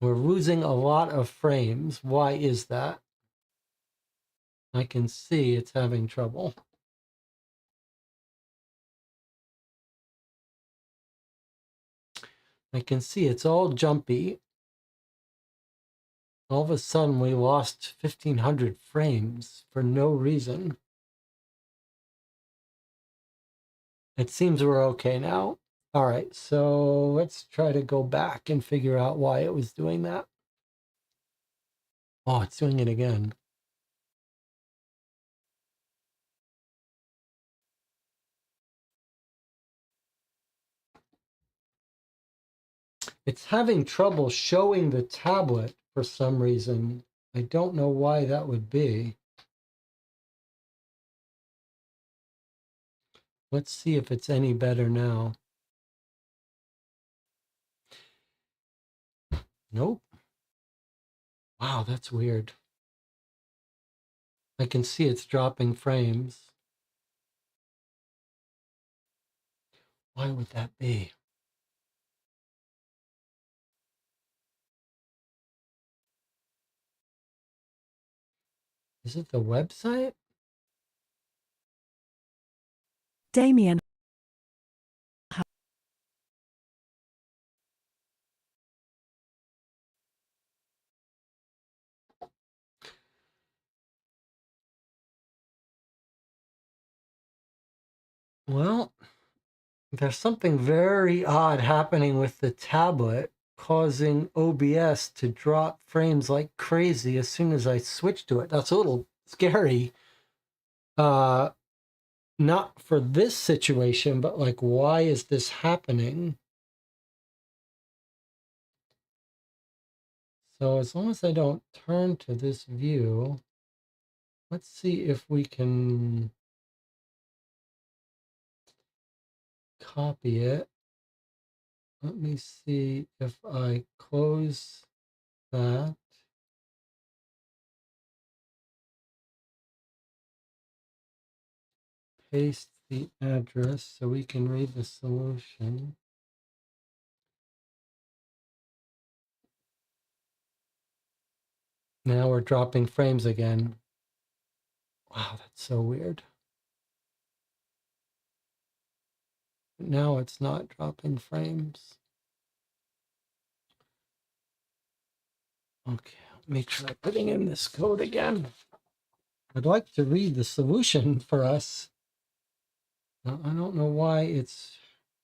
We're losing a lot of frames. Why is that? I can see it's having trouble. I can see it's all jumpy. All of a sudden, we lost 1,500 frames for no reason. It seems we're okay now. All right, so let's try to go back and figure out why it was doing that. Oh, it's doing it again. It's having trouble showing the tablet for some reason. I don't know why that would be. Let's see if it's any better now. Nope. Wow, that's weird. I can see it's dropping frames. Why would that be? Is it the website? Damien. Well, there's something very odd happening with the tablet, causing OBS to drop frames like crazy as soon as I switch to it. That's a little scary. Not for this situation, but like, why is this happening? So as long as I don't turn to this view, let's see if we can copy it. Let me see if I close that. Paste the address so we can read the solution. Now we're dropping frames again. Wow, that's so weird. Now it's not dropping frames. Okay, let me try putting in this code again. I'd like to read the solution for us. I don't know why it's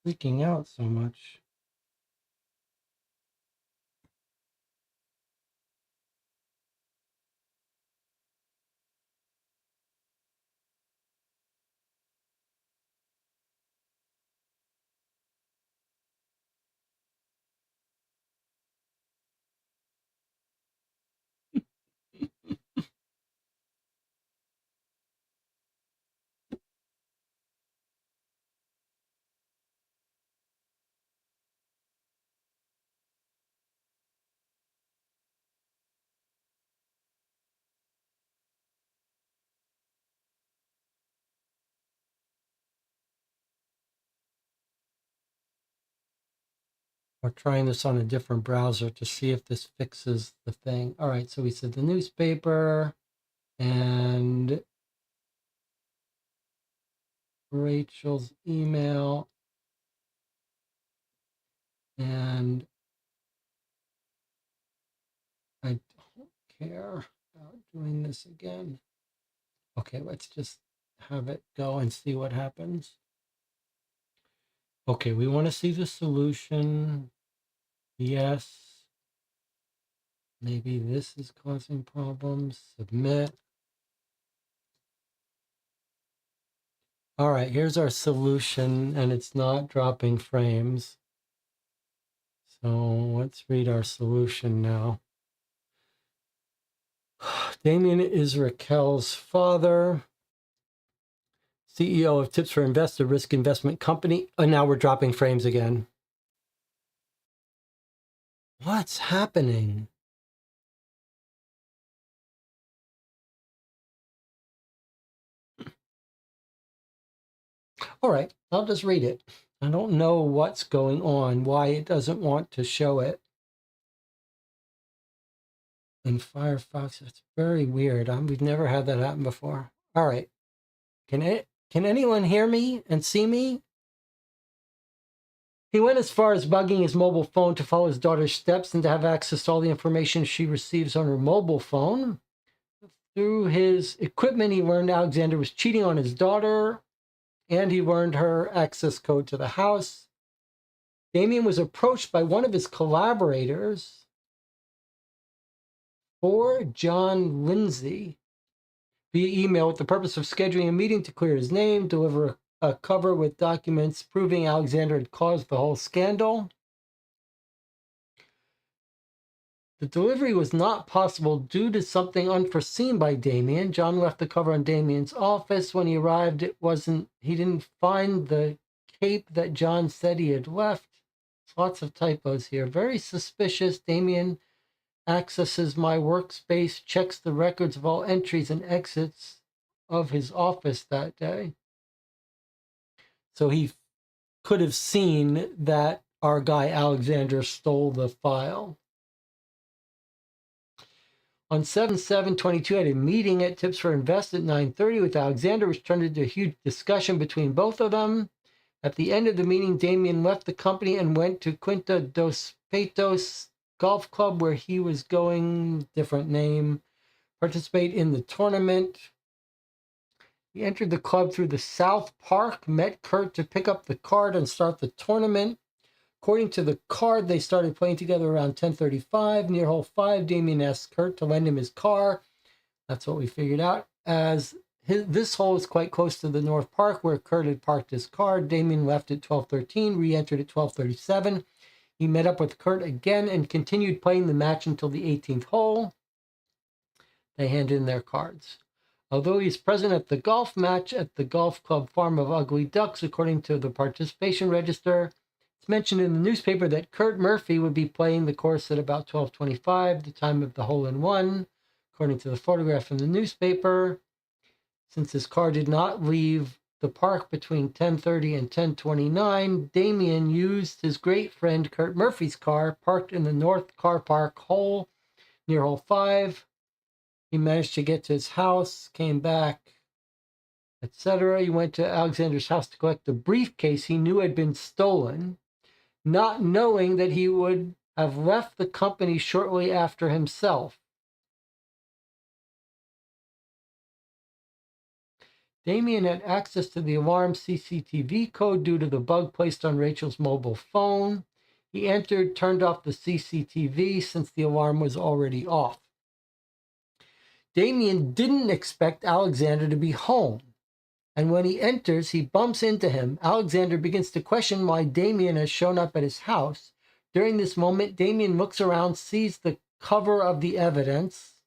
freaking out so much. We're trying this on a different browser to see if this fixes the thing. All right, so we said the newspaper and Rachel's email, and I don't care about doing this again. Okay, let's just have it go and see what happens. Okay, we want to see the solution. Yes. Maybe this is causing problems. Submit. All right, here's our solution, and it's not dropping frames. So let's read our solution now. Damien is Raquel's father, CEO of Tips for Invest, a risk investment company. And now we're dropping frames again. What's happening? All right, I'll just read it. I don't know what's going on, why it doesn't want to show it. In Firefox, it's very weird. We've never had that happen before. All right. Can anyone hear me and see me? He went as far as bugging his mobile phone to follow his daughter's steps and to have access to all the information she receives on her mobile phone. Through his equipment, he learned Alexander was cheating on his daughter, and he learned her access code to the house. Damien was approached by one of his collaborators, for John Lindsay, via email with the purpose of scheduling a meeting to clear his name, deliver a cover with documents proving Alexander had caused the whole scandal. The delivery was not possible due to something unforeseen by Damien. John left the cover in Damien's office. When he arrived, he didn't find the cape that John said he had left. Lots of typos here. Very suspicious. Damien accesses my workspace, checks the records of all entries and exits of his office that day. So he could have seen that our guy Alexander stole the file. On 7/7/22, I had a meeting at Tips for Invest at 9:30 with Alexander, which turned into a huge discussion between both of them. At the end of the meeting, Damien left the company and went to Quinta dos Peitos Golf Club, where he was going, different name, participate in the tournament. He entered the club through the South Park, met Kurt to pick up the card and start the tournament. According to the card, they started playing together around 10:35. Near hole 5, Damien asked Kurt to lend him his car. That's what we figured out. This hole is quite close to the North Park, where Kurt had parked his car. Damien left at 12:13, re-entered at 12:37. He met up with Kurt again and continued playing the match until the 18th hole. They handed in their cards. Although he's present at the golf match at the golf club Farm of Ugly Ducks, according to the participation register, it's mentioned in the newspaper that Kurt Murphy would be playing the course at about 12:25, the time of the hole-in-one, according to the photograph in the newspaper. Since his car did not leave the park between 10:30 and 10:29, Damien used his great friend Kurt Murphy's car, parked in the North Car Park hole near hole 5. He managed to get to his house, came back, etc. He went to Alexander's house to collect the briefcase he knew had been stolen, not knowing that he would have left the company shortly after himself. Damien had access to the alarm CCTV code due to the bug placed on Rachel's mobile phone. He entered, turned off the CCTV since the alarm was already off. Damien didn't expect Alexander to be home, and when he enters, he bumps into him. Alexander begins to question why Damien has shown up at his house. During this moment, Damien looks around, sees the cover of the evidence.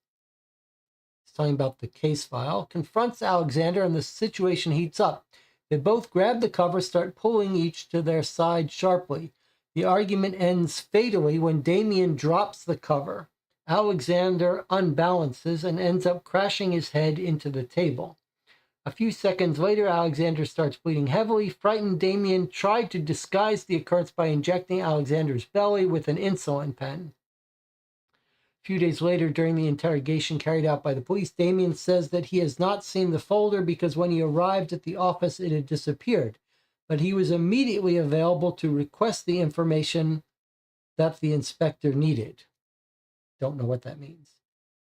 He's talking about the case file, confronts Alexander, and the situation heats up. They both grab the cover, start pulling each to their side sharply. The argument ends fatally when Damien drops the cover. Alexander unbalances and ends up crashing his head into the table. A few seconds later, Alexander starts bleeding heavily. Frightened, Damien tried to disguise the occurrence by injecting Alexander's belly with an insulin pen. A few days later, during the interrogation carried out by the police, Damien says that he has not seen the folder because when he arrived at the office, it had disappeared. But he was immediately available to request the information that the inspector needed. Don't know what that means.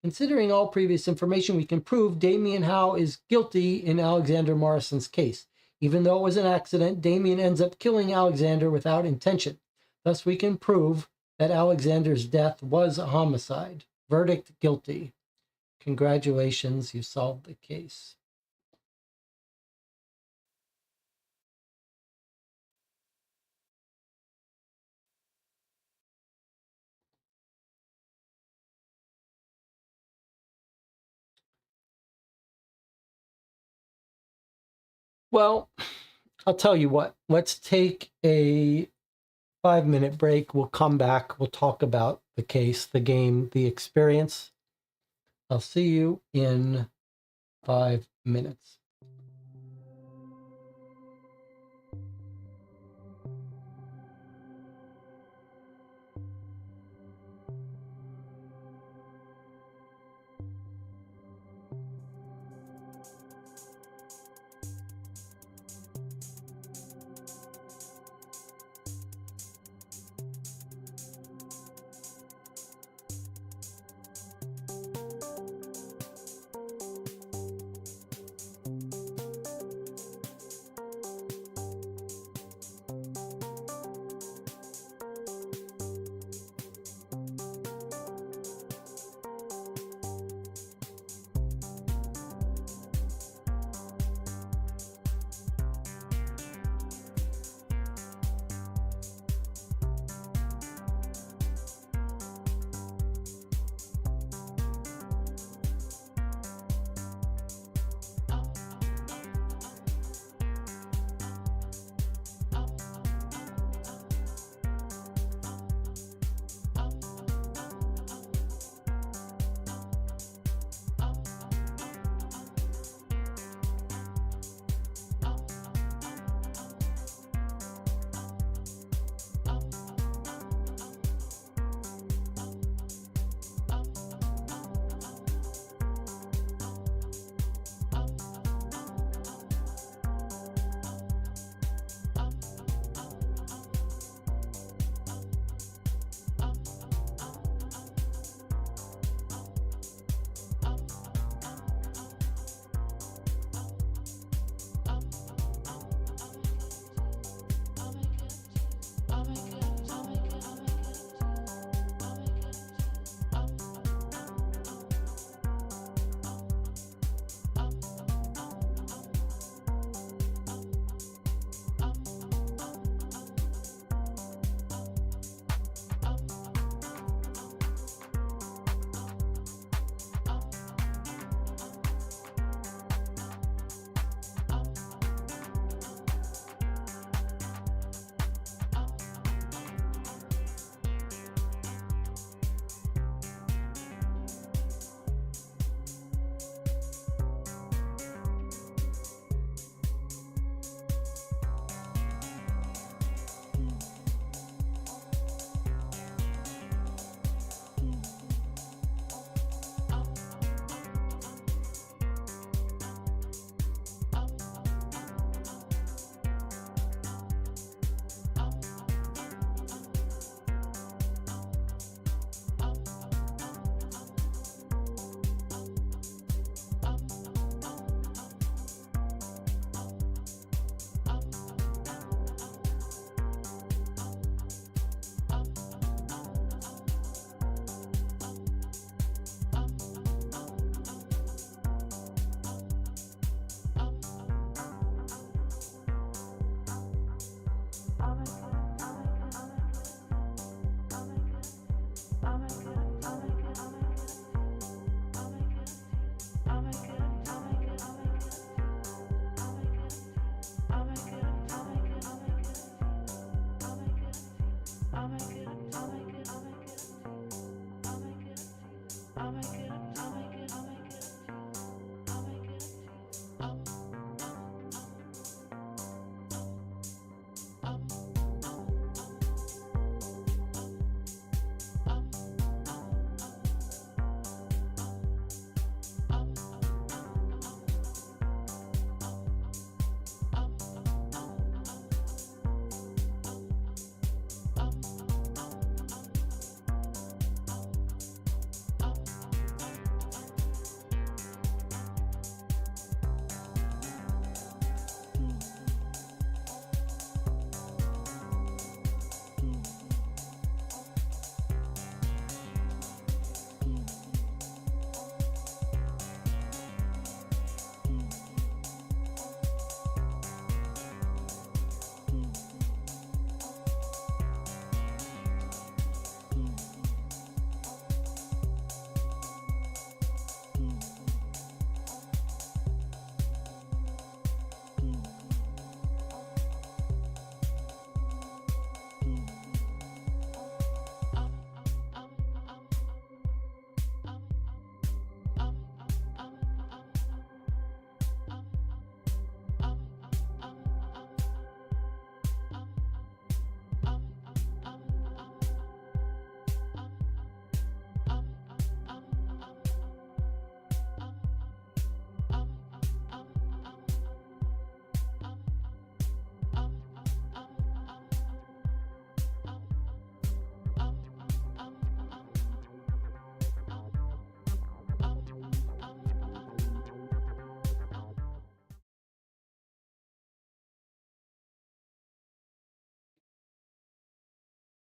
Considering all previous information, we can prove Damien Howe is guilty in Alexander Morrison's case. Even though it was an accident, Damien ends up killing Alexander without intention. Thus, we can prove that Alexander's death was a homicide. Verdict, guilty. Congratulations, you solved the case. Well, I'll tell you what, let's take a 5-minute break. We'll come back. We'll talk about the case, the game, the experience. I'll see you in 5 minutes.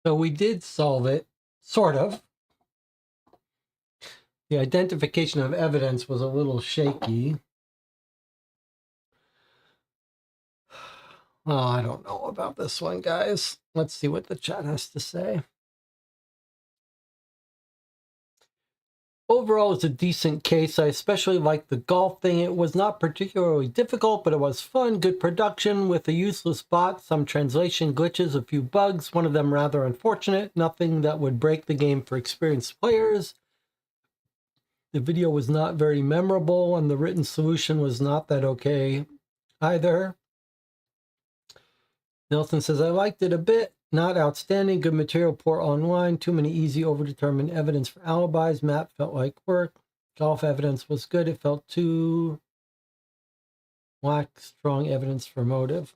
So we did solve it, sort of. The identification of evidence was a little shaky. Oh, I don't know about this one, guys. Let's see what the chat has to say. Overall, it's a decent case. I especially like the golf thing. It was not particularly difficult, but it was fun. Good production with a useless bot, some translation glitches, a few bugs, one of them rather unfortunate. Nothing that would break the game for experienced players. The video was not very memorable, and the written solution was not that okay either. Nelson says, I liked it a bit. Not outstanding. Good material, poor online. Too many easy, overdetermined evidence for alibis. Map felt like work. Golf evidence was good. It felt too lack strong evidence for motive.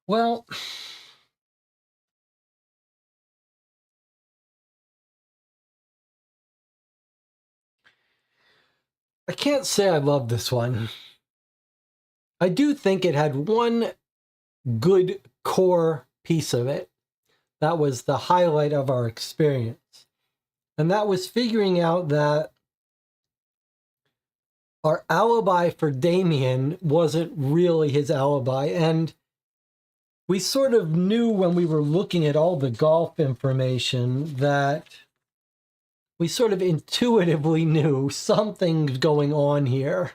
Well, I can't say I love this one. I do think it had one good core piece of it. That was the highlight of our experience. And that was figuring out that our alibi for Damien wasn't really his alibi. And we sort of knew when we were looking at all the golf information that we sort of intuitively knew something's going on here.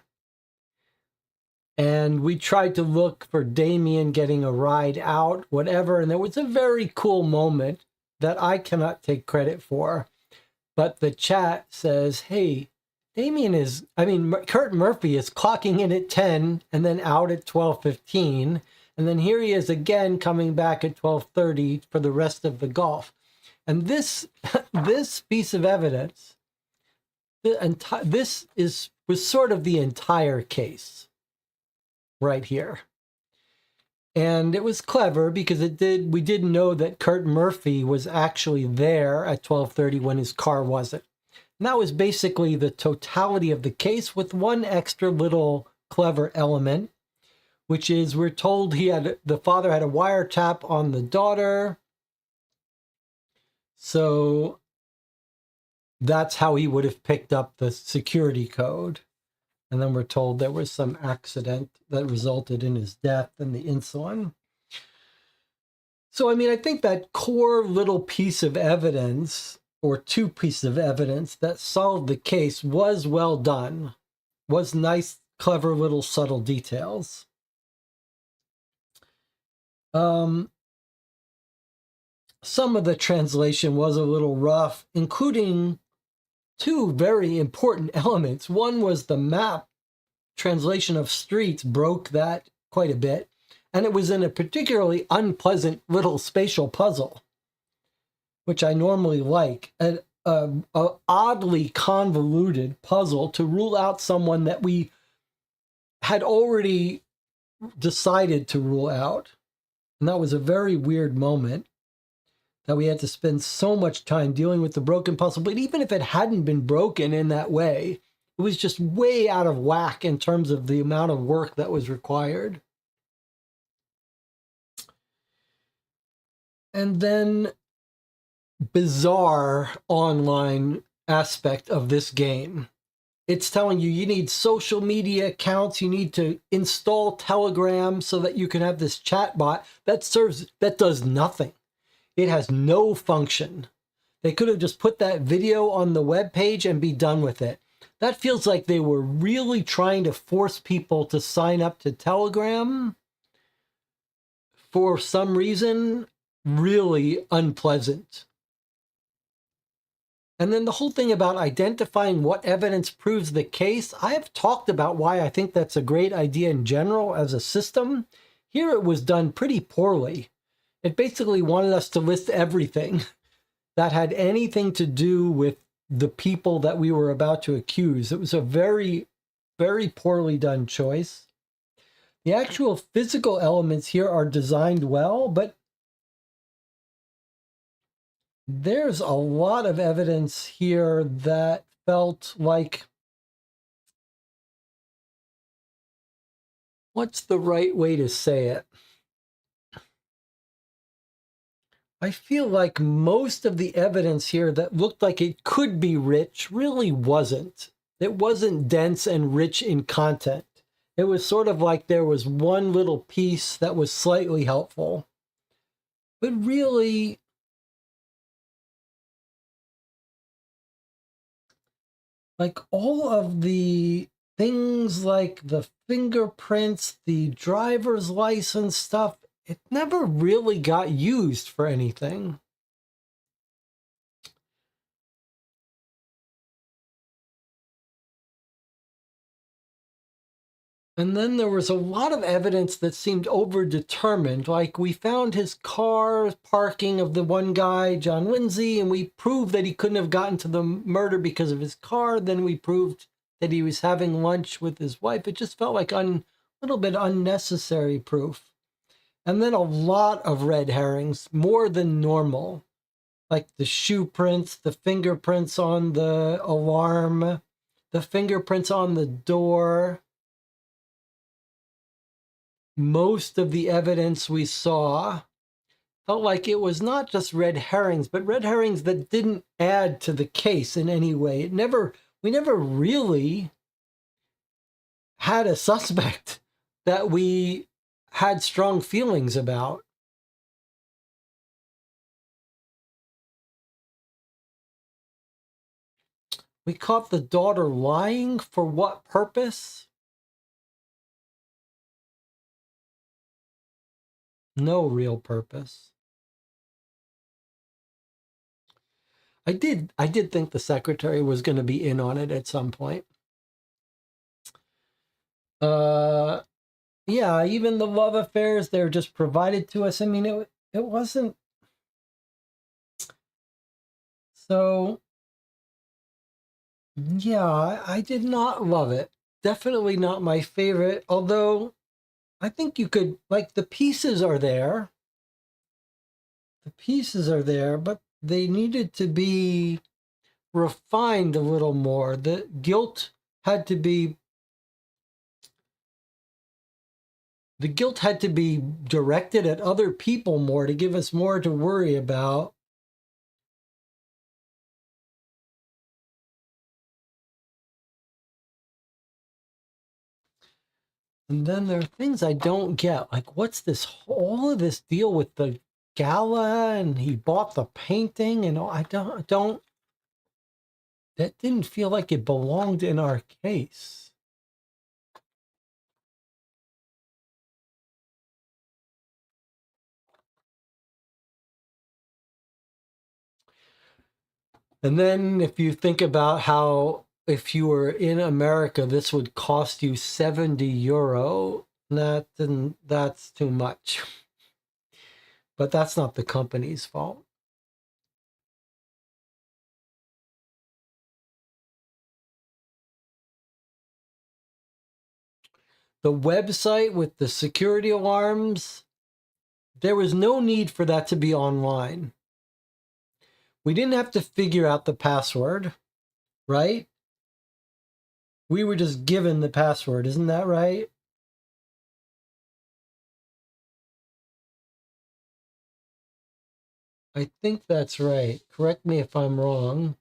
And we tried to look for Damien getting a ride out, whatever. And there was a very cool moment that I cannot take credit for. But the chat says, hey, Kurt Murphy is clocking in at 10 and then out at 12:15. And then here he is again coming back at 12:30 for the rest of the golf. And this piece of evidence, was sort of the entire case right here. And it was clever because we did know that Kurt Murphy was actually there at 12:30 when his car wasn't. And that was basically the totality of the case, with one extra little clever element, which is we're told the father had a wiretap on the daughter. So that's how he would have picked up the security code. And then we're told there was some accident that resulted in his death and the insulin. So, I think that core little piece of evidence, or two pieces of evidence that solved the case, was well done. Was nice, clever little subtle details. some of the translation was a little rough, including two very important elements. One was the map translation of streets broke that quite a bit, and it was in a particularly unpleasant little spatial puzzle, which I normally like, a oddly convoluted puzzle to rule out someone that we had already decided to rule out. And that was a very weird moment that we had to spend so much time dealing with the broken puzzle. But even if it hadn't been broken in that way, it was just way out of whack in terms of the amount of work that was required. And then bizarre online aspect of this game. It's telling you you need social media accounts, you need to install Telegram so that you can have this chat bot that does nothing. It has no function. They could have just put that video on the web page and be done with it. That feels like they were really trying to force people to sign up to Telegram for some reason. Really unpleasant. And then the whole thing about identifying what evidence proves the case, I have talked about why I think that's a great idea in general as a system. Here it was done pretty poorly. It basically wanted us to list everything that had anything to do with the people that we were about to accuse. It was a very, very poorly done choice. The actual physical elements here are designed well, but there's a lot of evidence here that felt like, what's the right way to say it? I feel like most of the evidence here that looked like it could be rich really wasn't. It wasn't dense and rich in content. It was sort of like there was one little piece that was slightly helpful. But really, like all of the things like the fingerprints, the driver's license stuff, it never really got used for anything. And then there was a lot of evidence that seemed overdetermined. Like we found his car parking of the one guy, John Lindsay, and we proved that he couldn't have gotten to the murder because of his car. Then we proved that he was having lunch with his wife. It just felt like a little bit unnecessary proof. And then a lot of red herrings, more than normal. Like the shoe prints, the fingerprints on the alarm, the fingerprints on the door. Most of the evidence we saw felt like it was not just red herrings, but red herrings that didn't add to the case in any way. We never really had a suspect that we had strong feelings about. We caught the daughter lying. For what purpose? No real purpose. I did think the secretary was going to be in on it at some point. Yeah, even the love affairs, they're just provided to us. I mean, it wasn't. So, yeah, I did not love it. Definitely not my favorite, although I think you could, like, the pieces are there. The pieces are there, but they needed to be refined a little more. The guilt had to be directed at other people more to give us more to worry about. And then there are things I don't get, like what's this, all of this deal with the gala, and he bought the painting, and I don't, that didn't feel like it belonged in our case. And then if you think about how if you were in America, this would cost you 70 euro, that's too much. But that's not the company's fault. The website with the security alarms, there was no need for that to be online. We didn't have to figure out the password, right? We were just given the password, isn't that right? I think that's right. Correct me if I'm wrong.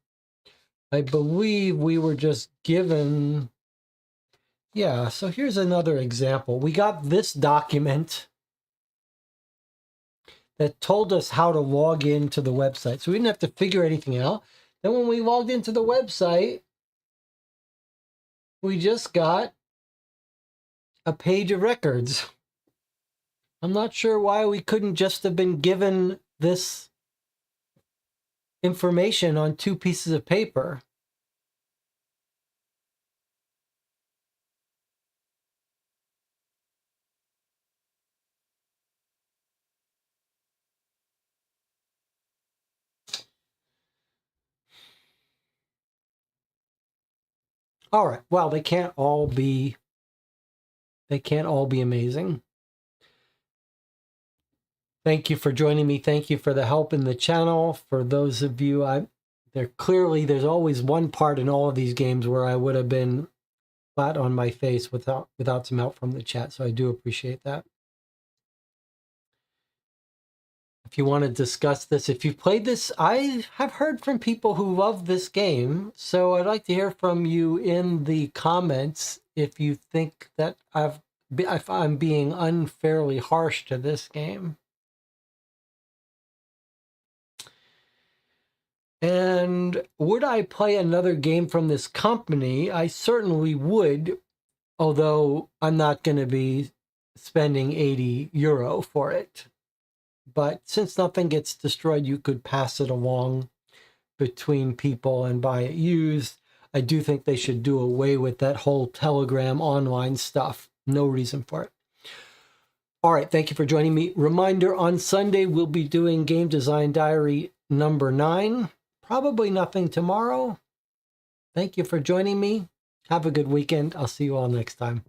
I believe we were just given... Yeah, so here's another example. We got this document that told us how to log into the website. So we didn't have to figure anything out. Then when we logged into the website, we just got a page of records. I'm not sure why we couldn't just have been given this information on 2 pieces of paper. All right. Well, they can't all be amazing. Thank you for joining me. Thank you for the help in the channel. For those of you, there's always one part in all of these games where I would have been flat on my face without some help from the chat. So I do appreciate that. If you want to discuss this, if you've played this, I have heard from people who love this game. So I'd like to hear from you in the comments if you think that if I'm being unfairly harsh to this game. And would I play another game from this company? I certainly would, although I'm not going to be spending 80 euro for it. But since nothing gets destroyed, you could pass it along between people and buy it used. I do think they should do away with that whole Telegram online stuff. No reason for it. All right, thank you for joining me. Reminder, on Sunday, we'll be doing Game Design Diary number 9. Probably nothing tomorrow. Thank you for joining me. Have a good weekend. I'll see you all next time.